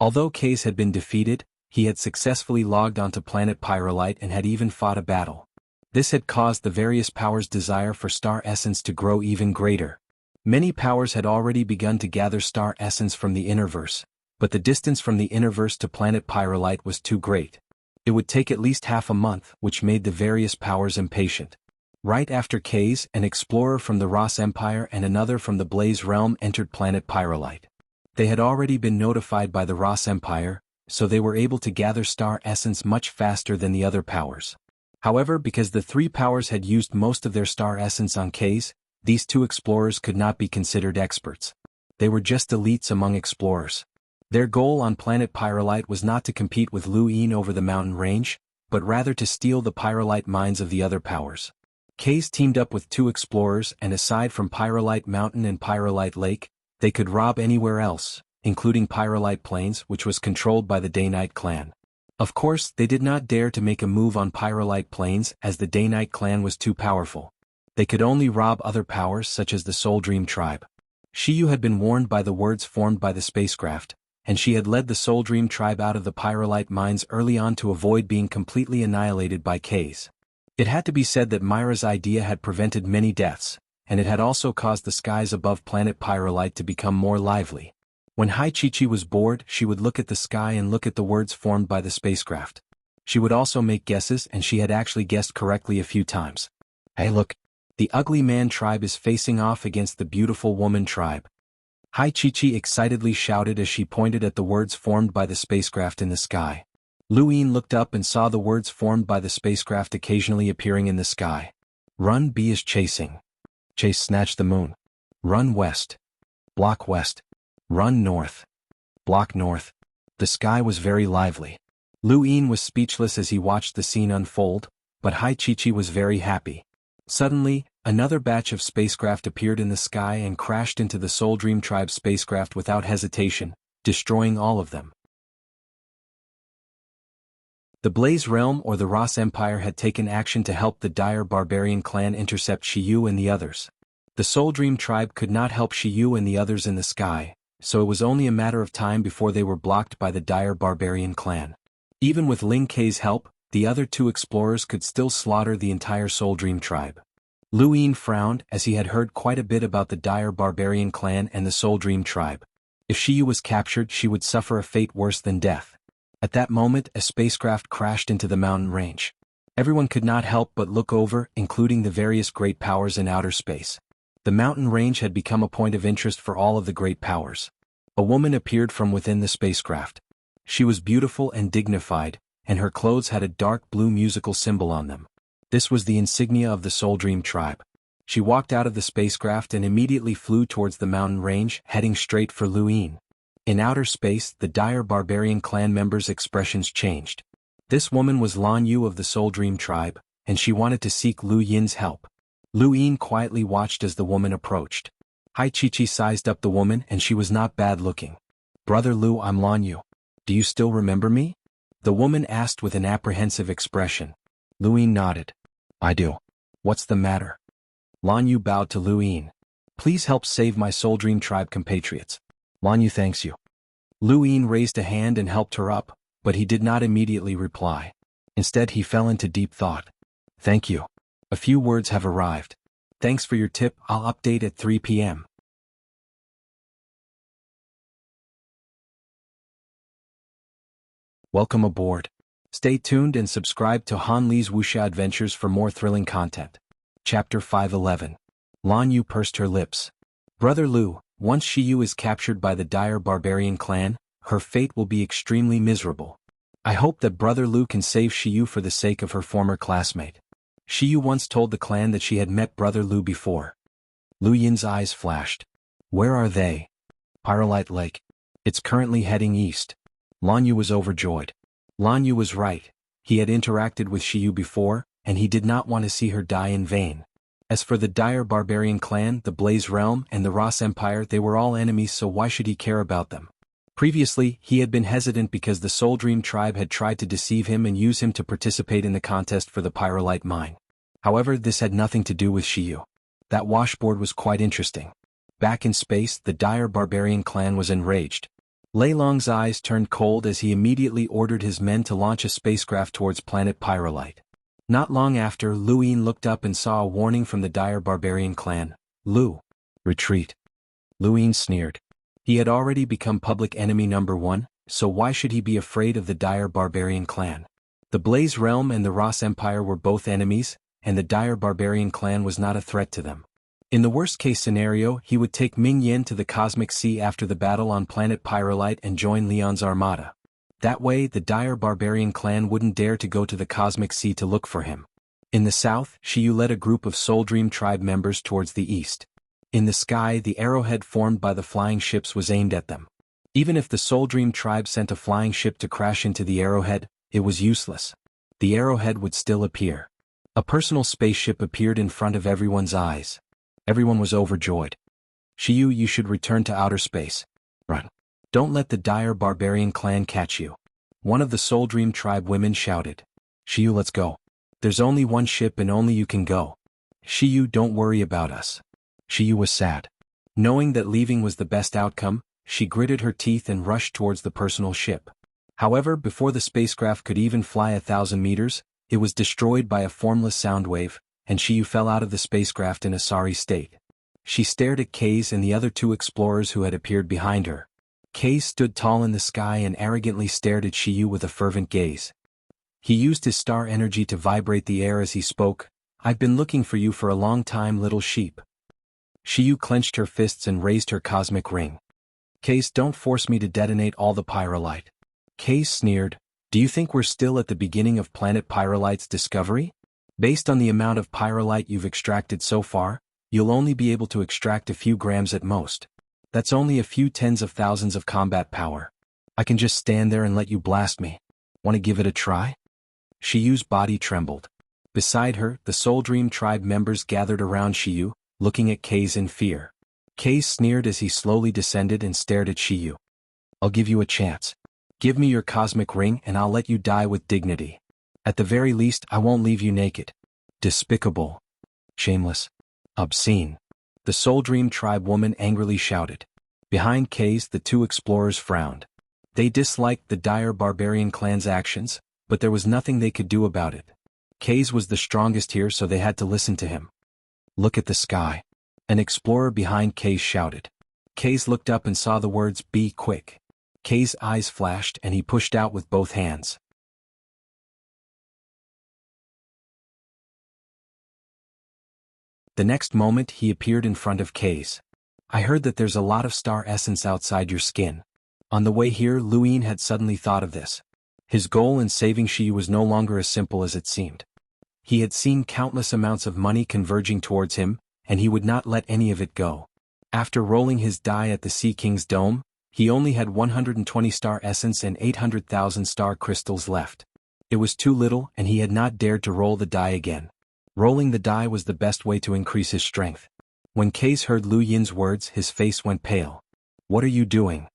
Although Kaze had been defeated, he had successfully logged onto planet Pyrolite and had even fought a battle. This had caused the various powers' desire for star essence to grow even greater. Many powers had already begun to gather star essence from the Innerverse, but the distance from the Innerverse to planet Pyrolite was too great. It would take at least half a month, which made the various powers impatient. Right after Kaze, an explorer from the Ross Empire and another from the Blaze Realm entered planet Pyrolite. They had already been notified by the Ross Empire, so they were able to gather star essence much faster than the other powers. However, because the three powers had used most of their star essence on Kaze, these two explorers could not be considered experts. They were just elites among explorers. Their goal on planet Pyrolite was not to compete with Lu Yin over the mountain range, but rather to steal the Pyrolite mines of the other powers. Kaze teamed up with two explorers, and aside from Pyrolite Mountain and Pyrolite Lake, they could rob anywhere else, including Pyrolite Plains, which was controlled by the Day-Night clan. Of course, they did not dare to make a move on Pyrolite Plains as the Day-Night clan was too powerful. They could only rob other powers such as the Soul Dream tribe. Shiyu had been warned by the words formed by the spacecraft, and she had led the Soul Dream tribe out of the Pyrolite mines early on to avoid being completely annihilated by Kaze. It had to be said that Myra's idea had prevented many deaths, and it had also caused the skies above planet Pyrolite to become more lively. When Hai Chi-Chi was bored, she would look at the sky and look at the words formed by the spacecraft. She would also make guesses, and she had actually guessed correctly a few times. "Hey look, the ugly man tribe is facing off against the beautiful woman tribe." Hai Chi-Chi excitedly shouted as she pointed at the words formed by the spacecraft in the sky. Lu Yin looked up and saw the words formed by the spacecraft occasionally appearing in the sky. "Run B is chasing. Chase snatch the moon. Run west. Block west. Run north. Block north." The sky was very lively. Lu Yin was speechless as he watched the scene unfold, but Hai Chi-Chi was very happy. Suddenly, another batch of spacecraft appeared in the sky and crashed into the Soul Dream tribe spacecraft without hesitation, destroying all of them. The Blaze Realm or the Ross Empire had taken action to help the Dire Barbarian clan intercept Shiyu and the others. The Soul Dream tribe could not help Shiyu and the others in the sky, so it was only a matter of time before they were blocked by the Dire Barbarian clan. Even with Ling Kei's help, the other two explorers could still slaughter the entire Soul Dream tribe. Lu Yin frowned as he had heard quite a bit about the dire barbarian clan and the Soul Dream tribe. If Shiyu was captured, she would suffer a fate worse than death. At that moment, a spacecraft crashed into the mountain range. Everyone could not help but look over, including the various great powers in outer space. The mountain range had become a point of interest for all of the great powers. A woman appeared from within the spacecraft. She was beautiful and dignified, and her clothes had a dark blue musical symbol on them. This was the insignia of the Soul Dream tribe. She walked out of the spacecraft and immediately flew towards the mountain range, heading straight for Lu Yin. In outer space, the dire barbarian clan members' expressions changed. This woman was Lan Yu of the Soul Dream tribe, and she wanted to seek Lu Yin's help. Lu Yin quietly watched as the woman approached. Hai Chi sized up the woman and she was not bad looking. "Brother Lu, I'm Lan Yu. Do you still remember me?" The woman asked with an apprehensive expression. Lu Yin nodded. "I do. What's the matter?" Lan Yu bowed to Lu Yin. "Please help save my Soul Dream tribe compatriots." "Lan Yu thanks you." Lu Yin raised a hand and helped her up, but he did not immediately reply. Instead he fell into deep thought. "Thank you. A few words have arrived. Thanks for your tip, I'll update at 3 p.m. Welcome aboard. Stay tuned and subscribe to Han Li's Wuxia Adventures for more thrilling content. Chapter 511. Lan Yu pursed her lips. "Brother Lu, once Shiyu is captured by the dire barbarian clan, her fate will be extremely miserable. I hope that Brother Lu can save Shiyu for the sake of her former classmate." Shiyu once told the clan that she had met Brother Lu before. Lu Yin's eyes flashed. "Where are they?" "Pyrolite Lake. It's currently heading east." Lan Yu was overjoyed. Lan Yu was right. He had interacted with Shiyu before, and he did not want to see her die in vain. As for the dire barbarian clan, the Blaze Realm, and the Ross Empire, they were all enemies, so why should he care about them? Previously, he had been hesitant because the Soul Dream tribe had tried to deceive him and use him to participate in the contest for the Pyrolite mine. However, this had nothing to do with Shiyu. That washboard was quite interesting. Back in space, the dire barbarian clan was enraged. Lei Long's eyes turned cold as he immediately ordered his men to launch a spacecraft towards planet Pyrolite. Not long after, Lu Yin looked up and saw a warning from the dire barbarian clan. "Lu, retreat." Lu Yin sneered. He had already become public enemy number 1, so why should he be afraid of the dire barbarian clan? The Blaze Realm and the Ross Empire were both enemies, and the dire barbarian clan was not a threat to them. In the worst-case scenario, he would take Ming Yen to the Cosmic Sea after the battle on planet Pyrolite and join Leon's armada. That way, the dire barbarian clan wouldn't dare to go to the Cosmic Sea to look for him. In the south, Shiyu led a group of Soul Dream tribe members towards the east. In the sky, the arrowhead formed by the flying ships was aimed at them. Even if the Soul Dream tribe sent a flying ship to crash into the arrowhead, it was useless. The arrowhead would still appear. A personal spaceship appeared in front of everyone's eyes. Everyone was overjoyed. "Shiyu, you should return to outer space. Run. Don't let the dire barbarian clan catch you." One of the Soul Dream tribe women shouted. "Shiyu, let's go. There's only one ship and only you can go." "Shiyu, don't worry about us." Shiyu was sad. Knowing that leaving was the best outcome, she gritted her teeth and rushed towards the personal ship. However, before the spacecraft could even fly 1,000 meters, it was destroyed by a formless sound wave, and Shiyu fell out of the spacecraft in a sorry state. She stared at Kei's and the other two explorers who had appeared behind her. Kei stood tall in the sky and arrogantly stared at Shiyu with a fervent gaze. He used his star energy to vibrate the air as he spoke. "I've been looking for you for a long time, little sheep." Shiyu clenched her fists and raised her cosmic ring. "Case, don't force me to detonate all the pyrolite." Case sneered. "Do you think we're still at the beginning of planet Pyrolite's discovery? Based on the amount of pyrolite you've extracted so far, you'll only be able to extract a few grams at most. That's only a few tens of thousands of combat power. I can just stand there and let you blast me. Want to give it a try?" Shiyu's body trembled. Beside her, the Soul Dream tribe members gathered around Shiyu, looking at Kei's in fear. Kei sneered as he slowly descended and stared at Shiyu. "I'll give you a chance. Give me your cosmic ring and I'll let you die with dignity. At the very least, I won't leave you naked." "Despicable. Shameless. Obscene." The Soul Dream tribe woman angrily shouted. Behind Kei's, the two explorers frowned. They disliked the dire barbarian clan's actions, but there was nothing they could do about it. Kaze was the strongest here, so they had to listen to him. "Look at the sky." An explorer behind Kaze shouted. Kaze looked up and saw the words, "Be quick." Kaze's eyes flashed and he pushed out with both hands. The next moment he appeared in front of Kaze. "I heard that there's a lot of star essence outside your skin." On the way here, Luin had suddenly thought of this. His goal in saving Shiyu was no longer as simple as it seemed. He had seen countless amounts of money converging towards him, and he would not let any of it go. After rolling his die at the Sea King's dome, he only had 120 star essence and 800,000 star crystals left. It was too little, and he had not dared to roll the die again. Rolling the die was the best way to increase his strength. When Kaze heard Lu Yin's words, his face went pale. "What are you doing?"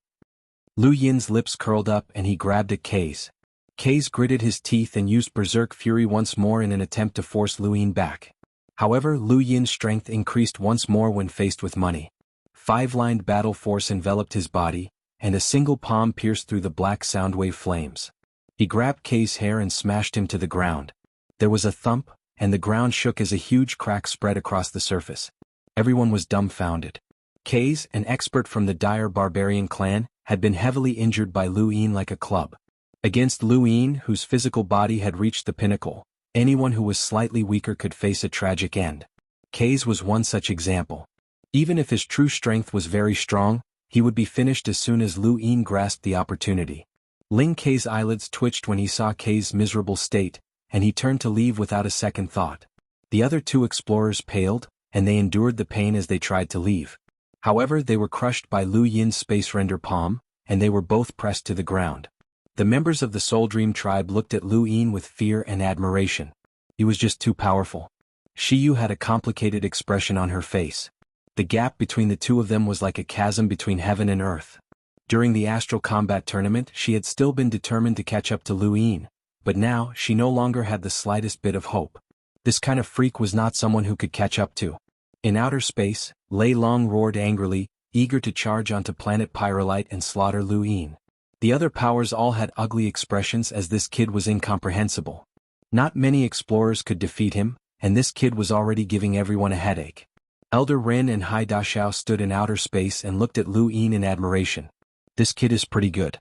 Lu Yin's lips curled up and he grabbed at Kaze. Kaze gritted his teeth and used Berserk Fury once more in an attempt to force Lu Yin back. However, Lu Yin's strength increased once more when faced with money. 5-lined battle force enveloped his body, and a single palm pierced through the black soundwave flames. He grabbed Kaze's hair and smashed him to the ground. There was a thump, and the ground shook as a huge crack spread across the surface. Everyone was dumbfounded. Kaze, an expert from the dire barbarian clan, had been heavily injured by Lu Yin like a club. Against Lu Yin, whose physical body had reached the pinnacle, anyone who was slightly weaker could face a tragic end. Kaze was one such example. Even if his true strength was very strong, he would be finished as soon as Lu Yin grasped the opportunity. Ling Kei's eyelids twitched when he saw Kaze's miserable state, and he turned to leave without a second thought. The other two explorers paled, and they endured the pain as they tried to leave. However, they were crushed by Lu Yin's space render palm, and they were both pressed to the ground. The members of the Soul Dream tribe looked at Lu Yin with fear and admiration. He was just too powerful. Shiyu had a complicated expression on her face. The gap between the two of them was like a chasm between heaven and earth. During the Astral combat tournament, she had still been determined to catch up to Lu Yin, but now she no longer had the slightest bit of hope. This kind of freak was not someone who could catch up to. In outer space, Lei Long roared angrily, eager to charge onto planet Pyrolite and slaughter Lu Yin. The other powers all had ugly expressions as this kid was incomprehensible. Not many explorers could defeat him, and this kid was already giving everyone a headache. Elder Ren and Hai Dashao stood in outer space and looked at Lu Yin in admiration. "This kid is pretty good.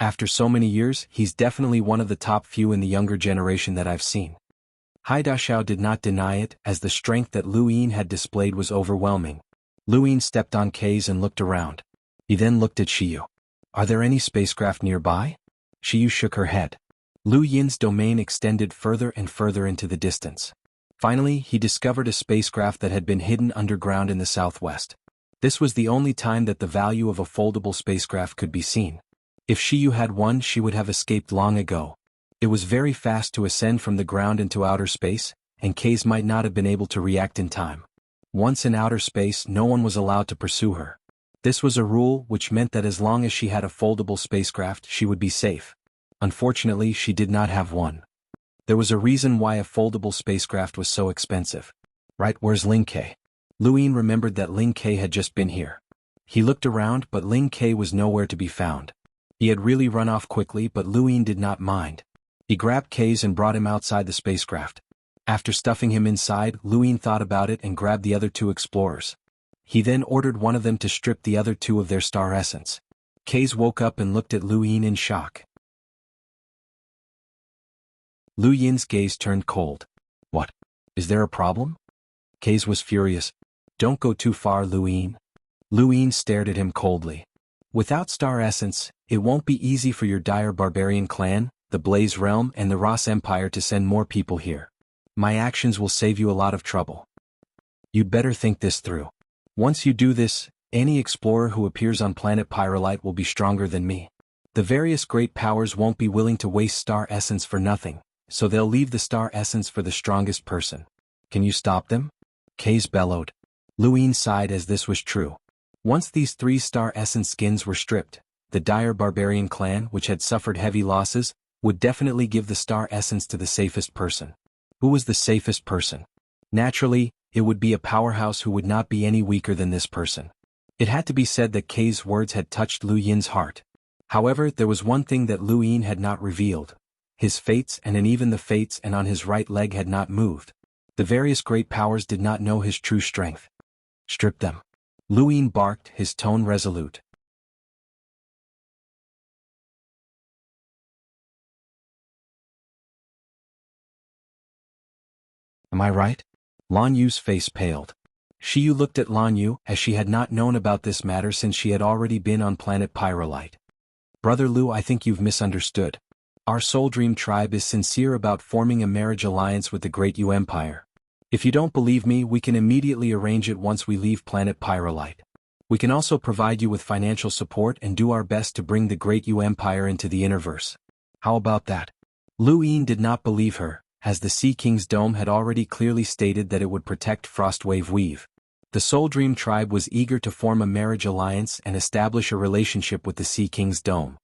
After so many years, he's definitely one of the top few in the younger generation that I've seen." Hai Dashao did not deny it, as the strength that Lu Yin had displayed was overwhelming. Lu Yin stepped on Kaze and looked around. He then looked at Shiyu. "Are there any spacecraft nearby?" Shiyu shook her head. Lu Yin's domain extended further and further into the distance. Finally, he discovered a spacecraft that had been hidden underground in the southwest. This was the only time that the value of a foldable spacecraft could be seen. If Shiyu had one, she would have escaped long ago. It was very fast to ascend from the ground into outer space, and Kaze might not have been able to react in time. Once in outer space, no one was allowed to pursue her. This was a rule which meant that as long as she had a foldable spacecraft, she would be safe. Unfortunately, she did not have one. There was a reason why a foldable spacecraft was so expensive. "Right, where's Ling Kei?" Lu Yin remembered that Ling Kei had just been here. He looked around, but Ling Kei was nowhere to be found. He had really run off quickly, but Lu Yin did not mind. He grabbed Kaze and brought him outside the spacecraft. After stuffing him inside, Lu Yin thought about it and grabbed the other two explorers. He then ordered one of them to strip the other two of their star essence. Kaze woke up and looked at Lu Yin in shock. Lu Yin's gaze turned cold. "What? Is there a problem?" Kaze was furious. "Don't go too far, Lu Yin." Lu Yin stared at him coldly. "Without star essence, it won't be easy for your dire barbarian clan, the Blaze Realm and the Ross Empire to send more people here. My actions will save you a lot of trouble. You'd better think this through. Once you do this, any explorer who appears on planet Pyrolite will be stronger than me. The various great powers won't be willing to waste star essence for nothing, so they'll leave the star essence for the strongest person. Can you stop them?" Kaze bellowed. Lu Yin sighed as this was true. Once these 3 star essence skins were stripped, the dire barbarian clan, which had suffered heavy losses, would definitely give the star essence to the safest person. Who was the safest person? Naturally, it would be a powerhouse who would not be any weaker than this person. It had to be said that Kaze's words had touched Lu Yin's heart. However, there was one thing that Lu Yin had not revealed. His fates and even the fates and on his right leg had not moved. The various great powers did not know his true strength. Strip them. Lu Yin barked, his tone resolute. Am I right? Lan Yu's face paled. Shiyu looked at Lan Yu as she had not known about this matter since she had already been on planet Pyrolite. Brother Lu, I think you've misunderstood. Our Soul Dream tribe is sincere about forming a marriage alliance with the Great Yu Empire. If you don't believe me, we can immediately arrange it once we leave planet Pyrolite. We can also provide you with financial support and do our best to bring the Great Yu Empire into the Innerverse. How about that? Lu Yin did not believe her, as the Sea King's dome had already clearly stated that it would protect Frostwave Weave. The Soul Dream tribe was eager to form a marriage alliance and establish a relationship with the Sea King's dome.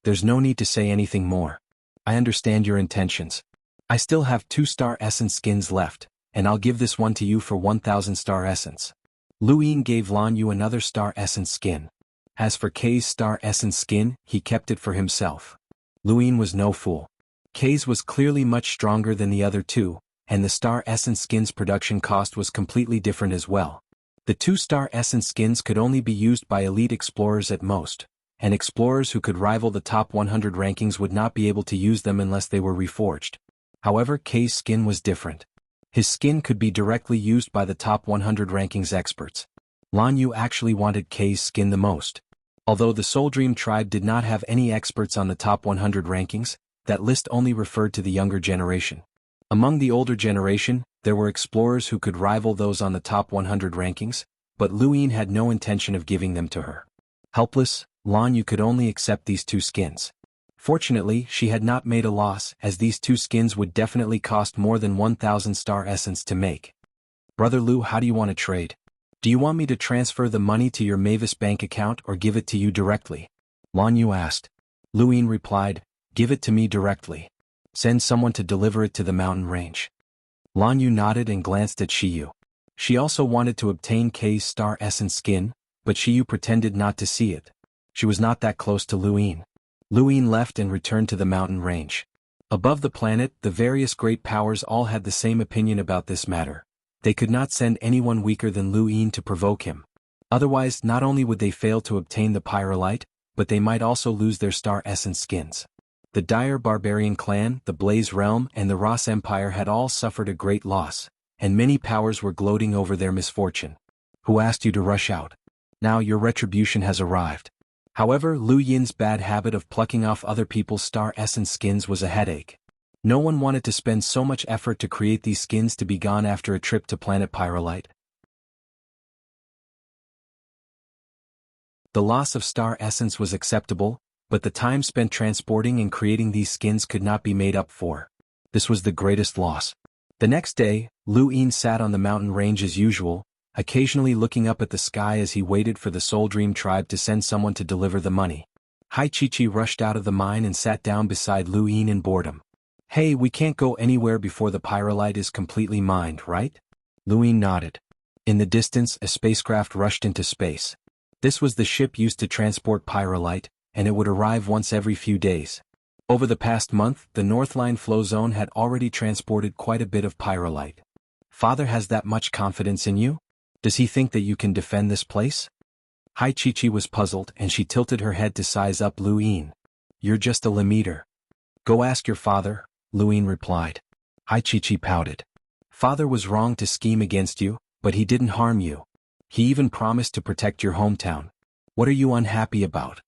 There's no need to say anything more. I understand your intentions. I still have 2 star essence skins left, and I'll give this one to you for 1000 star essence. Lu Yin gave Lan Yu another star essence skin. As for Kei's star essence skin, he kept it for himself. Lu Yin was no fool. Kei's was clearly much stronger than the other 2, and the star essence skin's production cost was completely different as well. The 2 star essence skins could only be used by elite explorers at most, and explorers who could rival the top 100 rankings would not be able to use them unless they were reforged. However, Kei's skin was different. His skin could be directly used by the top 100 rankings experts. Lan Yu actually wanted Kei's skin the most. Although the Soul Dream tribe did not have any experts on the top 100 rankings, that list only referred to the younger generation. Among the older generation, there were explorers who could rival those on the top 100 rankings, but Lu Yin had no intention of giving them to her. Helpless, Lan Yu could only accept these 2 skins. Fortunately, she had not made a loss, as these 2 skins would definitely cost more than 1000 star essence to make. Brother Lu, how do you want to trade? Do you want me to transfer the money to your Mavis bank account or give it to you directly? Lan Yu asked. Lu Yin replied, give it to me directly. Send someone to deliver it to the mountain range. Lan Yu nodded and glanced at Shiyu. She also wanted to obtain Kei's star essence skin, but Shiyu pretended not to see it. She was not that close to Lu Yin. Lu Yin left and returned to the mountain range. Above the planet, the various great powers all had the same opinion about this matter. They could not send anyone weaker than Lu Yin to provoke him. Otherwise, not only would they fail to obtain the Pyrolite, but they might also lose their star essence skins. The Dire Barbarian clan, the Blaze Realm, and the Ross Empire had all suffered a great loss, and many powers were gloating over their misfortune. Who asked you to rush out? Now your retribution has arrived. However, Lu Yin's bad habit of plucking off other people's star essence skins was a headache. No one wanted to spend so much effort to create these skins to be gone after a trip to planet Pyrolite. The loss of star essence was acceptable, but the time spent transporting and creating these skins could not be made up for. This was the greatest loss. The next day, Lu Yin sat on the mountain range as usual, occasionally looking up at the sky as he waited for the Soul Dream tribe to send someone to deliver the money. Hai Chi rushed out of the mine and sat down beside Lu Yin in boredom. Hey, we can't go anywhere before the Pyrolite is completely mined, right? Lu Yin nodded. In the distance, a spacecraft rushed into space. This was the ship used to transport Pyrolite, and it would arrive once every few days. Over the past month, the Northline flow zone had already transported quite a bit of Pyrolite. Father has that much confidence in you? Does he think that you can defend this place? Hai Chi was puzzled and she tilted her head to size up Lu Yin. You're just a limiter. Go ask your father, Lu Yin replied. Hai Chi pouted. Father was wrong to scheme against you, but he didn't harm you. He even promised to protect your hometown. What are you unhappy about?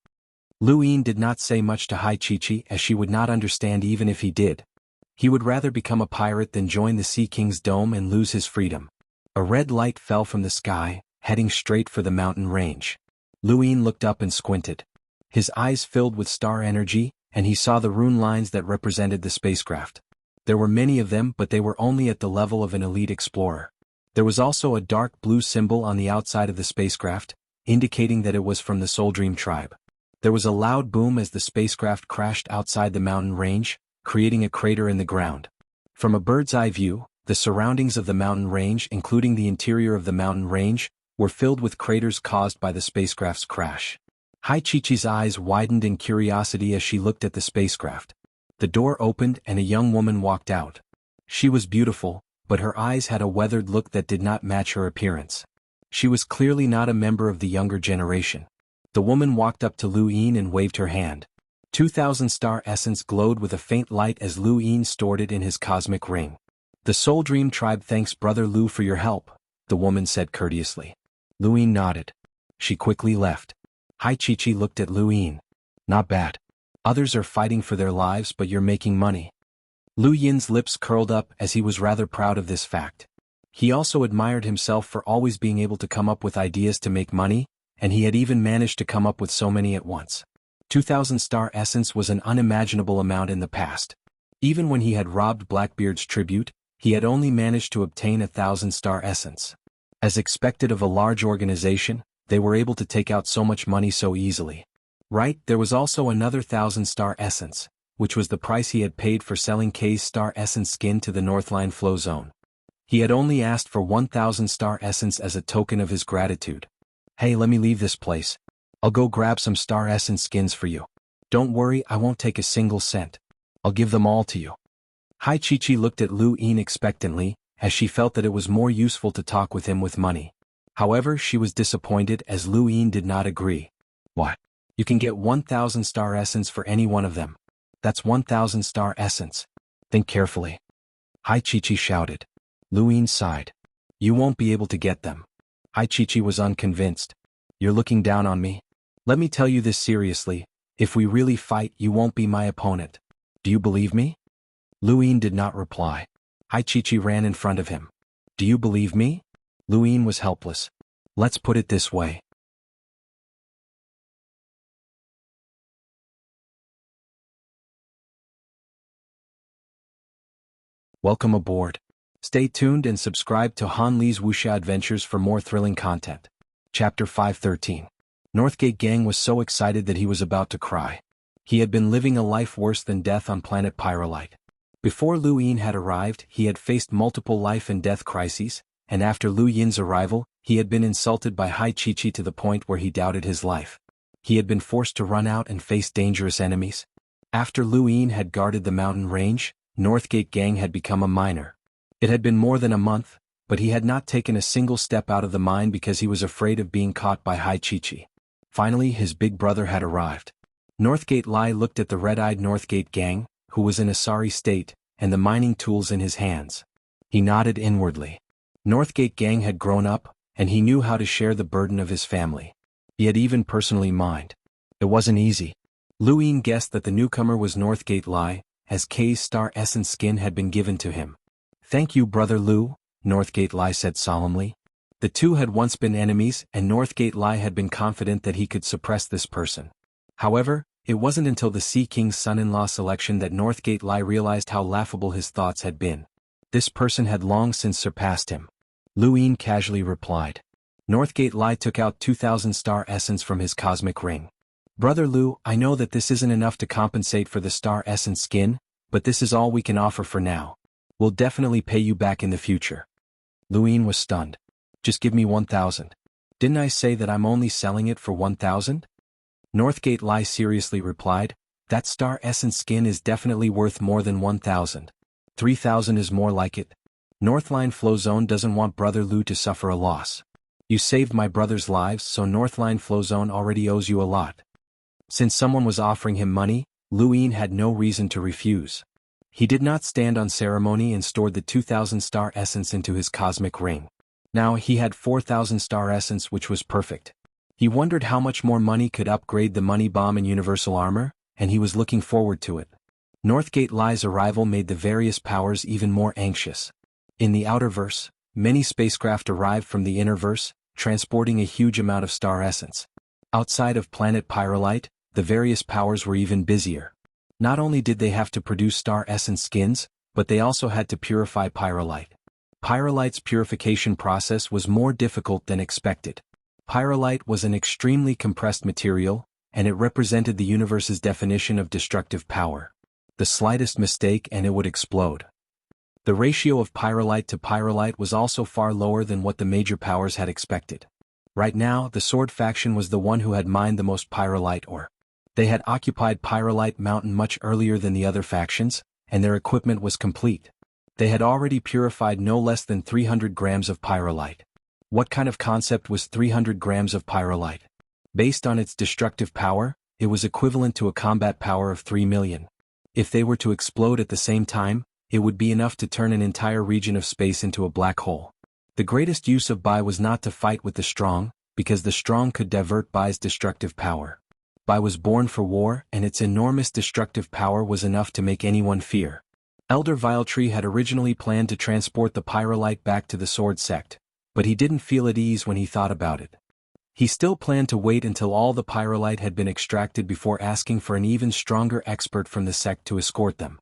Lu Yin did not say much to Hai Chi as she would not understand even if he did. He would rather become a pirate than join the Sea King's dome and lose his freedom. A red light fell from the sky, heading straight for the mountain range. Lu Yin looked up and squinted. His eyes filled with star energy, and he saw the rune lines that represented the spacecraft. There were many of them, but they were only at the level of an elite explorer. There was also a dark blue symbol on the outside of the spacecraft, indicating that it was from the Soul Dream tribe. There was a loud boom as the spacecraft crashed outside the mountain range, creating a crater in the ground. From a bird's-eye view, the surroundings of the mountain range, including the interior of the mountain range, were filled with craters caused by the spacecraft's crash. Hai Chi-Chi's eyes widened in curiosity as she looked at the spacecraft. The door opened and a young woman walked out. She was beautiful, but her eyes had a weathered look that did not match her appearance. She was clearly not a member of the younger generation. The woman walked up to Lu Yin and waved her hand. 2,000 star essence glowed with a faint light as Lu Yin stored it in his cosmic ring. The Soul Dream Tribe thanks Brother Lu for your help, the woman said courteously. Lu Yin nodded. She quickly left. Hai Chi-Chi looked at Lu Yin. Not bad. Others are fighting for their lives but you're making money. Lu Yin's lips curled up as he was rather proud of this fact. He also admired himself for always being able to come up with ideas to make money, and he had even managed to come up with so many at once. 2,000 star essence was an unimaginable amount in the past. Even when he had robbed Blackbeard's tribute, he had only managed to obtain 1,000 star essence. As expected of a large organization, they were able to take out so much money so easily. Right, there was also another 1,000 star essence, which was the price he had paid for selling K's star essence skin to the Northline Flow Zone. He had only asked for 1,000 star essence as a token of his gratitude. Hey, let me leave this place. I'll go grab some star essence skins for you. Don't worry, I won't take a single cent. I'll give them all to you. Hai Chi-Chi looked at Lu Yin expectantly, as she felt that it was more useful to talk with him with money. However, she was disappointed as Lu Yin did not agree. What? You can get 1,000 star essence for any one of them. That's 1,000 star essence. Think carefully. Hai Chi-Chi shouted. Lu Yin sighed. You won't be able to get them. Hai Chi-Chi was unconvinced. You're looking down on me? Let me tell you this seriously, if we really fight you won't be my opponent. Do you believe me? Lu Yin did not reply. Hai Chi-Chi ran in front of him. Do you believe me? Lu Yin was helpless. Let's put it this way. Welcome aboard. Stay tuned and subscribe to Han Li's Wuxia Adventures for more thrilling content. Chapter 513. Northgate Gang was so excited that he was about to cry. He had been living a life worse than death on planet Pyrolite. Before Lu Yin had arrived, he had faced multiple life and death crises, and after Lu Yin's arrival, he had been insulted by Hai Chi-Chi to the point where he doubted his life. He had been forced to run out and face dangerous enemies. After Lu Yin had guarded the mountain range, Northgate Gang had become a miner. It had been more than a month, but he had not taken a single step out of the mine because he was afraid of being caught by Hai Chi-Chi. Finally, his big brother had arrived. Northgate Lai looked at the red-eyed Northgate Gang, who was in a sorry state, and the mining tools in his hands. He nodded inwardly. Northgate Gang had grown up, and he knew how to share the burden of his family. He had even personally mined. It wasn't easy. Lu Yin guessed that the newcomer was Northgate Lai, as K's star essence skin had been given to him. Thank you, Brother Lu, Northgate Lai said solemnly. The two had once been enemies and Northgate Lai had been confident that he could suppress this person. However, it wasn't until the Sea King's son-in-law selection that Northgate Lai realized how laughable his thoughts had been. This person had long since surpassed him. Lu Yin casually replied. Northgate Lai took out 2,000 star essence from his cosmic ring. Brother Lu, I know that this isn't enough to compensate for the star essence skin, but this is all we can offer for now. We'll definitely pay you back in the future. Lu Yin was stunned. Just give me 1,000. Didn't I say that I'm only selling it for 1,000? Northgate Lai seriously replied, that star essence skin is definitely worth more than 1,000. 3,000 is more like it. Northline Flow Zone doesn't want Brother Lu to suffer a loss. You saved my brother's lives, so Northline Flow Zone already owes you a lot. Since someone was offering him money, Lu Yin had no reason to refuse. He did not stand on ceremony and stored the 2,000 star essence into his cosmic ring. Now he had 4,000 star essence, which was perfect. He wondered how much more money could upgrade the money bomb and universal armor, and he was looking forward to it. Northgate Lai's arrival made the various powers even more anxious. In the outer verse, many spacecraft arrived from the inner verse, transporting a huge amount of star essence. Outside of planet Pyrolite, the various powers were even busier. Not only did they have to produce star essence skins, but they also had to purify Pyrolite. Pyrolite's purification process was more difficult than expected. Pyrolite was an extremely compressed material, and it represented the universe's definition of destructive power. The slightest mistake and it would explode. The ratio of Pyrolite to Pyrolite was also far lower than what the major powers had expected. Right now, the Sword faction was the one who had mined the most pyrolite ore. They had occupied Pyrolite Mountain much earlier than the other factions, and their equipment was complete. They had already purified no less than 300 grams of pyrolite. What kind of concept was 300 grams of pyrolite? Based on its destructive power, it was equivalent to a combat power of 3 million. If they were to explode at the same time, it would be enough to turn an entire region of space into a black hole. The greatest use of Bai was not to fight with the strong, because the strong could divert Bai's destructive power. Bai was born for war, and its enormous destructive power was enough to make anyone fear. Elder Viletree had originally planned to transport the pyrolite back to the Sword sect, but he didn't feel at ease when he thought about it. He still planned to wait until all the pyrolite had been extracted before asking for an even stronger expert from the sect to escort them.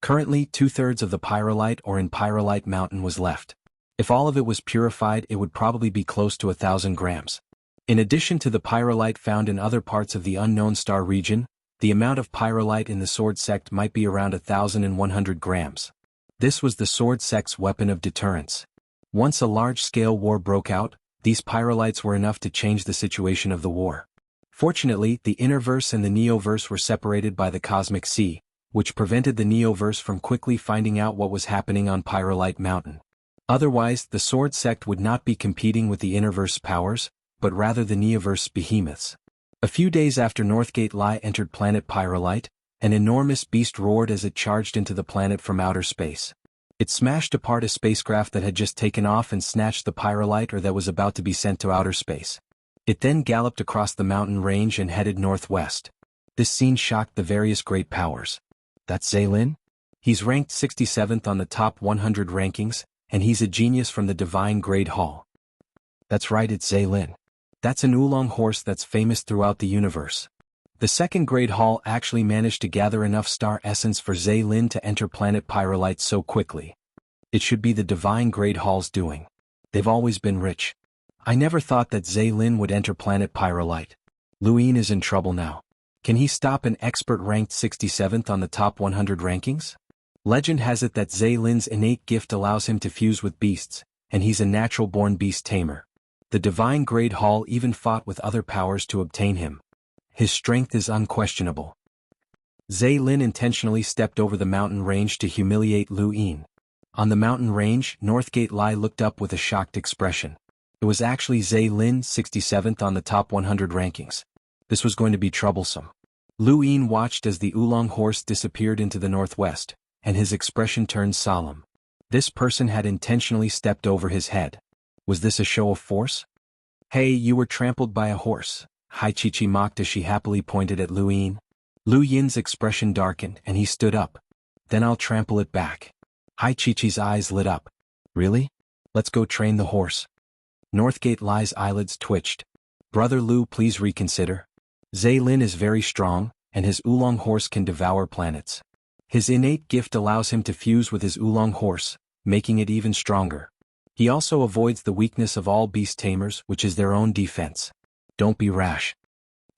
Currently, 2/3 of the pyrolite ore in Pyrolite Mountain was left. If all of it was purified, it would probably be close to 1,000 grams. In addition to the pyrolite found in other parts of the Unknown Star region, the amount of pyrolite in the Sword sect might be around 1,100 grams. This was the Sword sect's weapon of deterrence. Once a large-scale war broke out, these pyrolites were enough to change the situation of the war. Fortunately, the Innerverse and the Neoverse were separated by the Cosmic Sea, which prevented the Neoverse from quickly finding out what was happening on Pyrolite Mountain. Otherwise, the Sword sect would not be competing with the Innerverse powers, but rather the Neoverse behemoths. A few days after Northgate Lai entered planet Pyrolite, an enormous beast roared as it charged into the planet from outer space. It smashed apart a spacecraft that had just taken off and snatched the pyrolite ore that was about to be sent to outer space. It then galloped across the mountain range and headed northwest. This scene shocked the various great powers. That's Zaylin? He's ranked 67th on the top 100 rankings, and he's a genius from the Divine Grade Hall. That's right, it's Zaylin. That's an oolong horse that's famous throughout the universe. The second Grade Hall actually managed to gather enough star essence for Zaylin to enter planet Pyrolite so quickly. It should be the Divine Grade Hall's doing. They've always been rich. I never thought that Zaylin would enter planet Pyrolite. Luin is in trouble now. Can he stop an expert ranked 67th on the top 100 rankings? Legend has it that Zaylin's innate gift allows him to fuse with beasts, and he's a natural-born beast tamer. The Divine Grade Hall even fought with other powers to obtain him. His strength is unquestionable. Zaylin intentionally stepped over the mountain range to humiliate Luin. On the mountain range, Northgate Lai looked up with a shocked expression. It was actually Zaylin, 67th on the top 100 rankings. This was going to be troublesome. Luin watched as the oolong horse disappeared into the northwest, and his expression turned solemn. This person had intentionally stepped over his head. Was this a show of force? Hey, you were trampled by a horse, Hai Chi mocked as she happily pointed at Luin. Lu Yin's expression darkened and he stood up. Then I'll trample it back. Hai Chi's eyes lit up. Really? Let's go train the horse. Northgate Lai's eyelids twitched. Brother Lu, please reconsider. Zaylin is very strong, and his oolong horse can devour planets. His innate gift allows him to fuse with his oolong horse, making it even stronger. He also avoids the weakness of all beast tamers, which is their own defense. Don't be rash.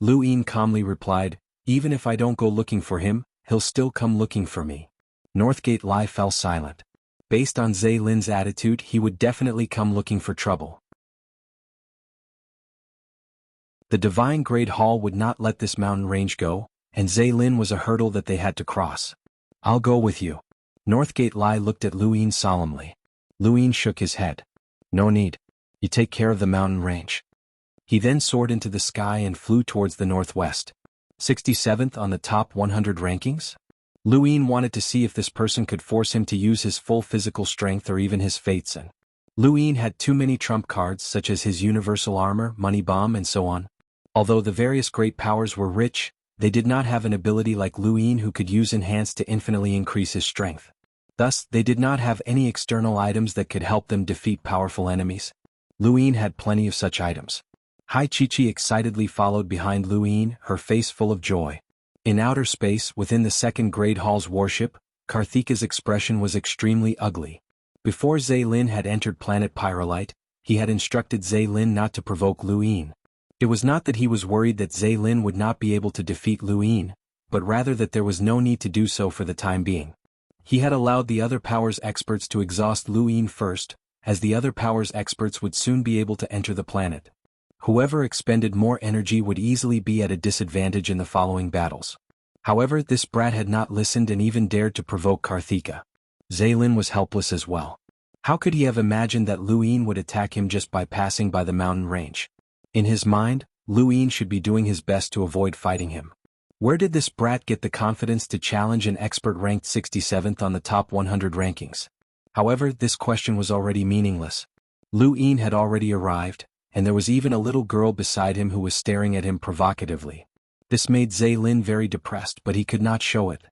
Luin calmly replied, even if I don't go looking for him, he'll still come looking for me. Northgate Lai fell silent. Based on Zaylin's attitude, he would definitely come looking for trouble. The Divine Grade Hall would not let this mountain range go, and Zaylin was a hurdle that they had to cross. I'll go with you. Northgate Lai looked at Luin solemnly. Luin shook his head. No need. You take care of the mountain range. He then soared into the sky and flew towards the northwest. 67th on the top 100 rankings? Luin wanted to see if this person could force him to use his full physical strength or even his fates, and Luin had too many trump cards such as his universal armor, money bomb, and so on. Although the various great powers were rich, they did not have an ability like Luin who could use Enhance to infinitely increase his strength. Thus, they did not have any external items that could help them defeat powerful enemies. Luin had plenty of such items. Hai Chi excitedly followed behind Luin, her face full of joy. In outer space, within the second Grade Hall's warship, Karthika's expression was extremely ugly. Before Zaylin had entered planet Pyrolite, he had instructed Zaylin not to provoke Luin. It was not that he was worried that Zaylin would not be able to defeat Luin, but rather that there was no need to do so for the time being. He had allowed the other powers experts to exhaust Luin first, as the other powers experts would soon be able to enter the planet. Whoever expended more energy would easily be at a disadvantage in the following battles. However, this brat had not listened and even dared to provoke Karthika. Zaylin was helpless as well. How could he have imagined that Luin would attack him just by passing by the mountain range? In his mind, Luin should be doing his best to avoid fighting him. Where did this brat get the confidence to challenge an expert ranked 67th on the top 100 rankings? However, this question was already meaningless. Luin had already arrived, and there was even a little girl beside him who was staring at him provocatively. This made Zaylin very depressed, but he could not show it.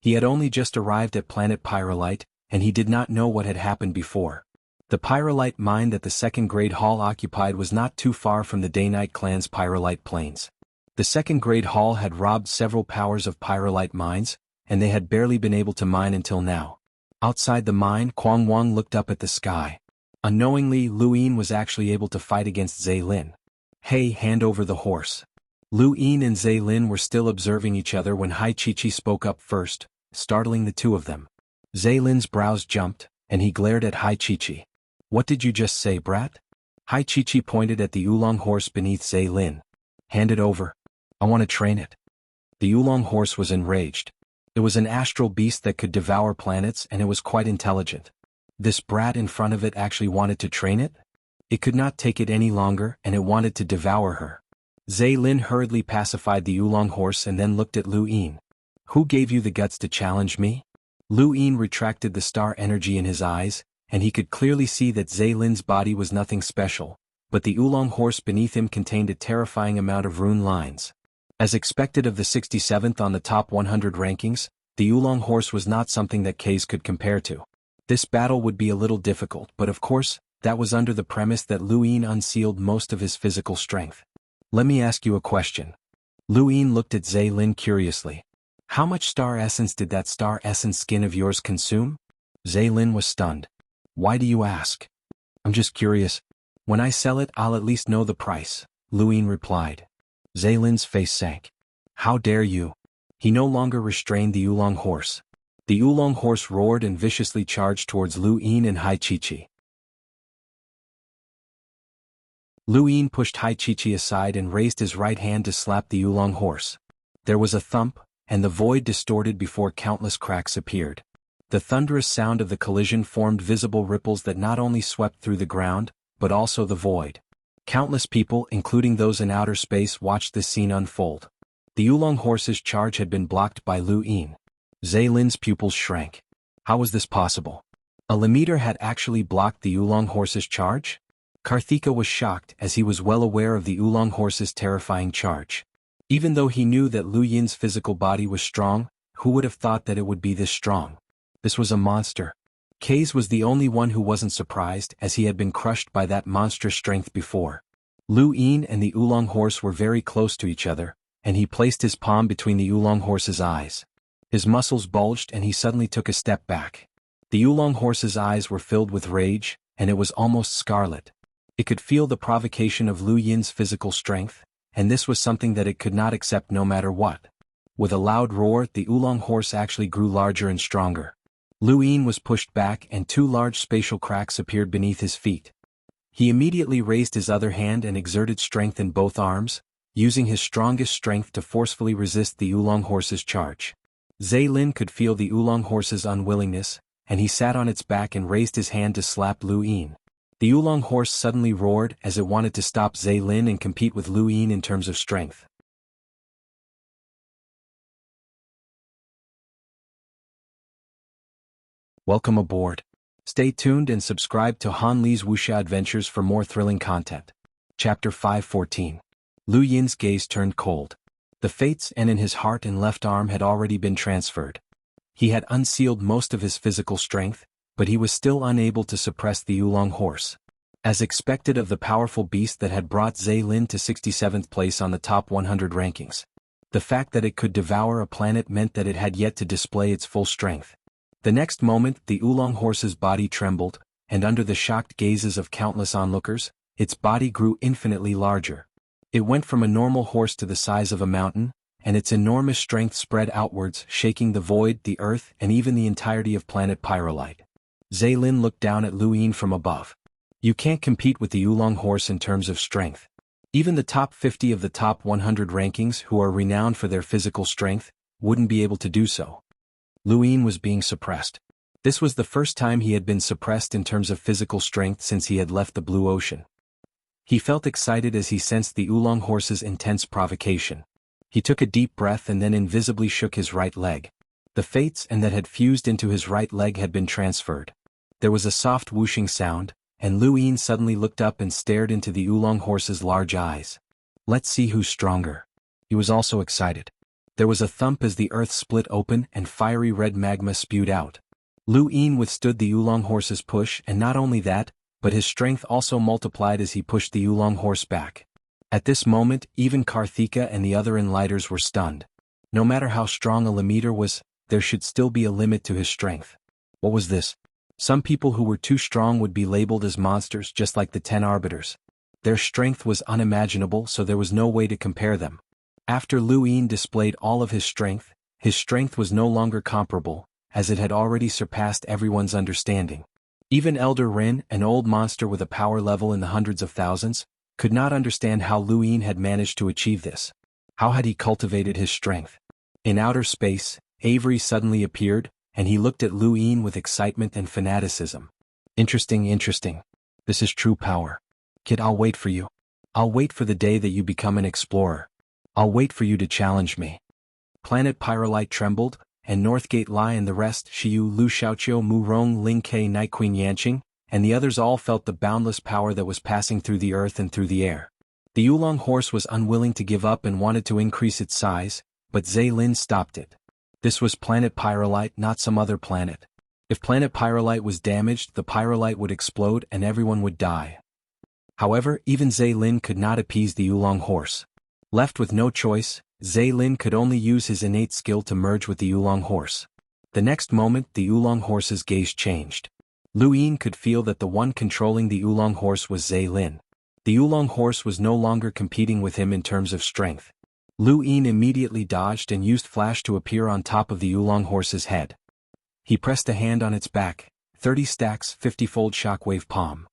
He had only just arrived at planet Pyrolite, and he did not know what had happened before. The Pyrolite mine that the second grade hall occupied was not too far from the Day-Night clan's Pyrolite plains. The second grade hall had robbed several powers of Pyrolite mines, and they had barely been able to mine until now. Outside the mine, Quang Wang looked up at the sky. Unknowingly, Luin was actually able to fight against Zaylin. Hey, hand over the horse. Luin and Zaylin were still observing each other when Hai Chi spoke up first, startling the two of them. Zaylin's brows jumped, and he glared at Hai Chi. What did you just say, brat? Hai Chi pointed at the oolong horse beneath Zaylin. Hand it over. I want to train it. The oolong horse was enraged. It was an astral beast that could devour planets, and it was quite intelligent. This brat in front of it actually wanted to train it? It could not take it any longer, and it wanted to devour her. Zaylin hurriedly pacified the oolong horse and then looked at Luin. Who gave you the guts to challenge me? Luin retracted the star energy in his eyes, and he could clearly see that Zaylin's body was nothing special, but the oolong horse beneath him contained a terrifying amount of rune lines. As expected of the 67th on the top 100 rankings, the oolong horse was not something that Kaze could compare to. This battle would be a little difficult, but of course, that was under the premise that Luin unsealed most of his physical strength. Let me ask you a question. Luin looked at Zaylin curiously. How much star essence did that star essence skin of yours consume? Zaylin was stunned. Why do you ask? I'm just curious. When I sell it, I'll at least know the price, Luin replied. Zaylin's face sank. How dare you? He no longer restrained the oolong horse. The oolong horse roared and viciously charged towards Luin and Hai Chi. Luin pushed Hai Chi aside and raised his right hand to slap the oolong horse. There was a thump, and the void distorted before countless cracks appeared. The thunderous sound of the collision formed visible ripples that not only swept through the ground, but also the void. Countless people, including those in outer space, watched this scene unfold. The oolong horse's charge had been blocked by Luin. Zaylin's pupils shrank. How was this possible? A Limiter had actually blocked the oolong horse's charge? Karthika was shocked, as he was well aware of the oolong horse's terrifying charge. Even though he knew that Lu Yin's physical body was strong, who would have thought that it would be this strong? This was a monster. Kaze was the only one who wasn't surprised, as he had been crushed by that monstrous strength before. Lu Yin and the oolong horse were very close to each other, and he placed his palm between the oolong horse's eyes. His muscles bulged and he suddenly took a step back. The oolong horse's eyes were filled with rage, and it was almost scarlet. It could feel the provocation of Lu Yin's physical strength, and this was something that it could not accept no matter what. With a loud roar, the oolong horse actually grew larger and stronger. Lu Yin was pushed back and two large spatial cracks appeared beneath his feet. He immediately raised his other hand and exerted strength in both arms, using his strongest strength to forcefully resist the oolong horse's charge. Zaylin could feel the oolong horse's unwillingness, and he sat on its back and raised his hand to slap Lu Yin. The oolong horse suddenly roared as it wanted to stop Zaylin and compete with Lu Yin in terms of strength. Welcome aboard. Stay tuned and subscribe to Han Li's Wuxia Adventures for more thrilling content. Chapter 514. Lu Yin's gaze turned cold. The fates and in his heart and left arm had already been transferred. He had unsealed most of his physical strength, but he was still unable to suppress the oolong horse. As expected of the powerful beast that had brought Zaylin to 67th place on the top 100 rankings. The fact that it could devour a planet meant that it had yet to display its full strength. The next moment, the oolong horse's body trembled, and under the shocked gazes of countless onlookers, its body grew infinitely larger. It went from a normal horse to the size of a mountain, and its enormous strength spread outwards, shaking the void, the earth, and even the entirety of planet Pyrolite. Zaylin looked down at Lu Yin from above. You can't compete with the Oolong horse in terms of strength. Even the top 50 of the top 100 rankings, who are renowned for their physical strength, wouldn't be able to do so. Lu Yin was being suppressed. This was the first time he had been suppressed in terms of physical strength since he had left the Blue Ocean. He felt excited as he sensed the Oolong horse's intense provocation. He took a deep breath and then invisibly shook his right leg. The fates and that had fused into his right leg had been transferred. There was a soft whooshing sound, and Lu Yin suddenly looked up and stared into the Oolong horse's large eyes. Let's see who's stronger. He was also excited. There was a thump as the earth split open and fiery red magma spewed out. Lu Yin withstood the Oolong horse's push, and not only that, but his strength also multiplied as he pushed the Oolong horse back. At this moment, even Karthika and the other enlighters were stunned. No matter how strong a Lemmeter was, there should still be a limit to his strength. What was this? Some people who were too strong would be labeled as monsters, just like the 10 arbiters. Their strength was unimaginable, so there was no way to compare them. After Lu Yin displayed all of his strength was no longer comparable, as it had already surpassed everyone's understanding. Even Elder Rin, an old monster with a power level in the hundreds of thousands, could not understand how Lu Yin had managed to achieve this. How had he cultivated his strength? In outer space, Avery suddenly appeared, and he looked at Lu Yin with excitement and fanaticism. Interesting. This is true power. Kid, I'll wait for you. I'll wait for the day that you become an explorer. I'll wait for you to challenge me. Planet Pyrolite trembled, and Northgate Lai and the rest, Shiyu, Lu Xiaoqiu, Mu Rong, Ling Ke, Night Queen Yanqing, and the others all felt the boundless power that was passing through the earth and through the air. The Oolong horse was unwilling to give up and wanted to increase its size, but Zhe Lin stopped it. This was Planet Pyrolite, not some other planet. If Planet Pyrolite was damaged, the Pyrolite would explode and everyone would die. However, even Zhe Lin could not appease the Oolong horse. Left with no choice, Zhe Lin could only use his innate skill to merge with the Oolong horse. The next moment, the Oolong horse's gaze changed. Lu Yin could feel that the one controlling the Oolong horse was Zhe Lin. The Oolong horse was no longer competing with him in terms of strength. Lu Yin immediately dodged and used Flash to appear on top of the Oolong horse's head. He pressed a hand on its back, 30 stacks, 50-fold shockwave palm.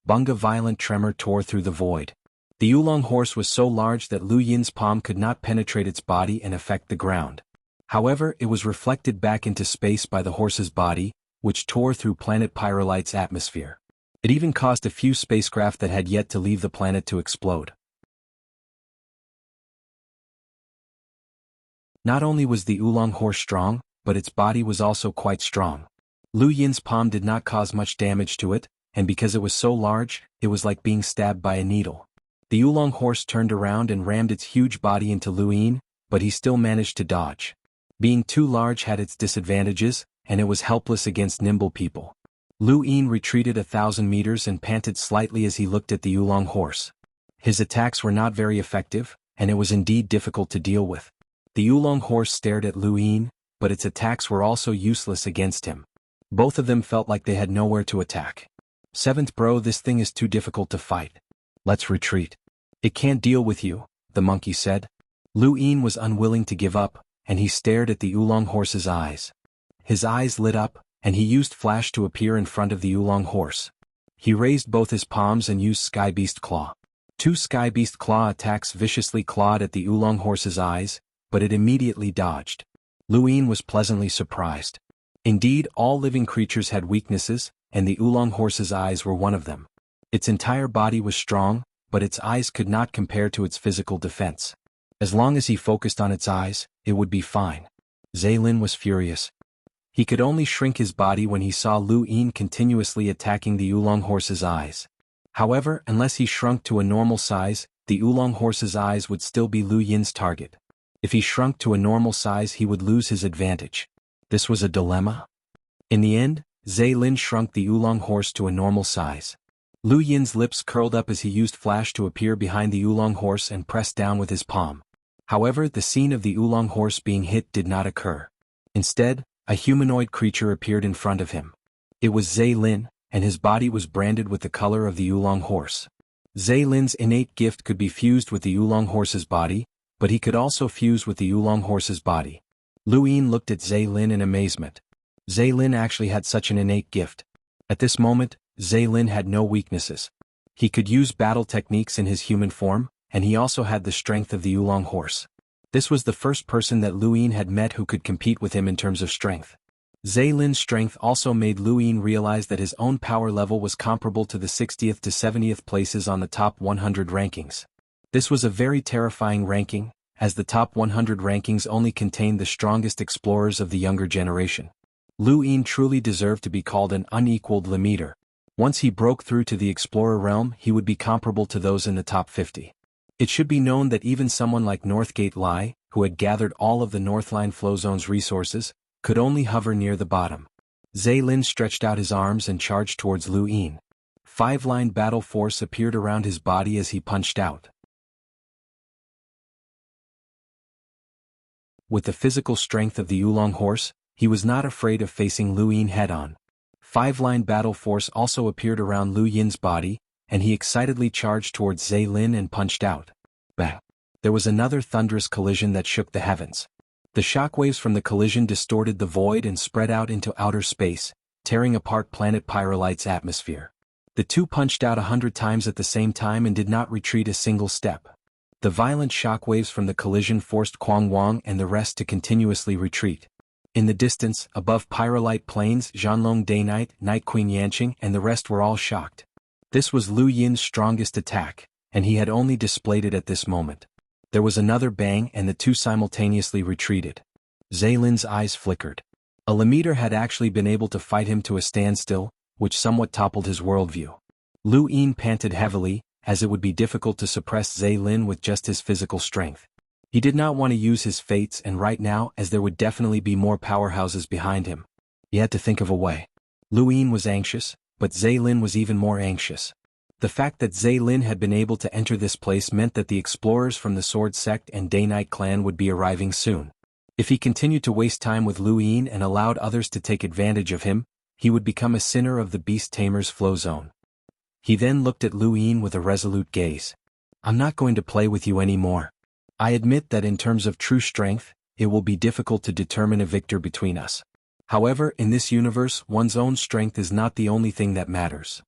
Bunga violent tremor tore through the void. The Oolong horse was so large that Lu Yin's palm could not penetrate its body and affect the ground. However, it was reflected back into space by the horse's body, which tore through Planet Pyrolite's atmosphere. It even caused a few spacecraft that had yet to leave the planet to explode. Not only was the Oolong horse strong, but its body was also quite strong. Lu Yin's palm did not cause much damage to it, and because it was so large, it was like being stabbed by a needle. The Oolong horse turned around and rammed its huge body into Lu Yin, but he still managed to dodge. Being too large had its disadvantages, and it was helpless against nimble people. Lu Yin retreated 1,000 meters and panted slightly as he looked at the Oolong horse. His attacks were not very effective, and it was indeed difficult to deal with. The Oolong horse stared at Lu Yin, but its attacks were also useless against him. Both of them felt like they had nowhere to attack. Seventh bro, this thing is too difficult to fight. Let's retreat. It can't deal with you, the monkey said. Lu Yin was unwilling to give up, and he stared at the Oolong horse's eyes. His eyes lit up, and he used Flash to appear in front of the Oolong horse. He raised both his palms and used Sky Beast Claw. 2 Sky Beast Claw attacks viciously clawed at the Oolong horse's eyes, but it immediately dodged. Lu Yin was pleasantly surprised. Indeed, all living creatures had weaknesses, and the Oolong horse's eyes were one of them. Its entire body was strong, but its eyes could not compare to its physical defense. As long as he focused on its eyes, it would be fine. Zhe Lin was furious. He could only shrink his body when he saw Lu Yin continuously attacking the Oolong horse's eyes. However, unless he shrunk to a normal size, the Oolong horse's eyes would still be Lu Yin's target. If he shrunk to a normal size, he would lose his advantage. This was a dilemma. In the end, Zhe Lin shrunk the Oolong horse to a normal size. Lu Yin's lips curled up as he used Flash to appear behind the Oolong horse and pressed down with his palm. However, the scene of the Oolong horse being hit did not occur. Instead, a humanoid creature appeared in front of him. It was Zhe Lin, and his body was branded with the color of the Oolong horse. Zhe Lin's innate gift could be fused with the Oolong horse's body, but he could also fuse with the Oolong horse's body. Lu Yin looked at Zhe Lin in amazement. Zhe Lin actually had such an innate gift. At this moment, Lin had no weaknesses. He could use battle techniques in his human form, and he also had the strength of the Oolong horse. This was the first person that Lu Yin had met who could compete with him in terms of strength. Lin's strength also made Lu Yin realize that his own power level was comparable to the 60th to 70th places on the top 100 rankings. This was a very terrifying ranking, as the top 100 rankings only contained the strongest explorers of the younger generation. Lu Yin truly deserved to be called an unequaled limiter. Once he broke through to the explorer realm, he would be comparable to those in the top 50. It should be known that even someone like Northgate Lai, who had gathered all of the Northline Flow Zone's resources, could only hover near the bottom. Lin stretched out his arms and charged towards Lu Yin. 5-line battle force appeared around his body as he punched out. With the physical strength of the Oolong horse, he was not afraid of facing Lu Yin head-on. 5-line battle force also appeared around Lu Yin's body, and he excitedly charged towards Lin and punched out. Bah! There was another thunderous collision that shook the heavens. The shockwaves from the collision distorted the void and spread out into outer space, tearing apart planet Pyrolite's atmosphere. The two punched out 100 times at the same time and did not retreat a single step. The violent shockwaves from the collision forced Quang Wang and the rest to continuously retreat. In the distance, above Pyrolite plains, Zhanlong Day Knight, Night Queen Yanqing and the rest were all shocked. This was Lu Yin's strongest attack, and he had only displayed it at this moment. There was another bang and the two simultaneously retreated. Lin's eyes flickered. A limiter had actually been able to fight him to a standstill, which somewhat toppled his worldview. Lu Yin panted heavily, as it would be difficult to suppress Lin with just his physical strength. He did not want to use his fates, and right now, as there would definitely be more powerhouses behind him, he had to think of a way. Lu Yin was anxious, but Lin was even more anxious. The fact that Lin had been able to enter this place meant that the explorers from the Sword Sect and Day Knight clan would be arriving soon. If he continued to waste time with Lu Yin and allowed others to take advantage of him, he would become a sinner of the Beast Tamer's flow zone. He then looked at Lu Yin with a resolute gaze. I'm not going to play with you anymore. I admit that in terms of true strength, it will be difficult to determine a victor between us. However, in this universe, one's own strength is not the only thing that matters.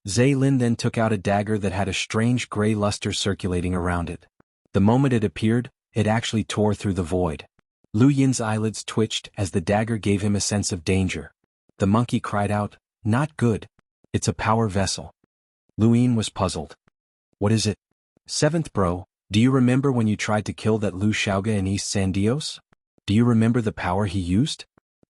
Lin then took out a dagger that had a strange gray luster circulating around it. The moment it appeared, it actually tore through the void. Lu Yin's eyelids twitched as the dagger gave him a sense of danger. The monkey cried out, "Not good. It's a power vessel." Lu Yin was puzzled. What is it? 7th bro, do you remember when you tried to kill that Lu Xiaoga in East Sandios? Do you remember the power he used?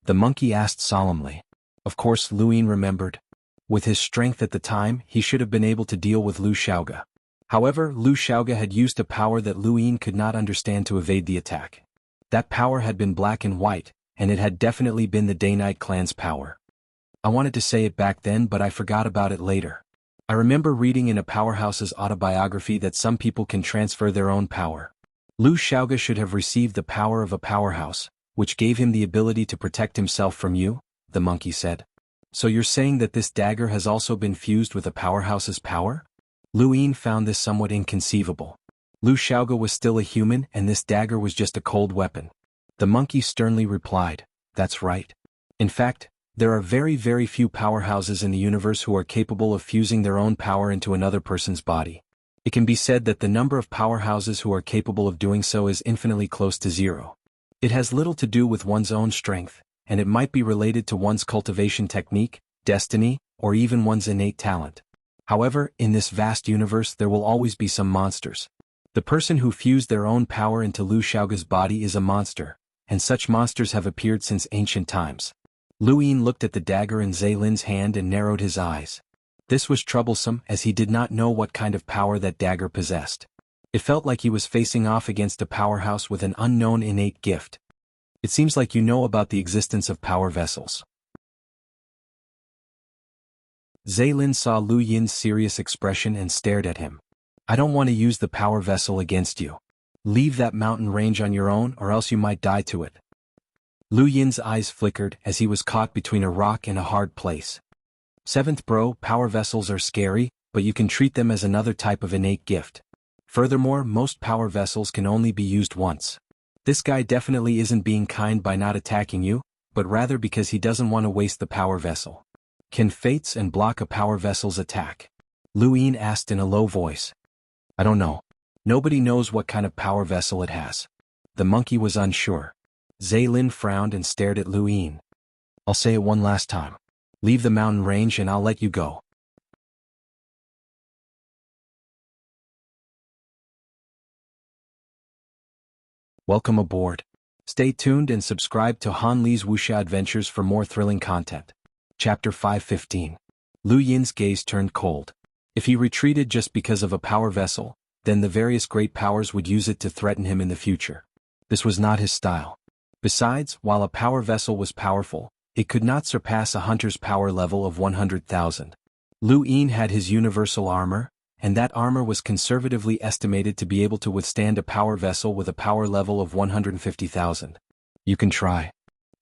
The monkey asked solemnly. Of course Lu Yin remembered. With his strength at the time, he should have been able to deal with Lu Xiaoga. However, Lu Xiaoga had used a power that Lu Yin could not understand to evade the attack. That power had been black and white, and it had definitely been the Day Knight clan's power. I wanted to say it back then, but I forgot about it later. I remember reading in a powerhouse's autobiography that some people can transfer their own power. Lu Xiaoga should have received the power of a powerhouse, which gave him the ability to protect himself from you, the monkey said. So you're saying that this dagger has also been fused with a powerhouse's power? Lu Yin found this somewhat inconceivable. Lu Xiaoga was still a human and this dagger was just a cold weapon. The monkey sternly replied, that's right. In fact, there are very few powerhouses in the universe who are capable of fusing their own power into another person's body. It can be said that the number of powerhouses who are capable of doing so is infinitely close to zero. It has little to do with one's own strength, and it might be related to one's cultivation technique, destiny, or even one's innate talent. However, in this vast universe there will always be some monsters. The person who fused their own power into Lu Xiaoga's body is a monster, and such monsters have appeared since ancient times. Lu Yin looked at the dagger in Lin's hand and narrowed his eyes. This was troublesome as he did not know what kind of power that dagger possessed. It felt like he was facing off against a powerhouse with an unknown innate gift. It seems like you know about the existence of power vessels. Lin saw Lu Yin's serious expression and stared at him. I don't want to use the power vessel against you. Leave that mountain range on your own or else you might die to it. Lu Yin's eyes flickered as he was caught between a rock and a hard place. 7th bro, power vessels are scary, but you can treat them as another type of innate gift. Furthermore, most power vessels can only be used once. This guy definitely isn't being kind by not attacking you, but rather because he doesn't want to waste the power vessel. Can fates and block a power vessel's attack? Lu Yin asked in a low voice. I don't know. Nobody knows what kind of power vessel it has. The monkey was unsure. Zaylin frowned and stared at Lu Yin. I'll say it one last time. Leave the mountain range and I'll let you go. Welcome aboard. Stay tuned and subscribe to Han Li's Wuxia Adventures for more thrilling content. Chapter 515. Lu Yin's gaze turned cold. If he retreated just because of a power vessel, then the various great powers would use it to threaten him in the future. This was not his style. Besides, while a power vessel was powerful, it could not surpass a hunter's power level of 100,000. Lu Yin had his universal armor, and that armor was conservatively estimated to be able to withstand a power vessel with a power level of 150,000. You can try.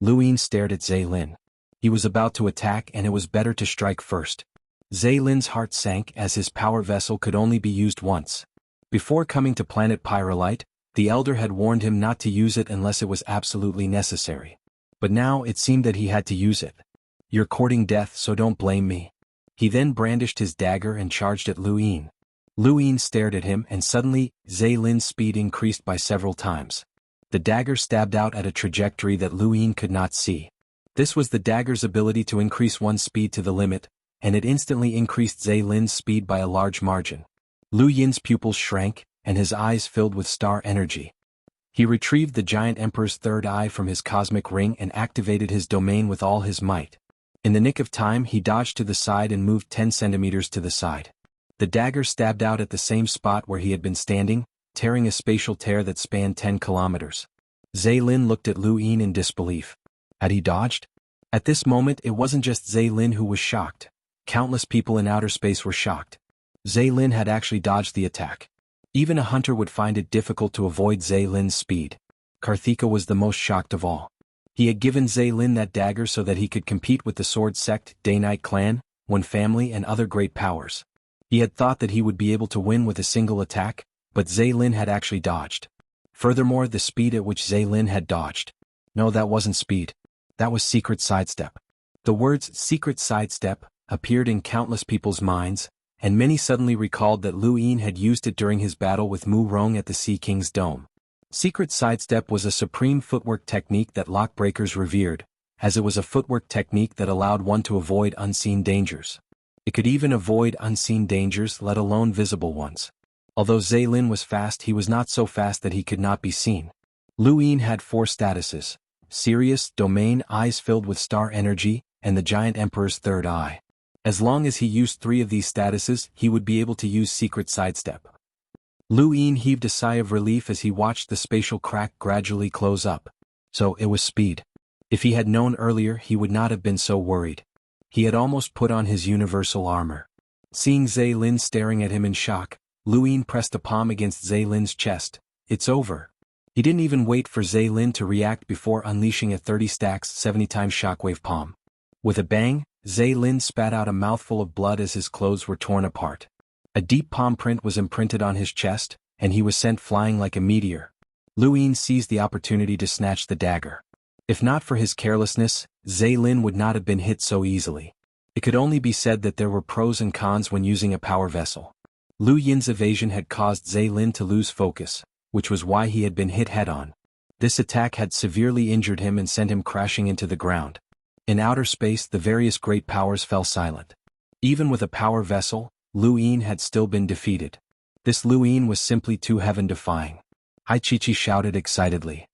Lu Yin stared at Zaylin. He was about to attack and it was better to strike first. Zaylin's heart sank as his power vessel could only be used once. Before coming to planet Pyrolite, the Elder had warned him not to use it unless it was absolutely necessary. But now it seemed that he had to use it. You're courting death, so don't blame me. He then brandished his dagger and charged at Lu Yin. Lu Yin stared at him and suddenly, Zaylin's speed increased by several times. The dagger stabbed out at a trajectory that Lu Yin could not see. This was the dagger's ability to increase one's speed to the limit, and it instantly increased Zaylin's speed by a large margin. Lu Yin's pupils shrank, and his eyes filled with star energy. He retrieved the giant emperor's third eye from his cosmic ring and activated his domain with all his might. In the nick of time he dodged to the side and moved 10 centimeters to the side. The dagger stabbed out at the same spot where he had been standing, tearing a spatial tear that spanned 10 kilometers. Zaylin looked at Lu Yin in disbelief. Had he dodged? At this moment it wasn't just Zaylin who was shocked. Countless people in outer space were shocked. Zaylin had actually dodged the attack. Even a hunter would find it difficult to avoid Zaylin's speed. Karthika was the most shocked of all. He had given Zaylin that dagger so that he could compete with the sword sect, Day-Night clan, One Family and other great powers. He had thought that he would be able to win with a single attack, but Zaylin had actually dodged. Furthermore, the speed at which Zaylin had dodged. No, that wasn't speed. That was secret sidestep. The words secret sidestep appeared in countless people's minds, and many suddenly recalled that Lu Yin had used it during his battle with Mu Rong at the Sea King's Dome. Secret sidestep was a supreme footwork technique that lockbreakers revered, as it was a footwork technique that allowed one to avoid unseen dangers. It could even avoid unseen dangers, let alone visible ones. Although Zaylin was fast, he was not so fast that he could not be seen. Lu Yin had 4 statuses: Sirius, Domain, Eyes filled with star energy, and the Giant Emperor's third eye. As long as he used 3 of these statuses, he would be able to use secret sidestep. Lu Yin heaved a sigh of relief as he watched the spatial crack gradually close up. So it was speed. If he had known earlier, he would not have been so worried. He had almost put on his universal armor. Seeing Zaylin staring at him in shock, Lu Yin pressed a palm against Zaylin's chest. It's over. He didn't even wait for Zaylin to react before unleashing a 30 stacks 70 times shockwave palm. With a bang, Zaylin spat out a mouthful of blood as his clothes were torn apart. A deep palm print was imprinted on his chest, and he was sent flying like a meteor. Lu Yin seized the opportunity to snatch the dagger. If not for his carelessness, Zaylin would not have been hit so easily. It could only be said that there were pros and cons when using a power vessel. Lu Yin's evasion had caused Zaylin to lose focus, which was why he had been hit head-on. This attack had severely injured him and sent him crashing into the ground. In outer space, the various great powers fell silent. Even with a power vessel, Lu Yin had still been defeated. This Lu Yin was simply too heaven-defying. Hai Chi shouted excitedly.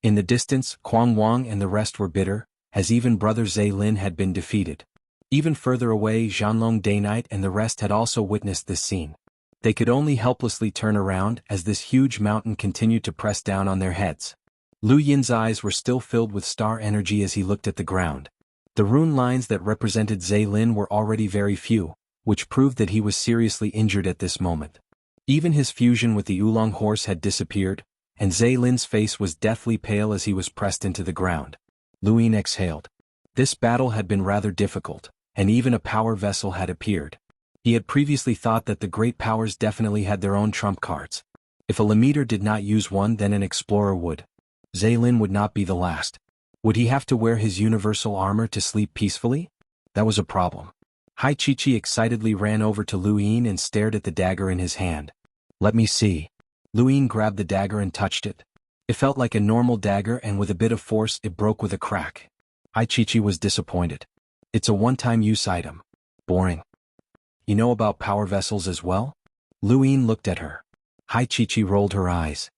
In the distance, Quang Wang and the rest were bitter, as even brother Zaylin had been defeated. Even further away, Zhanlong Day-Night and the rest had also witnessed this scene. They could only helplessly turn around as this huge mountain continued to press down on their heads. Lu Yin's eyes were still filled with star energy as he looked at the ground. The rune lines that represented Zaylin were already very few, which proved that he was seriously injured at this moment. Even his fusion with the Oolong horse had disappeared, and Zaylin's face was deathly pale as he was pressed into the ground. Lu Yin exhaled. This battle had been rather difficult, and even a power vessel had appeared. He had previously thought that the great powers definitely had their own trump cards. If a Lemeter did not use one, then an explorer would. Zaylin would not be the last. Would he have to wear his universal armor to sleep peacefully? That was a problem. Hai Chi excitedly ran over to Lu Yin and stared at the dagger in his hand. Let me see. Lu Yin grabbed the dagger and touched it. It felt like a normal dagger, and with a bit of force it broke with a crack. Hai Chi was disappointed. It's a one-time use item. Boring. You know about power vessels as well? Lu Yin looked at her. Hai Chi rolled her eyes.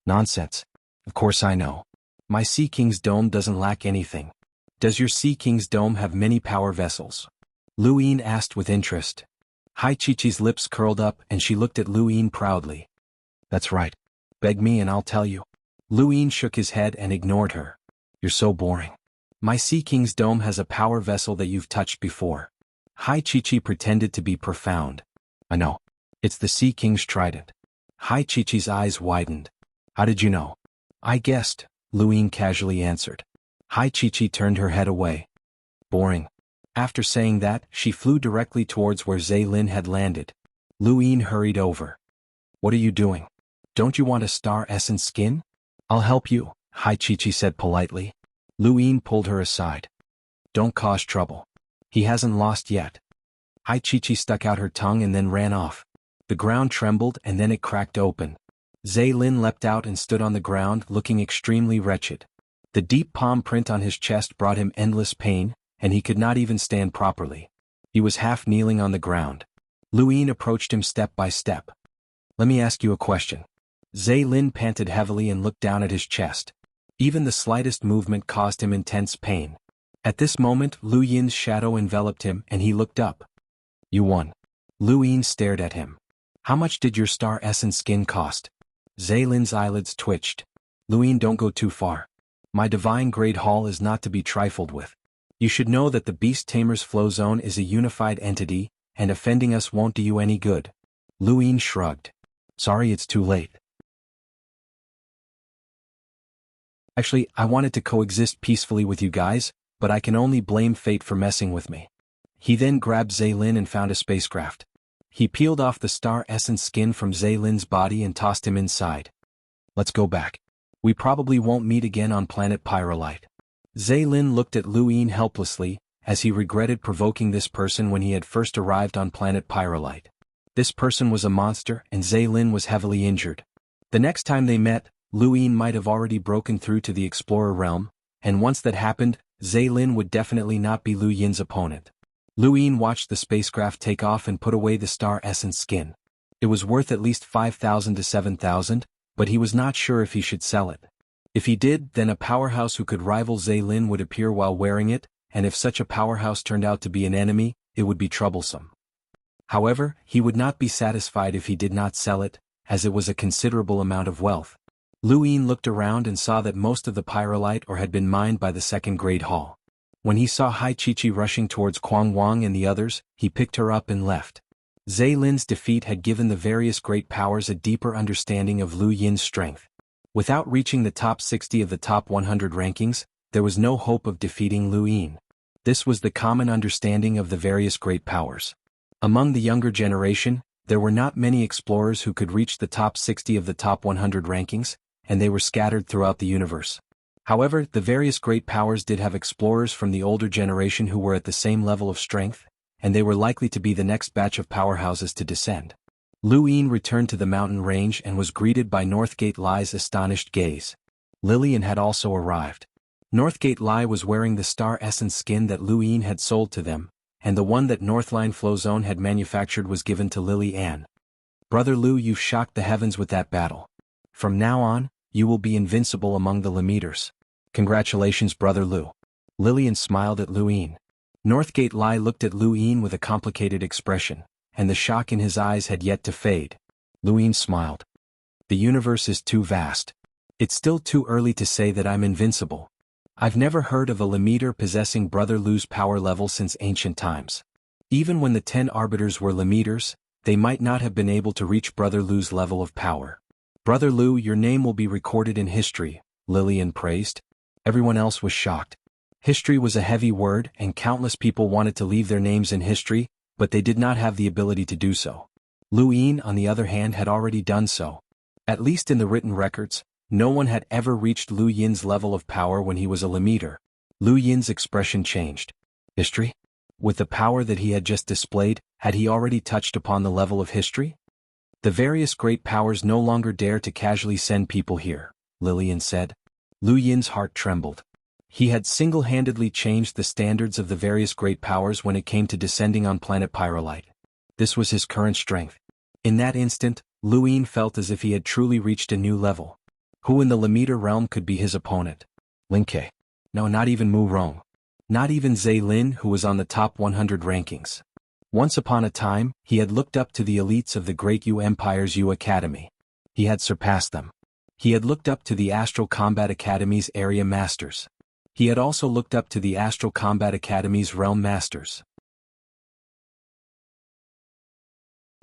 Nonsense. Of course I know. My Sea King's dome doesn't lack anything. Does your Sea King's dome have many power vessels? Lu Yin asked with interest. Hai Chi's lips curled up and she looked at Lu Yin proudly. That's right. Beg me and I'll tell you. Lu Yin shook his head and ignored her. You're so boring. My Sea King's dome has a power vessel that you've touched before. Hai Chi pretended to be profound. I know. It's the Sea King's trident. Hai Chi's eyes widened. How did you know? I guessed, Lu Yin casually answered. Hai Chi turned her head away. Boring. After saying that, she flew directly towards where Zaylin had landed. Lu Yin hurried over. What are you doing? Don't you want a star essence skin? I'll help you, Hai Chi said politely. Lu Yin pulled her aside. Don't cause trouble. He hasn't lost yet. Hai Chi stuck out her tongue and then ran off. The ground trembled and then it cracked open. Zaylin leapt out and stood on the ground looking extremely wretched. The deep palm print on his chest brought him endless pain, and he could not even stand properly. He was half kneeling on the ground. Lu Yin approached him step by step. Let me ask you a question. Zaylin panted heavily and looked down at his chest. Even the slightest movement caused him intense pain. At this moment, Lu Yin's shadow enveloped him and he looked up. You won. Lu Yin stared at him. How much did your star essence skin cost? Zaylin's eyelids twitched. Lu Yin, don't go too far. My divine grade haul is not to be trifled with. You should know that the Beast Tamer's flow zone is a unified entity, and offending us won't do you any good. Lu Yin shrugged. Sorry, it's too late. Actually, I wanted to coexist peacefully with you guys, but I can only blame fate for messing with me. He then grabbed Zaylin and found a spacecraft. He peeled off the star essence skin from Zaylin's body and tossed him inside. Let's go back. We probably won't meet again on planet Pyrolite. Zaylin looked at Lu Yin helplessly, as he regretted provoking this person when he had first arrived on planet Pyrolite. This person was a monster and Zaylin was heavily injured. The next time they met, Lu Yin might have already broken through to the Explorer realm, and once that happened, Zaylin would definitely not be Lu Yin's opponent. Lu Yin watched the spacecraft take off and put away the star essence skin. It was worth at least 5,000 to 7,000, but he was not sure if he should sell it. If he did, then a powerhouse who could rival Zaylin would appear while wearing it, and if such a powerhouse turned out to be an enemy, it would be troublesome. However, he would not be satisfied if he did not sell it, as it was a considerable amount of wealth. Lu Yin looked around and saw that most of the pyrolite ore had been mined by the second-grade haul. When he saw Hai Chi rushing towards Quang Wang and the others, he picked her up and left. Zaylin's defeat had given the various great powers a deeper understanding of Lu Yin's strength. Without reaching the top 60 of the top 100 rankings, there was no hope of defeating Lu Yin. This was the common understanding of the various great powers. Among the younger generation, there were not many explorers who could reach the top 60 of the top 100 rankings, and they were scattered throughout the universe. However, the various great powers did have explorers from the older generation who were at the same level of strength, and they were likely to be the next batch of powerhouses to descend. Lu Yin returned to the mountain range and was greeted by Northgate Lai's astonished gaze. Lillian had also arrived. Northgate Lai was wearing the star essence skin that Lu Yin had sold to them, and the one that Northline Flowzone had manufactured was given to Lily Ann. Brother Lu, you've shocked the heavens with that battle. From now on, you will be invincible among the Lemeters. Congratulations, Brother Lu. Lillian smiled at Lu Yin. Northgate Lai looked at Lu Yin with a complicated expression, and the shock in his eyes had yet to fade. Lu Yin smiled. The universe is too vast. It's still too early to say that I'm invincible. I've never heard of a Lemeter possessing Brother Lu's power level since ancient times. Even when the 10 arbiters were Lemeters, they might not have been able to reach Brother Lu's level of power. Brother Lu, your name will be recorded in history, Lillian praised. Everyone else was shocked. History was a heavy word and countless people wanted to leave their names in history, but they did not have the ability to do so. Lu Yin, on the other hand, had already done so. At least in the written records, No one had ever reached Lu Yin's level of power when he was a Lemeter. Lu Yin's expression changed. History? With the power that he had just displayed, had he already touched upon the level of history? The various great powers no longer dare to casually send people here, Lillian said. Lu Yin's heart trembled. He had single-handedly changed the standards of the various great powers when it came to descending on planet Pyrolite. This was his current strength. In that instant, Lu Yin felt as if he had truly reached a new level. Who in the Lemeter realm could be his opponent? Lin Ke. No, not even Mu Rong. Not even Zhe Lin, who was on the top 100 rankings. Once upon a time, he had looked up to the elites of the great Yu Empire's Yu Academy. He had surpassed them. He had looked up to the Astral Combat Academy's area masters. He had also looked up to the Astral Combat Academy's realm masters.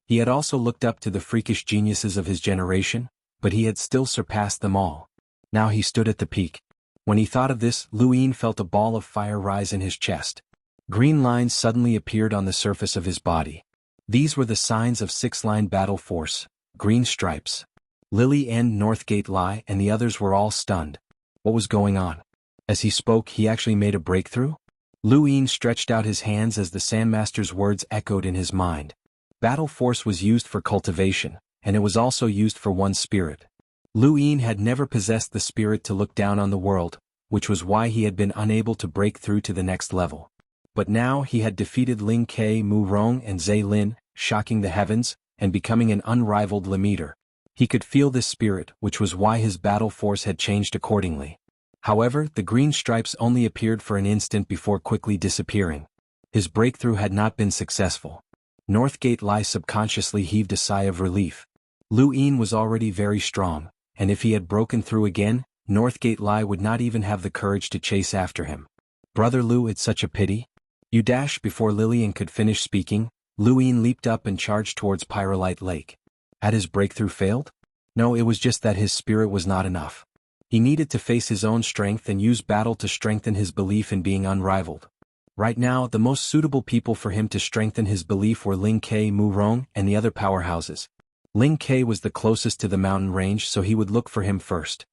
He had also looked up to the freakish geniuses of his generation, but he had still surpassed them all. Now he stood at the peak. When he thought of this, Lu Yin felt a ball of fire rise in his chest. Green lines suddenly appeared on the surface of his body. These were the signs of six-line battle force, green stripes. Lily and Northgate Lai and the others were all stunned. What was going on? As he spoke, he actually made a breakthrough? Lu Yin stretched out his hands as the Sandmaster's words echoed in his mind. Battle force was used for cultivation, and it was also used for one's spirit. Lu Yin had never possessed the spirit to look down on the world, which was why he had been unable to break through to the next level. But now he had defeated Lin Ke, Mu Rong and Zhe Lin, shocking the heavens, and becoming an unrivaled Lemeter. He could feel this spirit, which was why his battle force had changed accordingly. However, the green stripes only appeared for an instant before quickly disappearing. His breakthrough had not been successful. Northgate Lai subconsciously heaved a sigh of relief. Lu Yin was already very strong, and if he had broken through again, Northgate Lai would not even have the courage to chase after him. Brother Lu, it's such a pity. You dash. Before Lillian could finish speaking, Lu Yin leaped up and charged towards Pyrolite Lake. Had his breakthrough failed? No, it was just that his spirit was not enough. He needed to face his own strength and use battle to strengthen his belief in being unrivaled. Right now, the most suitable people for him to strengthen his belief were Lin Ke, Mu Rong, and the other powerhouses. Lin Ke was the closest to the mountain range, so he would look for him first.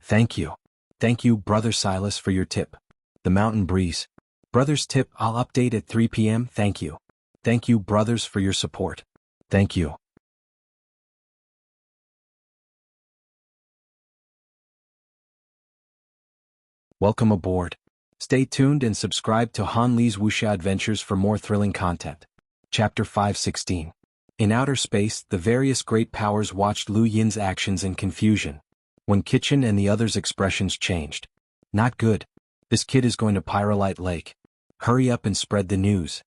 Thank you. Thank you, Brother Silas, for your tip. The mountain breeze. Brother's tip, I'll update at 3 p.m. Thank you. Thank you, brothers, for your support. Thank you. Welcome aboard. Stay tuned and subscribe to Han Li's Wuxia Adventures for more thrilling content. Chapter 516. In outer space, the various great powers watched Lu Yin's actions in confusion. When Kitchen and the others' expressions changed. Not good. This kid is going to Pyrolite Lake. Hurry up and spread the news.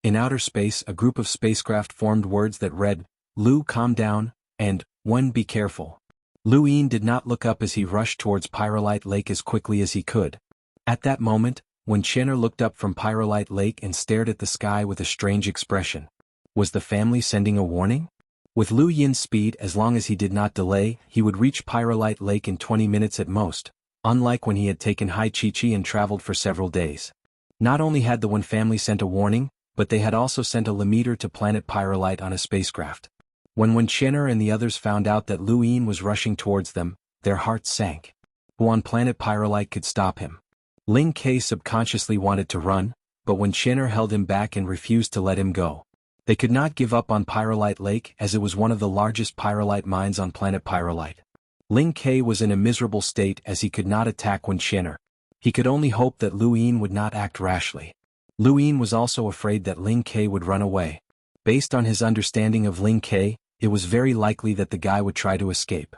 In outer space, a group of spacecraft formed words that read, Lu, calm down, and, Wen, be careful. Lu Yin did not look up as he rushed towards Pyrolite Lake as quickly as he could. At that moment, Wen Chenner looked up from Pyrolite Lake and stared at the sky with a strange expression. Was the family sending a warning? With Lu Yin's speed, as long as he did not delay, he would reach Pyrolite Lake in 20 minutes at most, unlike when he had taken Hai Chi and traveled for several days. Not only had the Wen family sent a warning, but they had also sent a Lemeter to planet Pyrolite on a spacecraft. When Wen Chenner and the others found out that Lu Yin was rushing towards them, their hearts sank. Who on planet Pyrolite could stop him? Lin Ke subconsciously wanted to run, but Wen Chenner held him back and refused to let him go. They could not give up on Pyrolite Lake as it was one of the largest pyrolite mines on planet Pyrolite. Lin Ke was in a miserable state as he could not attack Wen Chenner. He could only hope that Lu Yin would not act rashly. Lu Yin was also afraid that Lin Ke would run away. Based on his understanding of Lin Ke, it was very likely that the guy would try to escape.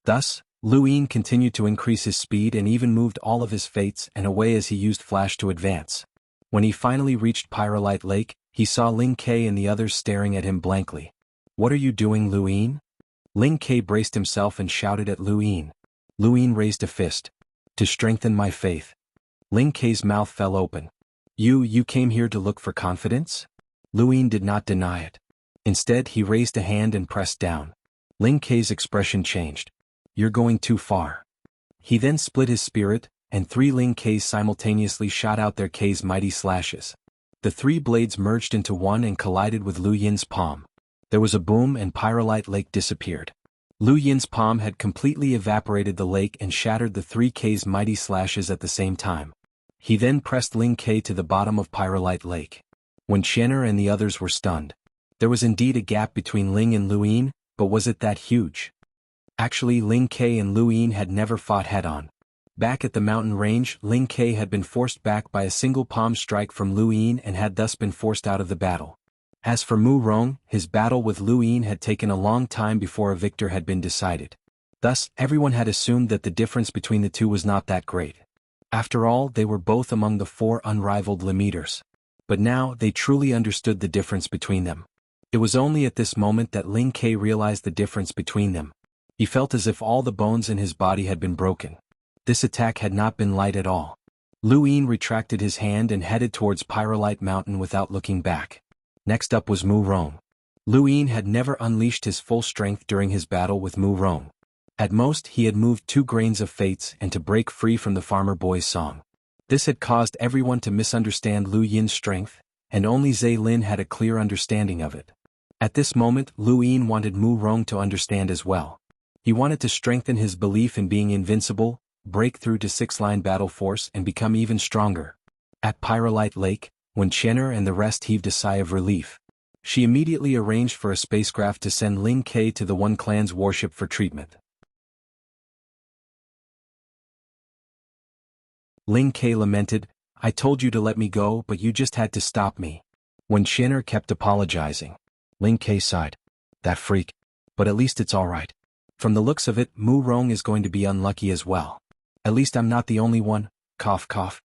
Thus, Lu Yin continued to increase his speed and even moved all of his fates and away as he used flash to advance. When he finally reached Pyrolite Lake, he saw Lin Ke and the others staring at him blankly. What are you doing, Lu Yin? Lin Ke braced himself and shouted at Lu Yin. Lu Yin raised a fist. To strengthen my faith. Lin Ke's mouth fell open. You came here to look for confidence? Lu Yin did not deny it. Instead, he raised a hand and pressed down. Lin Ke's expression changed. You're going too far. He then split his spirit, and 3 Lin Kes simultaneously shot out their K's mighty slashes. The 3 blades merged into one and collided with Lu Yin's palm. There was a boom and Pyrolite Lake disappeared. Lu Yin's palm had completely evaporated the lake and shattered the 3K's mighty slashes at the same time. He then pressed Ling K to the bottom of Pyrolite Lake. When Qian'er and the others were stunned. There was indeed a gap between Ling and Lu Yin, but was it that huge? Actually, Ling K and Lu Yin had never fought head-on. Back at the mountain range, Ling K had been forced back by a single palm strike from Lu Yin and had thus been forced out of the battle. As for Mu Rong, his battle with Lu Yin had taken a long time before a victor had been decided. Thus, everyone had assumed that the difference between the two was not that great. After all, they were both among the 4 unrivaled Lemeters. But now, they truly understood the difference between them. It was only at this moment that Ling K realized the difference between them. He felt as if all the bones in his body had been broken. This attack had not been light at all. Lu Yin retracted his hand and headed towards Pyrolite Mountain without looking back. Next up was Mu Rong. Lu Yin had never unleashed his full strength during his battle with Mu Rong. At most, he had moved 2 grains of fates and to break free from the farmer boy's song. This had caused everyone to misunderstand Lu Yin's strength, and only Zhe Lin had a clear understanding of it. At this moment, Lu Yin wanted Mu Rong to understand as well. He wanted to strengthen his belief in being invincible, break through to 6-line battle force and become even stronger. At Pyrolite Lake, when Qian'er and the rest heaved a sigh of relief, she immediately arranged for a spacecraft to send Ling K to the One Clan's warship for treatment. Ling K lamented, "I told you to let me go, but you just had to stop me." When Qian'er kept apologizing, Ling K sighed. "That freak. But at least it's alright. From the looks of it, Mu Rong is going to be unlucky as well. At least I'm not the only one, cough cough."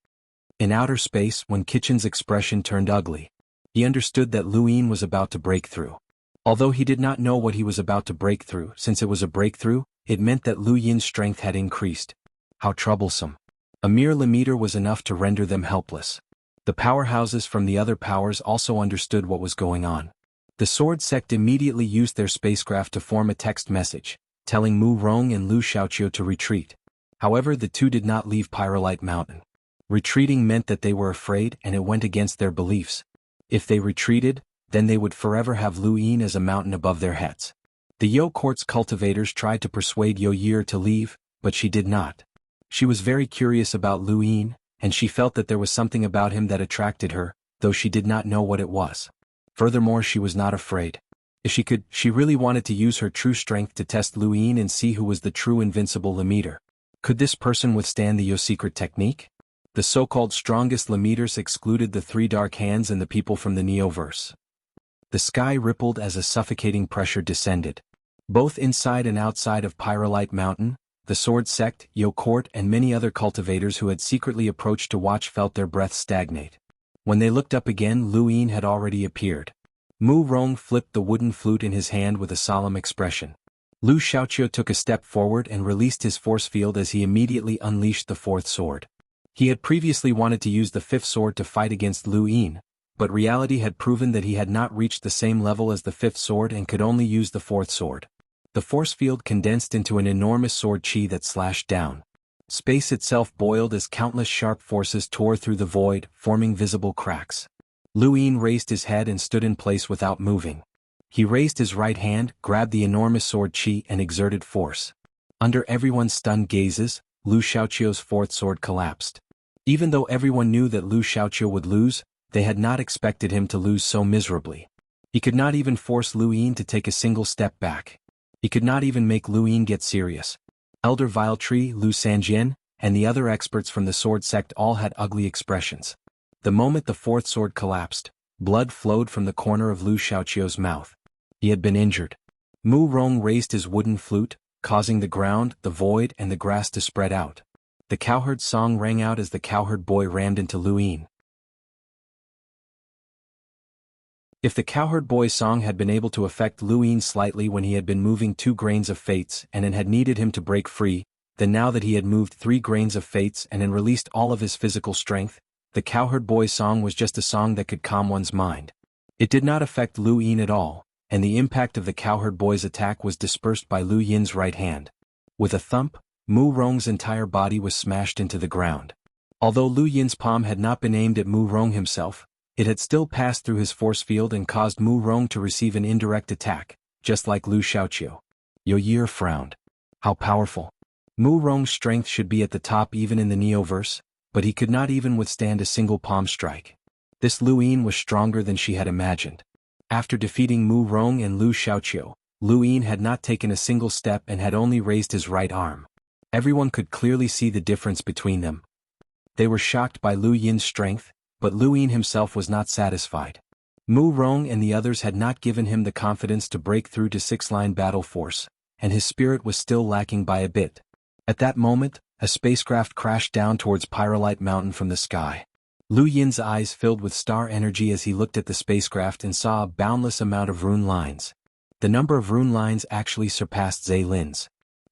In outer space, when Kitchen's expression turned ugly, he understood that Lu Yin was about to break through. Although he did not know what he was about to break through, since it was a breakthrough, it meant that Lu Yin's strength had increased. How troublesome. A mere Lemeter was enough to render them helpless. The powerhouses from the other powers also understood what was going on. The Sword Sect immediately used their spacecraft to form a text message, telling Mu Rong and Lu Xiaoqiu to retreat. However, the two did not leave Pyrolite Mountain. Retreating meant that they were afraid and it went against their beliefs. If they retreated, then they would forever have Lu Yin as a mountain above their heads. The Yo Court's cultivators tried to persuade Yo Yir to leave, but she did not. She was very curious about Lu Yin, and she felt that there was something about him that attracted her, though she did not know what it was. Furthermore, she was not afraid. If she could, she really wanted to use her true strength to test Lu Yin and see who was the true invincible Lemeter. Could this person withstand the Yo secret technique? The so-called strongest Lemeters excluded the 3 dark hands and the people from the Neoverse. The sky rippled as a suffocating pressure descended. Both inside and outside of Pyrolite Mountain, the Sword Sect, Yo Court and many other cultivators who had secretly approached to watch felt their breath stagnate. When they looked up again, Lu Yin had already appeared. Mu Rong flipped the wooden flute in his hand with a solemn expression. Lu Xiaoqiu took a step forward and released his force field as he immediately unleashed the 4th sword. He had previously wanted to use the 5th sword to fight against Lu Yin, but reality had proven that he had not reached the same level as the 5th sword and could only use the 4th sword. The force field condensed into an enormous sword chi that slashed down. Space itself boiled as countless sharp forces tore through the void, forming visible cracks. Lu Yin raised his head and stood in place without moving. He raised his right hand, grabbed the enormous sword chi and exerted force. Under everyone's stunned gazes, Lu Xiaoqiu's 4th sword collapsed. Even though everyone knew that Lu Xiaoqiu would lose, they had not expected him to lose so miserably. He could not even force Lu Yin to take a single step back. He could not even make Lu Yin get serious. Elder Viletree, Lu Sanjian, and the other experts from the Sword Sect all had ugly expressions. The moment the 4th sword collapsed, blood flowed from the corner of Lu Xiaoqiu's mouth. He had been injured. Mu Rong raised his wooden flute, causing the ground, the void and the grass to spread out. The cowherd's song rang out as the cowherd boy rammed into Lu Yin. If the cowherd boy's song had been able to affect Lu Yin slightly when he had been moving 2 grains of fates and it had needed him to break free, then now that he had moved 3 grains of fates and then released all of his physical strength, the cowherd boy's song was just a song that could calm one's mind. It did not affect Lu Yin at all, and the impact of the cowherd boy's attack was dispersed by Lu Yin's right hand. With a thump, Mu Rong's entire body was smashed into the ground. Although Lu Yin's palm had not been aimed at Mu Rong himself, it had still passed through his force field and caused Mu Rong to receive an indirect attack, just like Lu Xiaoqiu. Yoye frowned. How powerful. Mu Rong's strength should be at the top even in the Neoverse, but he could not even withstand a single palm strike. This Lu Yin was stronger than she had imagined. After defeating Mu Rong and Lu Xiaoqiu, Lu Yin had not taken a single step and had only raised his right arm. Everyone could clearly see the difference between them. They were shocked by Lu Yin's strength, but Lu Yin himself was not satisfied. Mu Rong and the others had not given him the confidence to break through to six-line battle force, and his spirit was still lacking by a bit. At that moment, a spacecraft crashed down towards Pyrolite Mountain from the sky. Lu Yin's eyes filled with star energy as he looked at the spacecraft and saw a boundless amount of rune lines. The number of rune lines actually surpassed Zhe Lin's.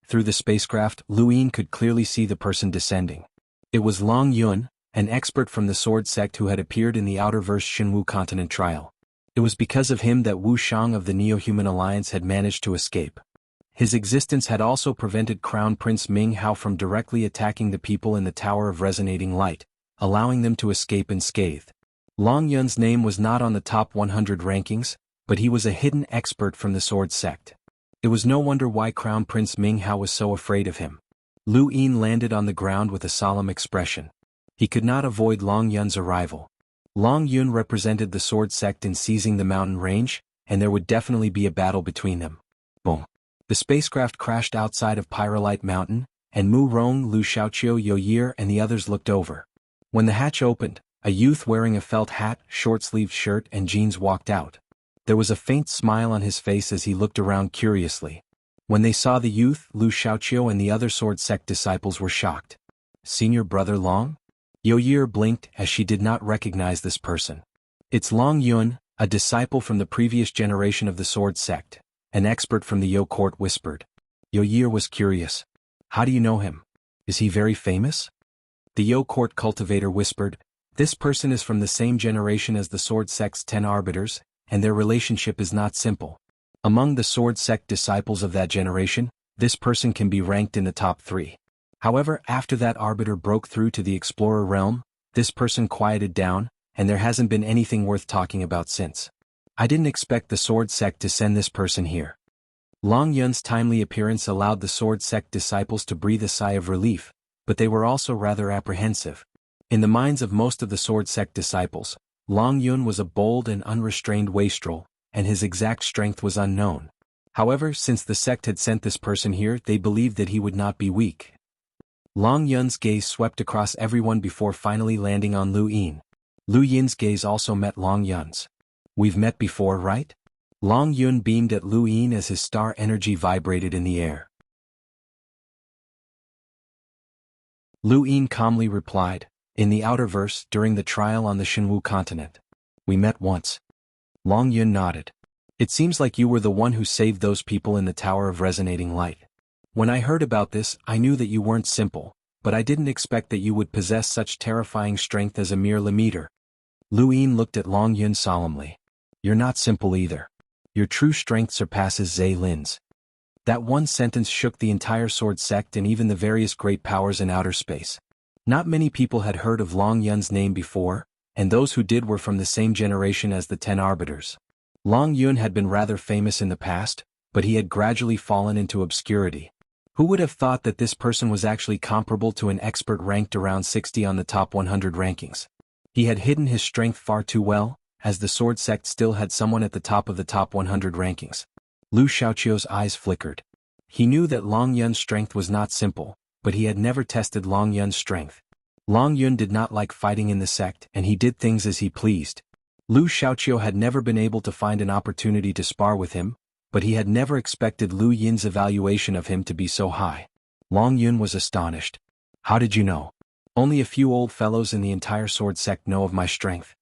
Through the spacecraft, Lu Yin could clearly see the person descending. It was Long Yun, an expert from the sword sect who had appeared in the Outerverse Shinwu Continent trial. It was because of him that Wu Shang of the Neo-Human Alliance had managed to escape. His existence had also prevented Crown Prince Ming Hao from directly attacking the people in the Tower of Resonating Light, allowing them to escape unscathed. Long Yun's name was not on the top 100 rankings, but he was a hidden expert from the sword sect. It was no wonder why Crown Prince Ming Hao was so afraid of him. Lu Yin landed on the ground with a solemn expression. He could not avoid Long Yun's arrival. Long Yun represented the sword sect in seizing the mountain range, and there would definitely be a battle between them. Boom. The spacecraft crashed outside of Pyrolite Mountain, and Mu Rong, Lu Xiaoqiu, Yoye and the others looked over. When the hatch opened, a youth wearing a felt hat, short-sleeved shirt and jeans walked out. There was a faint smile on his face as he looked around curiously. When they saw the youth, Lu Xiaoqiu and the other sword sect disciples were shocked. Senior Brother Long? Yoye blinked as she did not recognize this person. It's Long Yun, a disciple from the previous generation of the sword sect. An expert from the Yo court whispered. Yoye was curious. How do you know him? Is he very famous? The Yo court cultivator whispered. This person is from the same generation as the sword sect's 10 arbiters, and their relationship is not simple. Among the sword sect disciples of that generation, this person can be ranked in the top 3. However, after that arbiter broke through to the explorer realm, this person quieted down, and there hasn't been anything worth talking about since. I didn't expect the sword sect to send this person here. Long Yun's timely appearance allowed the sword sect disciples to breathe a sigh of relief, but they were also rather apprehensive. In the minds of most of the sword sect disciples, Long Yun was a bold and unrestrained wastrel, and his exact strength was unknown. However, since the sect had sent this person here, they believed that he would not be weak. Long Yun's gaze swept across everyone before finally landing on Lu Yin. Lu Yin's gaze also met Long Yun's. We've met before, right? Long Yun beamed at Lu Yin as his star energy vibrated in the air. Lu Yin calmly replied, in the Outerverse during the trial on the Shinwu continent. We met once. Long Yun nodded. It seems like you were the one who saved those people in the Tower of Resonating Light. When I heard about this, I knew that you weren't simple, but I didn't expect that you would possess such terrifying strength as a mere Lemeter. Lu Yin looked at Long Yun solemnly. You're not simple either. Your true strength surpasses Zhe Lin's. That one sentence shook the entire sword sect and even the various great powers in outer space. Not many people had heard of Long Yun's name before, and those who did were from the same generation as the 10 arbiters. Long Yun had been rather famous in the past, but he had gradually fallen into obscurity. Who would have thought that this person was actually comparable to an expert ranked around 60 on the top 100 rankings? He had hidden his strength far too well, as the sword sect still had someone at the top of the top 100 rankings. Lu Xiaoqiu's eyes flickered. He knew that Long Yun's strength was not simple, but he had never tested Long Yun's strength. Long Yun did not like fighting in the sect, and he did things as he pleased. Lu Xiaoqiu had never been able to find an opportunity to spar with him, but he had never expected Lu Yin's evaluation of him to be so high. Long Yun was astonished. How did you know? Only a few old fellows in the entire sword sect know of my strength.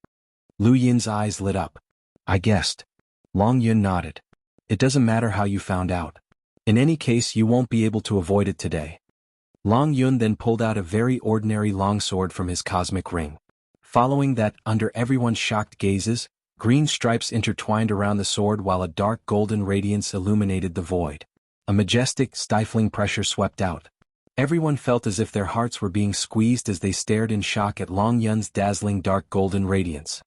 Lu Yin's eyes lit up. I guessed. Long Yun nodded. It doesn't matter how you found out. In any case, you won't be able to avoid it today. Long Yun then pulled out a very ordinary longsword from his cosmic ring. Following that, under everyone's shocked gazes, green stripes intertwined around the sword while a dark golden radiance illuminated the void. A majestic, stifling pressure swept out. Everyone felt as if their hearts were being squeezed as they stared in shock at Long Yun's dazzling dark golden radiance.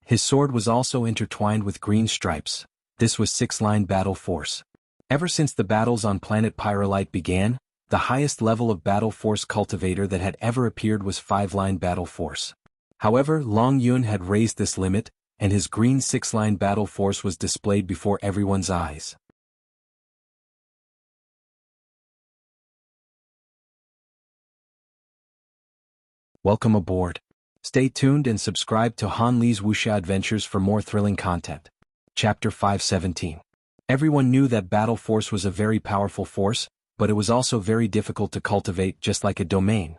His sword was also intertwined with green stripes. This was 6-line battle force. Ever since the battles on planet Pyrolite began, the highest level of battle force cultivator that had ever appeared was 5-line battle force. However, Long Yun had raised this limit, and his green 6-line battle force was displayed before everyone's eyes. Welcome aboard. Stay tuned and subscribe to Han Li's Wuxia Adventures for more thrilling content. Chapter 517. Everyone knew that battle force was a very powerful force, but it was also very difficult to cultivate, just like a domain.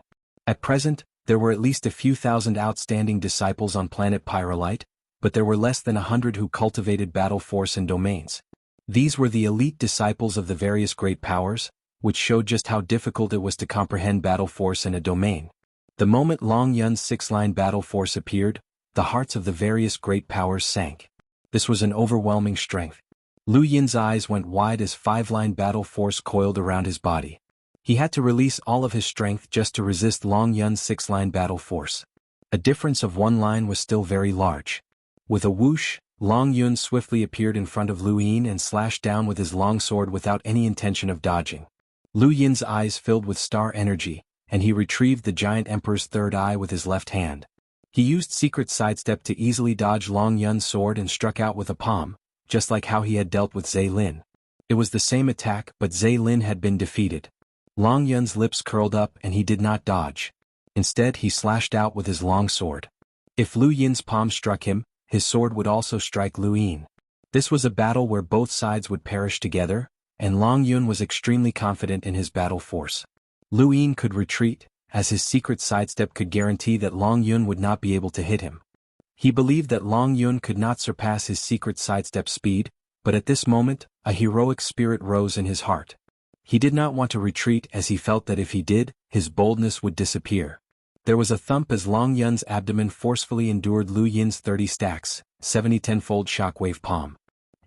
At present, there were at least a few thousand outstanding disciples on planet Pyrolite, but there were less than 100 who cultivated battle force and domains. These were the elite disciples of the various great powers, which showed just how difficult it was to comprehend battle force and a domain. The moment Long Yun's 6-line battle force appeared, the hearts of the various great powers sank. This was an overwhelming strength. Lu Yin's eyes went wide as 5-line battle force coiled around his body. He had to release all of his strength just to resist Long Yun's 6-line battle force. A difference of 1 line was still very large. With a whoosh, Long Yun swiftly appeared in front of Lu Yin and slashed down with his long sword without any intention of dodging. Lu Yin's eyes filled with star energy, and he retrieved the giant emperor's third eye with his left hand. He used secret sidestep to easily dodge Long Yun's sword and struck out with a palm, just like how he had dealt with Zhe Lin. It was the same attack, but Zhe Lin had been defeated. Long Yun's lips curled up and he did not dodge. Instead, he slashed out with his long sword. If Lu Yin's palm struck him, his sword would also strike Lu Yin. This was a battle where both sides would perish together, and Long Yun was extremely confident in his battle force. Lu Yin could retreat, as his secret sidestep could guarantee that Long Yun would not be able to hit him. He believed that Long Yun could not surpass his secret sidestep speed, but at this moment, a heroic spirit rose in his heart. He did not want to retreat as he felt that if he did, his boldness would disappear. There was a thump as Long Yun's abdomen forcefully endured Lu Yin's 30 stacks, 70 tenfold shockwave palm.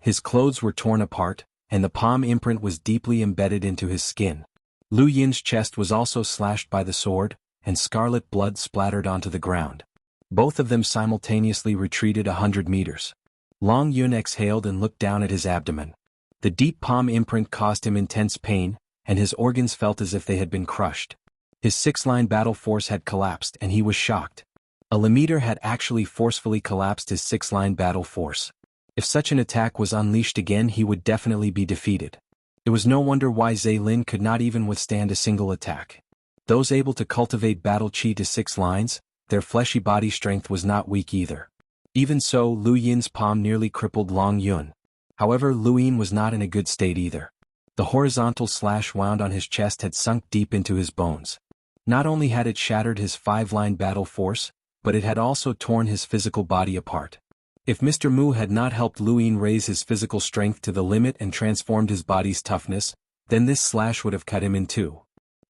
His clothes were torn apart, and the palm imprint was deeply embedded into his skin. Lu Yin's chest was also slashed by the sword, and scarlet blood splattered onto the ground. Both of them simultaneously retreated 100 meters. Long Yun exhaled and looked down at his abdomen. The deep palm imprint caused him intense pain, and his organs felt as if they had been crushed. His 6-line battle force had collapsed and he was shocked. A Lemmeter had actually forcefully collapsed his 6-line battle force. If such an attack was unleashed again, he would definitely be defeated. It was no wonder why Zhe Lin could not even withstand a single attack. Those able to cultivate battle chi to 6 lines, their fleshy body strength was not weak either. Even so, Lu Yin's palm nearly crippled Long Yun. However, Lu Yin was not in a good state either. The horizontal slash wound on his chest had sunk deep into his bones. Not only had it shattered his 5-line battle force, but it had also torn his physical body apart. If Mr. Mu had not helped Lu Yin raise his physical strength to the limit and transformed his body's toughness, then this slash would have cut him in two.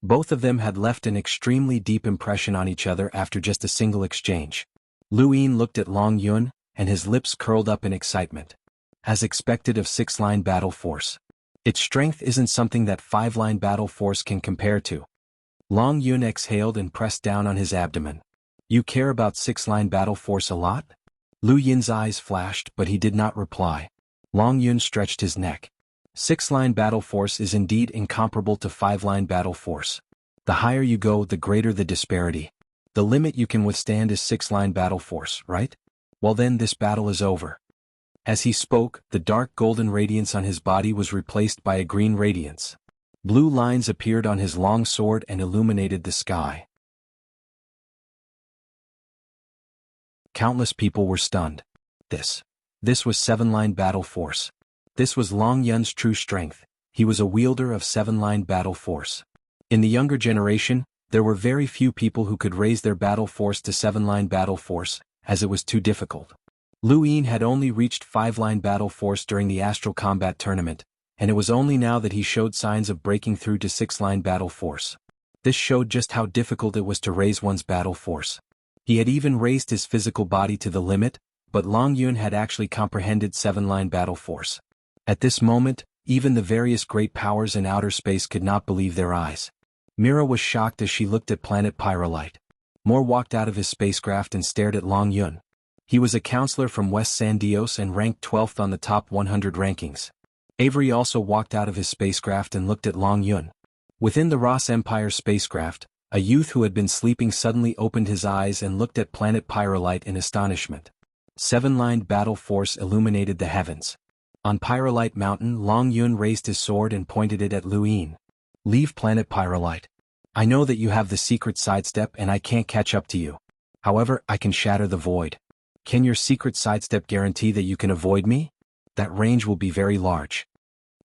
Both of them had left an extremely deep impression on each other after just a single exchange. Lu Yin looked at Long Yun, and his lips curled up in excitement. As expected of 6-line battle force. Its strength isn't something that 5-line battle force can compare to. Long Yun exhaled and pressed down on his abdomen. You care about 6-line battle force a lot? Lu Yin's eyes flashed, but he did not reply. Long Yun stretched his neck. 6-line battle force is indeed incomparable to 5-line battle force. The higher you go, the greater the disparity. The limit you can withstand is 6-line battle force, right? Well then, this battle is over. As he spoke, the dark golden radiance on his body was replaced by a green radiance. Blue lines appeared on his long sword and illuminated the sky. Countless people were stunned. This was 7-line battle force. This was Long Yun's true strength. He was a wielder of 7-line battle force. In the younger generation, there were very few people who could raise their battle force to 7-line battle force, as it was too difficult. Lu Yin had only reached 5-line battle force during the Astral combat tournament, and it was only now that he showed signs of breaking through to 6-line battle force. This showed just how difficult it was to raise one's battle force. He had even raised his physical body to the limit, but Long Yun had actually comprehended 7-line battle force. At this moment, even the various great powers in outer space could not believe their eyes. Mira was shocked as she looked at planet Pyrolite. Moore walked out of his spacecraft and stared at Long Yun. He was a counselor from West San Dios and ranked 12th on the top 100 rankings. Avery also walked out of his spacecraft and looked at Long Yun. Within the Ross Empire spacecraft, a youth who had been sleeping suddenly opened his eyes and looked at planet Pyrolite in astonishment. Seven-lined battle force illuminated the heavens. On Pyrolite Mountain, Long Yun raised his sword and pointed it at Lu Yin. Leave planet Pyrolite. I know that you have the secret sidestep and I can't catch up to you. However, I can shatter the void. Can your secret sidestep guarantee that you can avoid me? That range will be very large.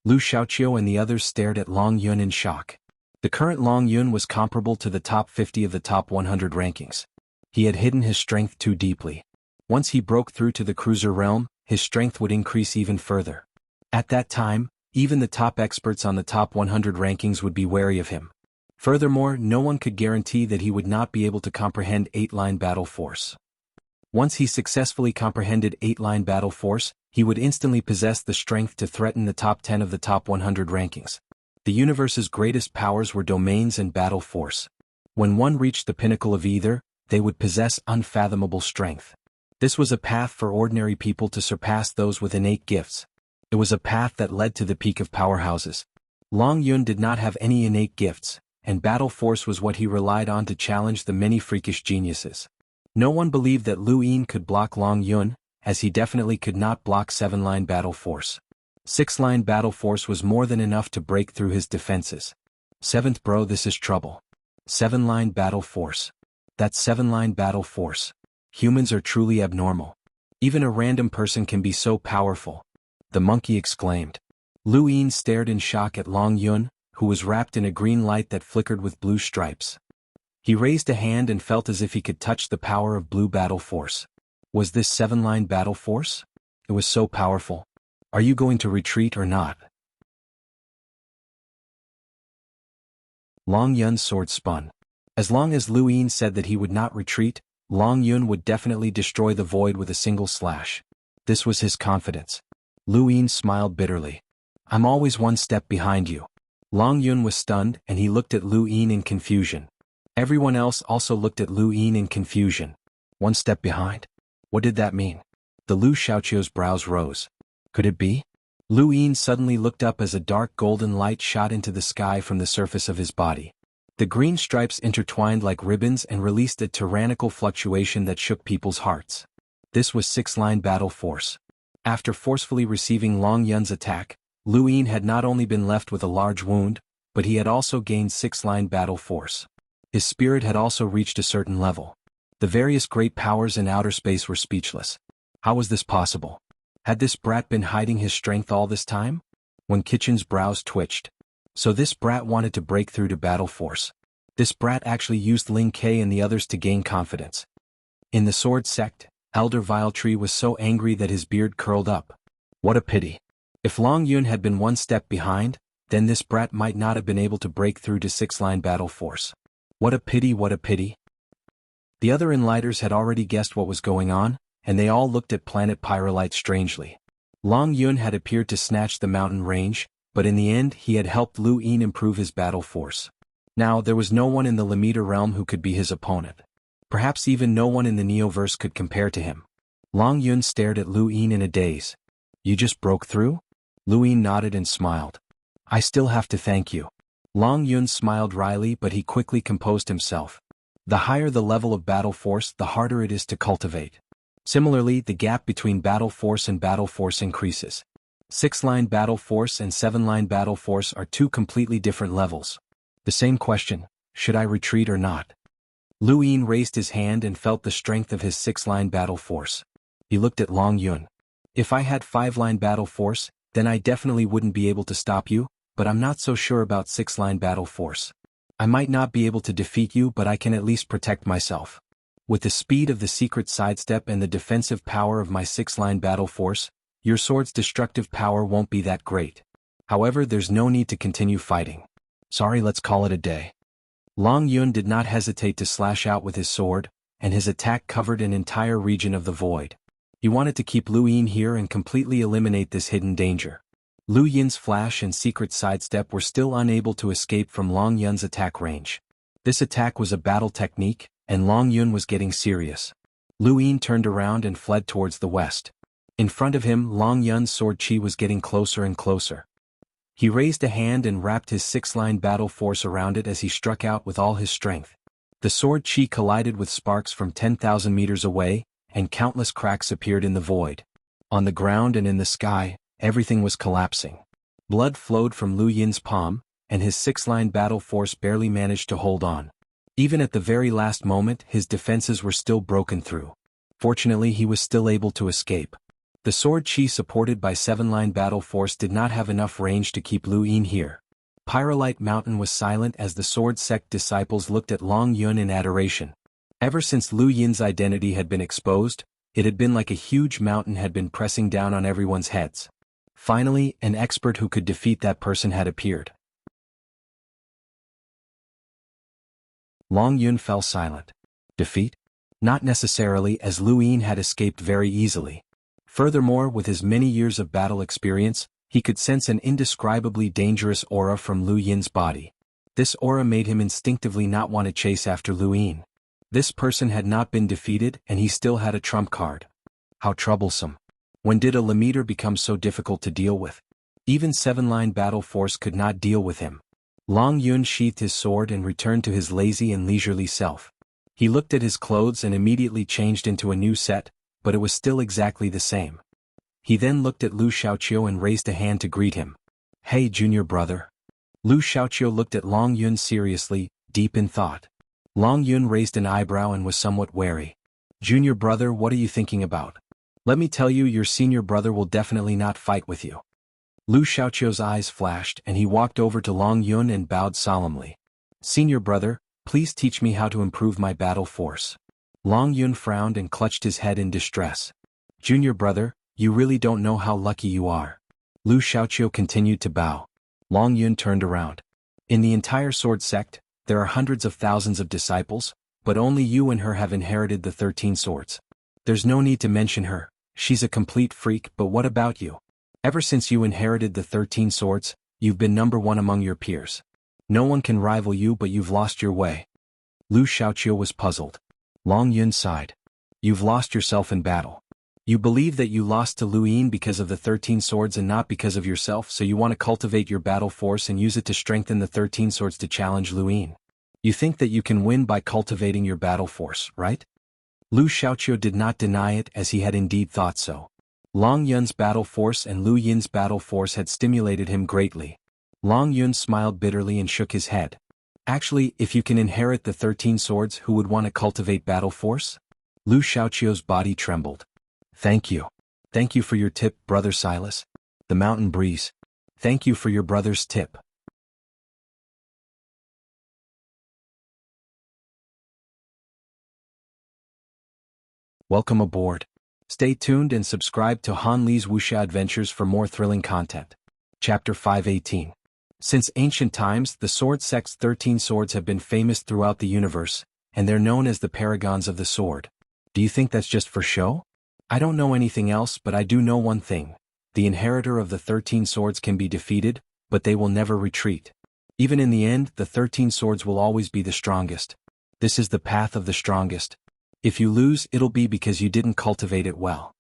Lu Xiaoqiu and the others stared at Long Yun in shock. The current Long Yun was comparable to the top 50 of the top 100 rankings. He had hidden his strength too deeply. Once he broke through to the cruiser realm, his strength would increase even further. At that time, even the top experts on the top 100 rankings would be wary of him. Furthermore, no one could guarantee that he would not be able to comprehend 8-line battle force. Once he successfully comprehended 8-line battle force, he would instantly possess the strength to threaten the top 10 of the top 100 rankings. The universe's greatest powers were domains and battle force. When one reached the pinnacle of either, they would possess unfathomable strength. This was a path for ordinary people to surpass those with innate gifts. It was a path that led to the peak of powerhouses. Long Yun did not have any innate gifts, and battle force was what he relied on to challenge the many freakish geniuses. No one believed that Lu Yin could block Long Yun, as he definitely could not block 7-line battle force. 6-line battle force was more than enough to break through his defenses. 7th bro, this is trouble. 7-line battle force. That's 7-line battle force. Humans are truly abnormal. Even a random person can be so powerful. The monkey exclaimed. Lu Yin stared in shock at Long Yun, who was wrapped in a green light that flickered with blue stripes. He raised a hand and felt as if he could touch the power of blue battle force. Was this 7-line battle force? It was so powerful. Are you going to retreat or not? Long Yun's sword spun. As long as Lu Yin said that he would not retreat, Long Yun would definitely destroy the void with a single slash. This was his confidence. Lu Yin smiled bitterly. I'm always one step behind you. Long Yun was stunned and he looked at Lu Yin in confusion. Everyone else also looked at Lu Yin in confusion. One step behind? What did that mean? The Lu Xiaoqiu's brows rose. Could it be? Lu Yin suddenly looked up as a dark golden light shot into the sky from the surface of his body. The green stripes intertwined like ribbons and released a tyrannical fluctuation that shook people's hearts. This was 6-line battle force. After forcefully receiving Long Yun's attack, Lu Yin had not only been left with a large wound, but he had also gained 6-line battle force. His spirit had also reached a certain level. The various great powers in outer space were speechless. How was this possible? Had this brat been hiding his strength all this time? When Kitchen's brows twitched. So this brat wanted to break through to battle force. This brat actually used Ling Kai and the others to gain confidence. In the Sword Sect, Elder Viletree was so angry that his beard curled up. What a pity. If Long Yun had been one step behind, then this brat might not have been able to break through to 6-line battle force. What a pity, what a pity. The other Enlighters had already guessed what was going on, and they all looked at planet Pyrolite strangely. Long Yun had appeared to snatch the mountain range, but in the end he had helped Lu Yin improve his battle force. Now there was no one in the Lamita realm who could be his opponent. Perhaps even no one in the Neoverse could compare to him. Long Yun stared at Lu Yin in a daze. You just broke through? Lu Yin nodded and smiled. I still have to thank you. Long Yun smiled wryly, but he quickly composed himself. The higher the level of battle force, the harder it is to cultivate. Similarly, the gap between battle force and battle force increases. 6-line battle force and 7-line battle force are two completely different levels. The same question, should I retreat or not? Lu Yin raised his hand and felt the strength of his 6-line battle force. He looked at Long Yun. If I had 5-line battle force, then I definitely wouldn't be able to stop you, but I'm not so sure about 6-line battle force. I might not be able to defeat you, but I can at least protect myself. With the speed of the secret sidestep and the defensive power of my 6-line battle force, your sword's destructive power won't be that great. However, there's no need to continue fighting. Sorry, let's call it a day. Long Yun did not hesitate to slash out with his sword, and his attack covered an entire region of the void. He wanted to keep Lu Yin here and completely eliminate this hidden danger. Lu Yin's flash and secret sidestep were still unable to escape from Long Yun's attack range. This attack was a battle technique, and Long Yun was getting serious. Lu Yin turned around and fled towards the west. In front of him, Long Yun's sword chi was getting closer and closer. He raised a hand and wrapped his six-line battle force around it as he struck out with all his strength. The sword chi collided with sparks from 10,000 meters away, and countless cracks appeared in the void. On the ground and in the sky, everything was collapsing. Blood flowed from Lu Yin's palm, and his six-line battle force barely managed to hold on. Even at the very last moment, his defenses were still broken through. Fortunately, he was still able to escape. The sword chi supported by seven-line battle force did not have enough range to keep Lu Yin here. Pyrolite Mountain was silent as the sword sect disciples looked at Long Yun in adoration. Ever since Lu Yin's identity had been exposed, it had been like a huge mountain had been pressing down on everyone's heads. Finally, an expert who could defeat that person had appeared. Long Yun fell silent. Defeat? Not necessarily, as Lu Yin had escaped very easily. Furthermore, with his many years of battle experience, he could sense an indescribably dangerous aura from Lu Yin's body. This aura made him instinctively not want to chase after Lu Yin. This person had not been defeated and he still had a trump card. How troublesome. When did a Lemaitre become so difficult to deal with? Even seven-line battle force could not deal with him. Long Yun sheathed his sword and returned to his lazy and leisurely self. He looked at his clothes and immediately changed into a new set, but it was still exactly the same. He then looked at Lu Xiaoqiu and raised a hand to greet him. "Hey, junior brother." Lu Xiaoqiu looked at Long Yun seriously, deep in thought. Long Yun raised an eyebrow and was somewhat wary. "Junior brother, what are you thinking about? Let me tell you, your senior brother will definitely not fight with you." Lu Xiaoqiu's eyes flashed and he walked over to Long Yun and bowed solemnly. "Senior brother, please teach me how to improve my battle force." Long Yun frowned and clutched his head in distress. "Junior brother, you really don't know how lucky you are." Lu Xiaoqiu continued to bow. Long Yun turned around. "In the entire sword sect, there are hundreds of thousands of disciples, but only you and her have inherited the 13 swords. There's no need to mention her, she's a complete freak, but what about you? Ever since you inherited the 13 swords, you've been number one among your peers. No one can rival you, but you've lost your way." Lu Xiaoqiu was puzzled. Long Yun sighed. "You've lost yourself in battle. You believe that you lost to Lu Yin because of the 13 swords and not because of yourself, so you want to cultivate your battle force and use it to strengthen the 13 swords to challenge Lu Yin. You think that you can win by cultivating your battle force, right?" Lu Xiaoqiu did not deny it, as he had indeed thought so. Long Yun's battle force and Lu Yin's battle force had stimulated him greatly. Long Yun smiled bitterly and shook his head. "Actually, if you can inherit the 13 swords, who would want to cultivate battle force?" Lu Xiaoqiu's body trembled. "Thank you. Thank you for your tip, Brother Silas. The mountain breeze. Thank you for your brother's tip." Welcome aboard. Stay tuned and subscribe to Han Li's Wuxia Adventures for more thrilling content. Chapter 518. Since ancient times, the sword sect's 13 swords have been famous throughout the universe, and they're known as the paragons of the sword. Do you think that's just for show? I don't know anything else, but I do know one thing. The inheritor of the 13 swords can be defeated, but they will never retreat. Even in the end, the 13 swords will always be the strongest. This is the path of the strongest. If you lose, it'll be because you didn't cultivate it well.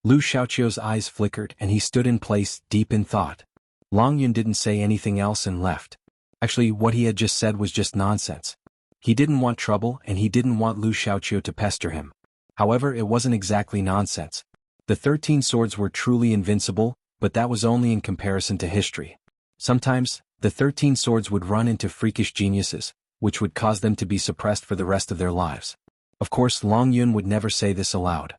Lu Xiaoqiu's eyes flickered and he stood in place, deep in thought. Long Yun didn't say anything else and left. Actually, what he had just said was just nonsense. He didn't want trouble and he didn't want Lu Xiaoqiu to pester him. However, it wasn't exactly nonsense. The 13 swords were truly invincible, but that was only in comparison to history. Sometimes, the 13 swords would run into freakish geniuses, which would cause them to be suppressed for the rest of their lives. Of course, Long Yun would never say this aloud.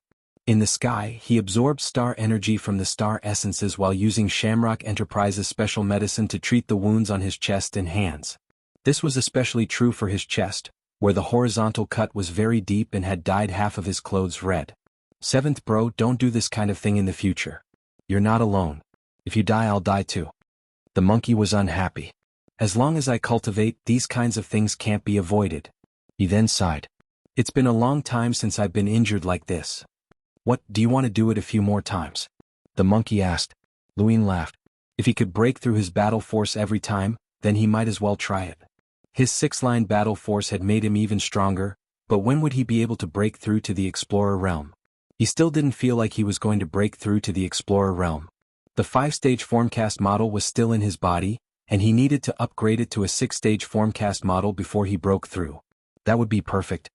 In the sky, he absorbed star energy from the star essences while using Shamrock Enterprises' special medicine to treat the wounds on his chest and hands. This was especially true for his chest, where the horizontal cut was very deep and had dyed half of his clothes red. "Seventh bro, don't do this kind of thing in the future. You're not alone. If you die, I'll die too." The monkey was unhappy. "As long as I cultivate, these kinds of things can't be avoided." He then sighed. "It's been a long time since I've been injured like this." "What, do you want to do it a few more times?" the monkey asked. Lu Yin laughed. If he could break through his battle force every time, then he might as well try it. His six-line battle force had made him even stronger, but when would he be able to break through to the explorer realm? He still didn't feel like he was going to break through to the explorer realm. The 5-stage formcast model was still in his body, and he needed to upgrade it to a 6-stage formcast model before he broke through. That would be perfect.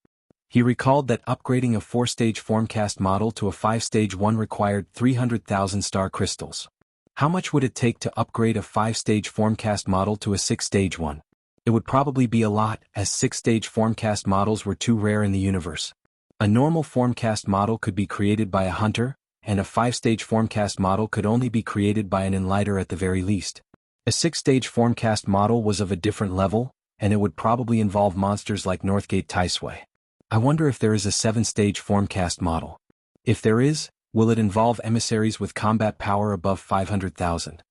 He recalled that upgrading a 4-stage formcast model to a 5-stage one required 300,000 star crystals. How much would it take to upgrade a 5-stage formcast model to a 6-stage one? It would probably be a lot, as 6-stage formcast models were too rare in the universe. A normal formcast model could be created by a hunter, and a 5-stage formcast model could only be created by an enlighter at the very least. A 6-stage formcast model was of a different level, and it would probably involve monsters like Northgate Taisway. I wonder if there is a 7-stage formcast model. If there is, will it involve emissaries with combat power above 500,000?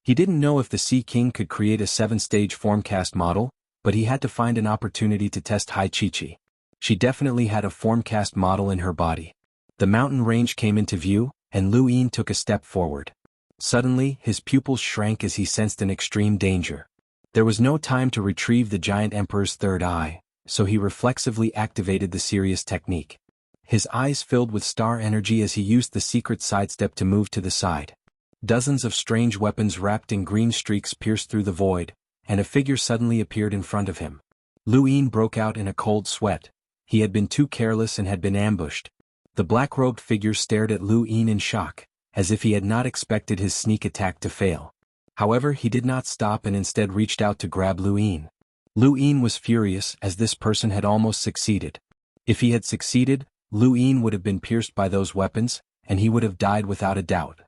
He didn't know if the Sea King could create a 7-stage formcast model, but he had to find an opportunity to test Hai Chi-Chi. She definitely had a formcast model in her body. The mountain range came into view, and Lu Yin took a step forward. Suddenly, his pupils shrank as he sensed an extreme danger. There was no time to retrieve the giant emperor's third eye, so he reflexively activated the Sirius technique. His eyes filled with star energy as he used the secret sidestep to move to the side. Dozens of strange weapons wrapped in green streaks pierced through the void, and a figure suddenly appeared in front of him. Lu Yin broke out in a cold sweat. He had been too careless and had been ambushed. The black-robed figure stared at Lu Yin in shock, as if he had not expected his sneak attack to fail. However, he did not stop and instead reached out to grab Lu Yin. Lu Yin was furious as this person had almost succeeded. If he had succeeded, Lu Yin would have been pierced by those weapons, and he would have died without a doubt.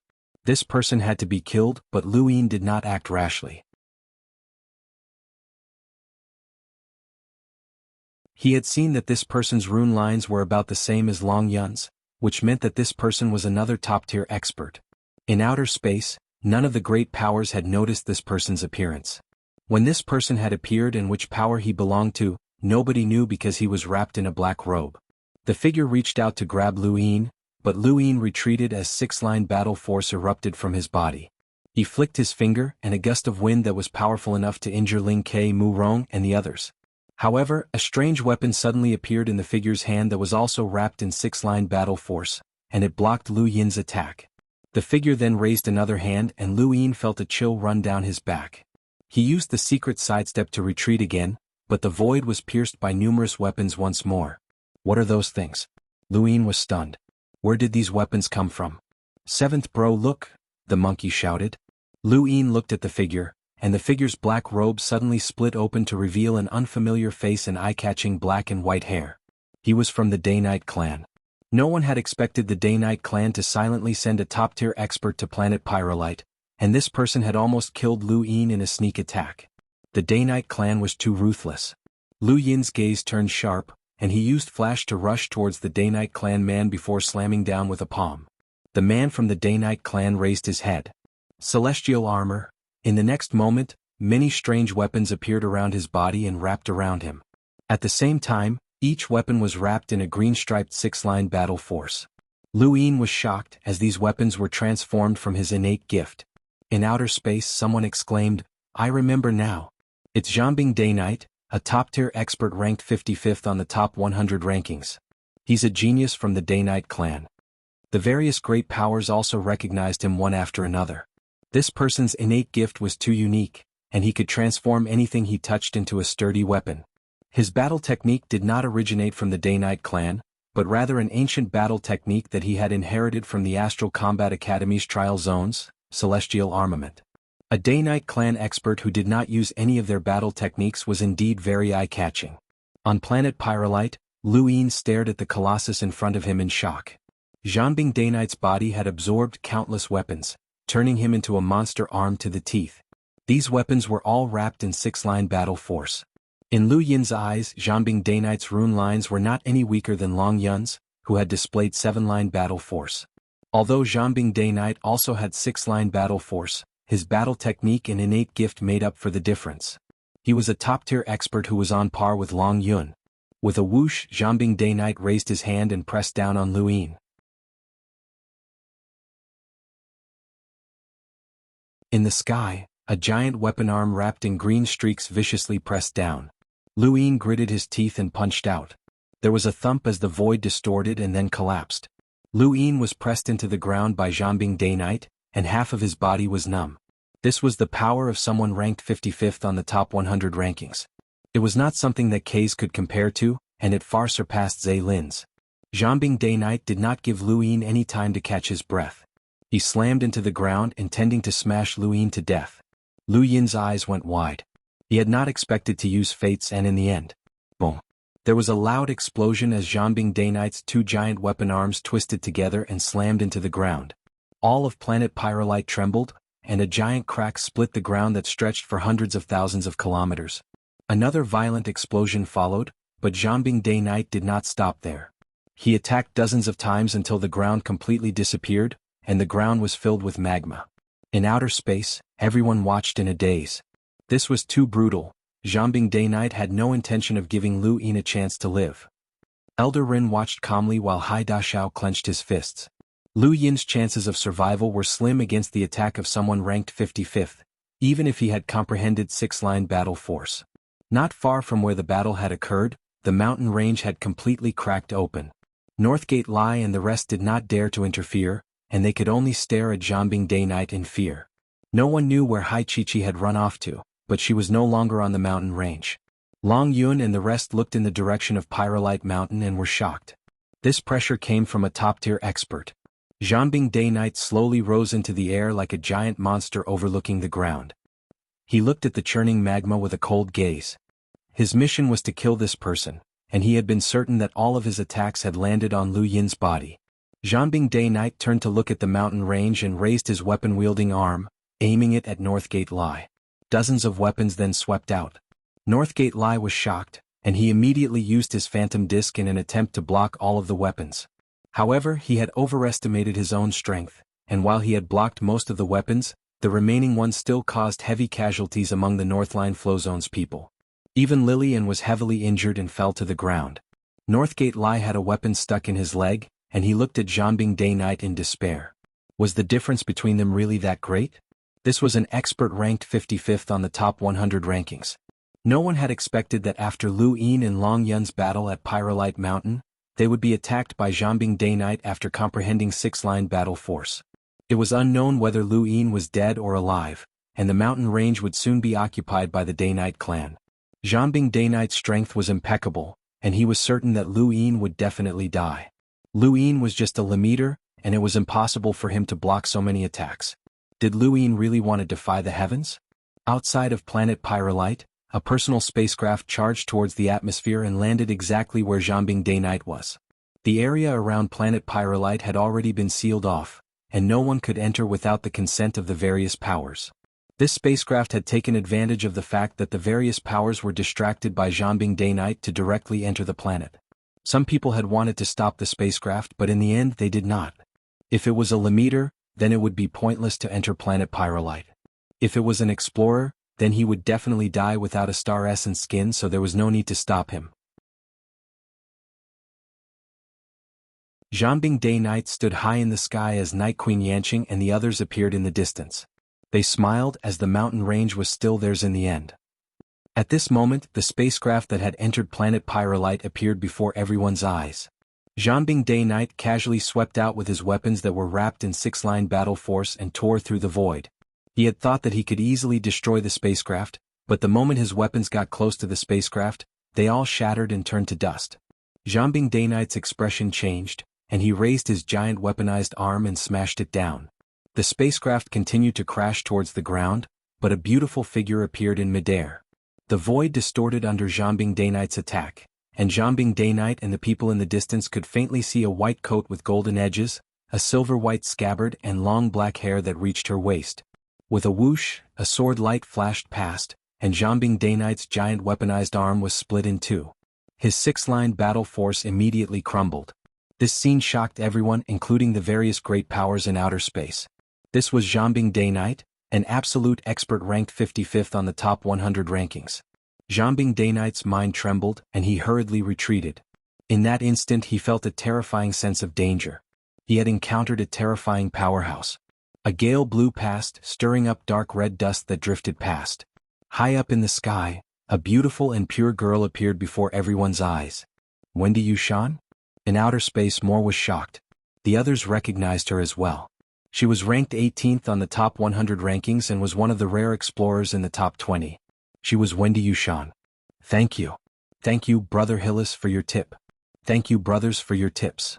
This person had to be killed, but Lu Yin did not act rashly. He had seen that this person's rune lines were about the same as Long Yun's, which meant that this person was another top-tier expert. In outer space, none of the great powers had noticed this person's appearance. When this person had appeared and which power he belonged to, nobody knew because he was wrapped in a black robe. The figure reached out to grab Lu Yin, but Lu Yin retreated as 6-line battle force erupted from his body. He flicked his finger, and a gust of wind that was powerful enough to injure Ling Ke Mu Rong and the others. However, a strange weapon suddenly appeared in the figure's hand that was also wrapped in 6-line battle force, and it blocked Lu Yin's attack. The figure then raised another hand and Lu Yin felt a chill run down his back. He used the secret sidestep to retreat again, but the void was pierced by numerous weapons once more. What are those things? Lu Yin was stunned. Where did these weapons come from? Seventh bro, look, the monkey shouted. Lu Yin looked at the figure, and the figure's black robe suddenly split open to reveal an unfamiliar face and eye-catching black and white hair. He was from the Day-Night clan. No one had expected the Day-Night clan to silently send a top-tier expert to planet Pyrolite, and this person had almost killed Lu Yin in a sneak attack. The Day-Night clan was too ruthless. Lu Yin's gaze turned sharp, and he used flash to rush towards the Day-Night clan man before slamming down with a palm. The man from the Day-Night clan raised his head. Celestial armor. In the next moment, many strange weapons appeared around his body and wrapped around him. At the same time, each weapon was wrapped in a green-striped 6-line battle force. Lu Yin was shocked as these weapons were transformed from his innate gift. In outer space, someone exclaimed, "I remember now. It's Zhanbing Day-Night, a top-tier expert ranked 55th on the top 100 rankings. He's a genius from the Day-Night clan." The various great powers also recognized him one after another. This person's innate gift was too unique, and he could transform anything he touched into a sturdy weapon. His battle technique did not originate from the Day-Night clan, but rather an ancient battle technique that he had inherited from the Astral Combat Academy's trial zones, celestial armament. A Day-Night clan expert who did not use any of their battle techniques was indeed very eye-catching. On planet Pyrolite, Lu Yin stared at the colossus in front of him in shock. Zhanbing Day-Night's body had absorbed countless weapons, turning him into a monster armed to the teeth. These weapons were all wrapped in 6-line battle force. In Lu Yin's eyes, Zhanbing Day-Night's rune lines were not any weaker than Long Yun's, who had displayed 7-line battle force. Although Zhanbing Day-Night also had 6-line battle force, his battle technique and innate gift made up for the difference. He was a top-tier expert who was on par with Long Yun. With a whoosh, Zhanbing Day-Night raised his hand and pressed down on Lu Yin. In the sky, a giant weapon arm wrapped in green streaks viciously pressed down. Lu Yin gritted his teeth and punched out. There was a thump as the void distorted and then collapsed. Lu Yin was pressed into the ground by Zhanbing Day Night, and half of his body was numb. This was the power of someone ranked 55th on the top 100 rankings. It was not something that K's could compare to, and it far surpassed Zhe Lin's. Zhanbing Day Night did not give Lu Yin any time to catch his breath. He slammed into the ground, intending to smash Lu Yin to death. Lu Yin's eyes went wide. He had not expected to use fates, and in the end, boom. There was a loud explosion as Zhanbing Day Night's two giant weapon arms twisted together and slammed into the ground. All of planet Pyrolite trembled, and a giant crack split the ground that stretched for hundreds of thousands of kilometers. Another violent explosion followed, but Zhanbing Day Night did not stop there. He attacked dozens of times until the ground completely disappeared, and the ground was filled with magma. In outer space, everyone watched in a daze. This was too brutal. Zhanbing Day Night had no intention of giving Lu Yin a chance to live. Elder Rin watched calmly while Hai Dashao clenched his fists. Lu Yin's chances of survival were slim against the attack of someone ranked 55th, even if he had comprehended six-line battle force. Not far from where the battle had occurred, the mountain range had completely cracked open. Northgate Lai and the rest did not dare to interfere, and they could only stare at Zhanbing Day Night in fear. No one knew where Hai Chichi had run off to, but she was no longer on the mountain range. Long Yun and the rest looked in the direction of Pyrolite Mountain and were shocked. This pressure came from a top-tier expert. Zhanbing Day Night slowly rose into the air like a giant monster overlooking the ground. He looked at the churning magma with a cold gaze. His mission was to kill this person, and he had been certain that all of his attacks had landed on Lu Yin's body. Zhanbing Day Night turned to look at the mountain range and raised his weapon-wielding arm, aiming it at Northgate Lai. Dozens of weapons then swept out. Northgate Lai was shocked, and he immediately used his phantom disc in an attempt to block all of the weapons. However, he had overestimated his own strength, and while he had blocked most of the weapons, the remaining ones still caused heavy casualties among the Northline Flowzone's people. Even Lillian was heavily injured and fell to the ground. Northgate Lai had a weapon stuck in his leg, and he looked at Zhanbing Day Night in despair. Was the difference between them really that great? This was an expert ranked 55th on the top 100 rankings. No one had expected that after Lu Yin and Long Yun's battle at Pyrolite Mountain, they would be attacked by Zhanbing Day Night after comprehending six-line battle force. It was unknown whether Lu Yin was dead or alive, and the mountain range would soon be occupied by the Day Night clan. Zhanbing Day Night's strength was impeccable, and he was certain that Lu Yin would definitely die. Lu Yin was just a limiter, and it was impossible for him to block so many attacks. Did Lu Yin really want to defy the heavens? Outside of planet Pyrolite, a personal spacecraft charged towards the atmosphere and landed exactly where Zhanbing Day Night was. The area around planet Pyrolite had already been sealed off, and no one could enter without the consent of the various powers. This spacecraft had taken advantage of the fact that the various powers were distracted by Zhanbing Day Night to directly enter the planet. Some people had wanted to stop the spacecraft, but in the end they did not. If it was a limiter, then it would be pointless to enter planet Pyrolite. If it was an explorer, then he would definitely die without a star essence skin, so there was no need to stop him. Zhanbing Day Night stood high in the sky as Night Queen Yanqing and the others appeared in the distance. They smiled as the mountain range was still theirs in the end. At this moment, the spacecraft that had entered planet Pyrolite appeared before everyone's eyes. Zhanbing Day Night casually swept out with his weapons that were wrapped in six-line battle force and tore through the void. He had thought that he could easily destroy the spacecraft, but the moment his weapons got close to the spacecraft, they all shattered and turned to dust. Zhanbing Day Night's expression changed, and he raised his giant weaponized arm and smashed it down. The spacecraft continued to crash towards the ground, but a beautiful figure appeared in midair. The void distorted under Zhanbing Day Night's attack, and Zhanbing Day Night and the people in the distance could faintly see a white coat with golden edges, a silver-white scabbard and long black hair that reached her waist. With a whoosh, a sword light flashed past, and Zhanbing Day Night's giant weaponized arm was split in two. His six-line battle force immediately crumbled. This scene shocked everyone, including the various great powers in outer space. This was Zhanbing Day Night, an absolute expert ranked 55th on the top 100 rankings. Zhanbing Day Night's mind trembled, and he hurriedly retreated. In that instant he felt a terrifying sense of danger. He had encountered a terrifying powerhouse. A gale blew past, stirring up dark red dust that drifted past. High up in the sky, a beautiful and pure girl appeared before everyone's eyes. Wendy Yushan? In outer space, Moore was shocked. The others recognized her as well. She was ranked 18th on the top 100 rankings and was one of the rare explorers in the top 20. She was Wendy Yushan. Thank you. Thank you, Brother Hillis, for your tip. Thank you, brothers, for your tips.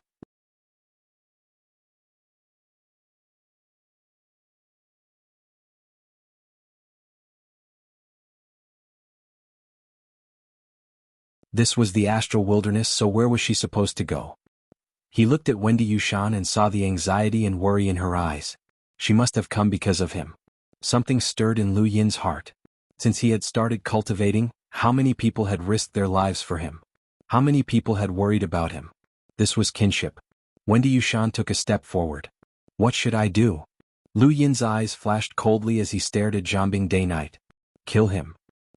This was the astral wilderness, so where was she supposed to go? He looked at Wendy Yushan and saw the anxiety and worry in her eyes. She must have come because of him. Something stirred in Lu Yin's heart. Since he had started cultivating, how many people had risked their lives for him? How many people had worried about him? This was kinship. Wendy Yushan took a step forward. What should I do? Lu Yin's eyes flashed coldly as he stared at Zhanbing Day Night. Kill him.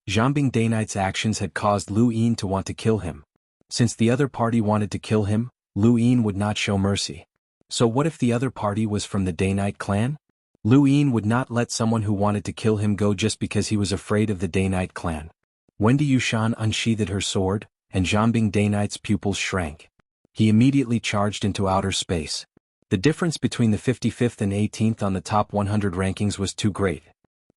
Zhanbing Day Night's actions had caused Lu Yin to want to kill him. Since the other party wanted to kill him, Lu Yin would not show mercy. So what if the other party was from the Day Night clan? Lu Yin would not let someone who wanted to kill him go just because he was afraid of the Day Night clan. Wendy Yushan unsheathed her sword, and Zhanbing Day Night's pupils shrank. He immediately charged into outer space. The difference between the 55th and 18th on the top 100 rankings was too great.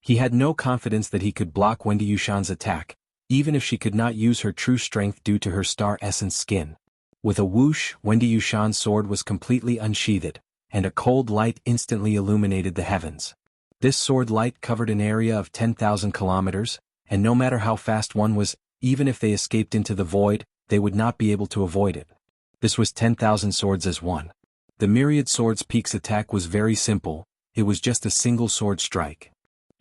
He had no confidence that he could block Wendy Yushan's attack, even if she could not use her true strength due to her star essence skin. With a whoosh, Wendy Yushan's sword was completely unsheathed, and a cold light instantly illuminated the heavens. This sword light covered an area of 10,000 kilometers, and no matter how fast one was, even if they escaped into the void, they would not be able to avoid it. This was 10,000 swords as one. The myriad swords peak's attack was very simple, it was just a single sword strike.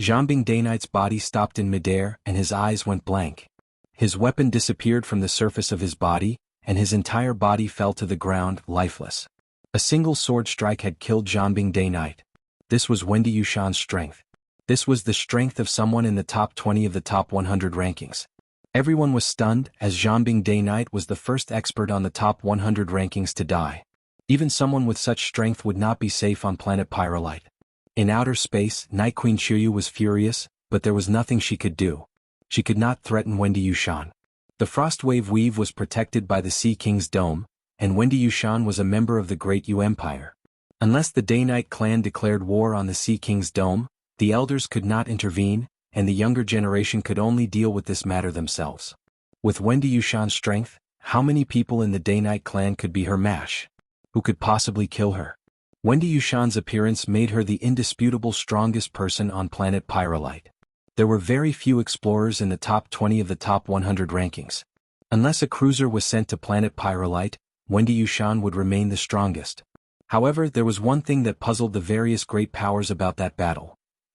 Zhanbing Day Night's body stopped in midair and his eyes went blank. His weapon disappeared from the surface of his body, and his entire body fell to the ground, lifeless. A single sword strike had killed Zhanbing Day Night. This was Wendy Yushan's strength. This was the strength of someone in the top 20 of the top 100 rankings. Everyone was stunned, as Zhanbing Day Night was the first expert on the top 100 rankings to die. Even someone with such strength would not be safe on planet Pyrolite. In outer space, Night Queen Chuyu was furious, but there was nothing she could do. She could not threaten Wendy Yushan. The Frostwave Weave was protected by the Sea King's Dome, and Wendy Yushan was a member of the Great Yu Empire. Unless the Day Night clan declared war on the Sea King's Dome, the elders could not intervene, and the younger generation could only deal with this matter themselves. With Wendy Yushan's strength, how many people in the Day Night clan could be her match? Who could possibly kill her? Wendy Yushan's appearance made her the indisputable strongest person on planet Pyrolite. There were very few explorers in the top 20 of the top 100 rankings. Unless a cruiser was sent to planet Pyrolite, Wendy Yushan would remain the strongest. However, there was one thing that puzzled the various great powers about that battle.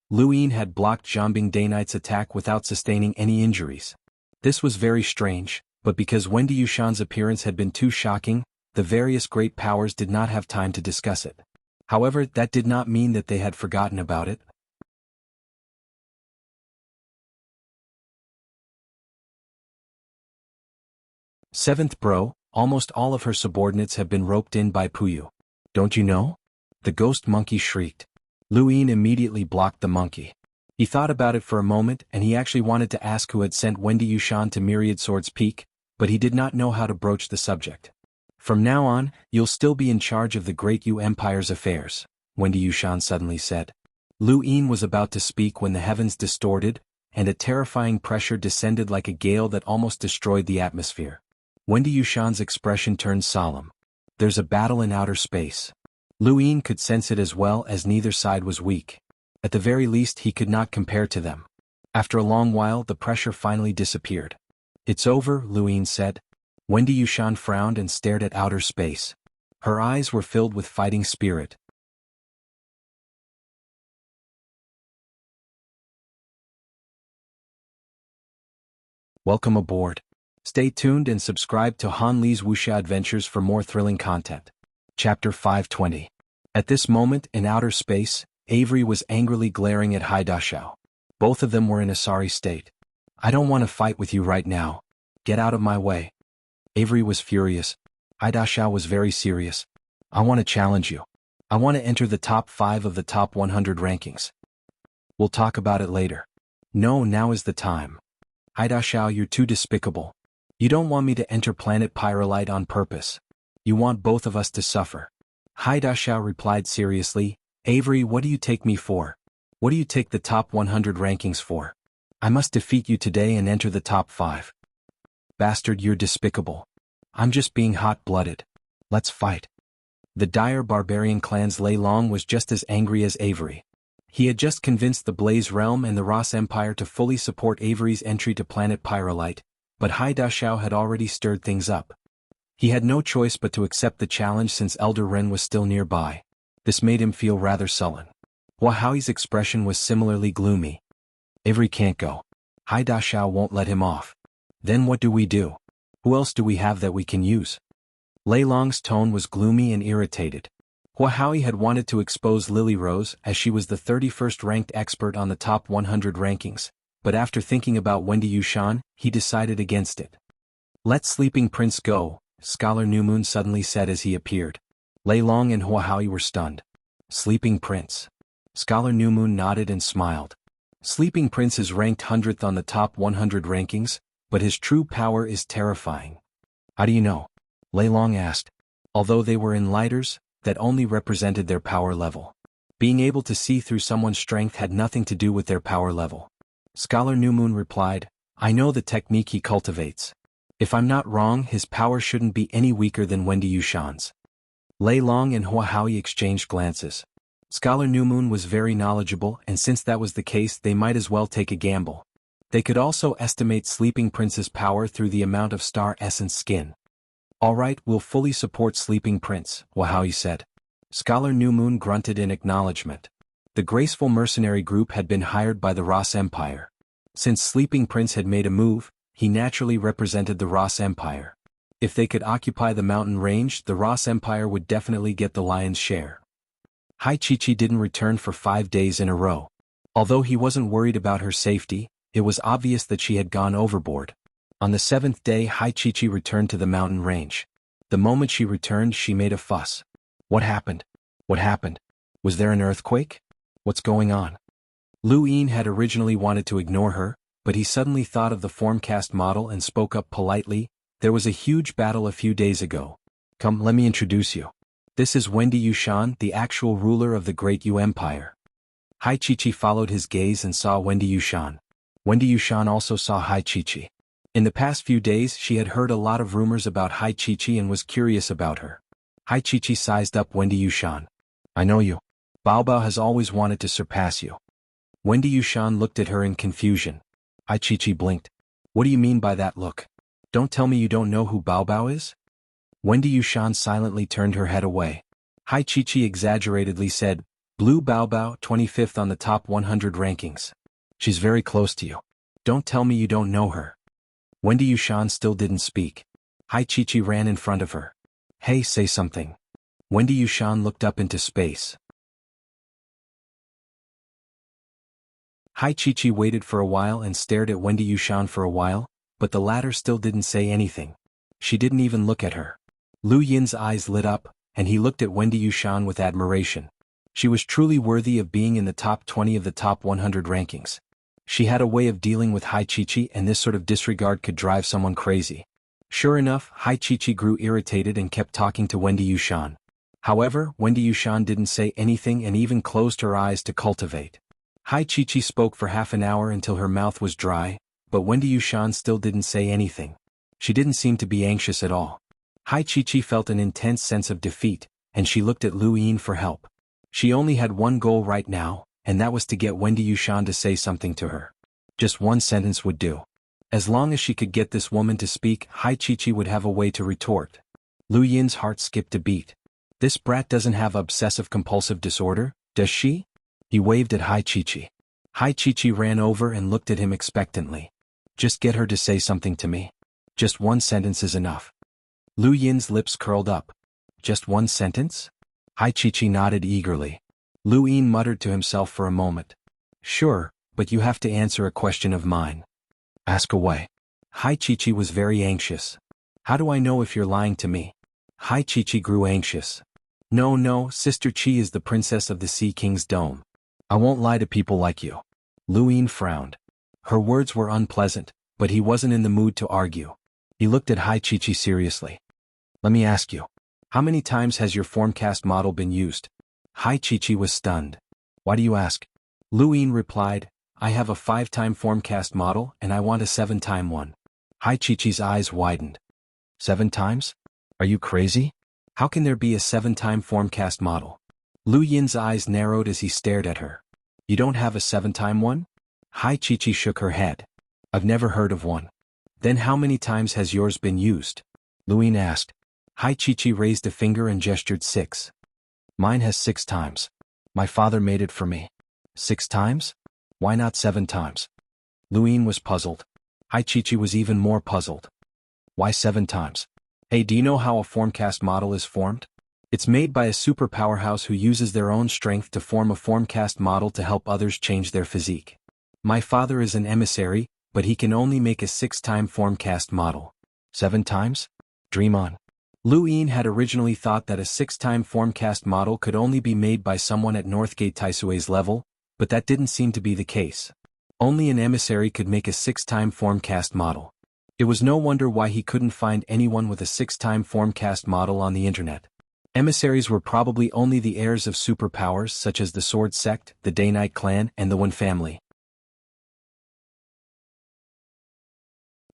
Lu Yin had blocked Zhanbing Day Night's attack without sustaining any injuries. This was very strange, but because Wendy Yushan's appearance had been too shocking, the various great powers did not have time to discuss it. However, that did not mean that they had forgotten about it. Seventh bro, almost all of her subordinates have been roped in by Puyu. Don't you know? The ghost monkey shrieked. Lu Yin immediately blocked the monkey. He thought about it for a moment and he actually wanted to ask who had sent Wendy Yushan to Myriad Swords Peak, but he did not know how to broach the subject. From now on, you'll still be in charge of the Great Yu Empire's affairs, Wendy Yushan suddenly said. Lu Yin was about to speak when the heavens distorted, and a terrifying pressure descended like a gale that almost destroyed the atmosphere. Wendy Yushan's expression turned solemn. There's a battle in outer space. Lu Yin could sense it as well, as neither side was weak. At the very least he could not compare to them. After a long while the pressure finally disappeared. It's over, Lu Yin said. Wendy Yushan frowned and stared at outer space. Her eyes were filled with fighting spirit. Welcome aboard. Stay tuned and subscribe to Han Li's Wuxia Adventures for more thrilling content. Chapter 520. At this moment, in outer space, Avery was angrily glaring at Haidashao. Both of them were in a sorry state. I don't want to fight with you right now. Get out of my way. Avery was furious. Haidashao was very serious. I want to challenge you. I want to enter the top 5 of the top 100 rankings. We'll talk about it later. No, now is the time. Haidashao, you're too despicable. You don't want me to enter planet Pyrolite on purpose. You want both of us to suffer. Hai Dashao replied seriously, Avery, what do you take me for? What do you take the top 100 rankings for? I must defeat you today and enter the top 5. Bastard, you're despicable. I'm just being hot-blooded. Let's fight. The dire barbarian clan's Lei Long was just as angry as Avery. He had just convinced the Blaze Realm and the Ross Empire to fully support Avery's entry to planet Pyrolite, but Hai Dashao had already stirred things up. He had no choice but to accept the challenge since Elder Ren was still nearby. This made him feel rather sullen. Hua Hao's expression was similarly gloomy. Avery can't go. Hai Dashao won't let him off. Then what do we do? Who else do we have that we can use? Lei Long's tone was gloomy and irritated. Hua Hao had wanted to expose Lily Rose as she was the 31st ranked expert on the top 100 rankings, but after thinking about Wendy Yushan, he decided against it. Let Sleeping Prince go, Scholar Newmoon suddenly said as he appeared. Lei Long and Hua Hao were stunned. Sleeping Prince. Scholar Newmoon nodded and smiled. Sleeping Prince is ranked 100th on the top 100 rankings, but his true power is terrifying. How do you know? Lei Long asked. Although they were in lighters, that only represented their power level. Being able to see through someone's strength had nothing to do with their power level. Scholar Newmoon replied, I know the technique he cultivates. If I'm not wrong, his power shouldn't be any weaker than Wendy Yushan's. Lei Long and Hua Hao exchanged glances. Scholar Newmoon was very knowledgeable, and since that was the case, they might as well take a gamble. They could also estimate Sleeping Prince's power through the amount of star essence skin. Alright, we'll fully support Sleeping Prince, Hua Hao said. Scholar Newmoon grunted in acknowledgement. The graceful mercenary group had been hired by the Ross Empire. Since Sleeping Prince had made a move, he naturally represented the Ross Empire. If they could occupy the mountain range, the Ross Empire would definitely get the lion's share. Hai Chi-Chi didn't return for 5 days in a row. Although he wasn't worried about her safety, it was obvious that she had gone overboard. On the 7th day, Hai Chi-Chi returned to the mountain range. The moment she returned, she made a fuss. What happened? What happened? Was there an earthquake? What's going on? Lu Yin had originally wanted to ignore her, but he suddenly thought of the formcast model and spoke up politely. There was a huge battle a few days ago. Come, let me introduce you. This is Wendy Yushan, the actual ruler of the Great Yu Empire. Hai Chi-Chi followed his gaze and saw Wendy Yushan. Wendy Yushan also saw Hai Chi-Chi. In the past few days, she had heard a lot of rumors about Hai Chi-Chi and was curious about her. Hai Chi-Chi sized up Wendy Yushan. I know you. Bao Bao has always wanted to surpass you. Wendy Yushan looked at her in confusion. Hai Chi-Chi blinked. What do you mean by that look? Don't tell me you don't know who Bao Bao is? Wendy Yushan silently turned her head away. Hai Chi-Chi exaggeratedly said, Blue Bao Bao, 25th on the top 100 rankings. She's very close to you. Don't tell me you don't know her. Wendy Yushan still didn't speak. Hai Chi-Chi ran in front of her. Hey, say something. Wendy Yushan looked up into space. Hai Chi-Chi waited for a while and stared at Wendy Yushan for a while, but the latter still didn't say anything. She didn't even look at her. Lu Yin's eyes lit up, and he looked at Wendy Yushan with admiration. She was truly worthy of being in the top 20 of the top 100 rankings. She had a way of dealing with Hai Chi-Chi, and this sort of disregard could drive someone crazy. Sure enough, Hai Chi-Chi grew irritated and kept talking to Wendy Yushan. However, Wendy Yushan didn't say anything and even closed her eyes to cultivate. Hai Chi-Chi spoke for half an hour until her mouth was dry, but Wendy Yushan still didn't say anything. She didn't seem to be anxious at all. Hai Chi-Chi felt an intense sense of defeat, and she looked at Lu Yin for help. She only had one goal right now, and that was to get Wendy Yushan to say something to her. Just one sentence would do. As long as she could get this woman to speak, Hai Chi-Chi would have a way to retort. Lu Yin's heart skipped a beat. This brat doesn't have obsessive-compulsive disorder, does she? He waved at Hai Chi-Chi. Hai Chi-Chi ran over and looked at him expectantly. Just get her to say something to me. Just one sentence is enough. Lu Yin's lips curled up. Just one sentence? Hai Chi-Chi nodded eagerly. Lu Yin muttered to himself for a moment. Sure, but you have to answer a question of mine. Ask away. Hai Chi-Chi was very anxious. How do I know if you're lying to me? Hai Chi-Chi grew anxious. No, Sister Chi is the princess of the Sea King's dome. I won't lie to people like you. Lu Yin frowned. Her words were unpleasant, but he wasn't in the mood to argue. He looked at Hai Chi-Chi seriously. Let me ask you. How many times has your formcast model been used? Hai Chi was stunned. Why do you ask? Lu Yin replied, I have a 5-time formcast model and I want a 7-time one. Hai Chi's eyes widened. 7 times? Are you crazy? How can there be a 7-time formcast model? Lu Yin's eyes narrowed as he stared at her. You don't have a 7-time one? Hai Chi shook her head. I've never heard of one. Then how many times has yours been used? Lu Yin asked. Hai Chi raised a finger and gestured 6. Mine has 6 times. My father made it for me. 6 times? Why not 7 times? Lu Yin was puzzled. Hai Chi was even more puzzled. Why 7 times? Hey, do you know how a formcast model is formed? It's made by a super powerhouse who uses their own strength to form a formcast model to help others change their physique. My father is an emissary, but he can only make a 6-time formcast model. 7 times? Dream on. Lu Yin had originally thought that a 6-time formcast model could only be made by someone at Northgate Taisue's level, but that didn't seem to be the case. Only an emissary could make a 6-time formcast model. It was no wonder why he couldn't find anyone with a 6-time formcast model on the internet. Emissaries were probably only the heirs of superpowers such as the Sword Sect, the Day-Night Clan, and the One family.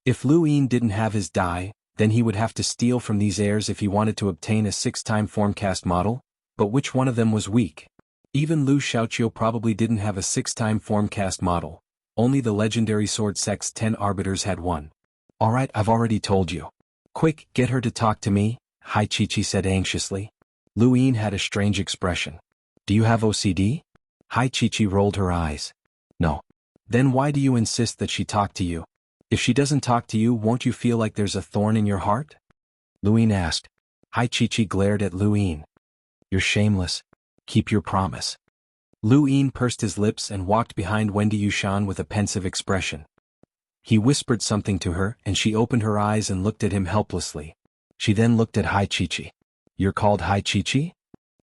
If Lu Yin didn't have his die, then he would have to steal from these heirs if he wanted to obtain a 6-time formcast model, but which one of them was weak? Even Lu Xiaoqiu probably didn't have a 6-time formcast model, only the legendary Sword Sect's 10 arbiters had one. Alright, I've already told you. Quick, get her to talk to me, Hai Chi said anxiously. Lu Yin had a strange expression. Do you have OCD? Hai Chi rolled her eyes. No. Then why do you insist that she talk to you? If she doesn't talk to you, won't you feel like there's a thorn in your heart? Lu Yin asked. Hai Chi glared at Lu Yin. You're shameless. Keep your promise. Lu Yin pursed his lips and walked behind Wendy Yushan with a pensive expression. He whispered something to her and she opened her eyes and looked at him helplessly. She then looked at Hai Chi. You're called Hai Chi?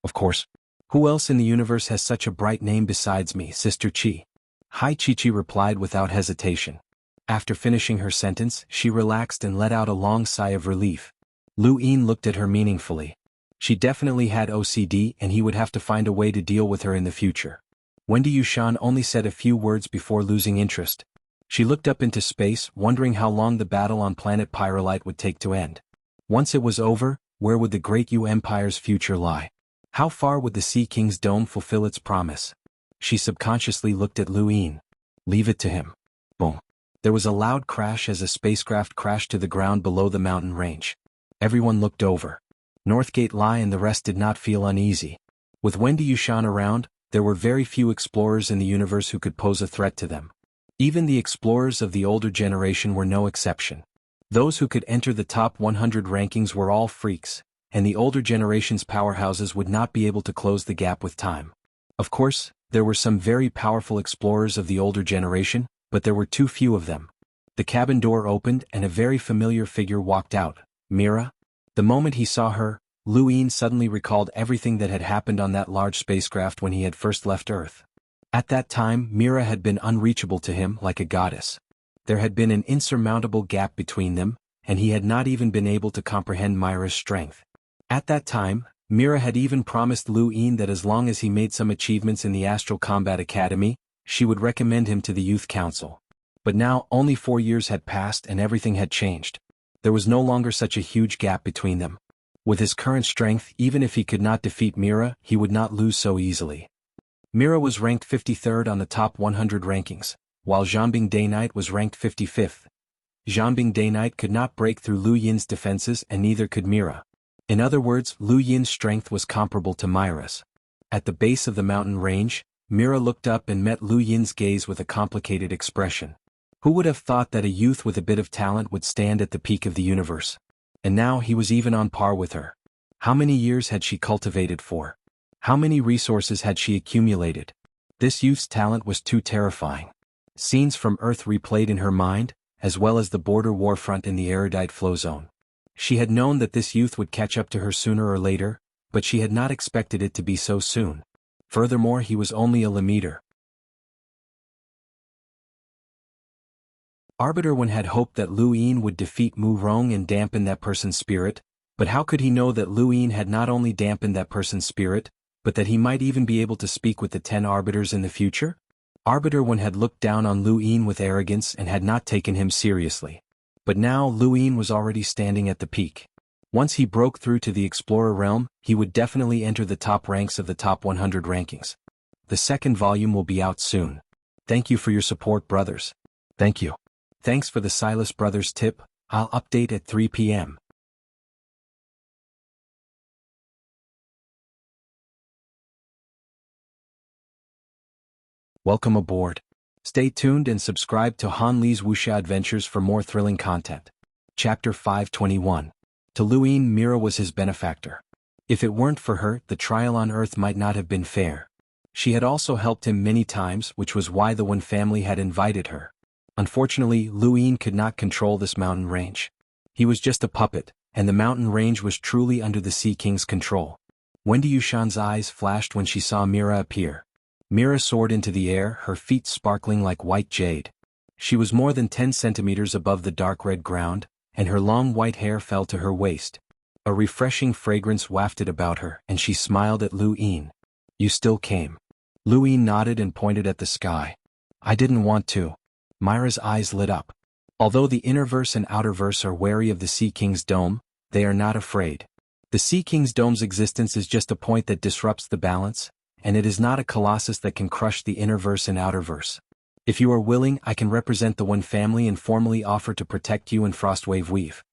Of course. Who else in the universe has such a bright name besides me, Sister Chi? Hai Chi replied without hesitation. After finishing her sentence, she relaxed and let out a long sigh of relief. Lu Yin looked at her meaningfully. She definitely had OCD and he would have to find a way to deal with her in the future. Wendy Yushan only said a few words before losing interest. She looked up into space, wondering how long the battle on planet Pyrolite would take to end. Once it was over, where would the Great Yu Empire's future lie? How far would the Sea King's dome fulfill its promise? She subconsciously looked at Lu Yin. Leave it to him. Boom. There was a loud crash as a spacecraft crashed to the ground below the mountain range. Everyone looked over. Northgate Lai and the rest did not feel uneasy. With Wendy Yushan around, there were very few explorers in the universe who could pose a threat to them. Even the explorers of the older generation were no exception. Those who could enter the top 100 rankings were all freaks, and the older generation's powerhouses would not be able to close the gap with time. Of course, there were some very powerful explorers of the older generation, but there were too few of them. The cabin door opened and a very familiar figure walked out, Mira. The moment he saw her, Lu Yin suddenly recalled everything that had happened on that large spacecraft when he had first left Earth. At that time, Mira had been unreachable to him like a goddess. There had been an insurmountable gap between them, and he had not even been able to comprehend Mira's strength. At that time, Mira had even promised Lu Yin that as long as he made some achievements in the Astral Combat Academy, she would recommend him to the Youth Council. But now, only 4 years had passed and everything had changed. There was no longer such a huge gap between them. With his current strength, even if he could not defeat Mira, he would not lose so easily. Mira was ranked 53rd on the top 100 rankings, while Zhanbing Day-Night was ranked 55th. Zhanbing Day-Night could not break through Lu Yin's defenses and neither could Mira. In other words, Lu Yin's strength was comparable to Mira's. At the base of the mountain range, Mira looked up and met Lu Yin's gaze with a complicated expression. Who would have thought that a youth with a bit of talent would stand at the peak of the universe? And now he was even on par with her. How many years had she cultivated for? How many resources had she accumulated? This youth's talent was too terrifying. Scenes from Earth replayed in her mind, as well as the border war front in the erudite flow zone. She had known that this youth would catch up to her sooner or later, but she had not expected it to be so soon. Furthermore, he was only a Lemeter. Arbiter One had hoped that Lu Yin would defeat Mu Rong and dampen that person's spirit, But how could he know that Lu Yin had not only dampened that person's spirit, but that he might even be able to speak with the 10 arbiters in the future? Arbiter 1 had looked down on Lu Yin with arrogance and had not taken him seriously. But now Lu Yin was already standing at the peak. Once he broke through to the explorer realm, he would definitely enter the top ranks of the top 100 rankings. The second volume will be out soon. Thank you for your support, brothers. Thank you. Thanks for the Silas Brothers tip. I'll update at 3 p.m. Welcome aboard. Stay tuned and subscribe to Han Li's Wuxia Adventures for more thrilling content. Chapter 521. To Lu Yin, Mira was his benefactor. If it weren't for her, the trial on Earth might not have been fair. She had also helped him many times, which was why the Wen family had invited her. Unfortunately, Lu Yin could not control this mountain range. He was just a puppet, and the mountain range was truly under the Sea King's control. Wendy Yushan's eyes flashed when she saw Mira appear. Mira soared into the air, her feet sparkling like white jade. She was more than 10 centimeters above the dark red ground, and her long white hair fell to her waist. A refreshing fragrance wafted about her, and she smiled at Lu Yin. You still came. Lu Yin nodded and pointed at the sky. I didn't want to. Mira's eyes lit up. Although the innerverse and outerverse are wary of the Sea King's dome, they are not afraid. The Sea King's dome's existence is just a point that disrupts the balance, and it is not a colossus that can crush the innerverse and outerverse. If you are willing, I can represent the Wen family and formally offer to protect you and Frostwave Weave.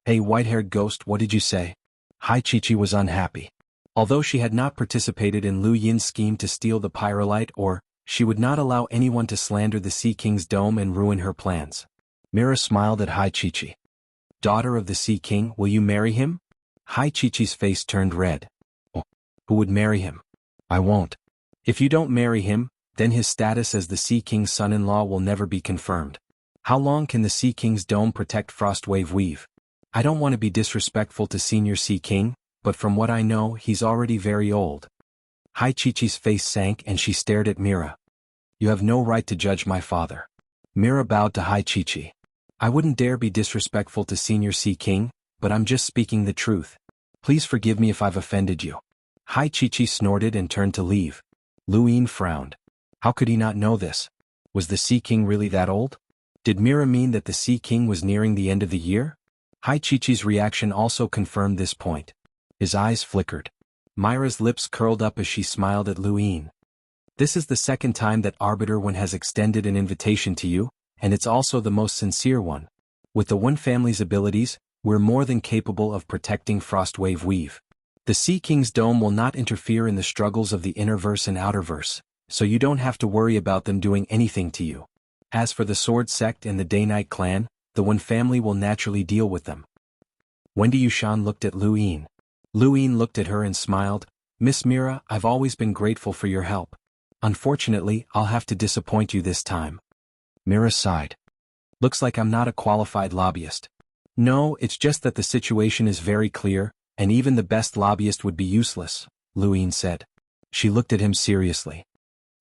Hey, white-haired ghost, what did you say? Hai Chi was unhappy. Although she had not participated in Lu Yin's scheme to steal the pyrolite she would not allow anyone to slander the Sea King's dome and ruin her plans. Mira smiled at Hai Chi. Daughter of the Sea King, will you marry him? Hai Chi's face turned red. Oh, who would marry him? I won't. If you don't marry him, then his status as the Sea King's son-in-law will never be confirmed. How long can the Sea King's dome protect Frostwave Weave? I don't want to be disrespectful to Senior Sea King, but from what I know, he's already very old. Hai Chi's face sank and she stared at Mira. You have no right to judge my father. Mira bowed to Hai Chi. I wouldn't dare be disrespectful to Senior Sea King, but I'm just speaking the truth. Please forgive me if I've offended you. Hai Chi snorted and turned to leave. Lu Yin frowned. How could he not know this? Was the Sea King really that old? Did Mira mean that the Sea King was nearing the end of the year? Hai Chi's reaction also confirmed this point. His eyes flickered. Mira's lips curled up as she smiled at Lu Yin. This is the second time that Arbiter 1 has extended an invitation to you, and it's also the most sincere one. With the Wen family's abilities, we're more than capable of protecting Frostwave Weave. The Sea King's dome will not interfere in the struggles of the innerverse and outerverse, so you don't have to worry about them doing anything to you. As for the Sword Sect and the Day-Night Clan, the Wen family will naturally deal with them. Wendy Yushan looked at Lu Yin. Lu Yin looked at her and smiled. Miss Mira, I've always been grateful for your help. Unfortunately, I'll have to disappoint you this time. Mira sighed. Looks like I'm not a qualified lobbyist. No, it's just that the situation is very clear, and even the best lobbyist would be useless, Lu Yin said. She looked at him seriously.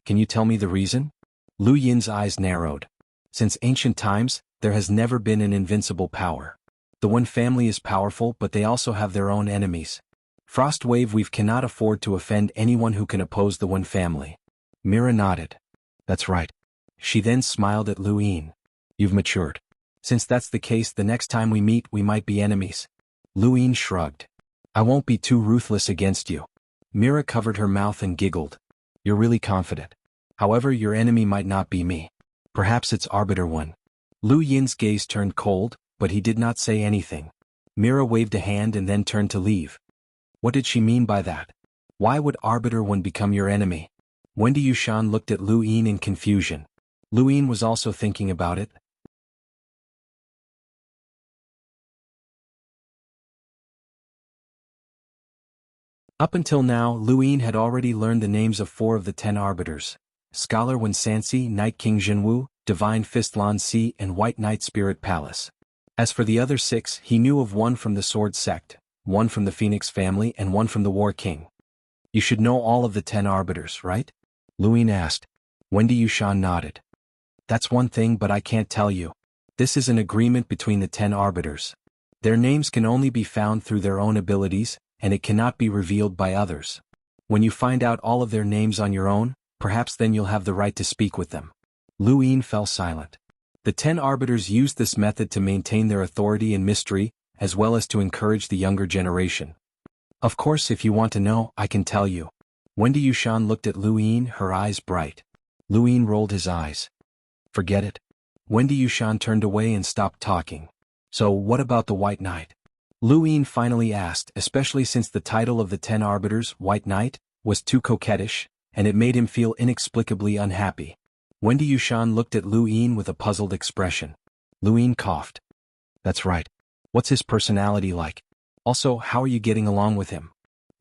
Can you tell me the reason? Lu Yin's eyes narrowed. Since ancient times, there has never been an invincible power. The Wen family is powerful, but they also have their own enemies. Frostwave Weave cannot afford to offend anyone who can oppose the Wen family. Mira nodded. That's right. She then smiled at Lu Yin. You've matured. Since that's the case, the next time we meet we might be enemies. Lu Yin shrugged. I won't be too ruthless against you. Mira covered her mouth and giggled. You're really confident. However, your enemy might not be me. Perhaps it's Arbiter 1. Lu Yin's gaze turned cold, but he did not say anything. Mira waved a hand and then turned to leave. What did she mean by that? Why would Arbiter 1 become your enemy? Wendy Yushan looked at Lu Yin in confusion. Lu Yin was also thinking about it. Up until now, Lu Yin had already learned the names of 4 of the 10 arbiters. Scholar Wen Sansi, Night King Jinwu, Divine Fist Lan Si, and White Knight Spirit Palace. As for the other 6, he knew of 1 from the Sword Sect, 1 from the Phoenix family, and 1 from the War King. You should know all of the 10 arbiters, right? Lu Yin asked. Wendy Yushan nodded. That's one thing, but I can't tell you. This is an agreement between the 10 arbiters. Their names can only be found through their own abilities, and it cannot be revealed by others. When you find out all of their names on your own, perhaps then you'll have the right to speak with them. Lu Yin fell silent. The 10 arbiters used this method to maintain their authority and mystery, as well as to encourage the younger generation. Of course, if you want to know, I can tell you. Wendy Yushan looked at Lu Yin, her eyes bright. Lu Yin rolled his eyes. Forget it. Wendy Yushan turned away and stopped talking. So what about the White Knight? Lu Yin finally asked, especially since the title of the 10 arbiters, White Knight, was too coquettish, and it made him feel inexplicably unhappy. Wendy Yushan looked at Lu Yin with a puzzled expression. Lu Yin coughed. That's right. What's his personality like? Also, how are you getting along with him?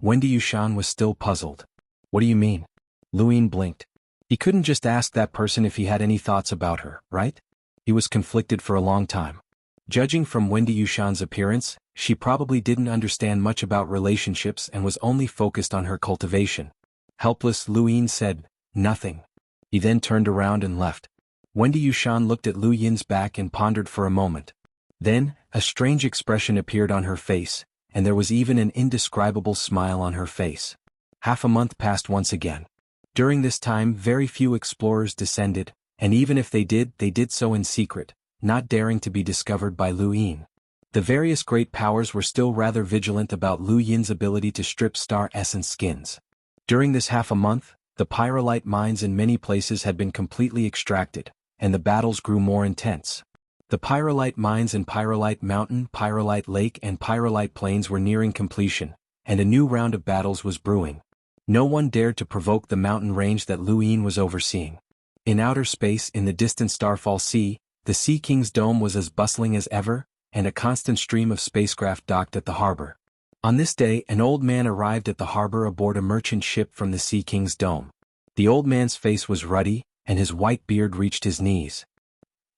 Wendy Yushan was still puzzled. What do you mean? Lu Yin blinked. He couldn't just ask that person if he had any thoughts about her, right? He was conflicted for a long time. Judging from Wendy Yushan's appearance, she probably didn't understand much about relationships and was only focused on her cultivation. Helpless, Lu Yin said, nothing. He then turned around and left. Wendy Yushan looked at Lu Yin's back and pondered for a moment. Then, a strange expression appeared on her face, and there was even an indescribable smile on her face. Half a month passed once again. During this time, very few explorers descended, and even if they did so in secret, not daring to be discovered by Lu Yin. The various great powers were still rather vigilant about Lu Yin's ability to strip star essence skins. During this half a month, the pyrolite mines in many places had been completely extracted, and the battles grew more intense. The pyrolite mines in Pyrolite Mountain, Pyrolite Lake and Pyrolite Plains were nearing completion, and a new round of battles was brewing. No one dared to provoke the mountain range that Lu Yin was overseeing. In outer space in the distant Starfall Sea, the Sea King's dome was as bustling as ever, and a constant stream of spacecraft docked at the harbor. On this day, an old man arrived at the harbor aboard a merchant ship from the Sea King's dome. The old man's face was ruddy, and his white beard reached his knees.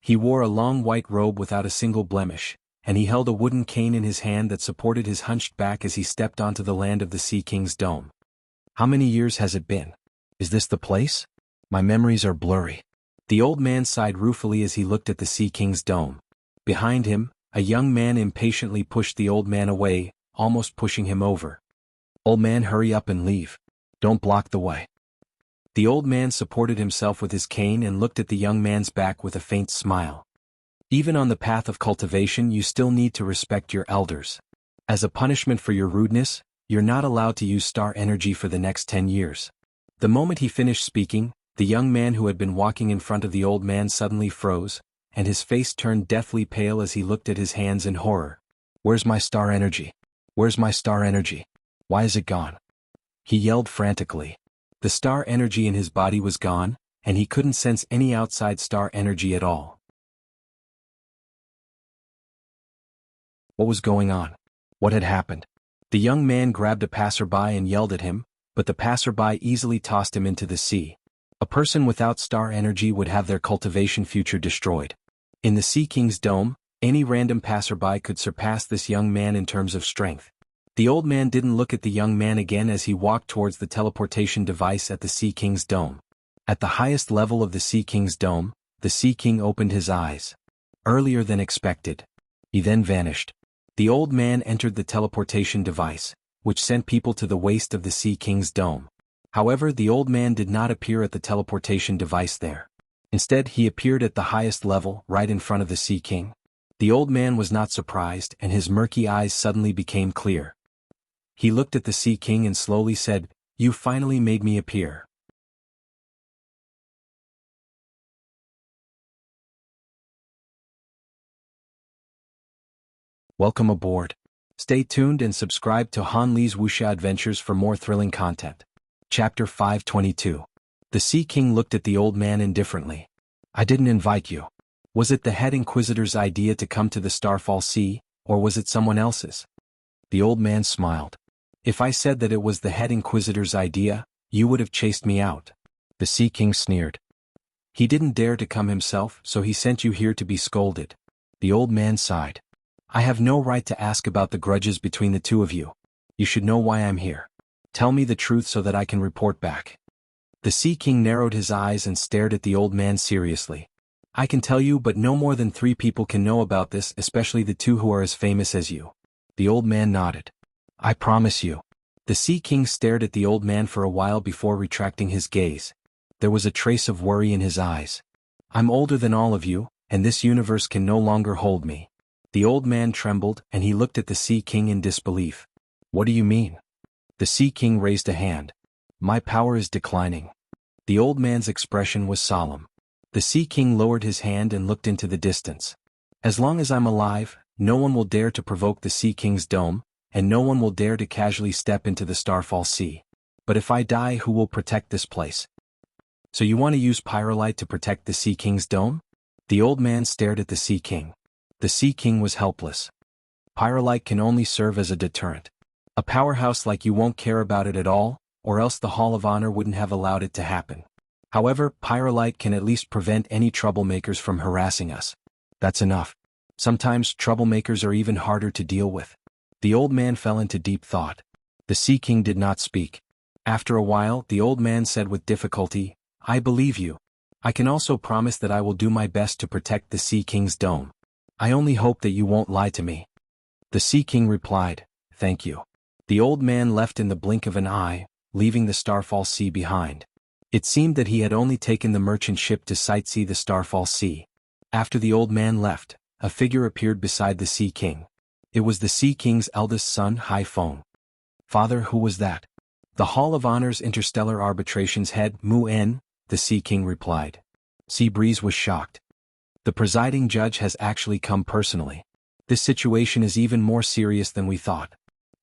He wore a long white robe without a single blemish, and he held a wooden cane in his hand that supported his hunched back as he stepped onto the land of the Sea King's dome. How many years has it been? Is this the place? My memories are blurry. The old man sighed ruefully as he looked at the Sea King's dome. Behind him, a young man impatiently pushed the old man away, almost pushing him over. Old man, hurry up and leave. Don't block the way. The old man supported himself with his cane and looked at the young man's back with a faint smile. Even on the path of cultivation, you still need to respect your elders. As a punishment for your rudeness, you're not allowed to use star energy for the next 10 years. The moment he finished speaking, the young man who had been walking in front of the old man suddenly froze, and his face turned deathly pale as he looked at his hands in horror. Where's my star energy? Where's my star energy? Why is it gone? He yelled frantically. The star energy in his body was gone, and he couldn't sense any outside star energy at all. What was going on? What had happened? The young man grabbed a passerby and yelled at him, but the passerby easily tossed him into the sea. A person without star energy would have their cultivation future destroyed. In the Sea King's dome, any random passerby could surpass this young man in terms of strength. The old man didn't look at the young man again as he walked towards the teleportation device at the Sea King's dome. At the highest level of the Sea King's dome, the Sea King opened his eyes. Earlier than expected. He then vanished. The old man entered the teleportation device, which sent people to the waist of the Sea King's dome. However, the old man did not appear at the teleportation device there. Instead, he appeared at the highest level, right in front of the Sea King. The old man was not surprised, and his murky eyes suddenly became clear. He looked at the Sea King and slowly said, "You finally made me appear." Welcome aboard. Stay tuned and subscribe to Han Li's Wuxia Adventures for more thrilling content. Chapter 522. The Sea King looked at the old man indifferently. I didn't invite you. Was it the head Inquisitor's idea to come to the Starfall Sea, or was it someone else's? The old man smiled. If I said that it was the head Inquisitor's idea, you would have chased me out. The Sea King sneered. He didn't dare to come himself, so he sent you here to be scolded. The old man sighed. I have no right to ask about the grudges between the two of you. You should know why I'm here. Tell me the truth so that I can report back. The Sea King narrowed his eyes and stared at the old man seriously. I can tell you, but no more than 3 people can know about this, especially the 2 who are as famous as you. The old man nodded. I promise you. The Sea King stared at the old man for a while before retracting his gaze. There was a trace of worry in his eyes. I'm older than all of you, and this universe can no longer hold me. The old man trembled, and he looked at the Sea King in disbelief. What do you mean? The Sea King raised a hand. My power is declining. The old man's expression was solemn. The Sea King lowered his hand and looked into the distance. As long as I'm alive, no one will dare to provoke the Sea King's dome, and no one will dare to casually step into the Starfall Sea. But if I die, who will protect this place? So you want to use Pyrolite to protect the Sea King's dome? The old man stared at the Sea King. The Sea King was helpless. Pyrolite can only serve as a deterrent. A powerhouse like you won't care about it at all, or else the Hall of Honor wouldn't have allowed it to happen. However, Pyrolite can at least prevent any troublemakers from harassing us. That's enough. Sometimes troublemakers are even harder to deal with. The old man fell into deep thought. The Sea King did not speak. After a while, the old man said with difficulty, I believe you. I can also promise that I will do my best to protect the Sea King's dome. I only hope that you won't lie to me. The Sea King replied, Thank you. The old man left in the blink of an eye, leaving the Starfall Sea behind. It seemed that he had only taken the merchant ship to sightsee the Starfall Sea. After the old man left, a figure appeared beside the Sea King. It was the Sea King's eldest son, Hai Feng. Father, who was that? The Hall of Honor's Interstellar Arbitration's head, Mu En, the Sea King replied. Sea Breeze was shocked. The presiding judge has actually come personally. This situation is even more serious than we thought.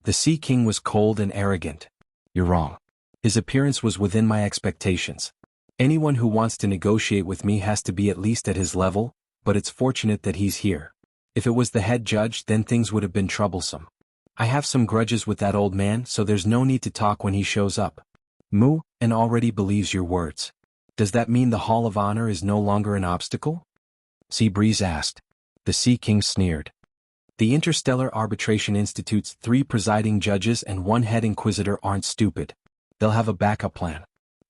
The Sea King was cold and arrogant. You're wrong. His appearance was within my expectations. Anyone who wants to negotiate with me has to be at least at his level, but it's fortunate that he's here. If it was the head judge, then things would have been troublesome. I have some grudges with that old man, so there's no need to talk when he shows up. Mu En already believes your words. Does that mean the Hall of Honor is no longer an obstacle? Sea Breeze asked. The Sea King sneered. The Interstellar Arbitration Institute's 3 presiding judges and 1 head inquisitor aren't stupid. They'll have a backup plan.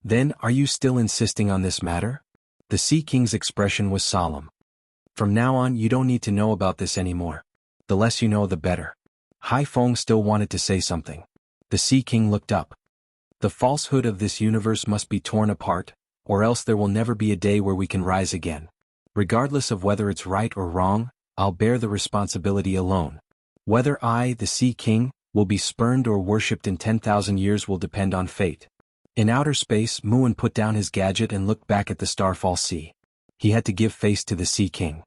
Then, are you still insisting on this matter? The Sea King's expression was solemn. From now on, you don't need to know about this anymore. The less you know, the better. Hai Feng still wanted to say something. The Sea King looked up. The falsehood of this universe must be torn apart, or else there will never be a day where we can rise again. Regardless of whether it's right or wrong, I'll bear the responsibility alone. Whether I, the Sea King, will be spurned or worshipped in 10,000 years will depend on fate. In outer space, Mu En put down his gadget and looked back at the Starfall Sea. He had to give face to the Sea King.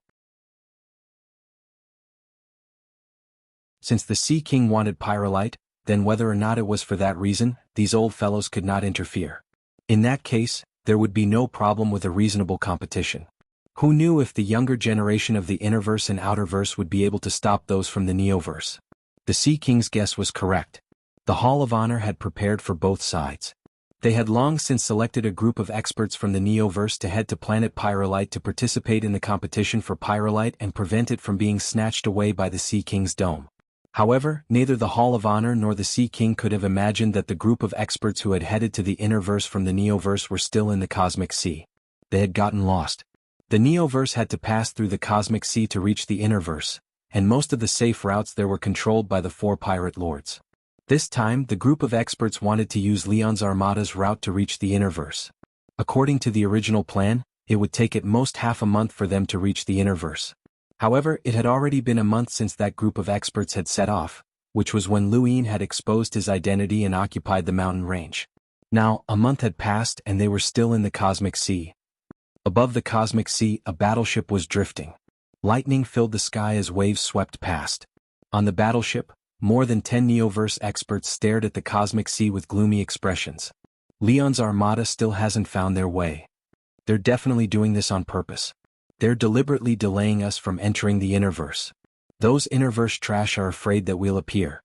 Since the Sea King wanted Pyrolite, then whether or not it was for that reason, these old fellows could not interfere. In that case, there would be no problem with a reasonable competition. Who knew if the younger generation of the Innerverse and Outerverse would be able to stop those from the Neoverse? The Sea King's guess was correct. The Hall of Honor had prepared for both sides. They had long since selected a group of experts from the Neoverse to head to planet Pyrolite to participate in the competition for Pyrolite and prevent it from being snatched away by the Sea King's dome. However, neither the Hall of Honor nor the Sea King could have imagined that the group of experts who had headed to the Innerverse from the Neoverse were still in the Cosmic Sea. They had gotten lost. The Neoverse had to pass through the Cosmic Sea to reach the Innerverse, and most of the safe routes there were controlled by the 4 pirate lords. This time, the group of experts wanted to use Leon's Armada's route to reach the Innerverse. According to the original plan, it would take at most half a month for them to reach the Innerverse. However, it had already been a month since that group of experts had set off, which was when Luin had exposed his identity and occupied the mountain range. Now, a month had passed and they were still in the Cosmic Sea. Above the Cosmic Sea, a battleship was drifting. Lightning filled the sky as waves swept past. On the battleship, more than 10 Neoverse experts stared at the Cosmic Sea with gloomy expressions. Leon's Armada still hasn't found their way. They're definitely doing this on purpose. They're deliberately delaying us from entering the Innerverse. Those Innerverse trash are afraid that we'll appear.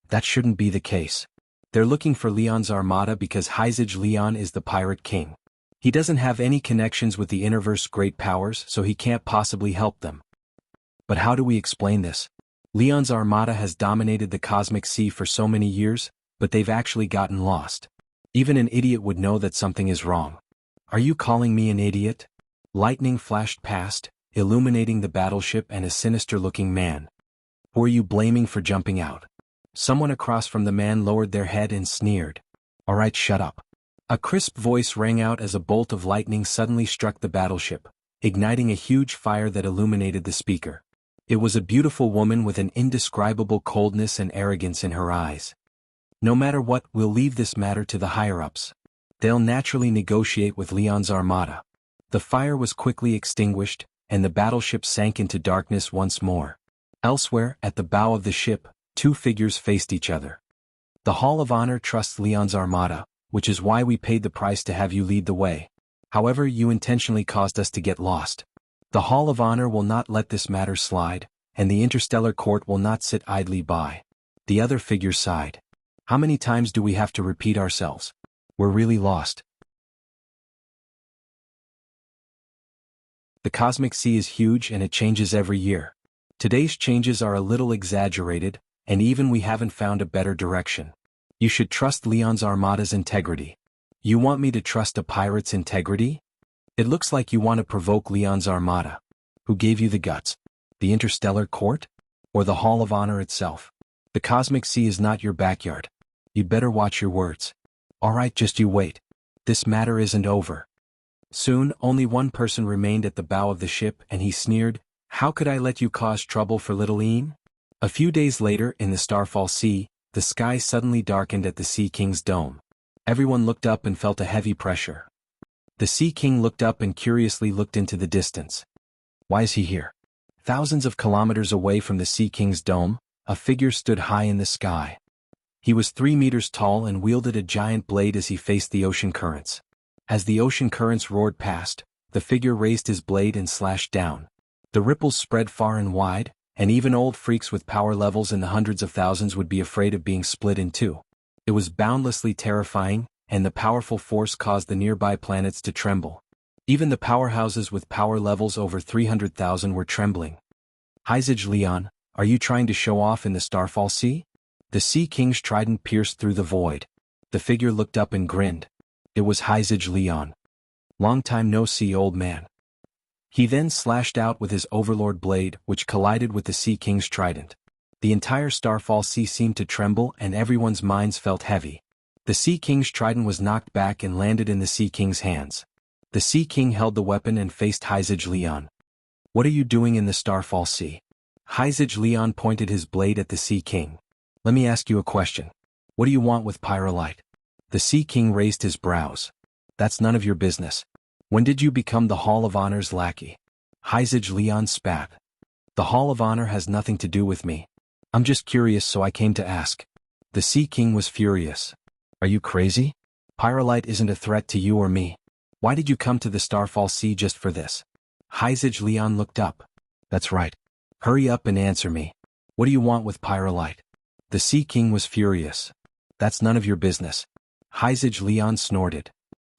That shouldn't be the case. They're looking for Leon's Armada because Heizage Leon is the Pirate King. He doesn't have any connections with the Innerverse great powers, so he can't possibly help them. But how do we explain this? Leon's Armada has dominated the Cosmic Sea for so many years, but they've actually gotten lost. Even an idiot would know that something is wrong. Are you calling me an idiot? Lightning flashed past, illuminating the battleship and a sinister-looking man. Who are you blaming for jumping out? Someone across from the man lowered their head and sneered. All right, shut up. A crisp voice rang out as a bolt of lightning suddenly struck the battleship, igniting a huge fire that illuminated the speaker. It was a beautiful woman with an indescribable coldness and arrogance in her eyes. No matter what, we'll leave this matter to the higher-ups. They'll naturally negotiate with Leon's armada. The fire was quickly extinguished, and the battleship sank into darkness once more. Elsewhere, at the bow of the ship, two figures faced each other. The Hall of Honor trusts Leon's armada, which is why we paid the price to have you lead the way. However, you intentionally caused us to get lost. The Hall of Honor will not let this matter slide, and the Interstellar Court will not sit idly by. The other figure sighed. How many times do we have to repeat ourselves? We're really lost. The cosmic sea is huge and it changes every year. Today's changes are a little exaggerated, and even we haven't found a better direction. You should trust Leon's armada's integrity. You want me to trust a pirate's integrity? It looks like you want to provoke Leon's armada. Who gave you the guts? The Interstellar Court? Or the Hall of Honor itself? The cosmic sea is not your backyard. You'd better watch your words. Alright, just you wait. This matter isn't over. Soon, only one person remained at the bow of the ship, and he sneered, How could I let you cause trouble for little Ian? A few days later, in the Starfall Sea, the sky suddenly darkened at the Sea King's dome. Everyone looked up and felt a heavy pressure. The Sea King looked up and curiously looked into the distance. Why is he here? Thousands of kilometers away from the Sea King's dome, a figure stood high in the sky. He was 3 meters tall and wielded a giant blade as he faced the ocean currents. As the ocean currents roared past, the figure raised his blade and slashed down. The ripples spread far and wide, and even old freaks with power levels in the hundreds of thousands would be afraid of being split in two. It was boundlessly terrifying, and the powerful force caused the nearby planets to tremble. Even the powerhouses with power levels over 300,000 were trembling. Heizage Leon, are you trying to show off in the Starfall Sea? The Sea King's trident pierced through the void. The figure looked up and grinned. It was Heizage Leon. Long time no see, old man. He then slashed out with his Overlord blade, which collided with the Sea King's trident. The entire Starfall Sea seemed to tremble and everyone's minds felt heavy. The Sea King's trident was knocked back and landed in the Sea King's hands. The Sea King held the weapon and faced Heizage Leon. What are you doing in the Starfall Sea? Heizage Leon pointed his blade at the Sea King. Let me ask you a question. What do you want with Pyrolite? The Sea King raised his brows. That's none of your business. When did you become the Hall of Honor's lackey? Heizage Leon spat. The Hall of Honor has nothing to do with me. I'm just curious, so I came to ask. The Sea King was furious. Are you crazy? Pyrolite isn't a threat to you or me. Why did you come to the Starfall Sea just for this? Heizage Leon looked up. That's right. Hurry up and answer me. What do you want with Pyrolite? The Sea King was furious. That's none of your business. Heizage Leon snorted.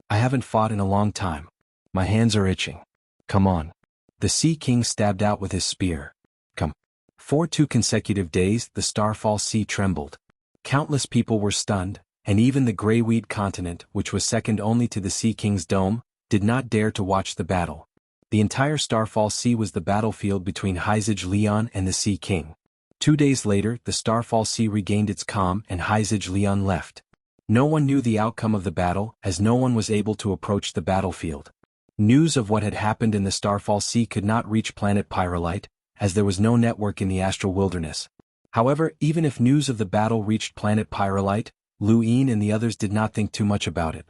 I haven't fought in a long time. My hands are itching. Come on. The Sea King stabbed out with his spear. Come. For 2 consecutive days, the Starfall Sea trembled. Countless people were stunned, and even the Greyweed continent, which was second only to the Sea King's dome, did not dare to watch the battle. The entire Starfall Sea was the battlefield between Heizage Leon and the Sea King. 2 days later, the Starfall Sea regained its calm and Heizage Leon left. No one knew the outcome of the battle, as no one was able to approach the battlefield. News of what had happened in the Starfall Sea could not reach planet Pyrolite, as there was no network in the Astral Wilderness. However, even if news of the battle reached planet Pyrolite, Luin and the others did not think too much about it.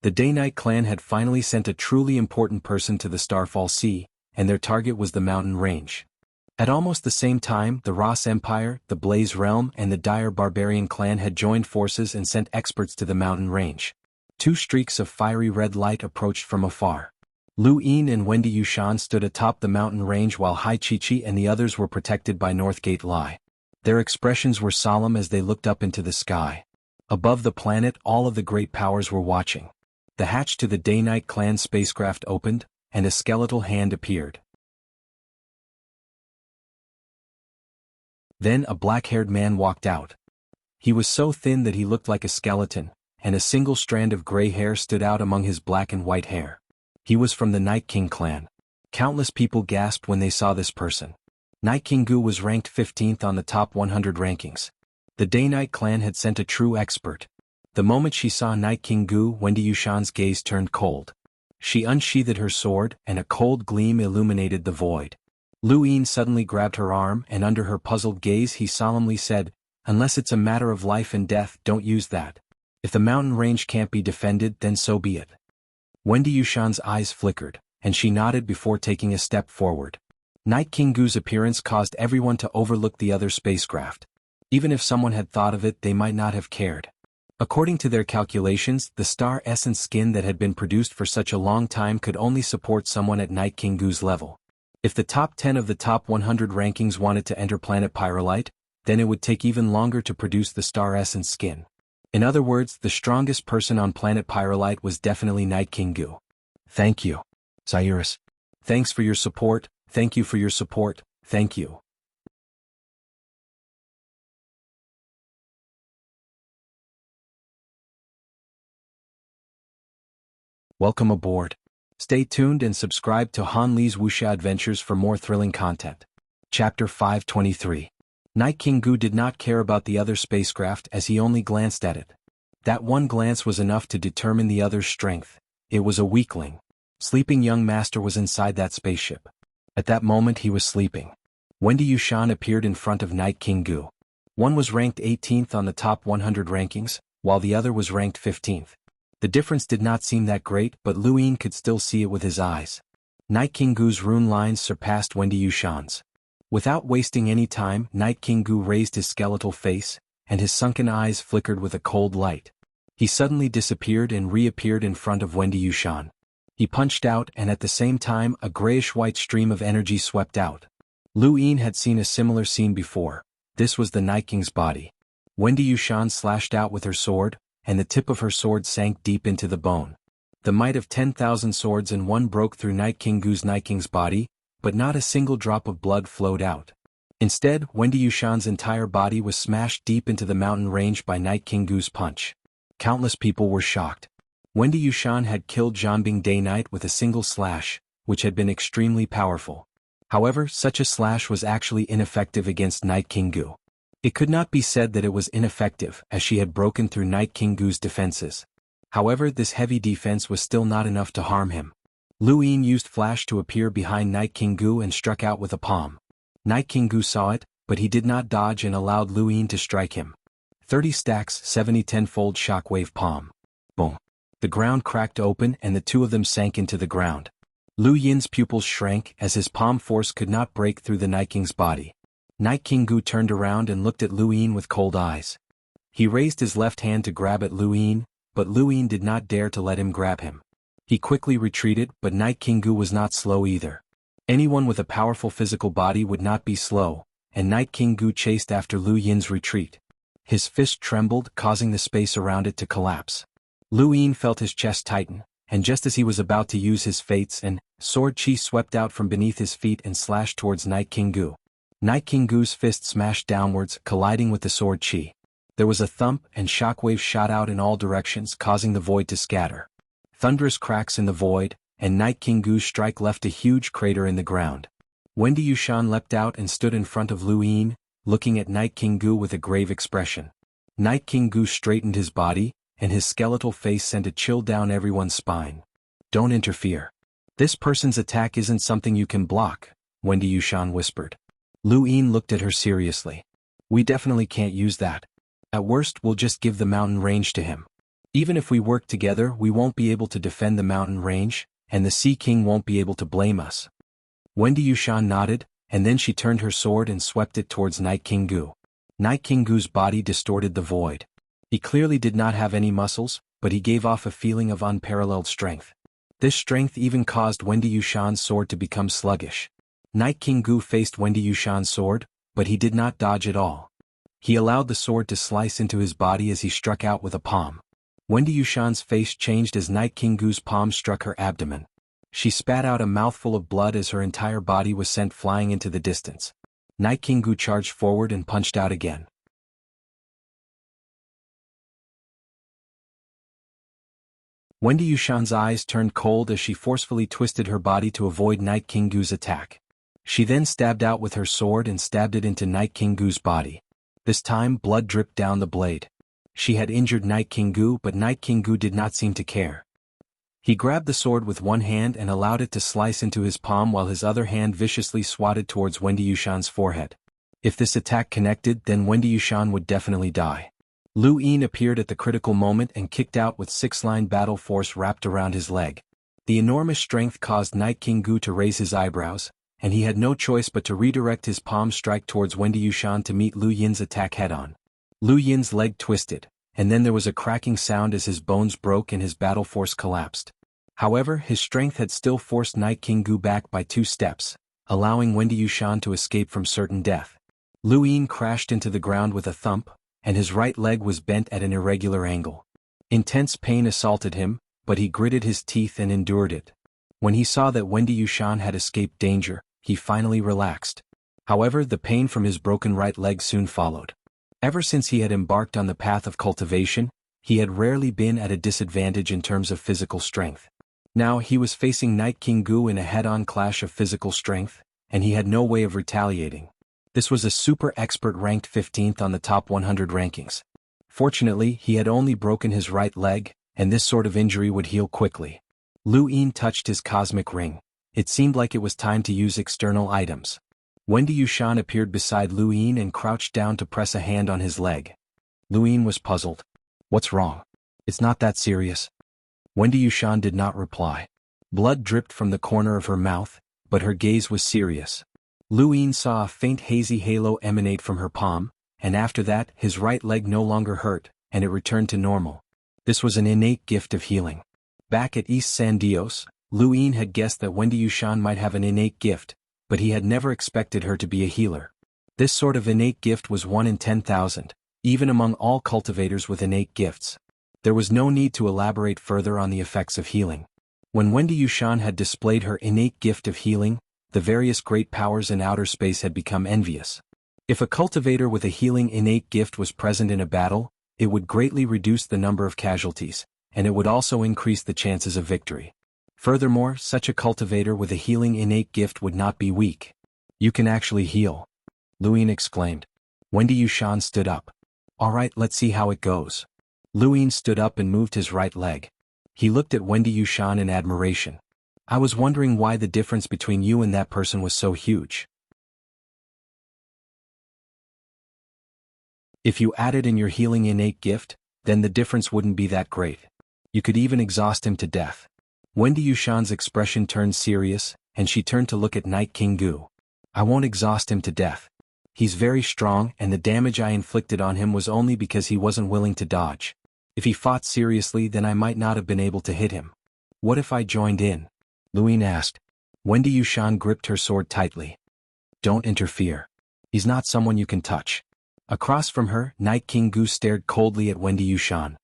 The Day-Night clan had finally sent a truly important person to the Starfall Sea, and their target was the mountain range. At almost the same time, the Ross Empire, the Blaze Realm, and the Dire Barbarian clan had joined forces and sent experts to the mountain range. 2 streaks of fiery red light approached from afar. Lu Yin and Wendy Yushan stood atop the mountain range while Hai Chi-Chi and the others were protected by Northgate Lai. Their expressions were solemn as they looked up into the sky. Above the planet, all of the great powers were watching. The hatch to the Day-Night clan spacecraft opened, and a skeletal hand appeared. Then a black-haired man walked out. He was so thin that he looked like a skeleton, and a single strand of gray hair stood out among his black and white hair. He was from the Night King clan. Countless people gasped when they saw this person. Night King Gu was ranked 15th on the top 100 rankings. The Day-Night clan had sent a true expert. The moment she saw Night King Gu, Wendy Yushan's gaze turned cold. She unsheathed her sword, and a cold gleam illuminated the void. Lu Yin suddenly grabbed her arm, and under her puzzled gaze he solemnly said, "Unless it's a matter of life and death, don't use that. If the mountain range can't be defended, then so be it." Wendy Yushan's eyes flickered, and she nodded before taking a step forward. Night King Gu's appearance caused everyone to overlook the other spacecraft. Even if someone had thought of it, they might not have cared. According to their calculations, the star essence skin that had been produced for such a long time could only support someone at Night King Gu's level. If the top 10 of the top 100 rankings wanted to enter planet Pyrolite, then it would take even longer to produce the star essence skin. In other words, the strongest person on planet Pyrolite was definitely Night King Gu. Thank you, Cyrus. Thanks for your support, thank you for your support, thank you. Welcome aboard. Stay tuned and subscribe to Han Li's Wuxia Adventures for more thrilling content. Chapter 523. Night King Gu did not care about the other spacecraft as he only glanced at it. That one glance was enough to determine the other's strength. It was a weakling. Sleeping young master was inside that spaceship. At that moment he was sleeping. Wendy Yushan appeared in front of Night King Gu. One was ranked 18th on the top 100 rankings, while the other was ranked 15th. The difference did not seem that great, but Lu Yin could still see it with his eyes. Night King Gu's rune lines surpassed Wendy Yushan's. Without wasting any time, Night King Gu raised his skeletal face, and his sunken eyes flickered with a cold light. He suddenly disappeared and reappeared in front of Wendy Yushan. He punched out, and at the same time a grayish-white stream of energy swept out. Lu Yin had seen a similar scene before. This was the Night King's body. Wendy Yushan slashed out with her sword, and the tip of her sword sank deep into the bone. The might of 10,000 swords in one broke through Night King's body, but not a single drop of blood flowed out. Instead, Wendy Yushan's entire body was smashed deep into the mountain range by Night King Gu's punch. Countless people were shocked. Wendy Yushan had killed Zhanbing Day-Night with a single slash, which had been extremely powerful. However, such a slash was actually ineffective against Night King Gu. It could not be said that it was ineffective, as she had broken through Night King Gu's defenses. However, this heavy defense was still not enough to harm him. Lu Yin used flash to appear behind Night King Gu and struck out with a palm. Night King Gu saw it, but he did not dodge and allowed Lu Yin to strike him. 30 stacks, 70 tenfold shockwave palm. Boom. The ground cracked open and the two of them sank into the ground. Lu Yin's pupils shrank as his palm force could not break through the Night King's body. Night King Gu turned around and looked at Lu Yin with cold eyes. He raised his left hand to grab at Lu Yin, but Lu Yin did not dare to let him grab him. He quickly retreated, but Night King Gu was not slow either. Anyone with a powerful physical body would not be slow, and Night King Gu chased after Lu Yin's retreat. His fist trembled, causing the space around it to collapse. Lu Yin felt his chest tighten, and just as he was about to use his fates, an sword chi swept out from beneath his feet and slashed towards Night King Gu. Night King Gu's fist smashed downwards, colliding with the sword chi. There was a thump, and shockwaves shot out in all directions, causing the void to scatter. Thunderous cracks in the void, and Night King Gu's strike left a huge crater in the ground. Wendy Yushan leapt out and stood in front of Lu Yin, looking at Night King Gu with a grave expression. Night King Gu straightened his body, and his skeletal face sent a chill down everyone's spine. "Don't interfere. This person's attack isn't something you can block," Wendy Yushan whispered. Lu Yin looked at her seriously. "We definitely can't use that. At worst, we'll just give the mountain range to him. Even if we work together, we won't be able to defend the mountain range, and the Sea King won't be able to blame us." Wendy Yushan nodded, and then she turned her sword and swept it towards Night King Gu. Night King Gu's body distorted the void. He clearly did not have any muscles, but he gave off a feeling of unparalleled strength. This strength even caused Wendy Yushan's sword to become sluggish. Night King Gu faced Wendy Yushan's sword, but he did not dodge at all. He allowed the sword to slice into his body as he struck out with a palm. Wendy Yushan's face changed as Night King Gu's palm struck her abdomen. She spat out a mouthful of blood as her entire body was sent flying into the distance. Night King Gu charged forward and punched out again. Wendy Yushan's eyes turned cold as she forcefully twisted her body to avoid Night King Gu's attack. She then stabbed out with her sword and stabbed it into Night King Gu's body. This time blood dripped down the blade. She had injured Night King Gu, but Night King Gu did not seem to care. He grabbed the sword with one hand and allowed it to slice into his palm while his other hand viciously swatted towards Wendy Yushan's forehead. If this attack connected, then Wendy Yushan would definitely die. Lu Yin appeared at the critical moment and kicked out with 6-line battle force wrapped around his leg. The enormous strength caused Night King Gu to raise his eyebrows, and he had no choice but to redirect his palm strike towards Wendy Yushan to meet Lu Yin's attack head-on. Lu Yin's leg twisted, and then there was a cracking sound as his bones broke and his battle force collapsed. However, his strength had still forced Night King Gu back by 2 steps, allowing Wendy Yushan to escape from certain death. Lu Yin crashed into the ground with a thump, and his right leg was bent at an irregular angle. Intense pain assaulted him, but he gritted his teeth and endured it. When he saw that Wendy Yushan had escaped danger, he finally relaxed. However, the pain from his broken right leg soon followed. Ever since he had embarked on the path of cultivation, he had rarely been at a disadvantage in terms of physical strength. Now he was facing Night King Gu in a head-on clash of physical strength, and he had no way of retaliating. This was a super expert ranked 15th on the top 100 rankings. Fortunately, he had only broken his right leg, and this sort of injury would heal quickly. Lu Yin touched his cosmic ring. It seemed like it was time to use external items. Wendy Yushan appeared beside Lu Yin and crouched down to press a hand on his leg. Lu Yin was puzzled. "What's wrong? It's not that serious." Wendy Yushan did not reply. Blood dripped from the corner of her mouth, but her gaze was serious. Lu Yin saw a faint hazy halo emanate from her palm, and after that his right leg no longer hurt, and it returned to normal. This was an innate gift of healing. Back at East San Dios, Lu Yin had guessed that Wendy Yushan might have an innate gift, but he had never expected her to be a healer. This sort of innate gift was 1 in 10,000, even among all cultivators with innate gifts. There was no need to elaborate further on the effects of healing. When Wendy Yushan had displayed her innate gift of healing, the various great powers in outer space had become envious. If a cultivator with a healing innate gift was present in a battle, it would greatly reduce the number of casualties, and it would also increase the chances of victory. Furthermore, such a cultivator with a healing innate gift would not be weak. "You can actually heal," Lu Yin exclaimed. Wendy Yushan stood up. "All right, let's see how it goes." Lu Yin stood up and moved his right leg. He looked at Wendy Yushan in admiration. "I was wondering why the difference between you and that person was so huge. If you added in your healing innate gift, then the difference wouldn't be that great. You could even exhaust him to death." Wendy Yushan's expression turned serious, and she turned to look at Night King Gu. "I won't exhaust him to death. He's very strong, and the damage I inflicted on him was only because he wasn't willing to dodge. If he fought seriously, then I might not have been able to hit him." "What if I joined in?" Lu Yin asked. Wendy Yushan gripped her sword tightly. "Don't interfere. He's not someone you can touch." Across from her, Night King Gu stared coldly at Wendy Yushan.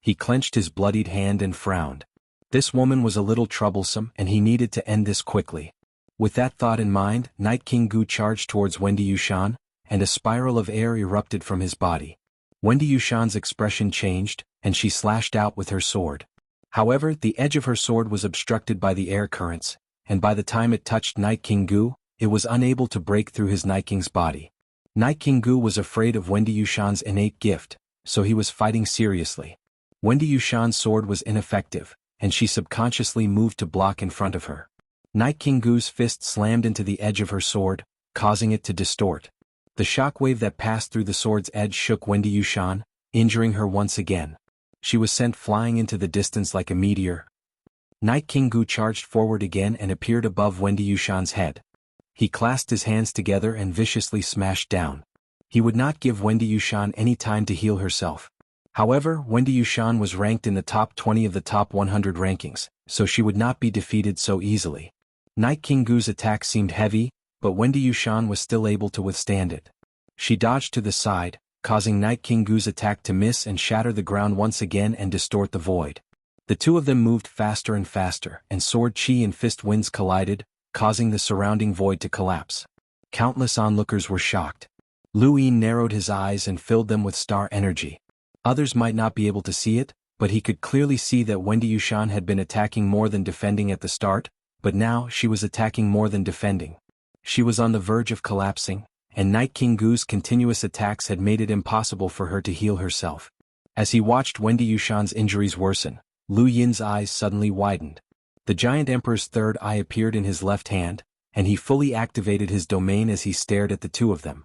He clenched his bloodied hand and frowned. This woman was a little troublesome, and he needed to end this quickly. With that thought in mind, Night King Gu charged towards Wendy Yushan, and a spiral of air erupted from his body. Wendy Yushan's expression changed, and she slashed out with her sword. However, the edge of her sword was obstructed by the air currents, and by the time it touched Night King Gu, it was unable to break through his Night King's body. Night King Gu was afraid of Wendy Yushan's innate gift, so he was fighting seriously. Wendy Yushan's sword was ineffective, and she subconsciously moved to block in front of her. Night King Gu's fist slammed into the edge of her sword, causing it to distort. The shockwave that passed through the sword's edge shook Wendy Yushan, injuring her once again. She was sent flying into the distance like a meteor. Night King Gu charged forward again and appeared above Wendy Yushan's head. He clasped his hands together and viciously smashed down. He would not give Wendy Yushan any time to heal herself. However, Wendy Yushan was ranked in the top 20 of the top 100 rankings, so she would not be defeated so easily. Night King Gu's attack seemed heavy, but Wendy Yushan was still able to withstand it. She dodged to the side, causing Night King Gu's attack to miss and shatter the ground once again and distort the void. The two of them moved faster and faster, and sword chi and fist winds collided, causing the surrounding void to collapse. Countless onlookers were shocked. Lu Yin narrowed his eyes and filled them with star energy. Others might not be able to see it, but he could clearly see that Wendy Yushan had been attacking more than defending at the start, but now she was attacking more than defending. She was on the verge of collapsing, and Night King Gu's continuous attacks had made it impossible for her to heal herself. As he watched Wendy Yushan's injuries worsen, Lu Yin's eyes suddenly widened. The giant emperor's third eye appeared in his left hand, and he fully activated his domain as he stared at the two of them.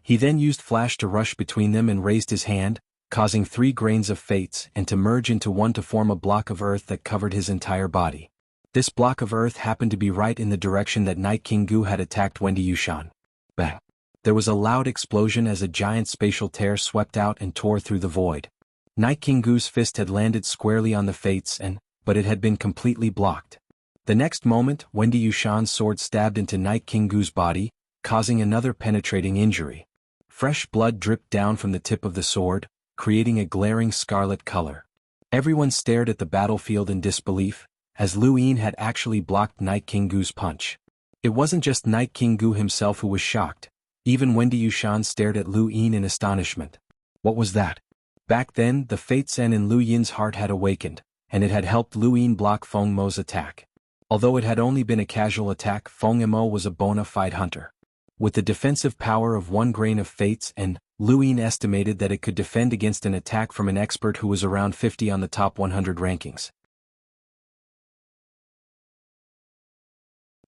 He then used flash to rush between them and raised his hand, causing 3 grains of fates and to merge into one to form a block of earth that covered his entire body. This block of earth happened to be right in the direction that Night King Gu had attacked Wendy Yushan. Bang! There was a loud explosion as a giant spatial tear swept out and tore through the void. Night King Gu's fist had landed squarely on the fates but it had been completely blocked. The next moment, Wendy Yushan's sword stabbed into Night King Gu's body, causing another penetrating injury. Fresh blood dripped down from the tip of the sword, creating a glaring scarlet color. Everyone stared at the battlefield in disbelief, as Lu Yin had actually blocked Night King Gu's punch. It wasn't just Night King Gu himself who was shocked. Even Wendy Yushan stared at Lu Yin in astonishment. What was that? Back then, the fate sen in Lu Yin's heart had awakened, and it had helped Lu Yin block Feng Mo's attack. Although it had only been a casual attack, Feng Mo was a bona fide hunter. With the defensive power of 1 grain of fates Lu Yin estimated that it could defend against an attack from an expert who was around 50 on the top 100 rankings.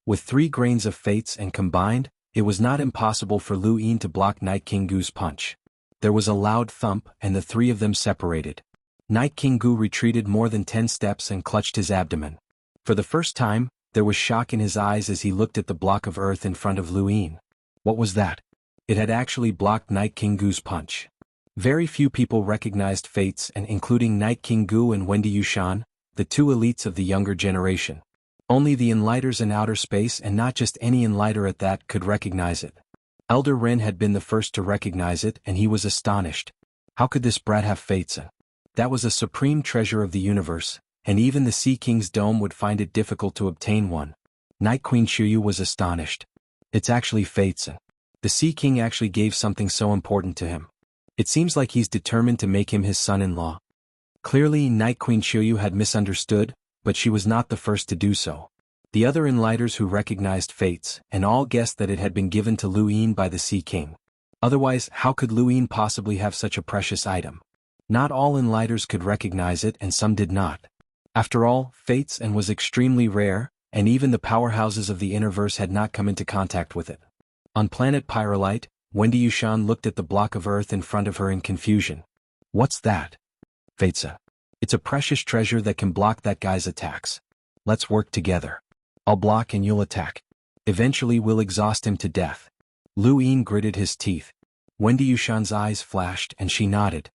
With 3 grains of fates combined, it was not impossible for Lu Yin to block Night King Gu's punch. There was a loud thump and the 3 of them separated. Night King Gu retreated more than 10 steps and clutched his abdomen. For the first time, there was shock in his eyes as he looked at the block of earth in front of Lu Yin. What was that? It had actually blocked Night King Gu's punch. Very few people recognized fates including Night King Gu and Wendy Yushan, the 2 elites of the younger generation. Only the enlighters in outer space, and not just any enlighter at that, could recognize it. Elder Ren had been the first to recognize it, and he was astonished. How could this brat have fates? That was a supreme treasure of the universe, and even the Sea King's dome would find it difficult to obtain one. Night Queen Shuyu was astonished. It's actually fates. The Sea King actually gave something so important to him. It seems like he's determined to make him his son-in-law. Clearly, Night Queen Shuyu had misunderstood, but she was not the first to do so. The other enlighters who recognized fates all guessed that it had been given to Lu Yin by the Sea King. Otherwise, how could Lu Yin possibly have such a precious item? Not all enlighters could recognize it, and some did not. After all, fates was extremely rare, and even the powerhouses of the Innerverse had not come into contact with it. On planet Pyrolite, Wendy Yushan looked at the block of earth in front of her in confusion. What's that? Fatesa. It's a precious treasure that can block that guy's attacks. Let's work together. I'll block and you'll attack. Eventually we'll exhaust him to death. Lu Yin gritted his teeth. Wendy Yushan's eyes flashed and she nodded.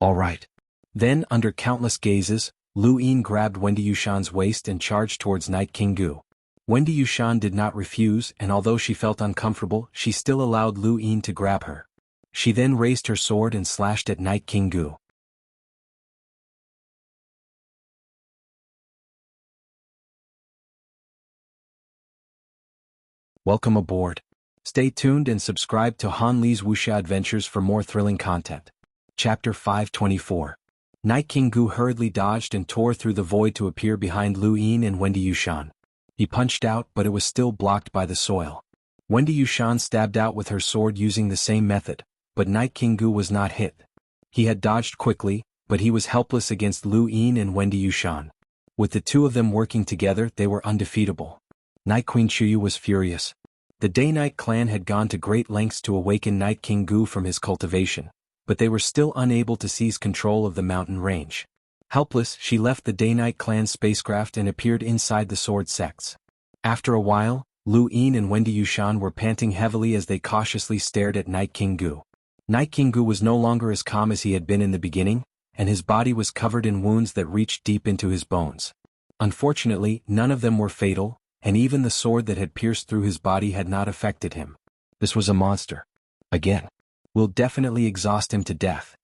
All right. Then, under countless gazes, Lu Yin grabbed Wendy Yushan's waist and charged towards Night King Gu. Wendy Yushan did not refuse, and although she felt uncomfortable, she still allowed Lu Yin to grab her. She then raised her sword and slashed at Night King Gu. Welcome aboard. Stay tuned and subscribe to Han Li's Wuxia Adventures for more thrilling content. Chapter 524. Night King Gu hurriedly dodged and tore through the void to appear behind Lu Yin and Wendy Yushan. He punched out, but it was still blocked by the soil. Wendy Yushan stabbed out with her sword using the same method, but Night King Gu was not hit. He had dodged quickly, but he was helpless against Lu Yin and Wendy Yushan. With the 2 of them working together, they were undefeatable. Night Queen Shuyu was furious. The Day-Night clan had gone to great lengths to awaken Night King Gu from his cultivation, but they were still unable to seize control of the mountain range. Helpless, she left the Day-Night clan's spacecraft and appeared inside the sword sects. After a while, Lu Yin and Wendy Yushan were panting heavily as they cautiously stared at Night King Gu. Night King Gu was no longer as calm as he had been in the beginning, and his body was covered in wounds that reached deep into his bones. Unfortunately, none of them were fatal, and even the sword that had pierced through his body had not affected him. This was a monster. Again. We'll definitely exhaust him to death.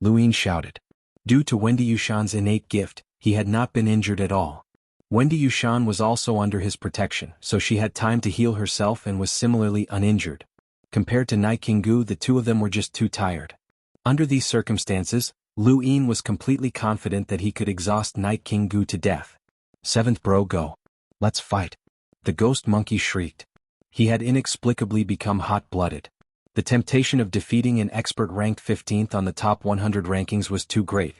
Lu Yin shouted. Due to Wendy Yushan's innate gift, he had not been injured at all. Wendy Yushan was also under his protection, so she had time to heal herself and was similarly uninjured. Compared to Night King Gu, the 2 of them were just too tired. Under these circumstances, Lu Yin was completely confident that he could exhaust Night King Gu to death. "Seventh bro, go. Let's fight." The ghost monkey shrieked. He had inexplicably become hot-blooded. The temptation of defeating an expert ranked 15th on the top 100 rankings was too great.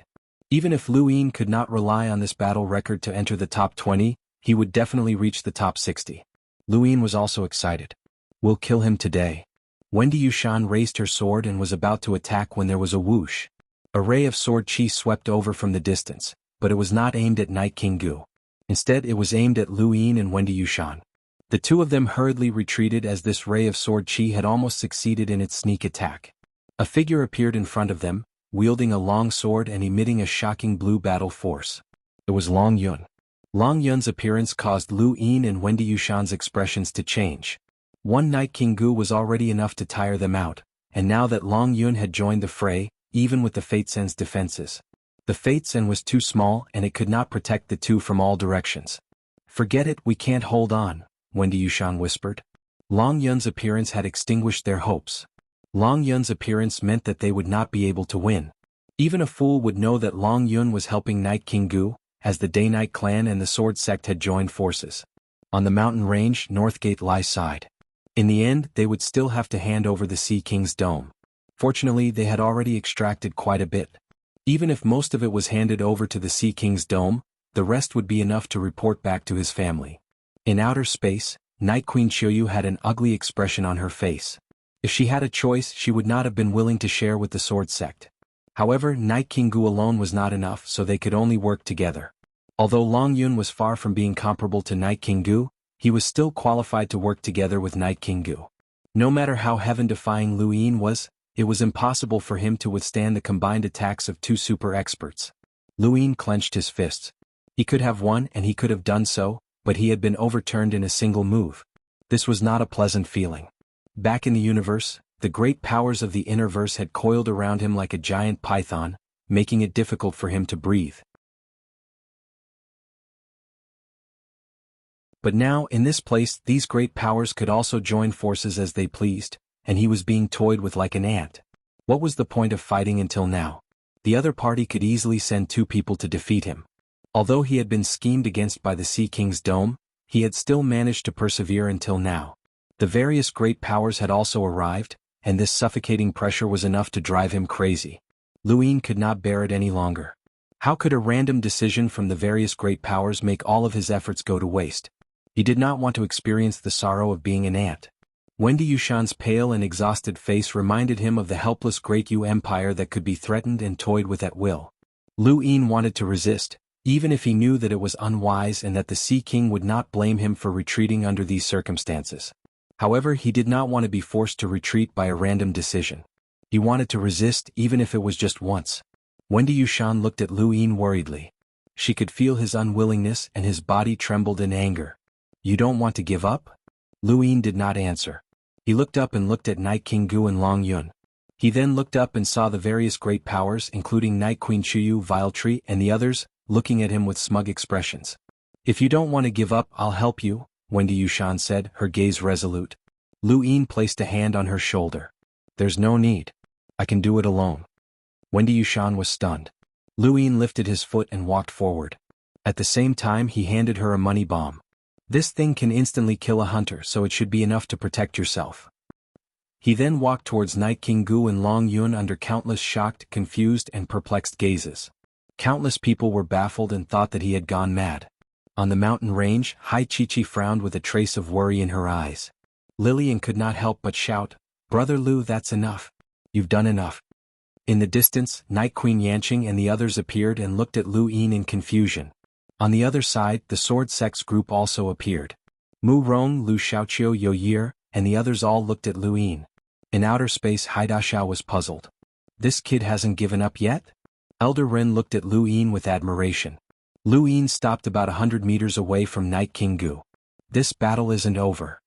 Even if Lu Yin could not rely on this battle record to enter the top 20, he would definitely reach the top 60. Lu Yin was also excited. "We'll kill him today." Wendy Yushan raised her sword and was about to attack when there was a whoosh. A ray of sword chi swept over from the distance, but it was not aimed at Night King Gu. Instead it was aimed at Lu Yin and Wendy Yushan. The two of them hurriedly retreated as this ray of sword chi had almost succeeded in its sneak attack. A figure appeared in front of them, wielding a long sword and emitting a shocking blue battle force. It was Long Yun. Long Yun's appearance caused Lu Yin and Wendy Yushan's expressions to change. One Night King Gu was already enough to tire them out, and now that Long Yun had joined the fray, even with the Fate Sen's defenses, the Fate Sen was too small and it could not protect the two from all directions. "Forget it, we can't hold on," Wendy Yushan whispered. Long Yun's appearance had extinguished their hopes. Long Yun's appearance meant that they would not be able to win. Even a fool would know that Long Yun was helping Night King Gu, as the Day-Night clan and the Sword Sect had joined forces. On the mountain range, Northgate Lai sighed. In the end, they would still have to hand over the Sea King's dome. Fortunately, they had already extracted quite a bit. Even if most of it was handed over to the Sea King's dome, the rest would be enough to report back to his family. In outer space, Night Queen Qiuyu had an ugly expression on her face. If she had a choice, she would not have been willing to share with the Sword Sect. However, Night King Gu alone was not enough, so they could only work together. Although Long Yun was far from being comparable to Night King Gu, he was still qualified to work together with Night King Gu. No matter how heaven-defying Lu Yin was, it was impossible for him to withstand the combined attacks of two super experts. Lu Yin clenched his fists. He could have won and he could have done so, but he had been overturned in a single move. This was not a pleasant feeling. Back in the universe, the great powers of the inner verse had coiled around him like a giant python, making it difficult for him to breathe. But now, in this place, these great powers could also join forces as they pleased, and he was being toyed with like an ant. What was the point of fighting until now? The other party could easily send two people to defeat him. Although he had been schemed against by the Sea King's dome, he had still managed to persevere until now. The various great powers had also arrived, and this suffocating pressure was enough to drive him crazy. Lu Yin could not bear it any longer. How could a random decision from the various great powers make all of his efforts go to waste? He did not want to experience the sorrow of being an ant. Wendy Yushan's pale and exhausted face reminded him of the helpless Great Yu Empire that could be threatened and toyed with at will. Lu Yin wanted to resist, even if he knew that it was unwise and that the Sea King would not blame him for retreating under these circumstances. However, he did not want to be forced to retreat by a random decision. He wanted to resist even if it was just once. Wendy Yushan looked at Lu Yin worriedly. She could feel his unwillingness and his body trembled in anger. "You don't want to give up?" Lu Yin did not answer. He looked up and looked at Night King Gu and Long Yun. He then looked up and saw the various great powers including Night Queen Qiuyu, Viletree, and the others, looking at him with smug expressions. "If you don't want to give up, I'll help you," Wendy Yushan said, her gaze resolute. Lu Yin placed a hand on her shoulder. "There's no need. I can do it alone." Wendy Yushan was stunned. Lu Yin lifted his foot and walked forward. At the same time he handed her a money bomb. "This thing can instantly kill a hunter, so it should be enough to protect yourself." He then walked towards Night King Gu and Long Yun under countless shocked, confused, and perplexed gazes. Countless people were baffled and thought that he had gone mad. On the mountain range, Hai Chi-Chi frowned with a trace of worry in her eyes. Lillian could not help but shout, "Brother Lu, that's enough. You've done enough." In the distance, Night Queen Yanqing and the others appeared and looked at Lu Yin in confusion. On the other side, the Sword Sect's group also appeared. Mu Rong, Lu Xiaoqiu, Yo Yir, and the others all looked at Lu Yin. In outer space, Haidashao was puzzled. "This kid hasn't given up yet?" Elder Ren looked at Lu Yin with admiration. Lu Yin stopped about 100 meters away from Night King Gu. "This battle isn't over."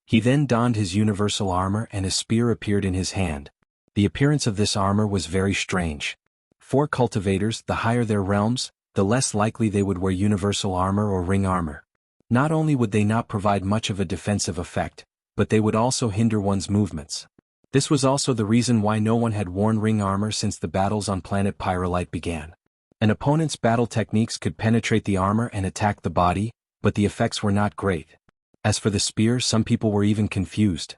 He then donned his universal armor and a spear appeared in his hand. The appearance of this armor was very strange. For cultivators, the higher their realms, the less likely they would wear universal armor or ring armor. Not only would they not provide much of a defensive effect, but they would also hinder one's movements. This was also the reason why no one had worn ring armor since the battles on planet Pyrolite began. An opponent's battle techniques could penetrate the armor and attack the body, but the effects were not great. As for the spear, some people were even confused.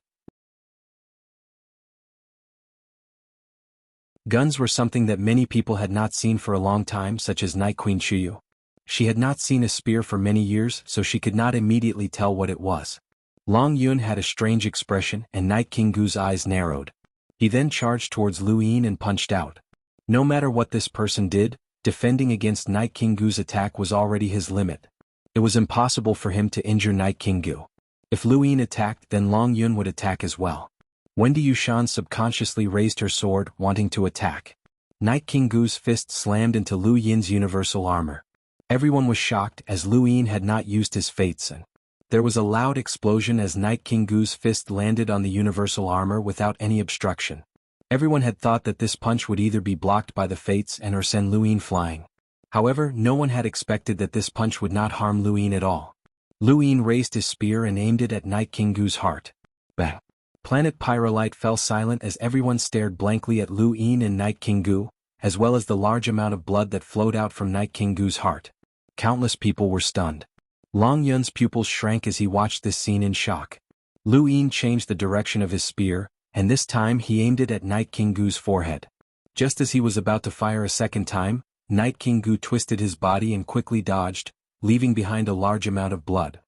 Guns were something that many people had not seen for a long time, such as Night Queen Chuyu. She had not seen a spear for many years, so she could not immediately tell what it was. Long Yun had a strange expression and Night King Gu's eyes narrowed. He then charged towards Lu Yin and punched out. No matter what this person did, defending against Night King Gu's attack was already his limit. It was impossible for him to injure Night King Gu. If Lu Yin attacked, then Long Yun would attack as well. Wendy Yushan subconsciously raised her sword, wanting to attack. Night King Gu's fist slammed into Lu Yin's universal armor. Everyone was shocked as Lu Yin had not used his fates, and there was a loud explosion as Night King Gu's fist landed on the universal armor without any obstruction. Everyone had thought that this punch would either be blocked by the fates and or send Lu Yin flying. However, no one had expected that this punch would not harm Lu Yin at all. Lu Yin raised his spear and aimed it at Night King Gu's heart. Bang! Planet Pyrolite fell silent as everyone stared blankly at Lu Yin and Night King Gu, as well as the large amount of blood that flowed out from Night King Gu's heart. Countless people were stunned. Long Yun's pupils shrank as he watched this scene in shock. Lu Yin changed the direction of his spear, and this time he aimed it at Night King Gu's forehead. Just as he was about to fire a second time, Night King Gu twisted his body and quickly dodged, leaving behind a large amount of blood.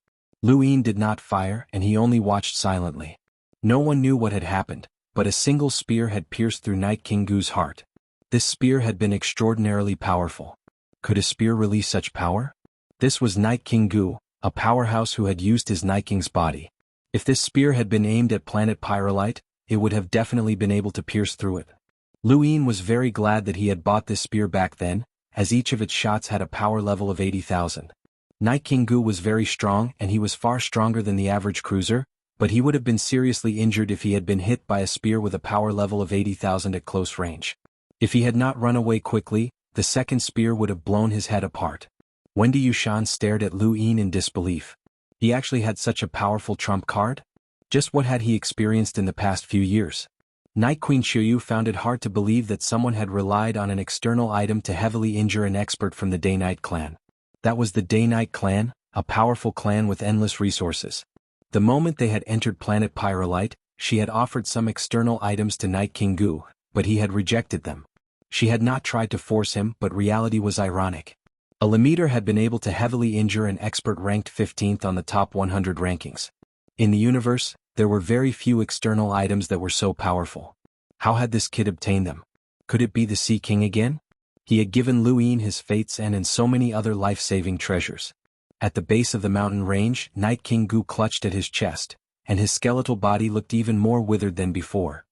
Lu Yin did not fire and he only watched silently. No one knew what had happened, but a single spear had pierced through Night King Gu's heart. This spear had been extraordinarily powerful. Could a spear release such power? This was Night King Gu, a powerhouse who had used his Night King's body. If this spear had been aimed at planet Pyrolite, it would have definitely been able to pierce through it. Lu Yin was very glad that he had bought this spear back then, as each of its shots had a power level of 80,000. Night King Gu was very strong and he was far stronger than the average cruiser, but he would have been seriously injured if he had been hit by a spear with a power level of 80,000 at close range. If he had not run away quickly, the second spear would have blown his head apart. Wendy Yushan stared at Lu Yin in disbelief. He actually had such a powerful trump card? Just what had he experienced in the past few years? Night Queen Chuyu found it hard to believe that someone had relied on an external item to heavily injure an expert from the Day-Night clan. That was the Day-Night clan, a powerful clan with endless resources. The moment they had entered planet Pyrolite, she had offered some external items to Night King Gu, but he had rejected them. She had not tried to force him, but reality was ironic. A Limiter had been able to heavily injure an expert ranked 15th on the top 100 rankings. In the universe, there were very few external items that were so powerful. How had this kid obtained them? Could it be the Sea King again? He had given Lu Yin his fates and so many other life-saving treasures. At the base of the mountain range, Night King Gu clutched at his chest, and his skeletal body looked even more withered than before.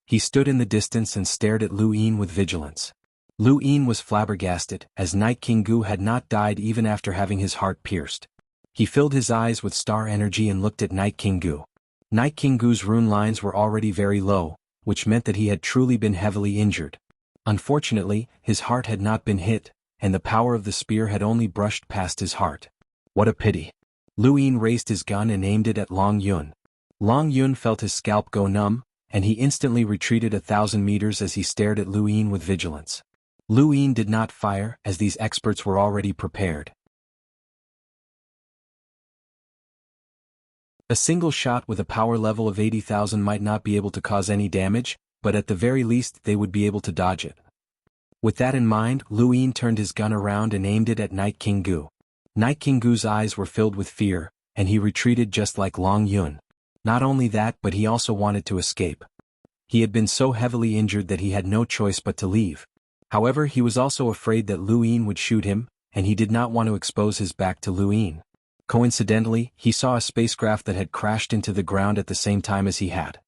He stood in the distance and stared at Lu Yin with vigilance. Lu Yin was flabbergasted, as Night King Gu had not died even after having his heart pierced. He filled his eyes with star energy and looked at Night King Gu. Night King Gu's rune lines were already very low, which meant that he had truly been heavily injured. Unfortunately, his heart had not been hit, and the power of the spear had only brushed past his heart. What a pity. Lu Yin raised his gun and aimed it at Long Yun. Long Yun felt his scalp go numb, and he instantly retreated 1,000 meters as he stared at Lu Yin with vigilance. Lu Yin did not fire, as these experts were already prepared. A single shot with a power level of 80,000 might not be able to cause any damage, but at the very least they would be able to dodge it. With that in mind, Lu Yin turned his gun around and aimed it at Night King Gu. Night King Gu's eyes were filled with fear, and he retreated just like Long Yun. Not only that, but he also wanted to escape. He had been so heavily injured that he had no choice but to leave. However, he was also afraid that Lu Yin would shoot him, and he did not want to expose his back to Lu Yin. Coincidentally, he saw a spacecraft that had crashed into the ground at the same time as he had.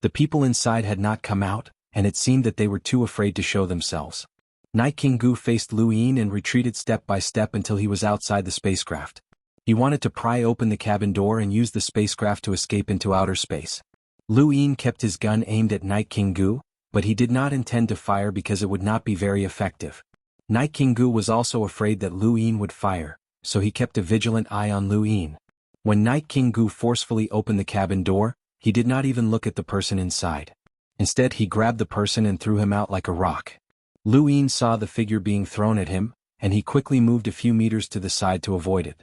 The people inside had not come out, and it seemed that they were too afraid to show themselves. Night King Gu faced Lu Yin and retreated step by step until he was outside the spacecraft. He wanted to pry open the cabin door and use the spacecraft to escape into outer space. Lu Yin kept his gun aimed at Night King Gu, but he did not intend to fire because it would not be very effective. Night King Gu was also afraid that Lu Yin would fire, so he kept a vigilant eye on Lu Yin. When Night King Gu forcefully opened the cabin door, he did not even look at the person inside. Instead, he grabbed the person and threw him out like a rock. Lu Yin saw the figure being thrown at him, and he quickly moved a few meters to the side to avoid it.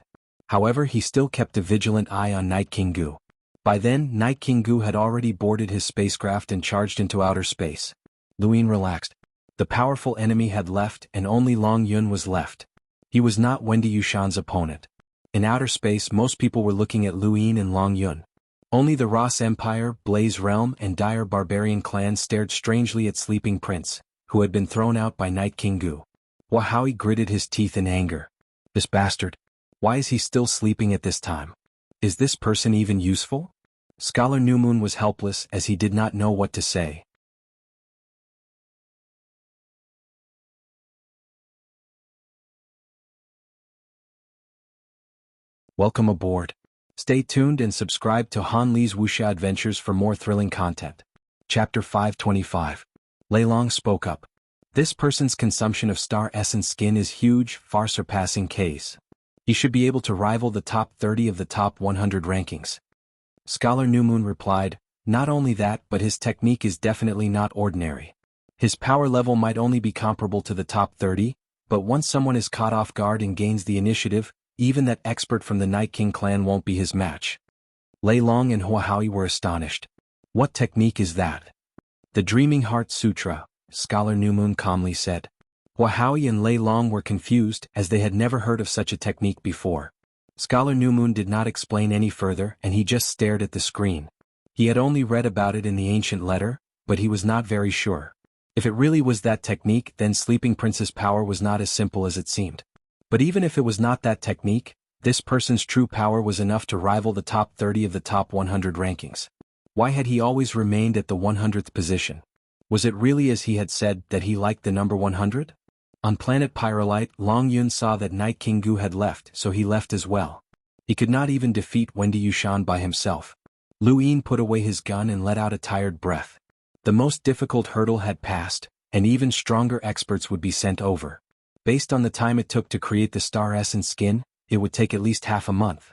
However, he still kept a vigilant eye on Night King Gu. By then, Night King Gu had already boarded his spacecraft and charged into outer space. Lu Yin relaxed. The powerful enemy had left and only Long Yun was left. He was not Wendy Yushan's opponent. In outer space, most people were looking at Lu Yin and Long Yun. Only the Ross Empire, Blaze Realm, and Dire Barbarian clan stared strangely at Sleeping Prince, who had been thrown out by Night King Gu. Wahowie gritted his teeth in anger. This bastard. Why is he still sleeping at this time? Is this person even useful? Scholar New Moon was helpless as he did not know what to say. Welcome aboard. Stay tuned and subscribe to Han Li's Wuxia Adventures for more thrilling content. Chapter 525. Lei Long spoke up. This person's consumption of star essence skin is huge, far surpassing K's. He should be able to rival the top 30 of the top 100 rankings. Scholar New Moon replied, not only that, but his technique is definitely not ordinary. His power level might only be comparable to the top 30, but once someone is caught off guard and gains the initiative, even that expert from the Night King clan won't be his match. Lei Long and Huahowie were astonished. What technique is that? The Dreaming Heart Sutra, Scholar New Moon calmly said. Huahowie and Lei Long were confused as they had never heard of such a technique before. Scholar New Moon did not explain any further and he just stared at the screen. He had only read about it in the ancient letter, but he was not very sure. If it really was that technique, then Sleeping Prince's power was not as simple as it seemed. But even if it was not that technique, this person's true power was enough to rival the top 30 of the top 100 rankings. Why had he always remained at the 100th position? Was it really as he had said that he liked the number 100? On planet Pyrolite, Long Yun saw that Night King Gu had left, so he left as well. He could not even defeat Wendy Yushan by himself. Lu Yin put away his gun and let out a tired breath. The most difficult hurdle had passed, and even stronger experts would be sent over. Based on the time it took to create the star essence skin, it would take at least half a month.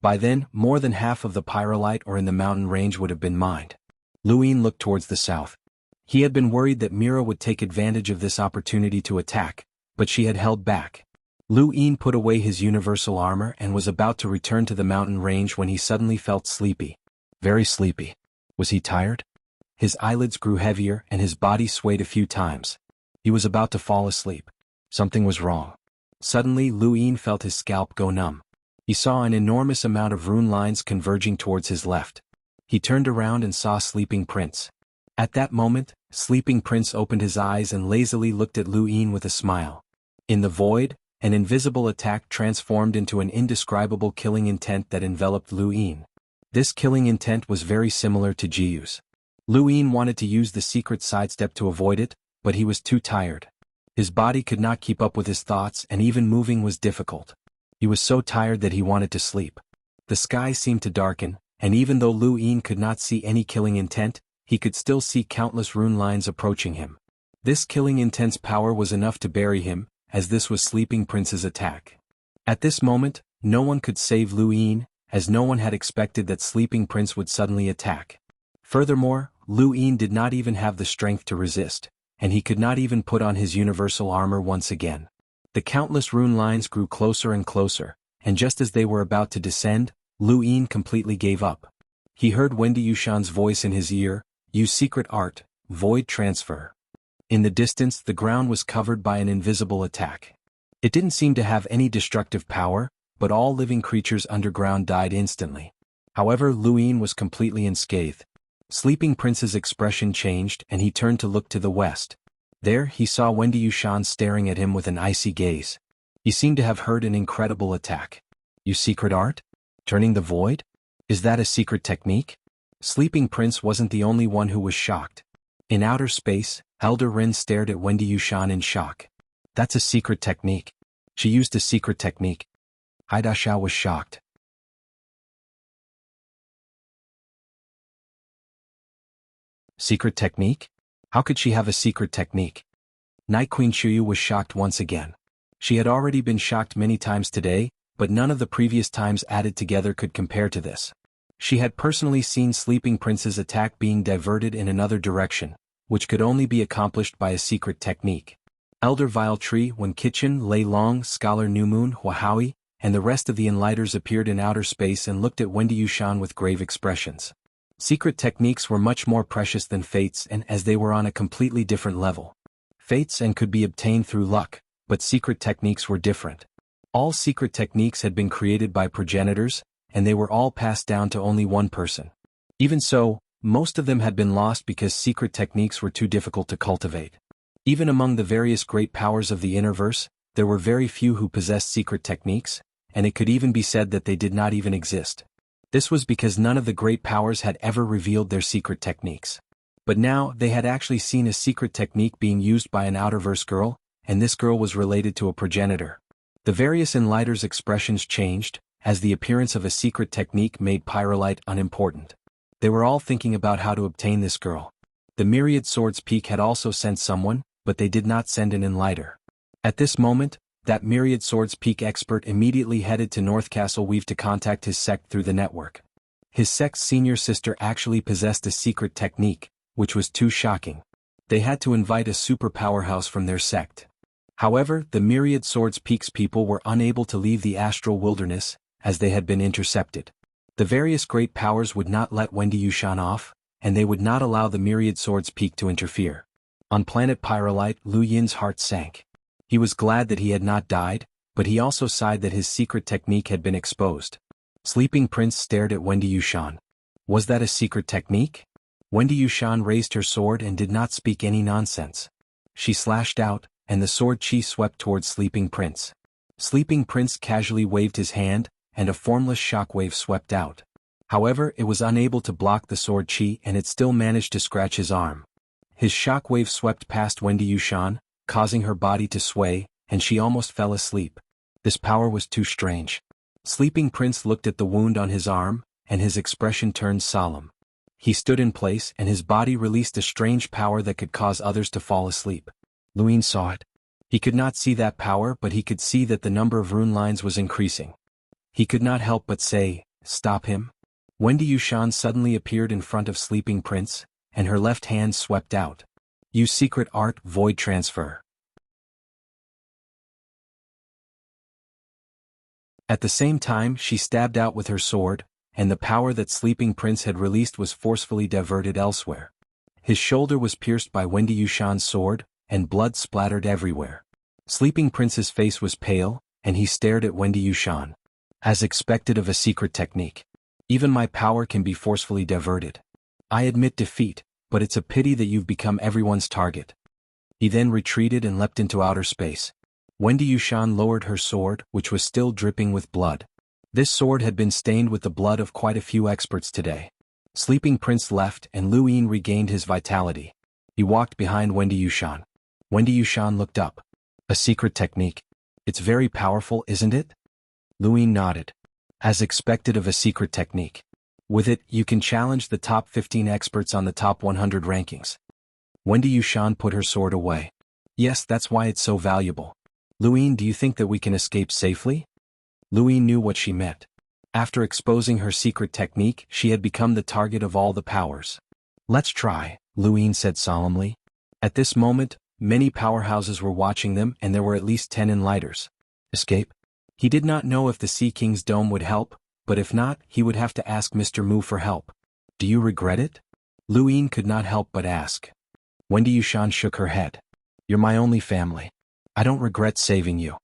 By then, more than half of the pyrolite or in the mountain range would have been mined. Lu Yin looked towards the south. He had been worried that Mira would take advantage of this opportunity to attack, but she had held back. Lu Yin put away his universal armor and was about to return to the mountain range when he suddenly felt sleepy. Very sleepy. Was he tired? His eyelids grew heavier and his body swayed a few times. He was about to fall asleep. Something was wrong. Suddenly, Lu Yin felt his scalp go numb. He saw an enormous amount of rune lines converging towards his left. He turned around and saw Sleeping Prince. At that moment, Sleeping Prince opened his eyes and lazily looked at Lu Yin with a smile. In the void, an invisible attack transformed into an indescribable killing intent that enveloped Lu Yin. This killing intent was very similar to Jiyu's. Lu Yin wanted to use the secret sidestep to avoid it, but he was too tired. His body could not keep up with his thoughts and even moving was difficult. He was so tired that he wanted to sleep. The sky seemed to darken, and even though Lu Yin could not see any killing intent, he could still see countless rune lines approaching him. This killing intent's power was enough to bury him, as this was Sleeping Prince's attack. At this moment, no one could save Lu Yin, as no one had expected that Sleeping Prince would suddenly attack. Furthermore, Lu Yin did not even have the strength to resist, and he could not even put on his universal armor once again. The countless rune lines grew closer and closer, and just as they were about to descend, Lu Yin completely gave up. He heard Wendy Yushan's voice in his ear, "Use secret art, void transfer." In the distance, the ground was covered by an invisible attack. It didn't seem to have any destructive power, but all living creatures underground died instantly. However, Lu Yin was completely unscathed. Sleeping Prince's expression changed and he turned to look to the west. There, he saw Wendy Yushan staring at him with an icy gaze. He seemed to have heard an incredible attack. "Use secret art? Turning the void? Is that a secret technique?" Sleeping Prince wasn't the only one who was shocked. In outer space, Elder Rin stared at Wendy Yushan in shock. "That's a secret technique. She used a secret technique." Haida Xiao was shocked. Secret technique? How could she have a secret technique? Night Queen Shuyu was shocked once again. She had already been shocked many times today, but none of the previous times added together could compare to this. She had personally seen Sleeping Prince's attack being diverted in another direction, which could only be accomplished by a secret technique. Elder Vile Tree, When Kitchen, Lei Long, Scholar New Moon, Huahui, and the rest of the Enlighters appeared in outer space and looked at Wendy Yushan with grave expressions. Secret techniques were much more precious than fates, and as they were on a completely different level. Fates and could be obtained through luck, but secret techniques were different. All secret techniques had been created by progenitors, and they were all passed down to only one person. Even so, most of them had been lost because secret techniques were too difficult to cultivate. Even among the various great powers of the Innerverse, there were very few who possessed secret techniques, and it could even be said that they did not even exist. This was because none of the great powers had ever revealed their secret techniques. But now they had actually seen a secret technique being used by an Outerverse girl, and this girl was related to a progenitor. The various Enlighters' expressions changed, as the appearance of a secret technique made Pyrolite unimportant. They were all thinking about how to obtain this girl. The Myriad Swords Peak had also sent someone, but they did not send an Enlighter. At this moment, that Myriad Swords Peak expert immediately headed to North Castle Weave to contact his sect through the network. His sect's senior sister actually possessed a secret technique, which was too shocking. They had to invite a super powerhouse from their sect. However, the Myriad Swords Peak's people were unable to leave the astral wilderness, as they had been intercepted. The various great powers would not let Wendy Yushan off, and they would not allow the Myriad Swords Peak to interfere. On planet Pyrolite, Lu Yin's heart sank. He was glad that he had not died, but he also sighed that his secret technique had been exposed. Sleeping Prince stared at Wendy Yushan. Was that a secret technique? Wendy Yushan raised her sword and did not speak any nonsense. She slashed out, and the sword chi swept towards Sleeping Prince. Sleeping Prince casually waved his hand, and a formless shockwave swept out. However, it was unable to block the sword chi and it still managed to scratch his arm. His shockwave swept past Wendy Yushan, causing her body to sway, and she almost fell asleep. This power was too strange. Sleeping Prince looked at the wound on his arm, and his expression turned solemn. He stood in place and his body released a strange power that could cause others to fall asleep. Lu Yin saw it. He could not see that power, but he could see that the number of rune lines was increasing. He could not help but say, "Stop him." Wendy Yushan suddenly appeared in front of Sleeping Prince, and her left hand swept out. Use secret art, void transfer. At the same time she stabbed out with her sword, and the power that Sleeping Prince had released was forcefully diverted elsewhere. His shoulder was pierced by Wendy Yushan's sword, and blood splattered everywhere. Sleeping Prince's face was pale, and he stared at Wendy Yushan. As expected of a secret technique. Even my power can be forcefully diverted. I admit defeat, but it's a pity that you've become everyone's target. He then retreated and leapt into outer space. Wendy Yushan lowered her sword, which was still dripping with blood. This sword had been stained with the blood of quite a few experts today. Sleeping Prince left and Lu Yin regained his vitality. He walked behind Wendy Yushan. Wendy Yushan looked up. A secret technique. It's very powerful, isn't it? Lu Yin nodded. As expected of a secret technique. With it, you can challenge the top 15 experts on the top 100 rankings. Wendy Yushan put her sword away. Yes, that's why it's so valuable. Lu Yin, do you think that we can escape safely? Lu Yin knew what she meant. After exposing her secret technique, she had become the target of all the powers. Let's try, Lu Yin said solemnly. At this moment, many powerhouses were watching them and there were at least 10 Enlighters. Escape? He did not know if the Sea King's dome would help, but if not, he would have to ask Mr. Mu for help. Do you regret it? Lu Yin could not help but ask. Wendy Yushan shook her head. You're my only family. I don't regret saving you.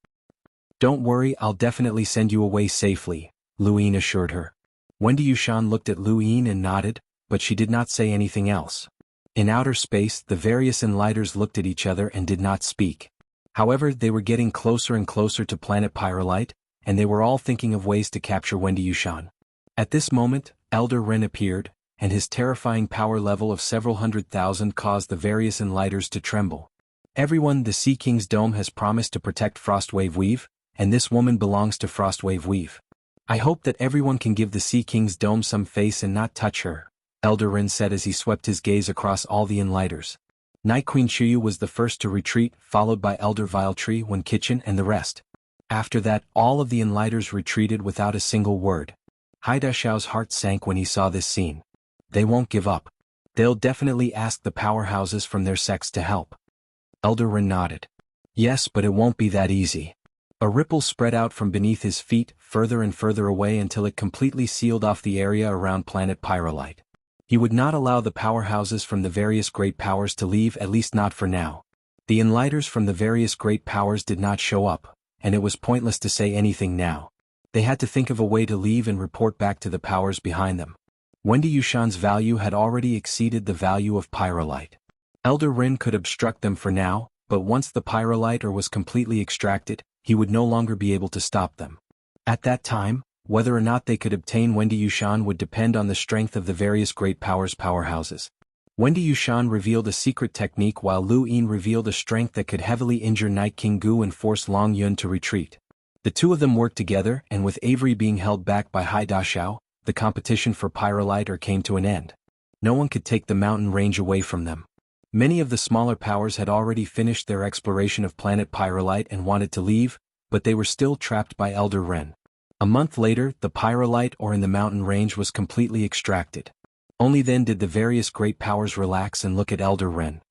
Don't worry, I'll definitely send you away safely, Lu Yin assured her. Wendy Yushan looked at Lu Yin and nodded, but she did not say anything else. In outer space, the various Enlighters looked at each other and did not speak. However, they were getting closer and closer to planet Pyrolite, and they were all thinking of ways to capture Wendy Yushan. At this moment, Elder Ren appeared, and his terrifying power level of several 100,000 caused the various Enlighters to tremble. Everyone, the Sea King's dome has promised to protect Frostwave Weave, and this woman belongs to Frostwave Weave. I hope that everyone can give the Sea King's dome some face and not touch her, Elder Ren said as he swept his gaze across all the Enlighters. Night Queen Chuyu was the first to retreat, followed by Elder Vile Tree, When Kitchen, and the rest. After that, all of the Enlighters retreated without a single word. Haidashao's heart sank when he saw this scene. They won't give up. They'll definitely ask the powerhouses from their sects to help. Elder Ren nodded. Yes, but it won't be that easy. A ripple spread out from beneath his feet, further and further away until it completely sealed off the area around planet Pyrolite. He would not allow the powerhouses from the various great powers to leave, at least not for now. The enlighters from the various great powers did not show up, and it was pointless to say anything now. They had to think of a way to leave and report back to the powers behind them. Wendy Yushan's value had already exceeded the value of Pyrolite. Elder Rin could obstruct them for now, but once the Pyrolite ore was completely extracted, he would no longer be able to stop them. At that time, whether or not they could obtain Wendy Yushan would depend on the strength of the various great powers' powerhouses. Wendy Yushan revealed a secret technique while Lu Yin revealed a strength that could heavily injure Night King Gu and force Long Yun to retreat. The two of them worked together, and with Avery being held back by Haidashiao, the competition for Pyrolite ore came to an end. No one could take the mountain range away from them. Many of the smaller powers had already finished their exploration of planet Pyrolite and wanted to leave, but they were still trapped by Elder Ren. A month later, the Pyrolite ore in the mountain range was completely extracted. Only then did the various great powers relax and look at Elder Ren.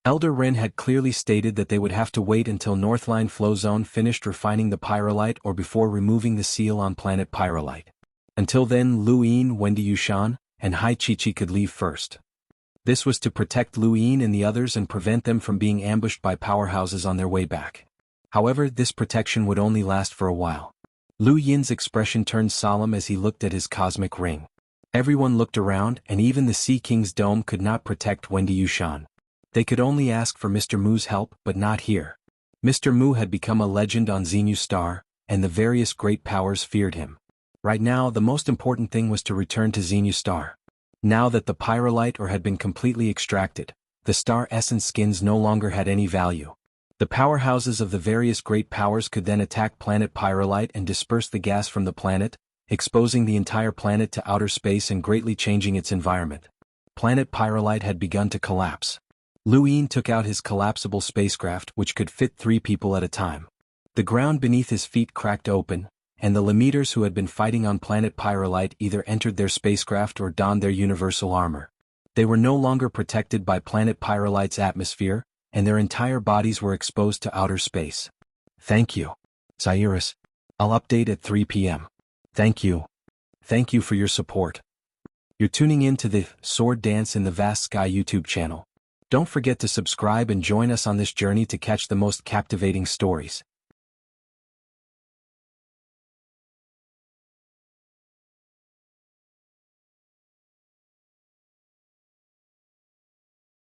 Elder Ren had clearly stated that they would have to wait until Northline Flow Zone finished refining the Pyrolite ore before removing the seal on planet Pyrolite. Until then, Lu Yin, Wendy Yushan, and Hai Chi-Chi could leave first. This was to protect Lu Yin and the others and prevent them from being ambushed by powerhouses on their way back. However, this protection would only last for a while. Lu Yin's expression turned solemn as he looked at his cosmic ring. Everyone looked around, and even the Sea King's dome could not protect Wendy Yushan. They could only ask for Mr. Mu's help, but not here. Mr. Mu had become a legend on Xenu Star, and the various great powers feared him. Right now, the most important thing was to return to Xenu Star. Now that the Pyrolite ore had been completely extracted, the star essence skins no longer had any value. The powerhouses of the various great powers could then attack planet Pyrolite and disperse the gas from the planet, exposing the entire planet to outer space and greatly changing its environment. Planet Pyrolite had begun to collapse. Lu Yin took out his collapsible spacecraft, which could fit 3 people at a time. The ground beneath his feet cracked open, and the Lemeters who had been fighting on planet Pyrolite either entered their spacecraft or donned their universal armor. They were no longer protected by planet Pyrolite's atmosphere, and their entire bodies were exposed to outer space. Thank you, Cyrus. I'll update at 3 p.m. Thank you. Thank you for your support. You're tuning in to the Sword Dance in the Vast Sky YouTube channel. Don't forget to subscribe and join us on this journey to catch the most captivating stories.